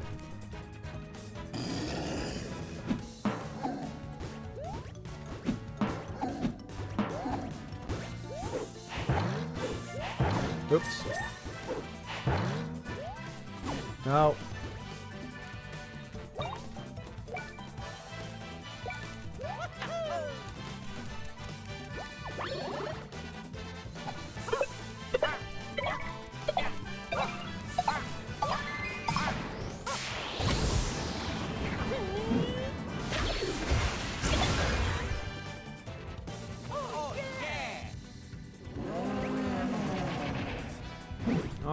Oops. No.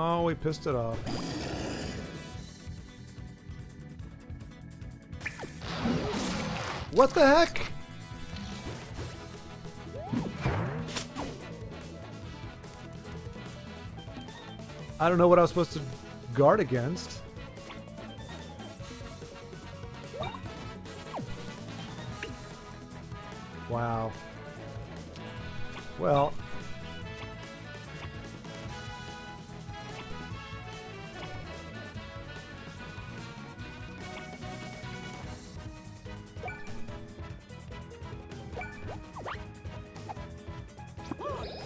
Oh, we pissed it off. What the heck? I don't know what I was supposed to guard against. Wow. Well. Oh, yeah!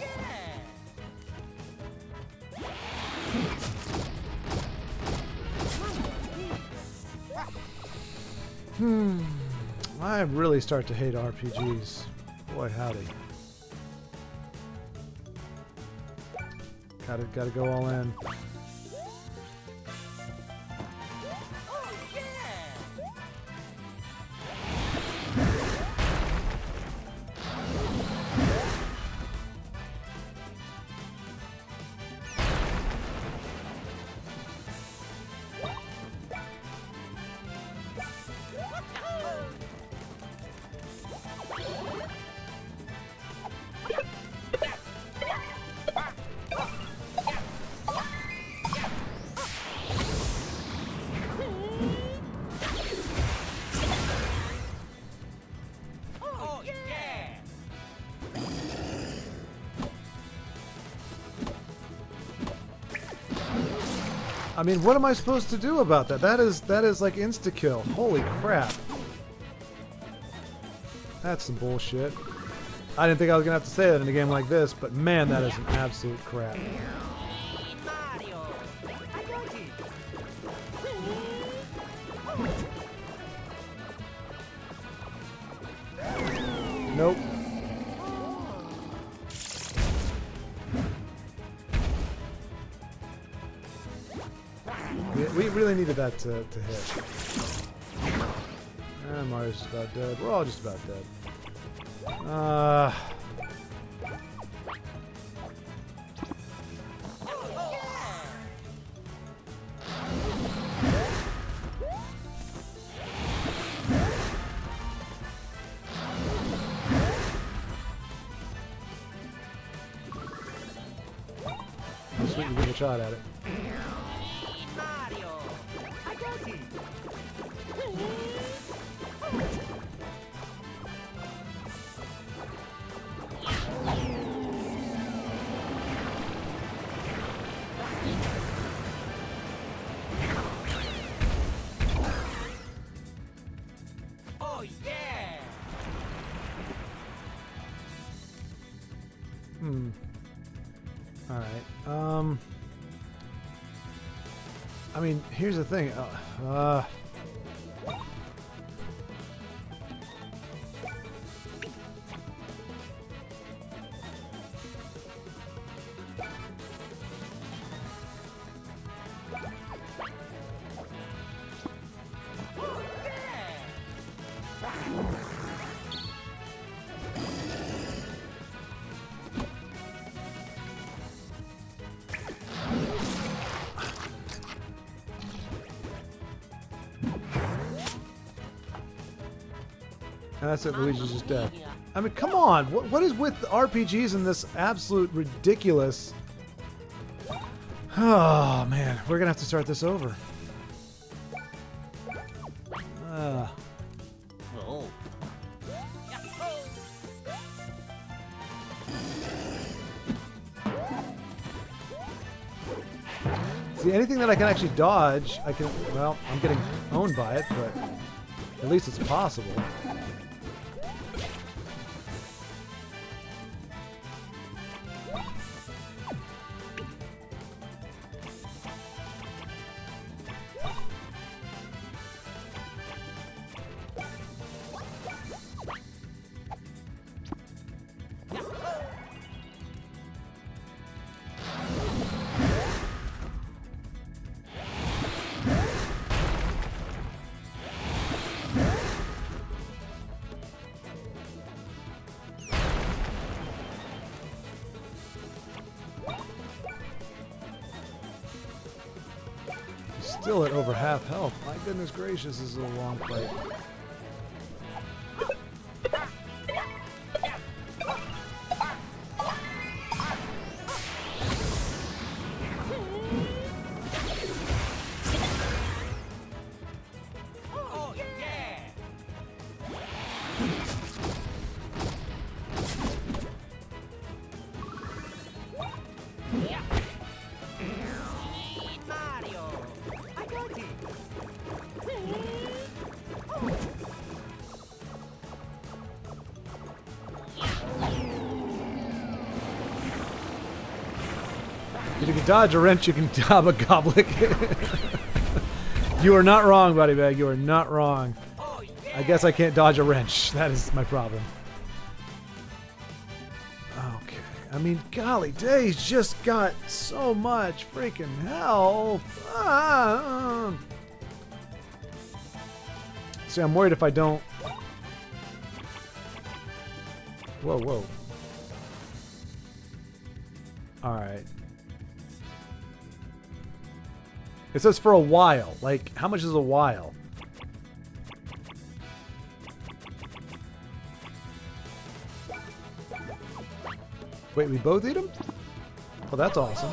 I really start to hate RPGs. Boy, howdy. Gotta go all in. Oh, yeah! Oh, yeah! I mean, what am I supposed to do about that? That is like insta-kill. Holy crap. That's some bullshit. I didn't think I was gonna have to say that in a game like this, but man, that is an absolute crap. Mario! I got it! Nope. We really needed that to hit. And Mario's just about dead. We're all just about dead. Let's give a shot at it. Mario! I got it! Oh, yeah! Alright. I mean, here's the thing. And that's it, Luigi's just dead. I mean, come on! What is with RPGs and this absolute ridiculous... Oh, man. We're gonna have to start this over. Oh. See, anything that I can actually dodge, I can... Well, I'm getting owned by it, but at least it's possible. Still at over half health. My goodness gracious, this is a long fight. Oh, yeah. Mario. I got it. If you can dodge a wrench, you can dodge a goblet. You are not wrong, Buddy Bag. You are not wrong. Oh, yeah. I guess I can't dodge a wrench. That is my problem. Okay. I mean, golly days, just got so much freaking health. See, I'm worried if I don't... Whoa, whoa. Alright. It says for a while. Like, how much is a while? Wait, we both eat them? Well, that's awesome.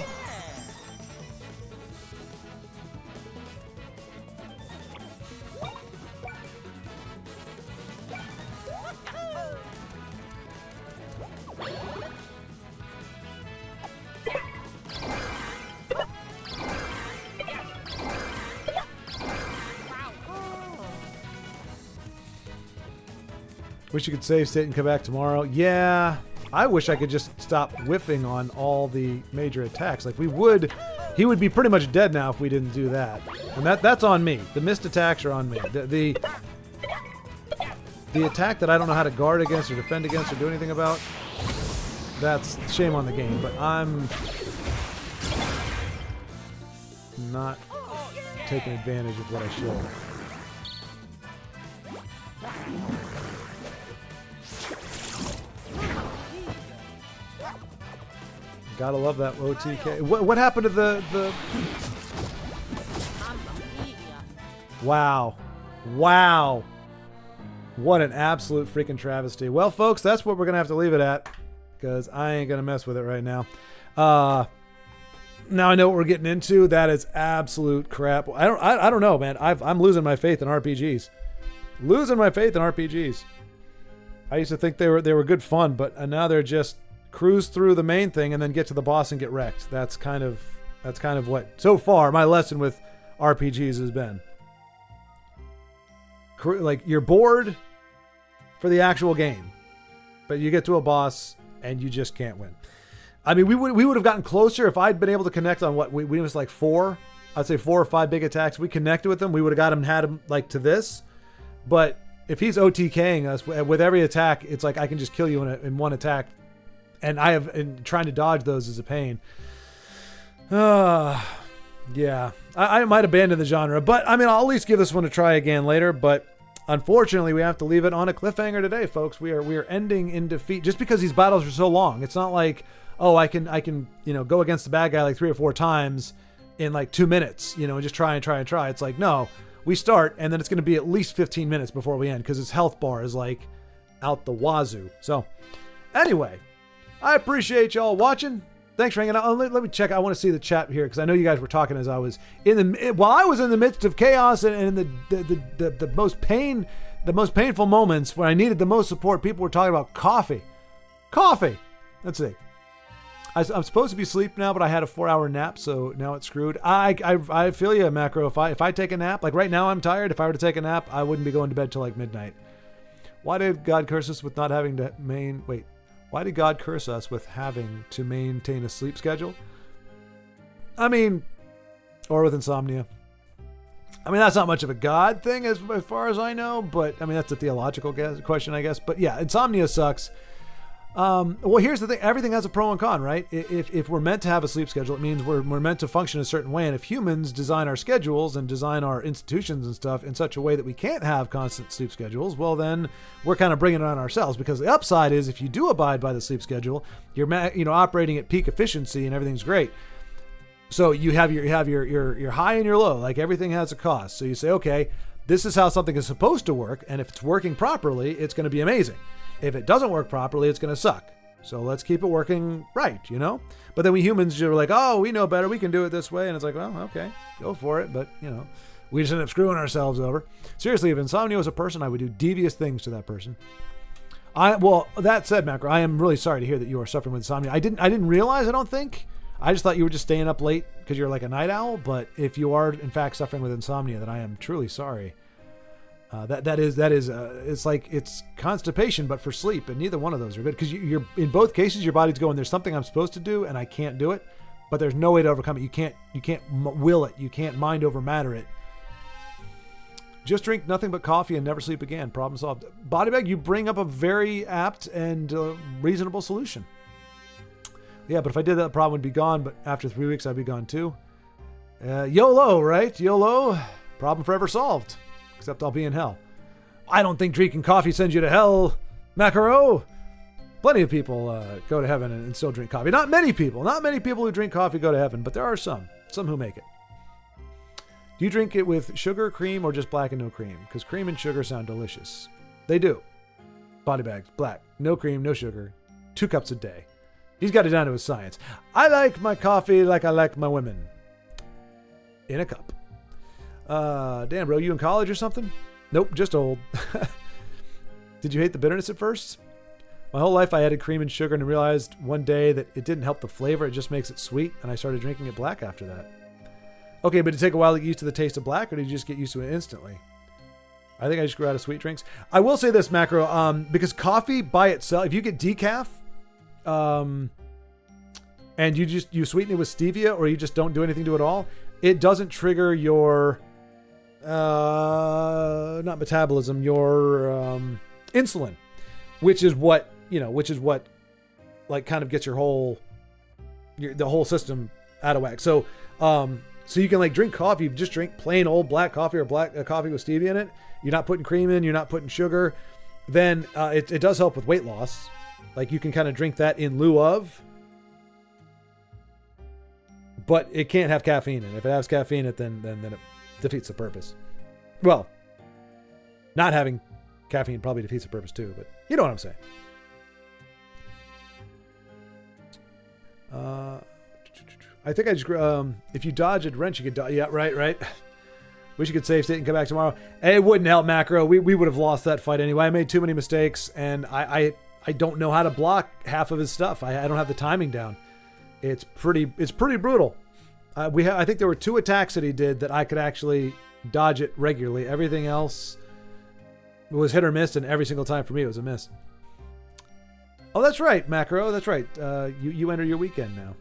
Wish you could save state and come back tomorrow. Yeah, I wish I could just stop whiffing on all the major attacks. Like, he would be pretty much dead now if we didn't do that. And that's on me. The missed attacks are on me. The attack that I don't know how to guard against or defend against or do anything about, that's shame on the game. But I'm not taking advantage of what I should. Gotta love that OTK. What happened to the... Wow. Wow. What an absolute freaking travesty. Well, folks, that's what we're going to have to leave it at, because I ain't going to mess with it right now. Now I know what we're getting into. That is absolute crap. I don't know, man. I'm losing my faith in RPGs. Losing my faith in RPGs. I used to think they were good fun, but now they're just cruise through the main thing and then get to the boss and get wrecked. That's kind of what, so far, my lesson with RPGs has been. Like, you're bored for the actual game, but you get to a boss and you just can't win. I mean, we would have gotten closer if I'd been able to connect on what we was like 4. I'd say 4 or 5 big attacks. If we connected with him, we would have had him like to this. But if he's OTKing us with every attack, it's like I can just kill you in one attack. And trying to dodge those is a pain. Yeah. I might abandon the genre, but I mean, I'll at least give this one a try again later. But unfortunately, we have to leave it on a cliffhanger today, folks. We are ending in defeat just because these battles are so long. It's not like, oh, I can go against the bad guy like 3 or 4 times in like 2 minutes, and just try. It's like, no, we start and then it's going to be at least 15 minutes before we end because his health bar is like out the wazoo. So anyway, I appreciate y'all watching. Thanks for hanging out. Let me check. I want to see the chat here because I know you guys were talking as I was while I was in the midst of chaos and the most painful moments when I needed the most support. People were talking about coffee. Let's see. I'm supposed to be asleep now, but I had a 4-hour nap, so now it's screwed. I feel you, Macro. If I take a nap, like right now I'm tired. If I were to take a nap, I wouldn't be going to bed till like midnight. Why did God curse us with not having to Why did God curse us with having to maintain a sleep schedule? I mean, or with insomnia. I mean, that's not much of a God thing as far as I know, but I mean, that's a theological question, I guess. But yeah, insomnia sucks. Well, here's the thing. Everything has a pro and con, right? If we're meant to have a sleep schedule, it means we're meant to function a certain way. And if humans design our schedules and design our institutions and stuff in such a way that we can't have constant sleep schedules, well, then we're kind of bringing it on ourselves. Because the upside is if you do abide by the sleep schedule, you're operating at peak efficiency and everything's great. So you have your high and your low. Like everything has a cost. So you say, okay, this is how something is supposed to work, and if it's working properly, it's going to be amazing. If it doesn't work properly, it's going to suck. So let's keep it working right, you know? But then we humans are like, oh, we know better. We can do it this way. And it's like, well, okay, go for it. But, you know, we just end up screwing ourselves over. Seriously, if insomnia was a person, I would do devious things to that person. Well, that said, Macro, I am really sorry to hear that you are suffering with insomnia. I didn't realize, I don't think. I just thought you were just staying up late because you're like a night owl. But if you are, in fact, suffering with insomnia, then I am truly sorry. It's like it's constipation, but for sleep, and neither one of those are good because you're in both cases your body's going, there's something I'm supposed to do and I can't do it, but there's no way to overcome it. You can't will it. You can't mind over matter it. Just drink nothing but coffee and never sleep again. Problem solved. Bodybag, you bring up a very apt and reasonable solution. Yeah, but if I did that, the problem would be gone. But after 3 weeks, I'd be gone too. YOLO, right? YOLO. Problem forever solved. Except I'll be in hell. I don't think drinking coffee sends you to hell, Macaro. Plenty of people go to heaven and still drink coffee. Not many people who drink coffee go to heaven, but there are some who make it. Do you drink it with sugar, cream, or just black and no cream? Because cream and sugar sound delicious. They do. Body bags, black, no cream, no sugar, 2 cups a day. He's got it down to his science. I like my coffee like I like my women. In a cup. Damn, bro, you in college or something? Nope, just old. Did you hate the bitterness at first? My whole life I added cream and sugar and realized one day that it didn't help the flavor, it just makes it sweet, and I started drinking it black after that. Okay, but did it take a while to get used to the taste of black, or did you just get used to it instantly? I think I just grew out of sweet drinks. I will say this, Macro, because coffee by itself, if you get decaf, and you sweeten it with stevia, or you just don't do anything to it at all, it doesn't trigger your not metabolism, your insulin, which is what like kind of gets the whole system out of whack. So so you can like drink coffee, just drink plain old black coffee or black coffee with stevia in it. You're not putting cream in, you're not putting sugar. Then it does help with weight loss. Like you can kind of drink that in lieu of, but it can't have caffeine in it. If it has caffeine in it, then it defeats the purpose. Well, not having caffeine probably defeats the purpose too, but you know what I'm saying. I think I just if you dodge a wrench, you could dodge. Yeah, right. Wish you could save state and come back tomorrow. It wouldn't help, Macro. We would have lost that fight anyway. I made too many mistakes, and I don't know how to block half of his stuff. I don't have the timing down. It's pretty brutal. I think there were 2 attacks that he did that I could actually dodge it regularly. Everything else was hit or miss, and every single time for me it was a miss. Oh, that's right, Macro. That's right. You enter your weekend now.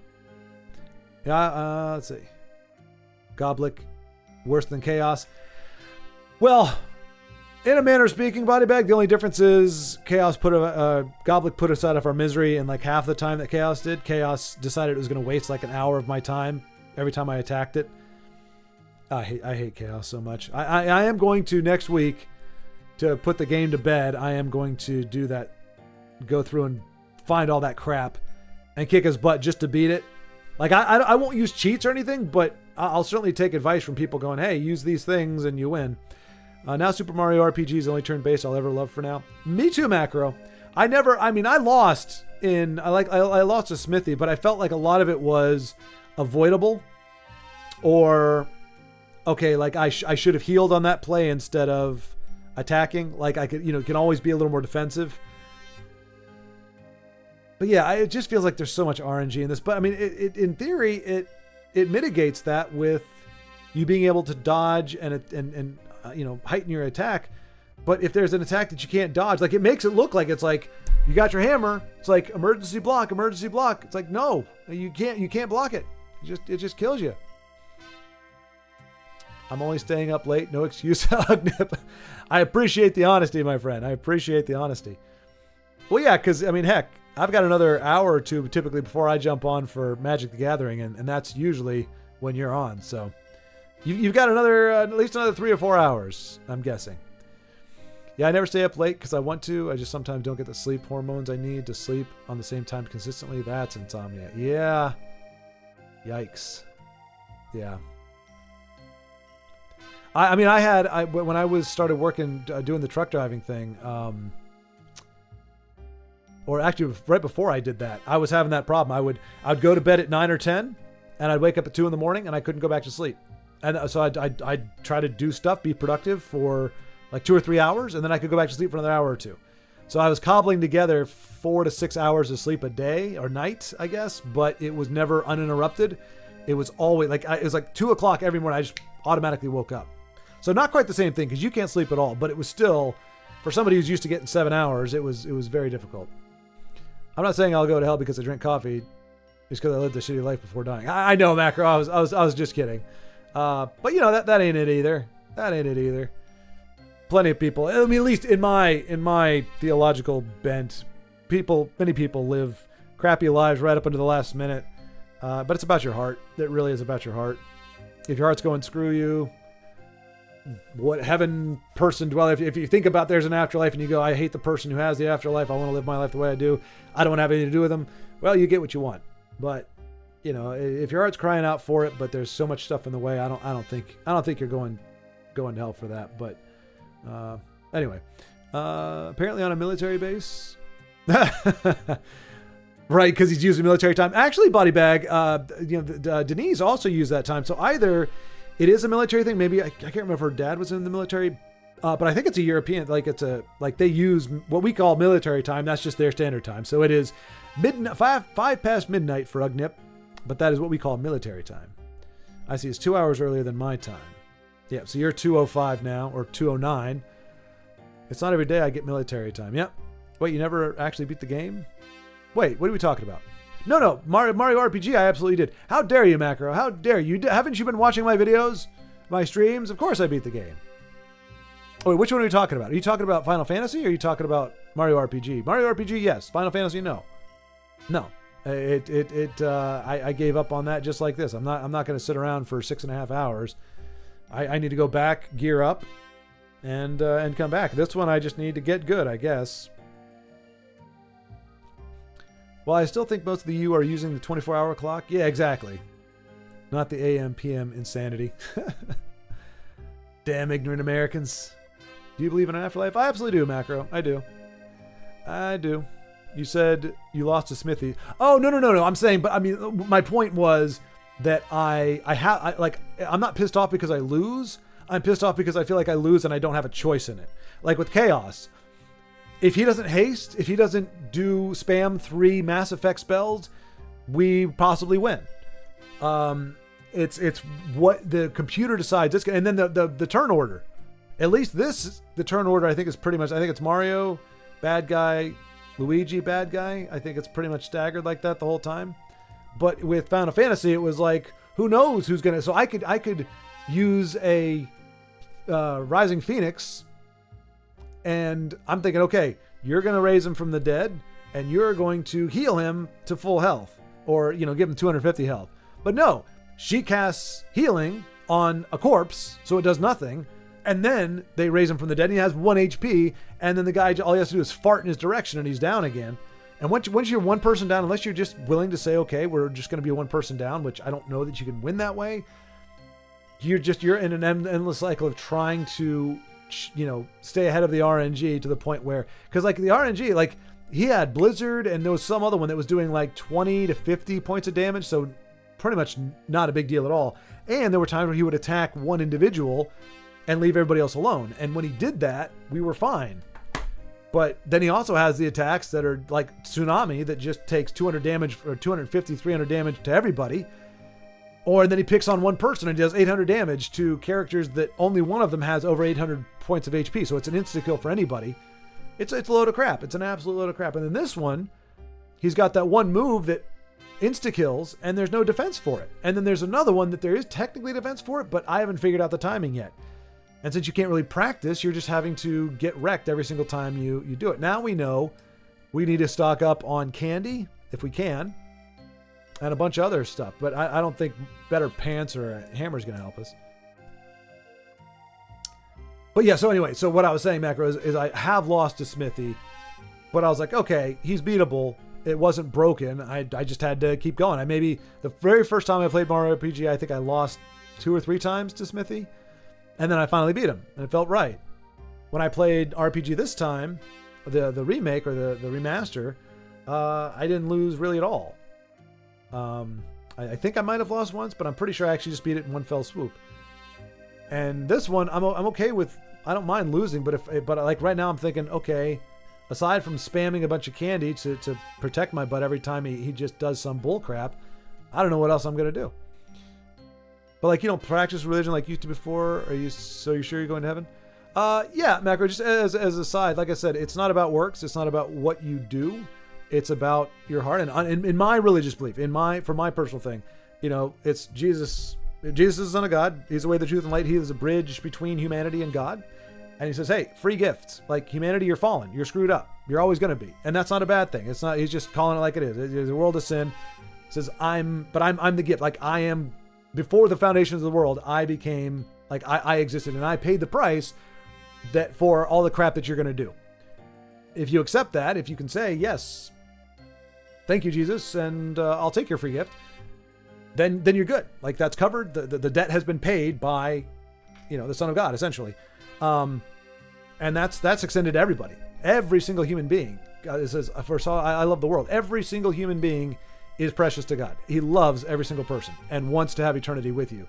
Yeah. Let's see. Goblick, worse than Chaos. Well, in a manner of speaking, Bodybag, the only difference is Goblick put us out of our misery in like half the time that Chaos did. Chaos decided it was going to waste like an hour of my time every time I attacked it. I hate Chaos so much. I am going to next week, to put the game to bed, I am going to do that, go through and find all that crap and kick his butt just to beat it. Like I won't use cheats or anything, but I'll certainly take advice from people going, hey, use these things and you win. Now Super Mario RPG is the only turn-based I'll ever love for now. Me too, Macro. I lost to Smithy, but I felt like a lot of it was avoidable, or okay, like I should have healed on that play instead of attacking. Like I could, can always be a little more defensive. But yeah, it just feels like there's so much RNG in this. But I mean, it in theory, it mitigates that with you being able to dodge and heighten your attack. But if there's an attack that you can't dodge, like it makes it look like it's like you got your hammer. It's like emergency block. It's like, no, you can't block it. It just kills you. I'm only staying up late. No excuse. I appreciate the honesty, my friend. I appreciate the honesty. Well, yeah, because I mean, heck, I've got another hour or two typically before I jump on for Magic the Gathering, and that's usually when you're on. So you've got at least another 3 or 4 hours, I'm guessing. Yeah, I never stay up late because I want to. I just sometimes don't get the sleep hormones I need to sleep on the same time consistently. That's insomnia. Yeah. Yikes. Yeah. I mean, when I started working, doing the truck driving thing, or actually right before I did that, I was having that problem. I'd go to bed at 9 or 10, and I'd wake up at 2 in the morning, and I couldn't go back to sleep. And so I'd try to do stuff, be productive for like 2 or 3 hours, and then I could go back to sleep for another hour or two. So I was cobbling together 4 to 6 hours of sleep a day or night, I guess, but it was never uninterrupted. It was always it was like 2 o'clock every morning. I just automatically woke up. So not quite the same thing because you can't sleep at all, but it was still, for somebody who's used to getting 7 hours, it was very difficult. I'm not saying I'll go to hell because I drink coffee, just because I lived a shitty life before dying. I know, Macro. I was just kidding. But you know that ain't it either. That ain't it either. Plenty of people. I mean, at least in my theological bent, many people live crappy lives right up until the last minute. But it's about your heart. It really is about your heart. If your heart's going, screw you. What heaven person dwell? If you think about there's an afterlife and you go, I hate the person who has the afterlife. I want to live my life the way I do. I don't want to have anything to do with them. Well, you get what you want. But you know, if your heart's crying out for it, but there's so much stuff in the way, I don't think you're going to hell for that. But anyway, apparently on a military base, right? Because he's using military time. Actually, body bag. Denise also used that time. So either it is a military thing. Maybe I can't remember if her dad was in the military, but I think it's a European. They use what we call military time. That's just their standard time. So it is midnight, five past midnight for Ugnip, but that is what we call military time. I see it's 2 hours earlier than my time. Yeah, so you're 2:05 now, or 2:09. It's not every day I get military time. Yep. Wait, you never actually beat the game? Wait, what are we talking about? No, Mario RPG I absolutely did. How dare you, Macro? How dare you? Haven't you been watching my videos, my streams? Of course I beat the game. Oh, wait, which one are you talking about? Are you talking about Final Fantasy, or are you talking about Mario RPG? Mario RPG, yes. Final Fantasy, no. No. I gave up on that just like this. I'm not going to sit around for 6.5 hours. I need to go back, gear up, and come back. This one I just need to get good, I guess. Well, I still think most of you are using the 24-hour clock. Yeah, exactly. Not the AM, PM insanity. Damn ignorant Americans. Do you believe in an afterlife? I absolutely do, Macro. I do. You said you lost to Smithy. Oh, no. I'm saying, but I mean, my point was that I'm not pissed off because I lose. I'm pissed off because I feel like I lose and I don't have a choice in it. Like with Chaos. If he doesn't haste, if he doesn't do spam 3 Mass Effect spells, we possibly win. It's what the computer decides. And then the turn order. At least the turn order I think is pretty much, I think it's Mario, bad guy, Luigi, bad guy. I think it's pretty much staggered like that the whole time. But with Final Fantasy, it was like, who knows who's gonna. So I could use a Rising Phoenix, and I'm thinking, okay, you're gonna raise him from the dead, and you're going to heal him to full health, or give him 250 health. But no, she casts healing on a corpse, so it does nothing. And then they raise him from the dead, and he has 1 HP, and then the guy, all he has to do is fart in his direction, and he's down again. And once you're one person down, unless you're just willing to say, okay, we're just going to be one person down, which I don't know that you can win that way, you're in an endless cycle of trying to, stay ahead of the RNG to the point where, because like the RNG, like he had Blizzard, and there was some other one that was doing like 20 to 50 points of damage, so pretty much not a big deal at all. And there were times where he would attack one individual and leave everybody else alone. And when he did that, we were fine. But then he also has the attacks that are like Tsunami that just takes 200 damage or 250, 300 damage to everybody. Or then he picks on one person and does 800 damage to characters that only one of them has over 800 points of HP. So it's an insta-kill for anybody. It's a load of crap. It's an absolute load of crap. And then this one, he's got that one move that insta-kills and there's no defense for it. And then there's another one that there is technically defense for it, but I haven't figured out the timing yet. And since you can't really practice, you're just having to get wrecked every single time you do it. Now we know we need to stock up on candy, if we can, and a bunch of other stuff. But I don't think better pants or a hammer is going to help us. But yeah, so anyway, so what I was saying, Macro, is I have lost to Smithy. But I was like, okay, he's beatable. it wasn't broken. I just had to keep going. Maybe the very first time I played Mario RPG, I think I lost 2 or 3 times to Smithy, and then I finally beat him, and it felt right. When I played RPG this time, the remake or the remaster, I didn't lose really at all. I think I might have lost once, but I'm pretty sure I actually just beat it in one fell swoop. And this one, I'm okay with. I don't mind losing, but like right now, I'm thinking, okay, aside from spamming a bunch of candy to protect my butt every time he just does some bull crap, I don't know what else I'm gonna do. But like, you don't practice religion like you used to before. So you're sure you're going to heaven? Yeah, Macro. Just as a side, like I said, it's not about works. It's not about what you do. It's about your heart. And in my religious belief, for my personal thing, it's Jesus. Jesus is the Son of God. He's the way, the truth, and light. He is a bridge between humanity and God. And he says, hey, free gifts. Like, humanity, you're fallen. You're screwed up. You're always going to be. And that's not a bad thing. It's not. He's just calling it like it is. It's a world of sin. He says, I'm the gift. Like, I am, before the foundations of the world, I became, like, I existed. And I paid the price that for all the crap that you're going to do. If you accept that, if you can say, yes, thank you, Jesus, and I'll take your free gift, then you're good. Like, that's covered. The debt has been paid by, the Son of God, essentially. And that's extended to everybody. Every single human being. It says, I love the world. Every single human being is precious to God. He loves every single person and wants to have eternity with you.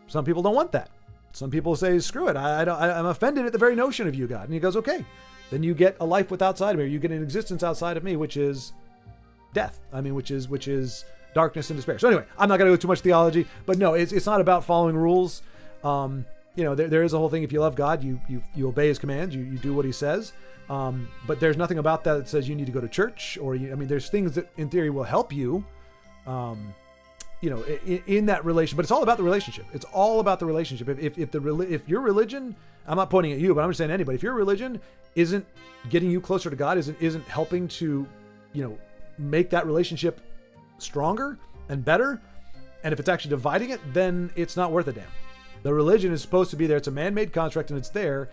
Some people don't want that. Some people say, screw it. I'm offended at the very notion of you, God. And he goes, okay, then you get a life outside of me. Or you get an existence outside of me, which is death. which is darkness and despair. So anyway, I'm not going to go too much theology, but no, it's not about following rules. There is a whole thing. If you love God, you obey his commands, you do what he says. But there's nothing about that says you need to go to church or there's things that in theory will help you, in that relation, but it's all about the relationship. It's all about the relationship. If your religion, I'm not pointing at you, but I'm just saying anybody, if your religion isn't getting you closer to God, isn't helping to, make that relationship stronger and better, and if it's actually dividing it, then it's not worth a damn. The religion is supposed to be there. It's a man-made construct, and it's there,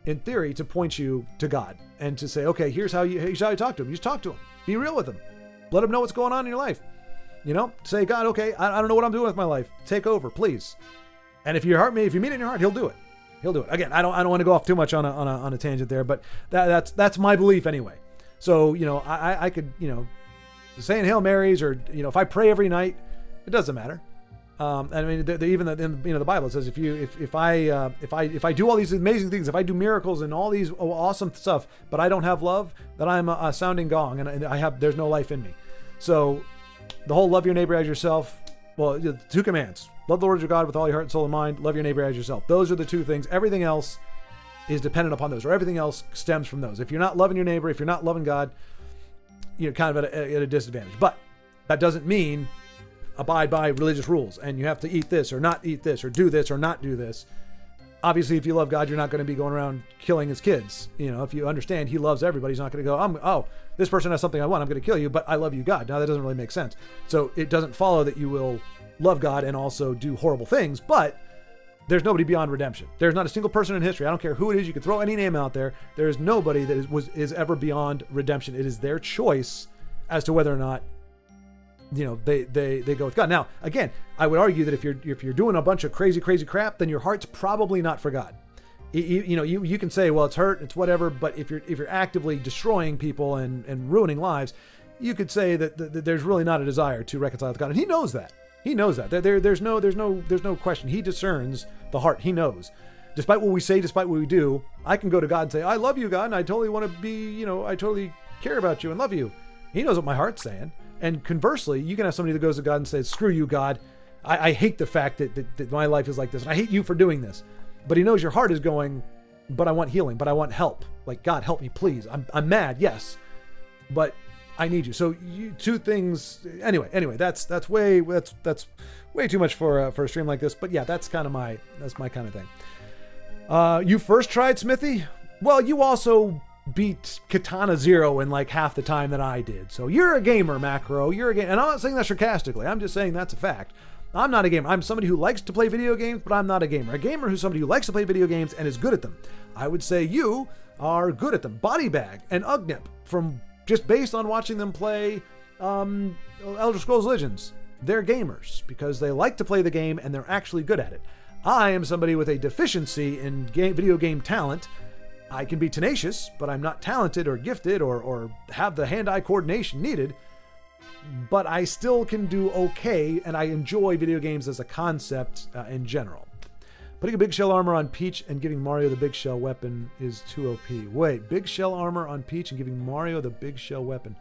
in theory, to point you to God and to say, okay, here's how you talk to him. You just talk to him. Be real with him. Let him know what's going on in your life. Say, God, okay, I don't know what I'm doing with my life. Take over, please. And if you mean it in your heart, he'll do it. He'll do it. Again, I don't want to go off too much on a tangent there, but that's my belief anyway. So, I could, saying Hail Marys or, if I pray every night, it doesn't matter. Even in the Bible, it says if I do all these amazing things, if I do miracles and all these awesome stuff, but I don't have love, then I'm a sounding gong, and there's no life in me. So the whole love your neighbor as yourself. Well, the 2 commands: love the Lord your God with all your heart, and soul, and mind. Love your neighbor as yourself. Those are the 2 things. Everything else is dependent upon those, or everything else stems from those. If you're not loving your neighbor, if you're not loving God, you're kind of at a disadvantage. But that doesn't mean abide by religious rules and you have to eat this or not eat this or do this or not do this. Obviously, if you love God, you're not going to be going around killing his kids. If you understand he loves everybody, he's not going to go, this person has something I want, I'm going to kill you, but I love you, God. Now, that doesn't really make sense. So it doesn't follow that you will love God and also do horrible things, but there's nobody beyond redemption. There's not a single person in history. I don't care who it is. You can throw any name out there. There is nobody that is ever beyond redemption. It is their choice as to whether or not they go with God. Now, again, I would argue that if you're doing a bunch of crazy crap, then your heart's probably not for God. You can say, well, it's hurt, it's whatever, but if you're actively destroying people and ruining lives, you could say that there's really not a desire to reconcile with God, and he knows that. He knows that. There's no question. He discerns the heart. He knows. Despite what we say, despite what we do, I can go to God and say, I love you, God, and I totally want to be, I totally care about you and love you. He knows what my heart's saying. And conversely, you can have somebody that goes to God and says, screw you, God. I hate the fact that my life is like this, and I hate you for doing this. But he knows your heart is going, but I want healing, but I want help. Like, God, help me, please. I'm mad, yes, but I need you. So 2 things. Anyway, that's way too much for a stream like this. But yeah, that's my kind of thing. You first tried Smithy? Well, you also beat Katana Zero in like half the time that I did. So you're a gamer, Macro. You're a gamer. And I'm not saying that sarcastically. I'm just saying that's a fact. I'm not a gamer. I'm somebody who likes to play video games, but I'm not a gamer. A gamer who's somebody who likes to play video games and is good at them. I would say you are good at them. Body Bag and Ugnip from just based on watching them play Elder Scrolls Legends. They're gamers because they like to play the game and they're actually good at it. I am somebody with a deficiency in video game talent. I can be tenacious, but I'm not talented or gifted or have the hand-eye coordination needed. But I still can do okay, and I enjoy video games as a concept in general. Putting a big shell armor on Peach and giving Mario the big shell weapon is too OP. Wait, big shell armor on Peach and giving Mario the big shell weapon.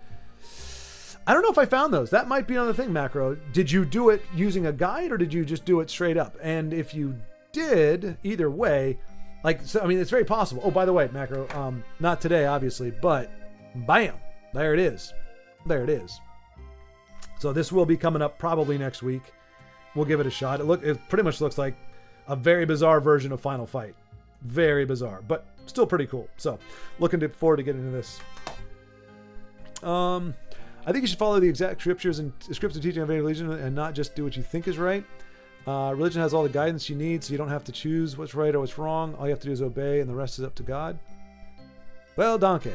I don't know if I found those. That might be another thing, Macro. Did you do it using a guide, or did you just do it straight up? And if you did, either way, like, so, I mean, it's very possible. Oh, by the way, Macro, not today, obviously, but bam, there it is. There it is. So this will be coming up probably next week. We'll give it a shot. It pretty much looks like a very bizarre version of Final Fight. Very bizarre, but still pretty cool. So looking forward to getting into this. I think you should follow the exact scriptures and teaching of religion and not just do what you think is right. Religion has all the guidance you need, so you don't have to choose what's right or what's wrong. All you have to do is obey, and the rest is up to God. Well, donkey.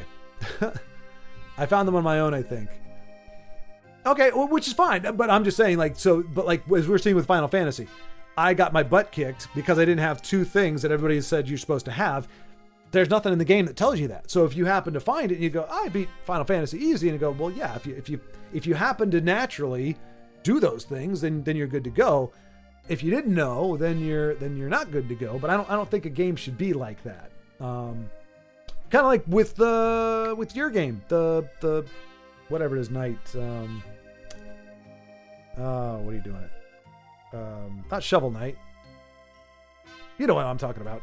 I found them on my own, I think. Okay, well, which is fine, but I'm just saying, like, so, but like, as we're seeing with Final Fantasy, I got my butt kicked because I didn't have two things that everybody said you're supposed to have. There's nothing in the game that tells you that. So if you happen to find it and you go, I beat Final Fantasy easy, and you go, well, yeah, if you happen to naturally do those things, then you're good to go. If you didn't know, then you're not good to go. But I don't think a game should be like that. Kind of like with your game, the whatever it is, Knight. What are you doing? Not Shovel Knight. You know what I'm talking about.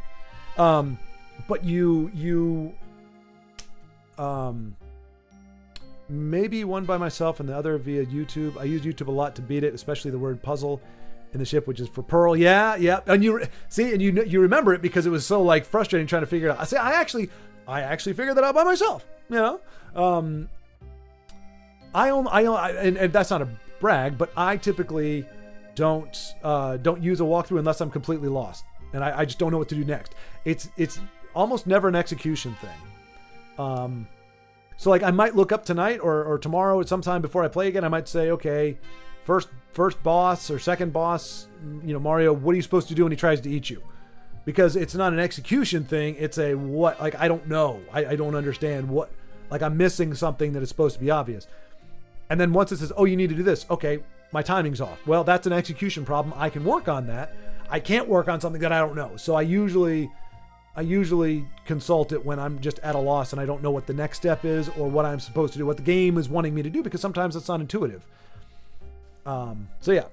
But you maybe one by myself and the other via YouTube. I use YouTube a lot to beat it, especially the word puzzle in the ship, which is for Pearl. Yeah. And you see, and you remember it because it was so like frustrating trying to figure it out. I actually figured that out by myself. You know, and that's not a brag, but I typically don't use a walkthrough unless I'm completely lost and I just don't know what to do next. It's almost never an execution thing. So like I might look up tonight or tomorrow at some time before I play again. I might say, okay, first boss or second boss, you know, Mario, what are you supposed to do when he tries to eat you? Because it's not an execution thing. It's a what, like, I don't know. I don't understand what, like I'm missing something that is supposed to be obvious. And then once it says, oh, you need to do this. Okay, my timing's off. Well, that's an execution problem. I can work on that. I can't work on something that I don't know. So I usually consult it when I'm just at a loss and I don't know what the next step is or what I'm supposed to do, what the game is wanting me to do, because sometimes it's not intuitive. So yeah.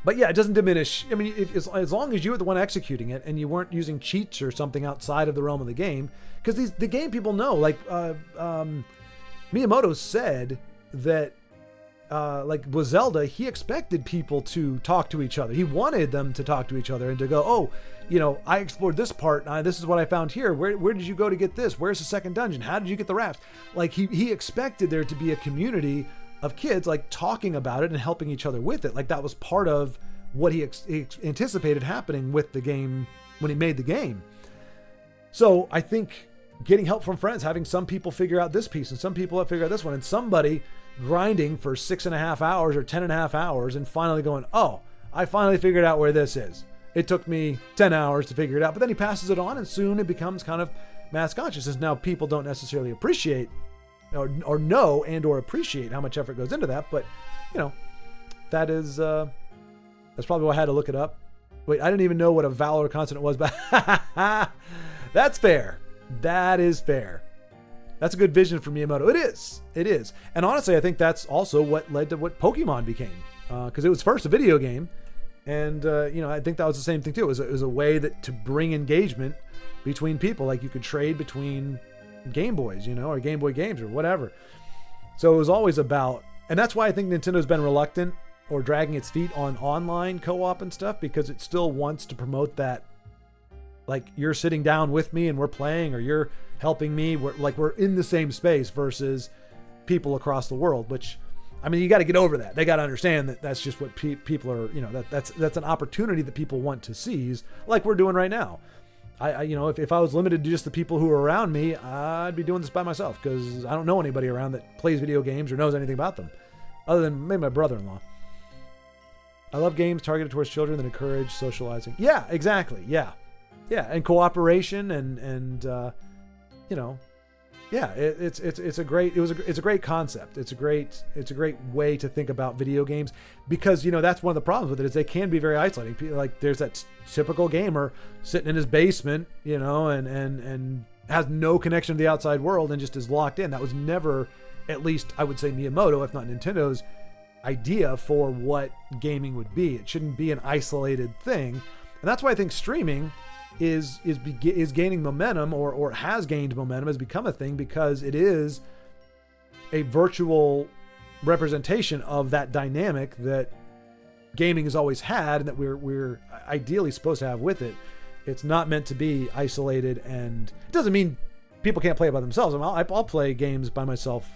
But yeah, it doesn't diminish. I mean, as long as you were the one executing it and you weren't using cheats or something outside of the realm of the game, because the game people know, like Miyamoto said that like with Zelda, he expected people to talk to each other. He wanted them to talk to each other and to go, oh, you know, I explored this part. This is what I found here. Where did you go to get this? Where's the second dungeon? How did you get the rafts? Like he expected there to be a community of kids like talking about it and helping each other with it. Like that was part of what he anticipated happening with the game when he made the game. So I think getting help from friends, having some people figure out this piece and some people figure out this one, and somebody grinding for 6.5 hours or 10.5 hours and finally going, oh, I finally figured out where this is. It took me 10 hours to figure it out, but then he passes it on and soon it becomes kind of mass consciousness. Now people don't necessarily appreciate or know and or appreciate how much effort goes into that, but you know, that is that's probably why I had to look it up. Wait, I didn't even know what a valor consonant was, but that's fair. That is fair. That's a good vision for Miyamoto. It is. And honestly, I think that's also what led to what Pokemon became, because it was first a video game, and you know, I think that was the same thing too. It was a way that to bring engagement between people, like you could trade between Game Boys, you know, or Game Boy games or whatever. So it was always about, and that's why I think Nintendo's been reluctant or dragging its feet on online co-op and stuff, because it still wants to promote that, like you're sitting down with me and we're playing, or you're helping me, we're in the same space versus people across the world, which, I mean, you got to get over that. They got to understand that that's just what people are, you know, that's an opportunity that people want to seize, like we're doing right now. if I was limited to just the people who are around me, I'd be doing this by myself because I don't know anybody around that plays video games or knows anything about them, other than maybe my brother-in-law. I love games targeted towards children that encourage socializing. Yeah, exactly. Yeah, and cooperation and it's a great concept. It's a great way to think about video games because that's one of the problems with it is they can be very isolating. Like there's that typical gamer sitting in his basement, and has no connection to the outside world and just is locked in. That was never, at least I would say Miyamoto, if not Nintendo's idea for what gaming would be. It shouldn't be an isolated thing, and that's why I think streaming is gaining momentum or has gained momentum, has become a thing because it is a virtual representation of that dynamic that gaming has always had and that we're ideally supposed to have with it. It's not meant to be isolated, and it doesn't mean people can't play it by themselves. I'll play games by myself,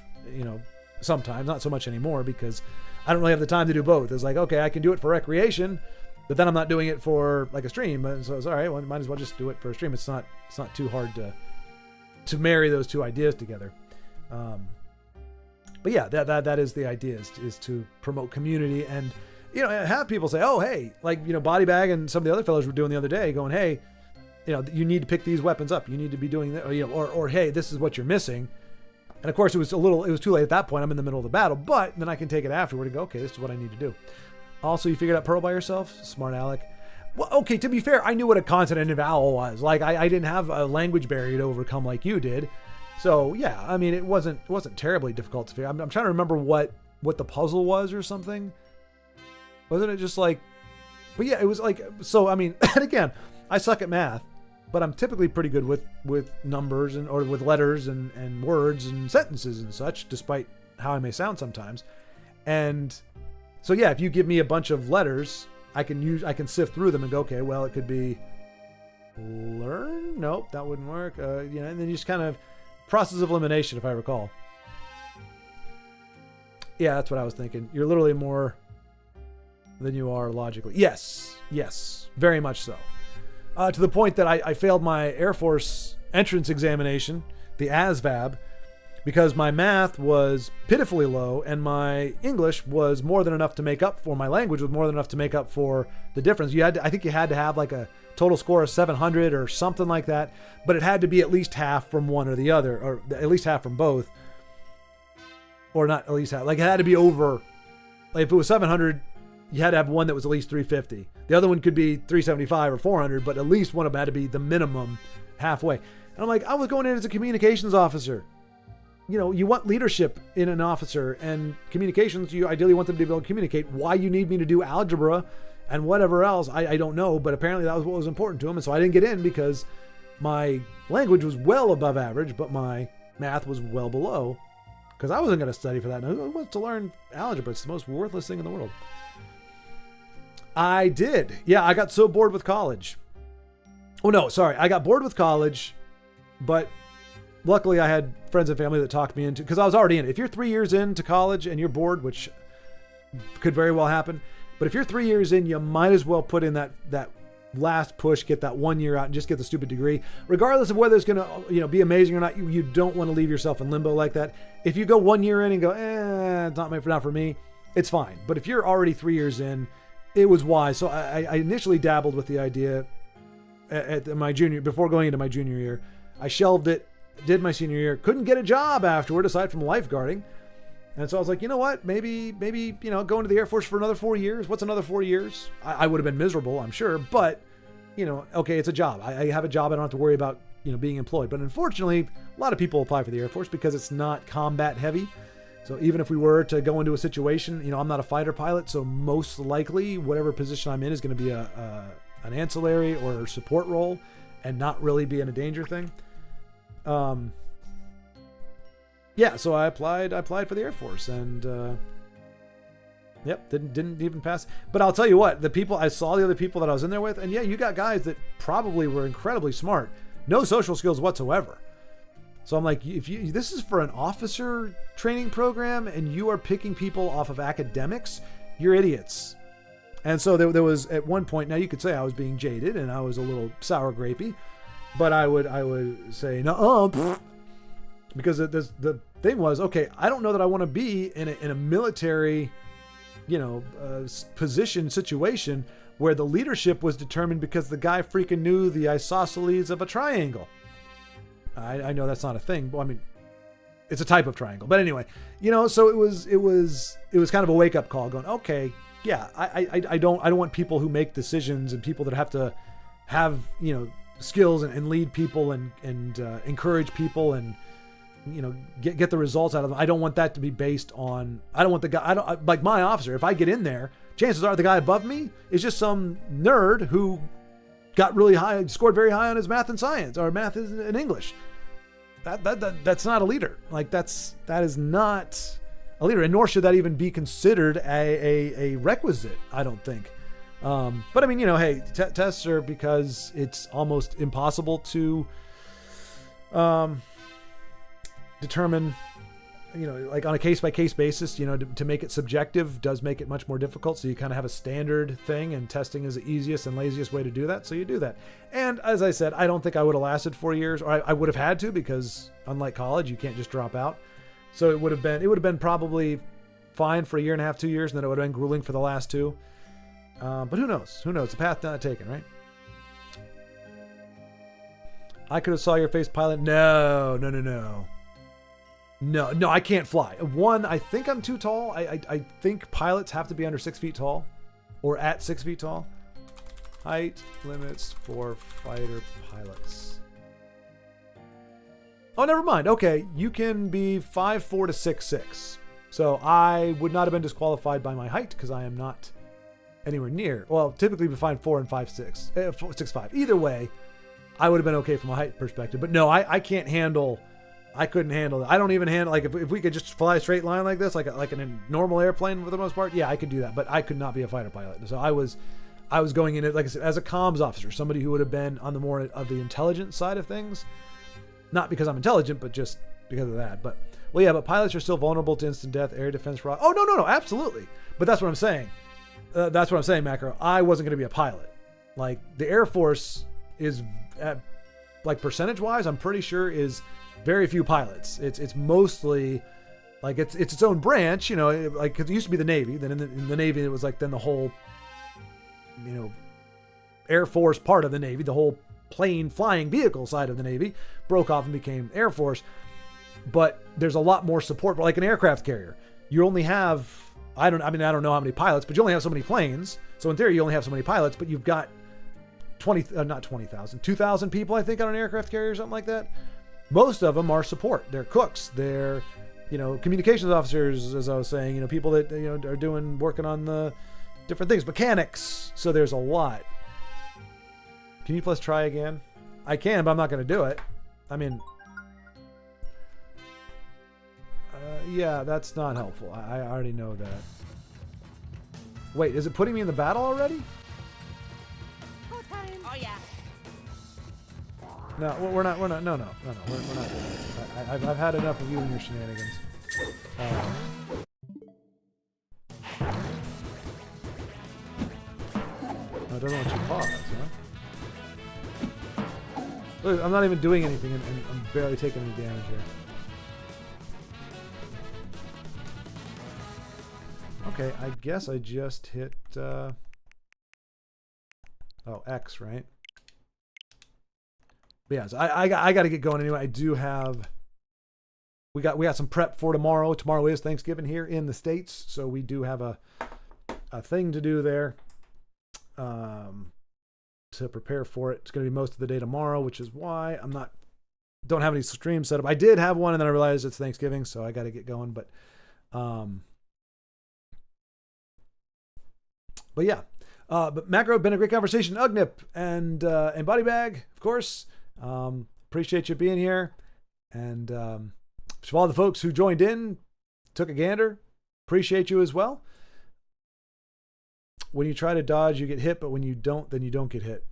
sometimes, not so much anymore because I don't really have the time to do both. It's like, okay, I can do it for recreation, but then I'm not doing it for like a stream. So it's all right. Well, might as well just do it for a stream. It's not too hard to marry those two ideas together. But yeah, that is the idea is to promote community and, have people say, oh, hey, like, Body Bag and some of the other fellows were doing the other day going, hey, you need to pick these weapons up. You need to be doing that, or hey, this is what you're missing. And of course it was too late at that point. I'm in the middle of the battle, but then I can take it afterward and go, okay, this is what I need to do. Also, you figured out Pearl by yourself? Smart Alec. Well, okay, to be fair, I knew what a consonant and vowel was. Like, I didn't have a language barrier to overcome like you did. So, yeah, I mean, it wasn't terribly difficult to figure. I'm trying to remember what the puzzle was or something. Wasn't it just like... But yeah, it was like... So, I mean, and again, I suck at math, but I'm typically pretty good with numbers or with letters and words and sentences and such, despite how I may sound sometimes. And... So yeah, if you give me a bunch of letters, I can sift through them and go, okay, well, it could be learn. Nope, that wouldn't work. And then you just kind of process of elimination, if I recall. Yeah, that's what I was thinking. You're literally more than you are logically. Yes, very much so. To the point that I failed my Air Force entrance examination, the ASVAB, because my math was pitifully low and my English was more than enough to make up for, my language was more than enough to make up for the difference. I think you had to have like a total score of 700 or something like that, but it had to be at least half from one or the other, or at least half from both. Or not at least half, like it had to be over, like if it was 700, you had to have one that was at least 350. The other one could be 375 or 400, but at least one of them had to be the minimum halfway. And I'm like, I was going in as a communications officer. You want leadership in an officer, and communications, you ideally want them to be able to communicate. Why you need me to do algebra and whatever else, I don't know, but apparently that was what was important to him. And so I didn't get in because my language was well above average, but my math was well below because I wasn't going to study for that. Who wants to learn algebra? It's the most worthless thing in the world. I did. Yeah, I got so bored with college. Oh, no, sorry. I got bored with college, but luckily I had friends and family that talked me into, because I was already in it. If you're 3 years into college and you're bored, which could very well happen, but if you're 3 years in, you might as well put in that last push, get that 1 year out and just get the stupid degree, regardless of whether it's going to be amazing or not. You don't want to leave yourself in limbo like that. If you go 1 year in and go, it's not for me, it's fine. But if you're already 3 years in, it was wise. So I initially dabbled with the idea before going into my junior year. I shelved it, did my senior year, couldn't get a job afterward aside from lifeguarding. And so I was like, you know what, maybe, go into the Air Force for another 4 years. What's another 4 years? I would have been miserable, I'm sure, but okay, it's a job. I have a job. I don't have to worry about, being employed. But unfortunately, a lot of people apply for the Air Force because it's not combat heavy. So even if we were to go into a situation, I'm not a fighter pilot, so most likely whatever position I'm in is going to be an ancillary or support role and not really be in a danger thing. Yeah, so I applied for the Air Force and didn't even pass. But I'll tell you what, I saw the other people that I was in there with, and yeah, you got guys that probably were incredibly smart, no social skills whatsoever. So I'm like, this is for an officer training program and you are picking people off of academics, you're idiots. And so there was at one point, now you could say I was being jaded and I was a little sour grapey, But I would say no, because the thing was, okay, I don't know that I want to be in a military, position situation where the leadership was determined because the guy freaking knew the isosceles of a triangle. I know that's not a thing, but I mean, it's a type of triangle. But anyway, so it was kind of a wake up call, going, okay, yeah, I don't want people who make decisions and people that have to have skills and lead people and encourage people and get the results out of them. I don't want that to be based on. I don't want the guy. Like my officer. If I get in there, chances are the guy above me is just some nerd who got really high, scored very high on his math and science or math and English. That's not a leader. Like that is not a leader, and nor should that even be considered a requisite. I don't think. But I mean, hey, tests are because it's almost impossible to determine, like on a case-by-case basis, to make it subjective does make it much more difficult. So you kind of have a standard thing, and testing is the easiest and laziest way to do that. So you do that. And as I said, I don't think I would have lasted 4 years, or I would have had to, because unlike college, you can't just drop out. So it would have been probably fine for 1.5 years, 2 years, and then it would have been grueling for the last 2. But who knows? Who knows? The path not taken, right? I could have saw your face, pilot. No, I can't fly. One, I think I'm too tall. I think pilots have to be under 6 feet tall or at 6 feet tall. Height limits for fighter pilots. Oh, never mind. Okay, you can be 5'4" to 6'6". So I would not have been disqualified by my height because I am not anywhere near. Well, typically between 4 and 5'6", 6'5". Either way, I would have been okay from a height perspective. But no, I can't handle. I couldn't handle it. I don't even handle, like, if we could just fly a straight line like this, like in a normal airplane for the most part, yeah, I could do that. But I could not be a fighter pilot. So I was going in it, like I said, as a comms officer, somebody who would have been on the more of the intelligence side of things. Not because I'm intelligent, but just because of that. But, well, yeah, but pilots are still vulnerable to instant death, air defense fraud. Oh, no, absolutely. But that's what I'm saying. Macro. I wasn't going to be a pilot. Like, the Air Force is, like, percentage-wise, I'm pretty sure is very few pilots. It's mostly, like, it's its own branch, like, 'cause it used to be the Navy. Then in the Navy, it was like then the whole, Air Force part of the Navy, the whole plane flying vehicle side of the Navy broke off and became Air Force. But there's a lot more support for, like, an aircraft carrier. You only have, I don't know how many pilots, but you only have so many planes. So in theory, you only have so many pilots, but you've got 2,000 people, I think, on an aircraft carrier or something like that. Most of them are support. They're cooks. They're, communications officers, as I was saying, people that, are working on the different things, mechanics. So there's a lot. Can you plus try again? I can, but I'm not going to do it. I mean, yeah, that's not helpful. I already know that. Wait, is it putting me in the battle already? Go time. Oh yeah. No, we're not. No, we're not doing it. I've had enough of you and your shenanigans. No, it doesn't let you pause, huh? Look, I'm not even doing anything, and I'm barely taking any damage here. Okay, I guess I just hit. X, right? But yeah, so I got to get going anyway. I do have. We got some prep for tomorrow. Tomorrow is Thanksgiving here in the States, so we do have a thing to do there. To prepare for it. It's going to be most of the day tomorrow, which is why don't have any streams set up. I did have one, and then I realized it's Thanksgiving, so I got to get going. But yeah. But Macro, been a great conversation. Ugnip and Body Bag, of course. Appreciate you being here. And for all the folks who joined in, took a gander, appreciate you as well. When you try to dodge, you get hit, but when you don't, then you don't get hit.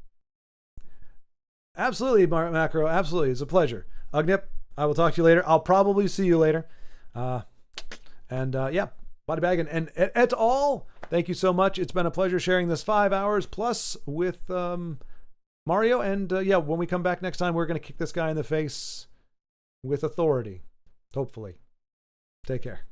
Absolutely, Macro. Absolutely. It's a pleasure. Ugnip, I will talk to you later. I'll probably see you later. Yeah, Body Bag and et al. Thank you so much. It's been a pleasure sharing this 5 hours plus with Mario. And yeah, when we come back next time, we're going to kick this guy in the face with authority. Hopefully. Take care.